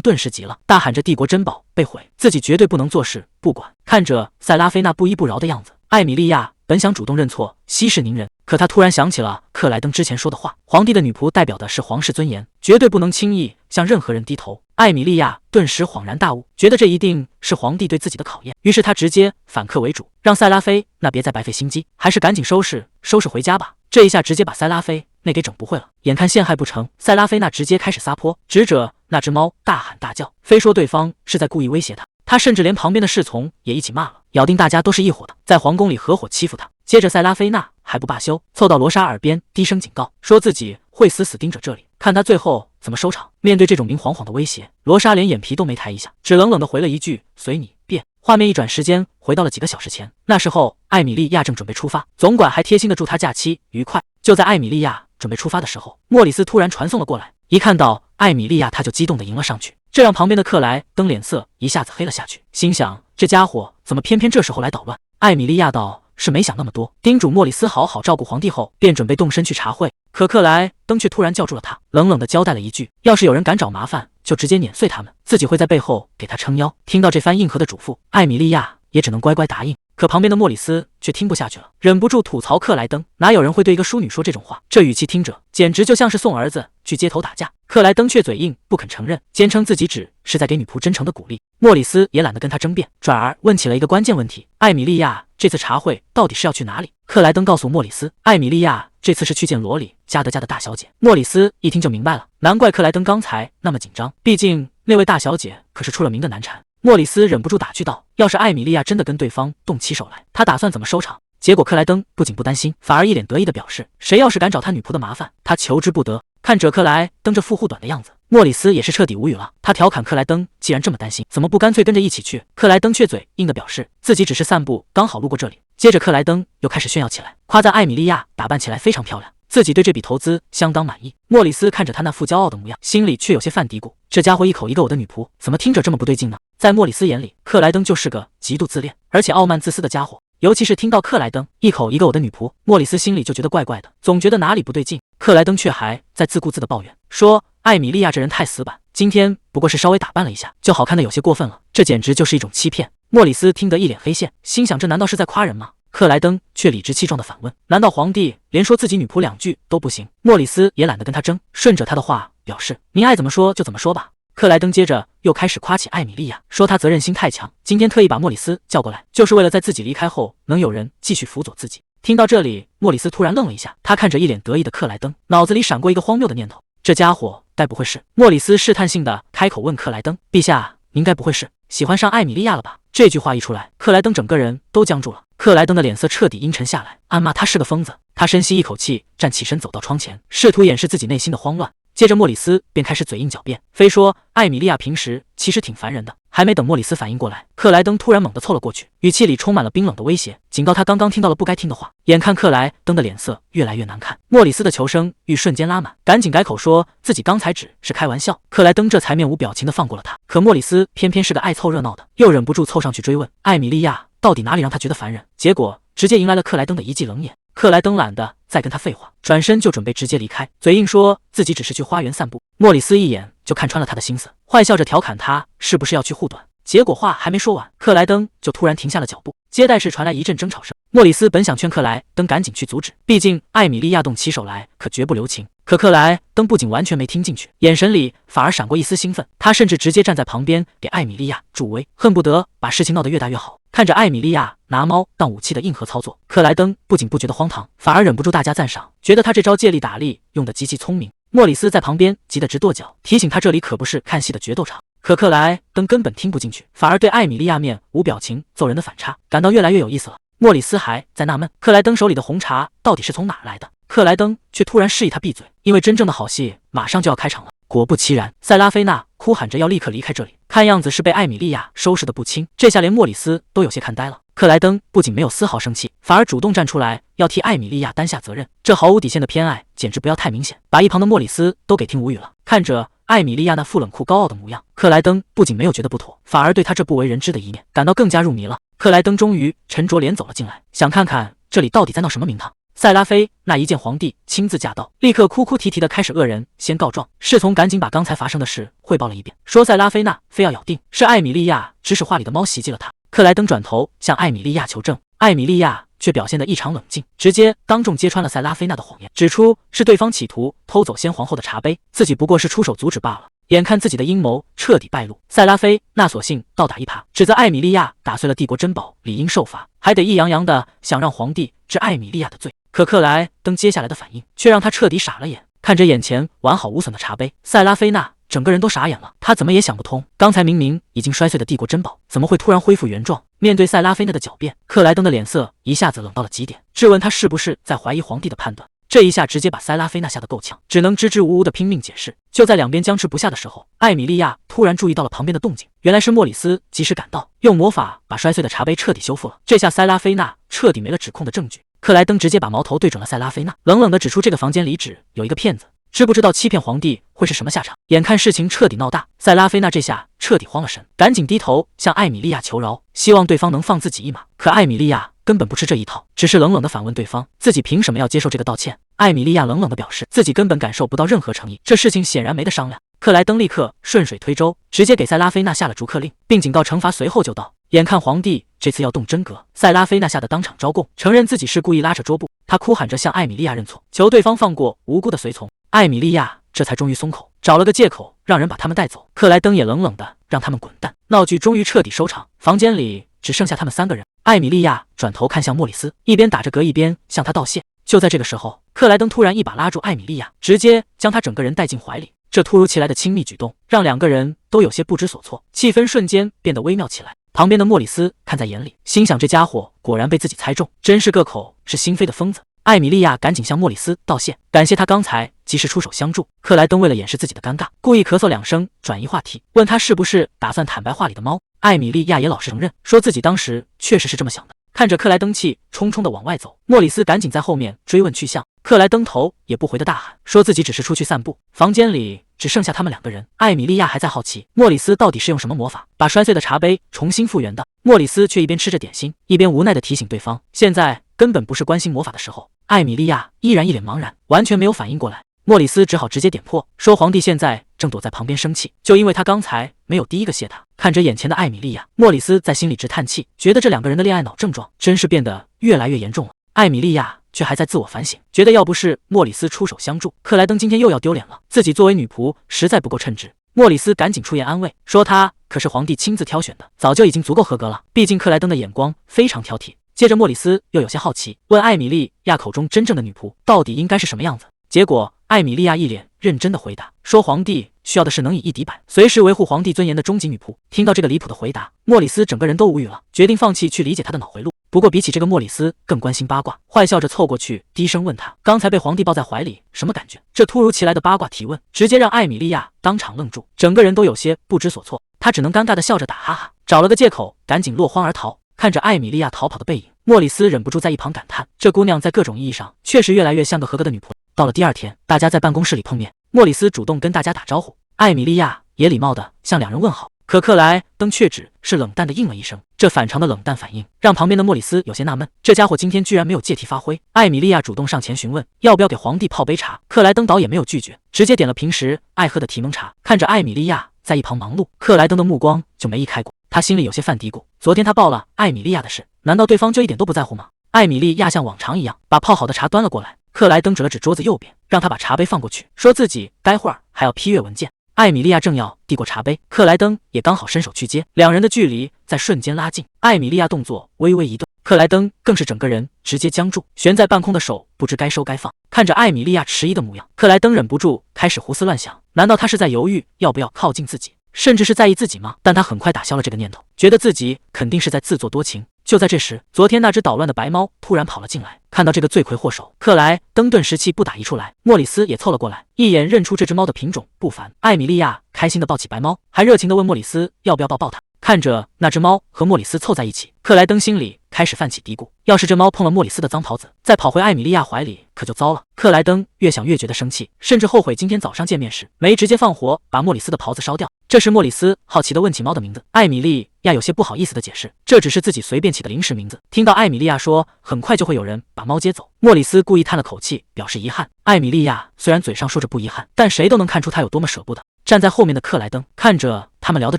顿时急了，大喊着帝国珍宝被毁，自己绝对不能坐视不管。看着塞拉菲那不依不饶的样子，艾米莉亚本想主动认错息事宁人，可她突然想起了克莱登之前说的话，皇帝的女仆代表的是皇室尊严，绝对不能轻易向任何人低头。艾米莉亚顿时恍然大悟，觉得这一定是皇帝对自己的考验，于是她直接反客为主，让塞拉菲那别再白费心机，还是赶紧收拾回家吧。这一下直接把塞拉菲那给整不会了，眼看陷害不成，塞拉菲那直接开始撒泼，指着那只猫大喊大叫，非说对方是在故意威胁他。他甚至连旁边的侍从也一起骂了，咬定大家都是一伙的，在皇宫里合伙欺负他。接着塞拉菲娜还不罢休，凑到罗莎耳边低声警告，说自己会死死盯着这里，看他最后怎么收场。面对这种明晃晃的威胁，罗莎连眼皮都没抬一下，只冷冷地回了一句随你便。画面一转，时间回到了几个小时前，那时候艾米莉亚正准备出发，总管还贴心的祝她假期愉快。就在艾米莉亚准备出发的时候，莫里斯突然传送了过来，一看到艾米莉亚他就激动地迎了上去，这让旁边的克莱登脸色一下子黑了下去，心想这家伙怎么偏偏这时候来捣乱。艾米莉亚道是没想那么多，叮嘱莫里斯好好照顾皇帝后，便准备动身去茶会。可克莱登却突然叫住了他，冷冷地交代了一句，要是有人敢找麻烦，就直接碾碎他们，自己会在背后给他撑腰。听到这番硬核的嘱咐，艾米莉亚也只能乖乖答应。可旁边的莫里斯却听不下去了，忍不住吐槽克莱登，哪有人会对一个淑女说这种话，这语气听着简直就像是送儿子去街头打架。克莱登却嘴硬不肯承认，坚称自己只是在给女仆真诚的鼓励。莫里斯也懒得跟他争辩，转而问起了一个关键问题，艾米莉亚这次茶会到底是要去哪里？克莱登告诉莫里斯，艾米莉亚这次是去见罗里加德家的大小姐。莫里斯一听就明白了，难怪克莱登刚才那么紧张，毕竟那位大小姐可是出了名的难缠。莫里斯忍不住打趣道，要是艾米莉亚真的跟对方动起手来，他打算怎么收场？结果克莱登不仅不担心，反而一脸得意地表示，谁要是敢找他女仆的麻烦，他求之不得。看着克莱登这副护短的样子，莫里斯也是彻底无语了。他调侃克莱登，既然这么担心，怎么不干脆跟着一起去？克莱登却嘴硬地表示，自己只是散步，刚好路过这里，接着克莱登又开始炫耀起来，夸赞艾米莉亚打扮起来非常漂亮，自己对这笔投资相当满意。莫里斯看着他那副骄傲的模样，心里却有些犯嘀咕，这家伙一口一个我的女仆，怎么听着这么不对劲呢？在莫里斯眼里，克莱登就是个极度自恋而且傲慢自私的家伙，尤其是听到克莱登一口一个我的女仆，莫里斯心里就觉得怪怪的，总觉得哪里不对劲。克莱登却还在自顾自地抱怨说，艾米莉亚这人太死板，今天不过是稍微打扮了一下，就好看的有些过分了，这简直就是一种欺骗。莫里斯听得一脸黑线，心想这难道是在夸人吗？克莱登却理直气壮地反问，难道皇帝连说自己女仆2句都不行？莫里斯也懒得跟他争，顺着他的话表示，您爱怎么说就怎么说吧。克莱登接着又开始夸起艾米莉亚，说她责任心太强，今天特意把莫里斯叫过来，就是为了在自己离开后能有人继续辅佐自己。听到这里，莫里斯突然愣了一下，他看着一脸得意的克莱登，脑子里闪过一个荒谬的念头，这家伙该不会是……莫里斯试探性的开口问克莱登，陛下，您该不会是喜欢上艾米莉亚了吧？这句话一出来，克莱登整个人都僵住了。克莱登的脸色彻底阴沉下来，暗骂他是个疯子。他深吸一口气，站起身走到窗前，试图掩饰自己内心的慌乱。接着莫里斯便开始嘴硬狡辩，非说艾米莉亚平时其实挺烦人的。还没等莫里斯反应过来，克莱登突然猛地凑了过去，语气里充满了冰冷的威胁，警告他刚刚听到了不该听的话。眼看克莱登的脸色越来越难看，莫里斯的求生欲瞬间拉满，赶紧改口说自己刚才只是开玩笑。克莱登这才面无表情的放过了他。可莫里斯偏偏是个爱凑热闹的，又忍不住凑上去追问艾米莉亚到底哪里让他觉得烦人，结果直接迎来了克莱登的一记冷眼。克莱登懒得再跟他废话，转身就准备直接离开，嘴硬说自己只是去花园散步。莫里斯一眼就看穿了他的心思，坏笑着调侃他是不是要去护短。结果话还没说完，克莱登就突然停下了脚步，接待室传来一阵争吵声。莫里斯本想劝克莱登赶紧去阻止，毕竟艾米莉亚动起手来可绝不留情。可克莱登不仅完全没听进去，眼神里反而闪过一丝兴奋，他甚至直接站在旁边给艾米莉亚助威，恨不得把事情闹得越大越好。看着艾米莉亚拿猫当武器的硬核操作，克莱登不仅不觉得荒唐，反而忍不住大加赞赏，觉得他这招借力打力用得极其聪明。莫里斯在旁边急得直跺脚，提醒他这里可不是看戏的决斗场。可克莱登根本听不进去，反而对艾米莉亚面无表情揍人的反差感到越来越有意思了。莫里斯还在纳闷克莱登手里的红茶到底是从哪来的，克莱登却突然示意他闭嘴，因为真正的好戏马上就要开场了。果不其然，塞拉菲娜哭喊着要立刻离开这里，看样子是被艾米莉亚收拾的不轻，这下连莫里斯都有些看呆了。克莱登不仅没有丝毫生气，反而主动站出来要替艾米莉亚担下责任，这毫无底线的偏爱简直不要太明显，把一旁的莫里斯都给听无语了。看着艾米莉亚那副冷酷高傲的模样，克莱登不仅没有觉得不妥，反而对他这不为人知的一面感到更加入迷了。克莱登终于沉着脸走了进来，想看看这里到底在闹什么名堂。塞拉菲那一见皇帝亲自驾到，立刻哭哭啼啼的开始恶人先告状。侍从赶紧把刚才发生的事汇报了一遍，说塞拉菲娜非要咬定是艾米莉亚指使画里的猫袭击了他。克莱登转头向艾米莉亚求证，艾米莉亚却表现得异常冷静，直接当众揭穿了塞拉菲娜的谎言，指出是对方企图偷走先皇后的茶杯，自己不过是出手阻止罢了。眼看自己的阴谋彻底败露，塞拉菲娜索性倒打一耙，指责艾米莉亚打碎了帝国珍宝，理应受罚，还得意洋洋的想让皇帝治艾米莉亚的罪。可克莱登接下来的反应却让他彻底傻了眼，看着眼前完好无损的茶杯，塞拉菲娜整个人都傻眼了，他怎么也想不通，刚才明明已经摔碎的帝国珍宝，怎么会突然恢复原状？面对塞拉菲娜的狡辩，克莱登的脸色一下子冷到了极点，质问他是不是在怀疑皇帝的判断。这一下直接把塞拉菲娜吓得够呛，只能支支吾吾的拼命解释。就在两边僵持不下的时候，艾米莉亚突然注意到了旁边的动静，原来是莫里斯及时赶到，用魔法把摔碎的茶杯彻底修复了。这下塞拉菲娜彻底没了指控的证据。克莱登直接把矛头对准了塞拉菲娜，冷冷地指出这个房间里只有一个骗子，知不知道欺骗皇帝会是什么下场？眼看事情彻底闹大，塞拉菲娜这下彻底慌了神，赶紧低头向艾米莉亚求饶，希望对方能放自己一马。可艾米莉亚根本不吃这一套，只是冷冷地反问对方，自己凭什么要接受这个道歉？艾米莉亚冷冷地表示，自己根本感受不到任何诚意，这事情显然没得商量。克莱登立刻顺水推舟，直接给塞拉菲娜下了逐客令，并警告惩罚随后就到。眼看皇帝这次要动真格，塞拉菲娜吓得当场招供，承认自己是故意拉扯桌布。她哭喊着向艾米莉亚认错，求对方放过无辜的随从。艾米莉亚这才终于松口，找了个借口让人把他们带走。克莱登也冷冷的让他们滚蛋。闹剧终于彻底收场，房间里只剩下他们3个人。艾米莉亚转头看向莫里斯，一边打着嗝一边向他道谢。就在这个时候，克莱登突然一把拉住艾米莉亚，直接将她整个人带进怀里。这突如其来的亲密举动让两个人都有些不知所措，气氛瞬间变得微妙起来。旁边的莫里斯看在眼里，心想这家伙果然被自己猜中，真是个口是心非的疯子。艾米莉亚赶紧向莫里斯道谢，感谢他刚才及时出手相助。克莱登为了掩饰自己的尴尬，故意咳嗽2声，转移话题，问他是不是打算坦白话里的猫。艾米莉亚也老实承认，说自己当时确实是这么想的。看着克莱登气冲冲的往外走，莫里斯赶紧在后面追问去向。克莱登头也不回的大喊，说自己只是出去散步。房间里只剩下他们2个人，艾米莉亚还在好奇莫里斯到底是用什么魔法把摔碎的茶杯重新复原的。莫里斯却一边吃着点心，一边无奈的提醒对方，现在根本不是关心魔法的时候。艾米莉亚依然一脸茫然，完全没有反应过来。莫里斯只好直接点破，说皇帝现在正躲在旁边生气，就因为他刚才没有第一个谢他。看着眼前的艾米莉亚，莫里斯在心里直叹气，觉得这2个人的恋爱脑症状真是变得越来越严重了。艾米莉亚却还在自我反省，觉得要不是莫里斯出手相助，克莱登今天又要丢脸了，自己作为女仆实在不够称职。莫里斯赶紧出言安慰，说他可是皇帝亲自挑选的，早就已经足够合格了，毕竟克莱登的眼光非常挑剔。接着莫里斯又有些好奇，问艾米莉亚口中真正的女仆到底应该是什么样子。结果艾米莉亚一脸认真的回答，说皇帝需要的是能以一敌百，随时维护皇帝尊严的终极女仆。听到这个离谱的回答，莫里斯整个人都无语了，决定放弃去理解他的脑回路。不过比起这个莫里斯更关心八卦，坏笑着凑过去低声问他，刚才被皇帝抱在怀里什么感觉？这突如其来的八卦提问直接让艾米莉亚当场愣住，整个人都有些不知所措。她只能尴尬的笑着打哈哈，找了个借口赶紧落荒而逃。看着艾米莉亚逃跑的背影，莫里斯忍不住在一旁感叹，这姑娘在各种意义上确实越来越像个合格的女仆。到了第2天，大家在办公室里碰面，莫里斯主动跟大家打招呼，艾米莉亚也礼貌地向2人问好，可克莱登却只是冷淡地应了一声。这反常的冷淡反应让旁边的莫里斯有些纳闷，这家伙今天居然没有借题发挥。艾米莉亚主动上前询问要不要给皇帝泡杯茶，克莱登倒也没有拒绝，直接点了平时爱喝的提蒙茶。看着艾米莉亚在一旁忙碌，克莱登的目光就没移开过，他心里有些犯嘀咕，昨天他报了艾米莉亚的事，难道对方就一点都不在乎吗？艾米莉亚像往常一样把泡好的茶端了过来，克莱登指了指桌子右边，让他把茶杯放过去，说自己待会儿还要批阅文件。艾米莉亚正要递过茶杯，克莱登也刚好伸手去接，2人的距离在瞬间拉近。艾米莉亚动作微微一顿，克莱登更是整个人直接僵住，悬在半空的手不知该收该放。看着艾米莉亚迟疑的模样，克莱登忍不住开始胡思乱想，难道他是在犹豫要不要靠近自己，甚至是在意自己吗？但他很快打消了这个念头，觉得自己肯定是在自作多情。就在这时，昨天那只捣乱的白猫突然跑了进来，看到这个罪魁祸首，克莱登顿时气不打一处来。莫里斯也凑了过来，一眼认出这只猫的品种不凡。艾米莉亚开心地抱起白猫，还热情地问莫里斯要不要抱它。看着那只猫和莫里斯凑在一起，克莱登心里开始泛起嘀咕，要是这猫碰了莫里斯的脏袍子，再跑回艾米莉亚怀里可就糟了。克莱登越想越觉得生气，甚至后悔今天早上见面时没直接放火把莫里斯的袍子烧掉。这时莫里斯好奇地问起猫的名字，艾米莉亚有些不好意思地解释，这只是自己随便起的临时名字。听到艾米莉亚说很快就会有人把猫接走，莫里斯故意叹了口气表示遗憾。艾米莉亚虽然嘴上说着不遗憾，但谁都能看出她有多么舍不得。站在后面的克莱登看着他们聊得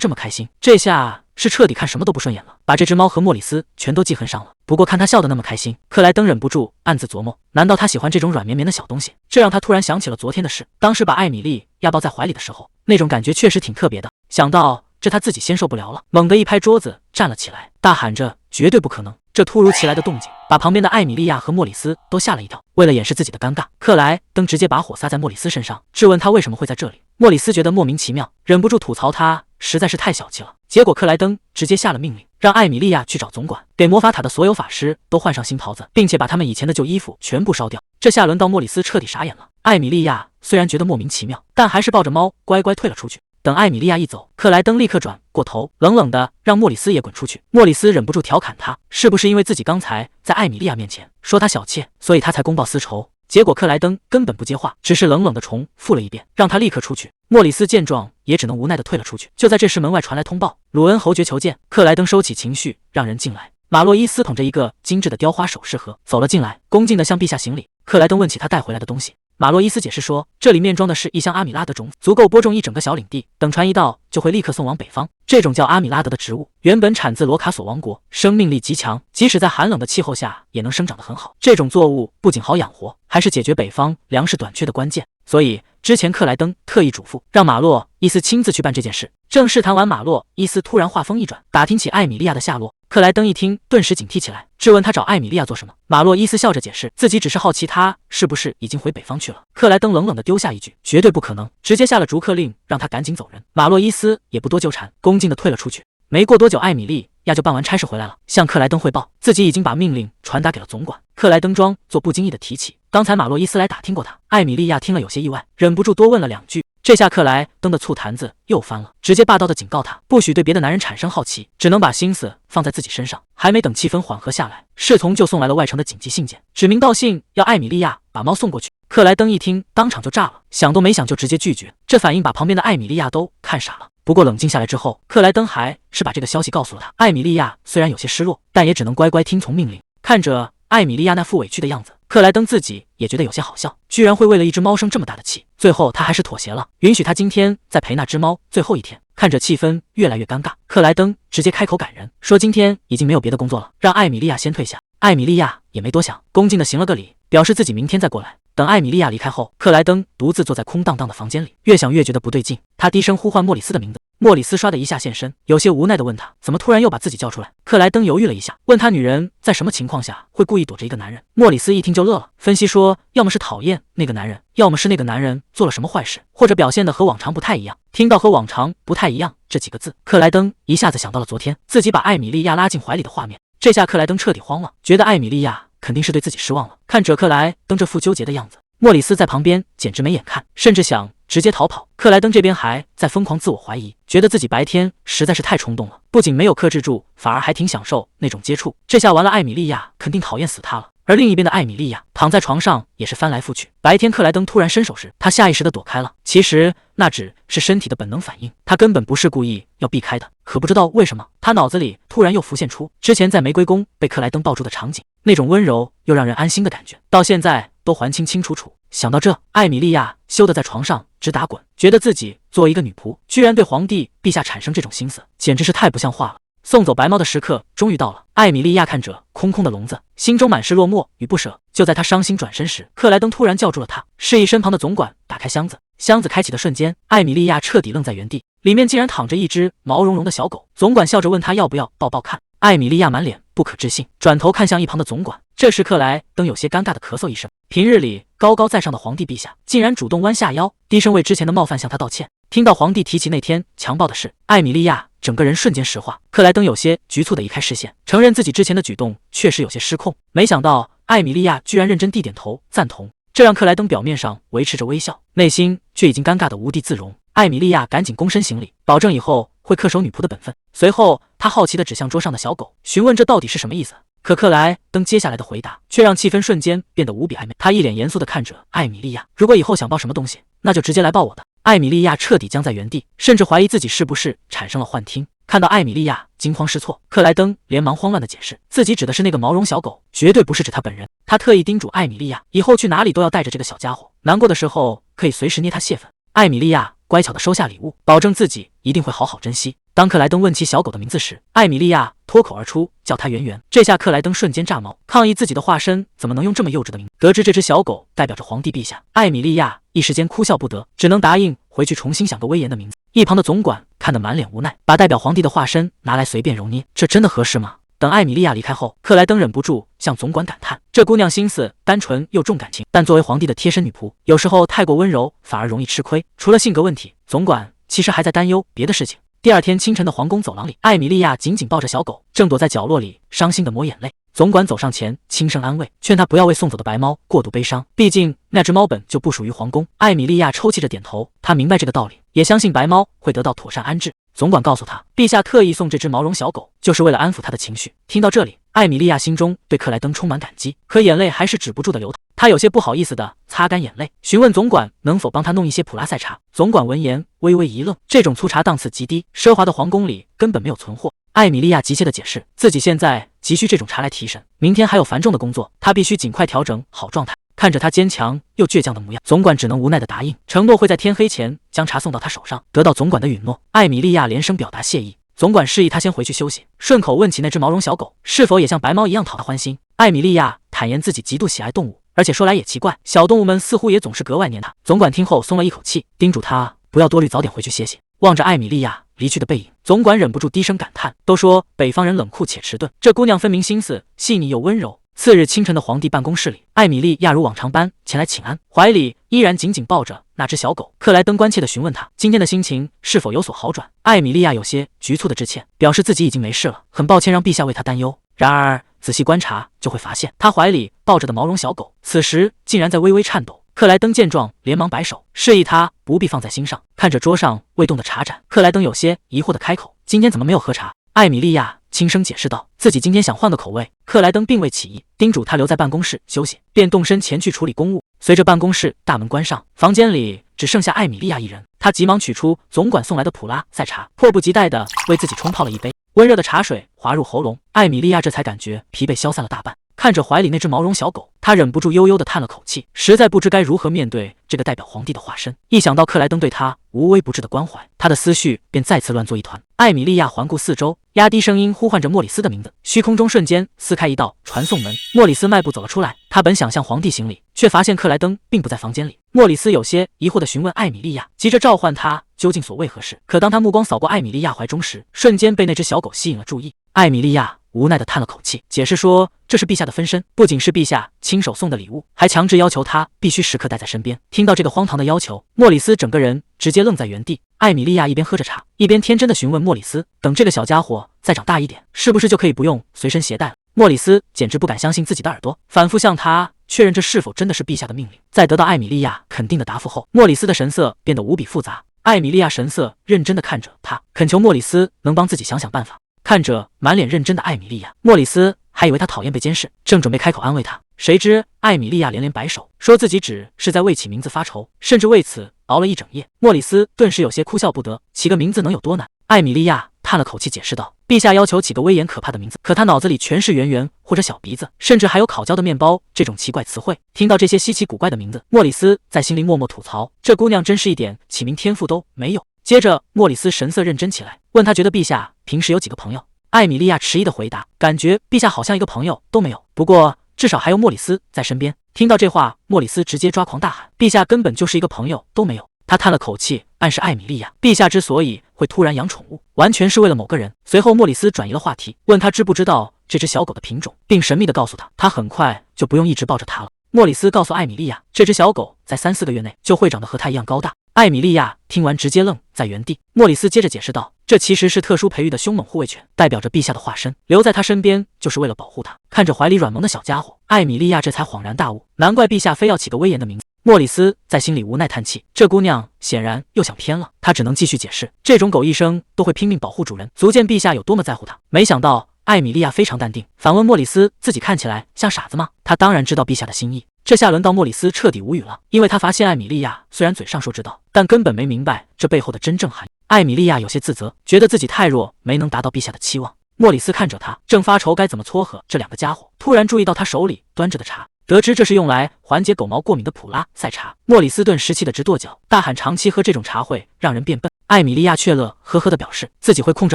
这么开心，这下是彻底看什么都不顺眼了，把这只猫和莫里斯全都记恨上了。不过看他笑得那么开心，克莱登忍不住暗自琢磨，难道他喜欢这种软绵绵的小东西？这让他突然想起了昨天的事，当时把艾米莉亚抱在怀里的时候，那种感觉确实挺特别的。想到这，他自己先受不了了，猛地一拍桌子站了起来，大喊着绝对不可能。这突如其来的动静把旁边的艾米莉亚和莫里斯都吓了一跳，为了掩饰自己的尴尬，克莱登直接把火撒在莫里斯身上，质问他为什么会在这里。莫里斯觉得莫名其妙，忍不住吐槽他实在是太小气了。结果克莱登直接下了命令，让艾米莉亚去找总管，给魔法塔的所有法师都换上新袍子，并且把他们以前的旧衣服全部烧掉。这下轮到莫里斯彻底傻眼了。艾米莉亚虽然觉得莫名其妙，但还是抱着猫乖乖退了出去。等艾米莉亚一走，克莱登立刻转过头，冷冷的让莫里斯也滚出去。莫里斯忍不住调侃他，是不是因为自己刚才在艾米莉亚面前说他小气，所以他才公报私仇？结果克莱登根本不接话，只是冷冷的重复了一遍，让他立刻出去。莫里斯见状也只能无奈的退了出去。就在这时，门外传来通报，鲁恩侯爵求见。克莱登收起情绪，让人进来。马洛伊斯捧着一个精致的雕花首饰盒走了进来，恭敬的向陛下行礼。克莱登问起他带回来的东西，马洛伊斯解释说，这里面装的是一箱阿米拉德种子，足够播种一整个小领地，等船一到就会立刻送往北方。这种叫阿米拉德的植物原本产自罗卡索王国，生命力极强，即使在寒冷的气候下也能生长得很好。这种作物不仅好养活，还是解决北方粮食短缺的关键。所以之前克莱登特意嘱咐让马洛伊斯亲自去办这件事。正试谈完，马洛伊斯突然话锋一转，打听起艾米莉亚的下落。克莱登一听顿时警惕起来，质问他找艾米莉亚做什么。马洛伊斯笑着解释，自己只是好奇她是不是已经回北方去了。克莱登冷冷地丢下一句，绝对不可能，直接下了逐客令，让他赶紧走人。马洛伊斯也不多纠缠，恭敬地退了出去。没过多久，艾米莉亚就办完差事回来了，向克莱登汇报自己已经把命令传达给了总管。克莱登装作不经意地提起，刚才马洛伊斯来打听过他。艾米莉亚听了有些意外，忍不住多问了2句。这下克莱登的醋坛子又翻了，直接霸道的警告他不许对别的男人产生好奇，只能把心思放在自己身上。还没等气氛缓和下来，侍从就送来了外城的紧急信件，指名道姓要艾米莉亚把猫送过去。克莱登一听，当场就炸了，想都没想就直接拒绝。这反应把旁边的艾米莉亚都看傻了。不过冷静下来之后，克莱登还是把这个消息告诉了他。艾米莉亚虽然有些失落，但也只能乖乖听从命令。看着艾米莉亚那副委屈的样子，克莱登自己也觉得有些好笑，居然会为了一只猫生这么大的气。最后他还是妥协了，允许他今天再陪那只猫最后一天。看着气氛越来越尴尬，克莱登直接开口感人，说今天已经没有别的工作了，让艾米莉亚先退下。艾米莉亚也没多想，恭敬的行了个礼，表示自己明天再过来。等艾米莉亚离开后，克莱登独自坐在空荡荡的房间里，越想越觉得不对劲。他低声呼唤莫里斯的名字，莫里斯唰的一下现身，有些无奈的问他怎么突然又把自己叫出来。克莱登犹豫了一下，问他女人在什么情况下会故意躲着一个男人。莫里斯一听就乐了，分析说要么是讨厌那个男人，要么是那个男人做了什么坏事，或者表现得和往常不太一样。听到和往常不太一样这几个字，克莱登一下子想到了昨天自己把艾米莉亚拉进怀里的画面。这下克莱登彻底慌了，觉得艾米莉亚肯定是对自己失望了。看着克莱登这副纠结的样子，莫里斯在旁边简直没眼看，甚至想直接逃跑。克莱登这边还在疯狂自我怀疑，觉得自己白天实在是太冲动了，不仅没有克制住，反而还挺享受那种接触。这下完了，艾米莉亚肯定讨厌死他了。而另一边的艾米莉亚躺在床上也是翻来覆去。白天克莱登突然伸手时，她下意识地躲开了，其实那只是身体的本能反应，她根本不是故意要避开的。可不知道为什么，她脑子里突然又浮现出之前在玫瑰宫被克莱登抱住的场景，那种温柔又让人安心的感觉，到现在都还清清楚楚。想到这，艾米莉亚羞得在床上直打滚，觉得自己作为一个女仆，居然对皇帝陛下产生这种心思，简直是太不像话了。送走白猫的时刻终于到了，艾米莉亚看着空空的笼子，心中满是落寞与不舍。就在她伤心转身时，克莱登突然叫住了她，示意身旁的总管打开箱子。箱子开启的瞬间，艾米莉亚彻底愣在原地，里面竟然躺着一只毛茸茸的小狗。总管笑着问她要不要抱抱看，艾米莉亚满脸不可置信，转头看向一旁的总管。这时克莱登有些尴尬的咳嗽一声，平日里高高在上的皇帝陛下竟然主动弯下腰，低声为之前的冒犯向他道歉。听到皇帝提起那天强暴的事，艾米莉亚整个人瞬间石化。克莱登有些局促的移开视线，承认自己之前的举动确实有些失控。没想到艾米莉亚居然认真地点头赞同，这让克莱登表面上维持着微笑，内心却已经尴尬的无地自容。艾米莉亚赶紧躬身行礼，保证以后会恪守女仆的本分。随后她好奇地指向桌上的小狗，询问这到底是什么意思。可克莱登接下来的回答却让气氛瞬间变得无比暧昧。他一脸严肃地看着艾米莉亚，如果以后想抱什么东西，那就直接来抱我的。艾米莉亚彻底僵在原地，甚至怀疑自己是不是产生了幻听。看到艾米莉亚惊慌失措，克莱登连忙慌乱地解释，自己指的是那个毛绒小狗，绝对不是指他本人。他特意叮嘱艾米莉亚，以后去哪里都要带着这个小家伙，难过的时候可以随时捏他泄愤。艾米莉亚乖巧地收下礼物，保证自己一定会好好珍惜。当克莱登问起小狗的名字时，艾米莉亚脱口而出叫他圆圆。这下克莱登瞬间炸毛，抗议自己的化身怎么能用这么幼稚的名字。得知这只小狗代表着皇帝陛下，艾米莉亚一时间哭笑不得，只能答应回去重新想个威严的名字。一旁的总管看得满脸无奈，把代表皇帝的化身拿来随便揉捏，这真的合适吗？等艾米莉亚离开后，克莱登忍不住向总管感叹，这姑娘心思单纯又重感情，但作为皇帝的贴身女仆，有时候太过温柔反而容易吃亏。除了性格问题，总管其实还在担忧别的事情。第二天清晨的皇宫走廊里，艾米莉亚紧紧抱着小狗，正躲在角落里伤心的抹眼泪。总管走上前轻声安慰，劝她不要为送走的白猫过度悲伤，毕竟那只猫本就不属于皇宫。艾米莉亚抽泣着点头，她明白这个道理，也相信白猫会得到妥善安置。总管告诉她，陛下特意送这只毛绒小狗，就是为了安抚她的情绪。听到这里，艾米莉亚心中对克莱登充满感激，可眼泪还是止不住的流。她有些不好意思的擦干眼泪，询问总管能否帮她弄一些普拉塞茶。总管闻言微微一愣，这种粗茶档次极低，奢华的皇宫里根本没有存货。艾米莉亚急切地解释，自己现在急需这种茶来提神，明天还有繁重的工作，她必须尽快调整好状态。看着她坚强又倔强的模样，总管只能无奈地答应，承诺会在天黑前将茶送到她手上。得到总管的允诺，艾米莉亚连声表达谢意。总管示意她先回去休息，顺口问起那只毛绒小狗是否也像白猫一样讨她欢心。艾米莉亚坦言自己极度喜爱动物，而且说来也奇怪，小动物们似乎也总是格外黏她。总管听后松了一口气，叮嘱她不要多虑，早点回去歇歇。望着艾米莉亚离去的背影，总管忍不住低声感叹，都说北方人冷酷且迟钝，这姑娘分明心思细腻又温柔。次日清晨的皇帝办公室里，艾米莉亚如往常般前来请安，怀里依然紧紧抱着那只小狗。克莱登关切地询问她今天的心情是否有所好转。艾米莉亚有些局促地致歉，表示自己已经没事了，很抱歉让陛下为她担忧。然而仔细观察就会发现，她怀里抱着的毛绒小狗此时竟然在微微颤抖，克莱登见状，连忙摆手，示意他不必放在心上。看着桌上未动的茶盏，克莱登有些疑惑的开口：“今天怎么没有喝茶？”艾米莉亚轻声解释道：“自己今天想换个口味。”克莱登并未起疑，叮嘱他留在办公室休息，便动身前去处理公务。随着办公室大门关上，房间里只剩下艾米莉亚一人。她急忙取出总管送来的普拉塞茶，迫不及待地为自己冲泡了一杯。温热的茶水滑入喉咙，艾米莉亚这才感觉疲惫消散了大半。看着怀里那只毛绒小狗，她忍不住悠悠地叹了口气，实在不知该如何面对这个代表皇帝的化身。一想到克莱登对她无微不至的关怀，她的思绪便再次乱作一团。艾米莉亚环顾四周，压低声音呼唤着莫里斯的名字，虚空中瞬间撕开一道传送门。莫里斯迈步走了出来，他本想向皇帝行礼，却发现克莱登并不在房间里。莫里斯有些疑惑地询问艾米莉亚，急着召唤他究竟所为何事。可当他目光扫过艾米莉亚怀中时，瞬间被那只小狗吸引了注意。艾米莉亚无奈地叹了口气，解释说这是陛下的分身，不仅是陛下亲手送的礼物，还强制要求他必须时刻带在身边。听到这个荒唐的要求，莫里斯整个人直接愣在原地。艾米莉亚一边喝着茶，一边天真的询问莫里斯，等这个小家伙再长大一点，是不是就可以不用随身携带了？莫里斯简直不敢相信自己的耳朵，反复向他确认这是否真的是陛下的命令。在得到艾米莉亚肯定的答复后，莫里斯的神色变得无比复杂。艾米莉亚神色认真的看着他，恳求莫里斯能帮自己想想办法。看着满脸认真的艾米莉亚，莫里斯还以为她讨厌被监视，正准备开口安慰她，谁知艾米莉亚连连摆手，说自己只是在为起名字发愁，甚至为此熬了一整夜。莫里斯顿时有些哭笑不得，起个名字能有多难？艾米莉亚叹了口气解释道，陛下要求起个威严可怕的名字，可他脑子里全是圆圆或者小鼻子，甚至还有烤焦的面包这种奇怪词汇。听到这些稀奇古怪的名字，莫里斯在心里默默吐槽，这姑娘真是一点起名天赋都没有。接着莫里斯神色认真起来，问他觉得陛下平时有几个朋友。艾米莉亚迟疑的回答，感觉陛下好像一个朋友都没有，不过至少还有莫里斯在身边。听到这话，莫里斯直接抓狂大喊，陛下根本就是一个朋友都没有。他叹了口气，暗示艾米莉亚，陛下之所以会突然养宠物，完全是为了某个人。随后莫里斯转移了话题，问他知不知道这只小狗的品种，并神秘地告诉他，他很快就不用一直抱着它了。莫里斯告诉艾米莉亚，这只小狗在3、4个月内就会长得和它一样高大。艾米莉亚听完直接愣在原地。莫里斯接着解释道，这其实是特殊培育的凶猛护卫犬，代表着陛下的化身，留在他身边就是为了保护他。看着怀里软萌的小家伙，艾米莉亚这才恍然大悟，难怪陛下非要起个威严的名字。莫里斯在心里无奈叹气，这姑娘显然又想偏了。他只能继续解释，这种狗一生都会拼命保护主人，足见陛下有多么在乎它。没想到艾米莉亚非常淡定，反问莫里斯，自己看起来像傻子吗？他当然知道陛下的心意。这下轮到莫里斯彻底无语了，因为他发现艾米莉亚虽然嘴上说知道，但根本没明白这背后的真正含义。艾米莉亚有些自责，觉得自己太弱，没能达到陛下的期望。莫里斯看着他，正发愁该怎么撮合这两个家伙，突然注意到他手里端着的茶，得知这是用来缓解狗毛过敏的普拉塞茶，莫里斯顿时气得直跺脚，大喊长期喝这种茶会让人变笨。艾米莉亚却乐呵呵地表示自己会控制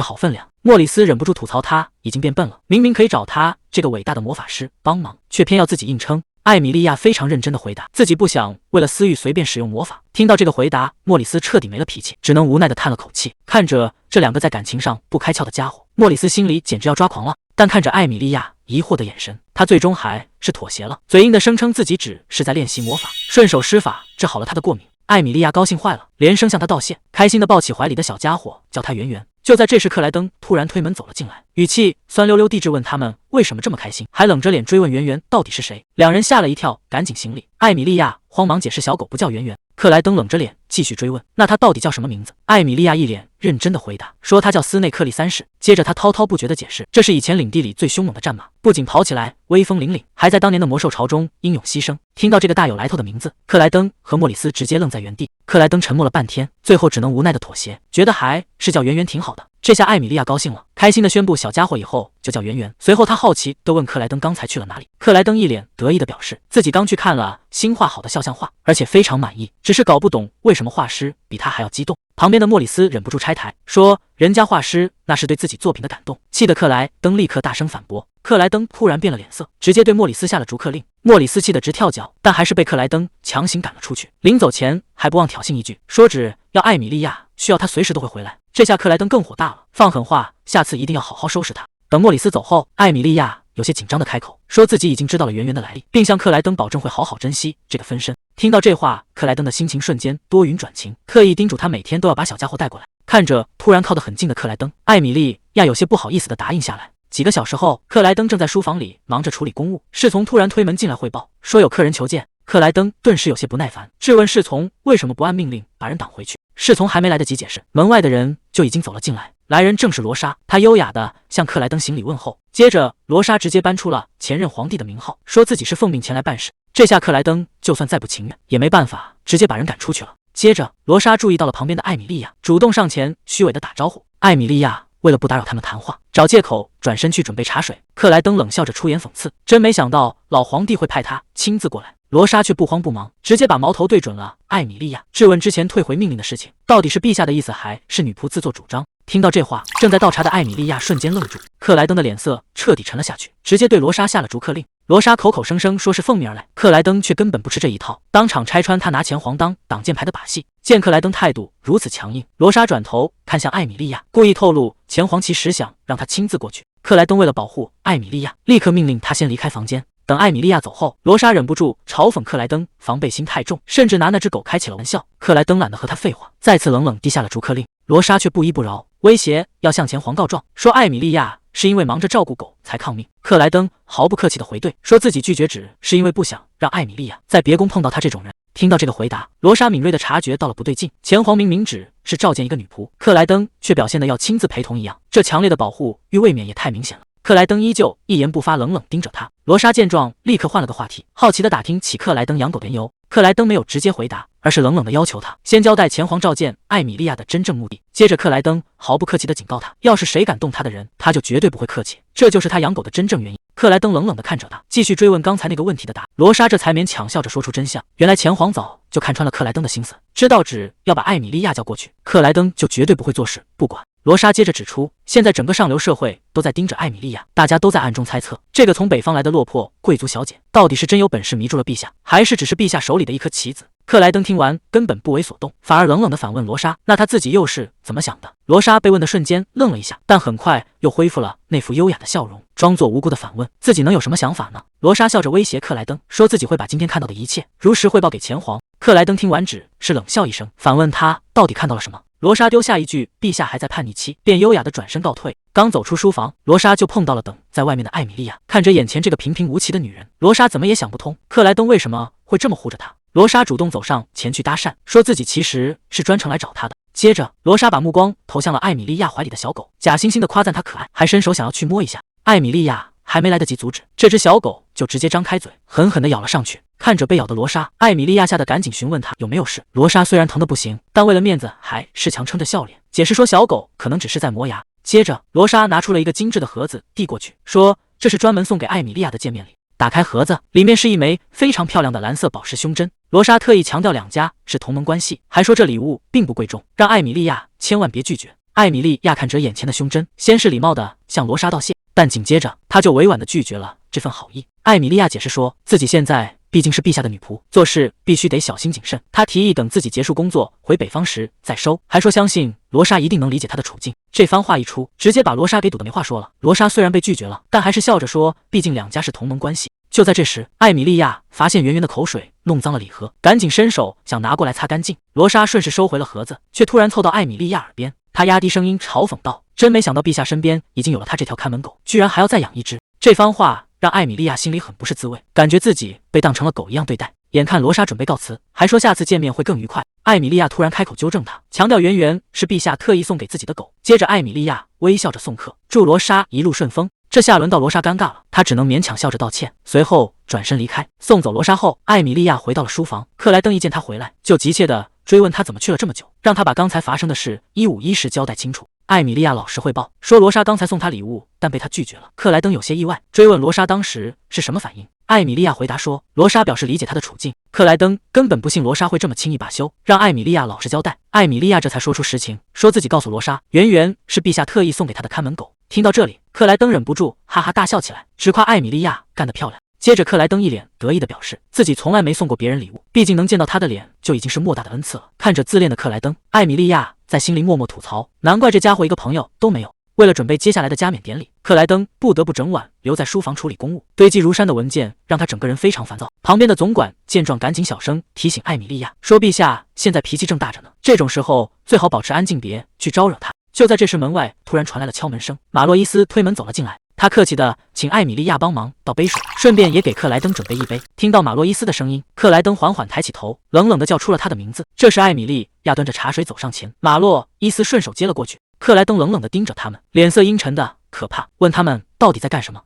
好分量。莫里斯忍不住吐槽他已经变笨了，明明可以找他这个伟大的魔法师帮忙，却偏要自己硬撑。艾米莉亚非常认真地回答，自己不想为了私欲随便使用魔法。听到这个回答，莫里斯彻底没了脾气，只能无奈地叹了口气。看着这两个在感情上不开窍的家伙，莫里斯心里简直要抓狂了。但看着艾米莉亚疑惑的眼神，他最终还是妥协了，嘴硬地声称自己只是在练习魔法，顺手施法治好了他的过敏。艾米莉亚高兴坏了，连声向他道谢，开心地抱起怀里的小家伙，叫他圆圆。就在这时，克莱登突然推门走了进来，语气酸溜溜地质问他们为什么这么开心，还冷着脸追问圆圆到底是谁。两人吓了一跳，赶紧行礼。艾米莉亚慌忙解释小狗不叫圆圆。克莱登冷着脸继续追问，那他到底叫什么名字？艾米莉亚一脸认真的回答说他叫斯内克利三世。接着他滔滔不绝的解释，这是以前领地里最凶猛的战马，不仅跑起来威风凛凛，还在当年的魔兽潮中英勇牺牲。听到这个大有来头的名字，克莱登和莫里斯直接愣在原地。克莱登沉默了半天，最后只能无奈的妥协，觉得还是叫圆圆挺好的。这下艾米莉亚高兴了，开心的宣布小家伙以后就叫圆圆。随后他好奇地问克莱登刚才去了哪里。克莱登一脸得意地表示自己刚去看了新画好的肖像画，而且非常满意，只是搞不懂为什么画师比他还要激动。旁边的莫里斯忍不住拆台说人家画师那是对自己作品的感动，气得克莱登立刻大声反驳。克莱登突然变了脸色，直接对莫里斯下了逐客令。莫里斯气得直跳脚，但还是被克莱登强行赶了出去。临走前还不忘挑衅一句，说只要艾米莉亚需要他随时都会回来。这下克莱登更火大了，放狠话，下次一定要好好收拾他。等莫里斯走后，艾米莉亚有些紧张的开口，说自己已经知道了圆圆的来历，并向克莱登保证会好好珍惜这个分身。听到这话，克莱登的心情瞬间多云转晴，刻意叮嘱他每天都要把小家伙带过来。看着突然靠得很近的克莱登，艾米莉亚有些不好意思的答应下来。几个小时后，克莱登正在书房里忙着处理公务，侍从突然推门进来汇报，说有客人求见。克莱登顿时有些不耐烦，质问侍从为什么不按命令把人挡回去。侍从还没来得及解释，门外的人就已经走了进来。来人正是罗莎，他优雅地向克莱登行礼问候。接着，罗莎直接搬出了前任皇帝的名号，说自己是奉命前来办事。这下克莱登就算再不情愿也没办法，直接把人赶出去了。接着，罗莎注意到了旁边的艾米莉亚，主动上前虚伪地打招呼。艾米莉亚为了不打扰他们谈话，找借口转身去准备茶水。克莱登冷笑着出言讽刺，真没想到老皇帝会派他亲自过来。罗莎却不慌不忙，直接把矛头对准了艾米莉亚，质问之前退回命令的事情，到底是陛下的意思还是女仆自作主张？听到这话，正在倒茶的艾米莉亚瞬间愣住，克莱登的脸色彻底沉了下去，直接对罗莎下了逐客令。罗莎口口声声说是奉命而来，克莱登却根本不吃这一套，当场拆穿他拿前皇当挡箭牌的把戏。见克莱登态度如此强硬，罗莎转头看向艾米莉亚，故意透露前皇其实想让他亲自过去。克莱登为了保护艾米莉亚，立刻命令他先离开房间。等艾米莉亚走后，罗莎忍不住嘲讽克莱登防备心太重，甚至拿那只狗开起了玩笑。克莱登懒得和他废话，再次冷冷低下了逐客令。罗莎却不依不饶，威胁要向前皇告状，说艾米莉亚是因为忙着照顾狗才抗命。克莱登毫不客气地回怼，说自己拒绝只是因为不想让艾米莉亚在别宫碰到他这种人。听到这个回答，罗莎敏锐地察觉到了不对劲，前皇明明只是召见一个女仆，克莱登却表现得要亲自陪同一样，这强烈的保护欲未免也太明显了。克莱登依旧一言不发，冷冷盯着他。罗莎见状，立刻换了个话题，好奇地打听起克莱登养狗的缘由。克莱登没有直接回答，而是冷冷地要求他先交代前皇召见艾米莉亚的真正目的。接着，克莱登毫不客气地警告他，要是谁敢动他的人，他就绝对不会客气。这就是他养狗的真正原因。克莱登冷冷地看着他，继续追问刚才那个问题的答案。罗莎这才勉强笑着说出真相，原来前皇早就看穿了克莱登的心思，知道只要把艾米莉亚叫过去，克莱登就绝对不会坐视不管。罗莎接着指出，现在整个上流社会都在盯着艾米莉亚，大家都在暗中猜测，这个从北方来的落魄贵族小姐到底是真有本事迷住了陛下，还是只是陛下手里的一颗棋子。克莱登听完根本不为所动，反而冷冷地反问罗莎，那他自己又是怎么想的？罗莎被问的瞬间愣了一下，但很快又恢复了那副优雅的笑容，装作无辜的反问，自己能有什么想法呢？罗莎笑着威胁克莱登，说自己会把今天看到的一切如实汇报给前皇。克莱登听完只是冷笑一声，反问他到底看到了什么。罗莎丢下一句陛下还在叛逆期，便优雅地转身告退。刚走出书房，罗莎就碰到了等在外面的艾米莉亚。看着眼前这个平平无奇的女人，罗莎怎么也想不通克莱登为什么会这么护着她。罗莎主动走上前去搭讪，说自己其实是专程来找她的。接着，罗莎把目光投向了艾米莉亚怀里的小狗，假惺惺地夸赞她可爱，还伸手想要去摸一下。艾米莉亚还没来得及阻止，这只小狗就直接张开嘴，狠狠地咬了上去。看着被咬的罗莎，艾米莉亚吓得赶紧询问她有没有事。罗莎虽然疼得不行，但为了面子还是强撑着笑脸，解释说小狗可能只是在磨牙。接着，罗莎拿出了一个精致的盒子递过去，说这是专门送给艾米莉亚的见面礼。打开盒子，里面是一枚非常漂亮的蓝色宝石胸针。罗莎特意强调两家是同盟关系，还说这礼物并不贵重，让艾米莉亚千万别拒绝。艾米莉亚看着眼前的胸针，先是礼貌地向罗莎道谢，但紧接着她就委婉地拒绝了这份好意。艾米莉亚解释说自己现在毕竟是陛下的女仆，做事必须得小心谨慎。她提议等自己结束工作回北方时再收，还说相信罗莎一定能理解她的处境。这番话一出，直接把罗莎给堵得没话说了。罗莎虽然被拒绝了，但还是笑着说，毕竟两家是同盟关系。就在这时，艾米莉亚发现圆圆的口水弄脏了礼盒，赶紧伸手想拿过来擦干净。罗莎顺势收回了盒子，却突然凑到艾米莉亚耳边，她压低声音嘲讽道：“真没想到陛下身边已经有了她这条看门狗，居然还要再养一只。”这番话让艾米莉亚心里很不是滋味，感觉自己被当成了狗一样对待。眼看罗莎准备告辞，还说下次见面会更愉快，艾米莉亚突然开口纠正她，强调圆圆是陛下特意送给自己的狗。接着艾米莉亚微笑着送客，祝罗莎一路顺风。这下轮到罗莎尴尬了，她只能勉强笑着道歉，随后转身离开。送走罗莎后，艾米莉亚回到了书房。克莱登一见她回来，就急切地追问她怎么去了这么久，让她把刚才发生的事一五一十交代清楚。艾米莉亚老实汇报说，罗莎刚才送她礼物，但被她拒绝了。克莱登有些意外，追问罗莎当时是什么反应。艾米莉亚回答说，罗莎表示理解她的处境。克莱登根本不信罗莎会这么轻易罢休，让艾米莉亚老实交代。艾米莉亚这才说出实情，说自己告诉罗莎，圆圆是陛下特意送给她的看门狗。听到这里，克莱登忍不住哈哈大笑起来，直夸艾米莉亚干得漂亮。接着，克莱登一脸得意地表示，自己从来没送过别人礼物，毕竟能见到他的脸就已经是莫大的恩赐了。看着自恋的克莱登，艾米莉亚在心里默默吐槽，难怪这家伙一个朋友都没有。为了准备接下来的加冕典礼，克莱登不得不整晚留在书房处理公务，堆积如山的文件让他整个人非常烦躁。旁边的总管见状，赶紧小声提醒艾米莉亚说，陛下现在脾气正大着呢，这种时候最好保持安静，别去招惹他。就在这时，门外突然传来了敲门声，马洛伊斯推门走了进来。他客气地请艾米莉亚帮忙倒杯水，顺便也给克莱登准备一杯。听到马洛伊斯的声音，克莱登缓缓抬起头，冷冷地叫出了他的名字。这时，艾米莉亚端着茶水走上前，马洛伊斯顺手接了过去。克莱登冷冷地盯着他们，脸色阴沉的可怕，问他们到底在干什么。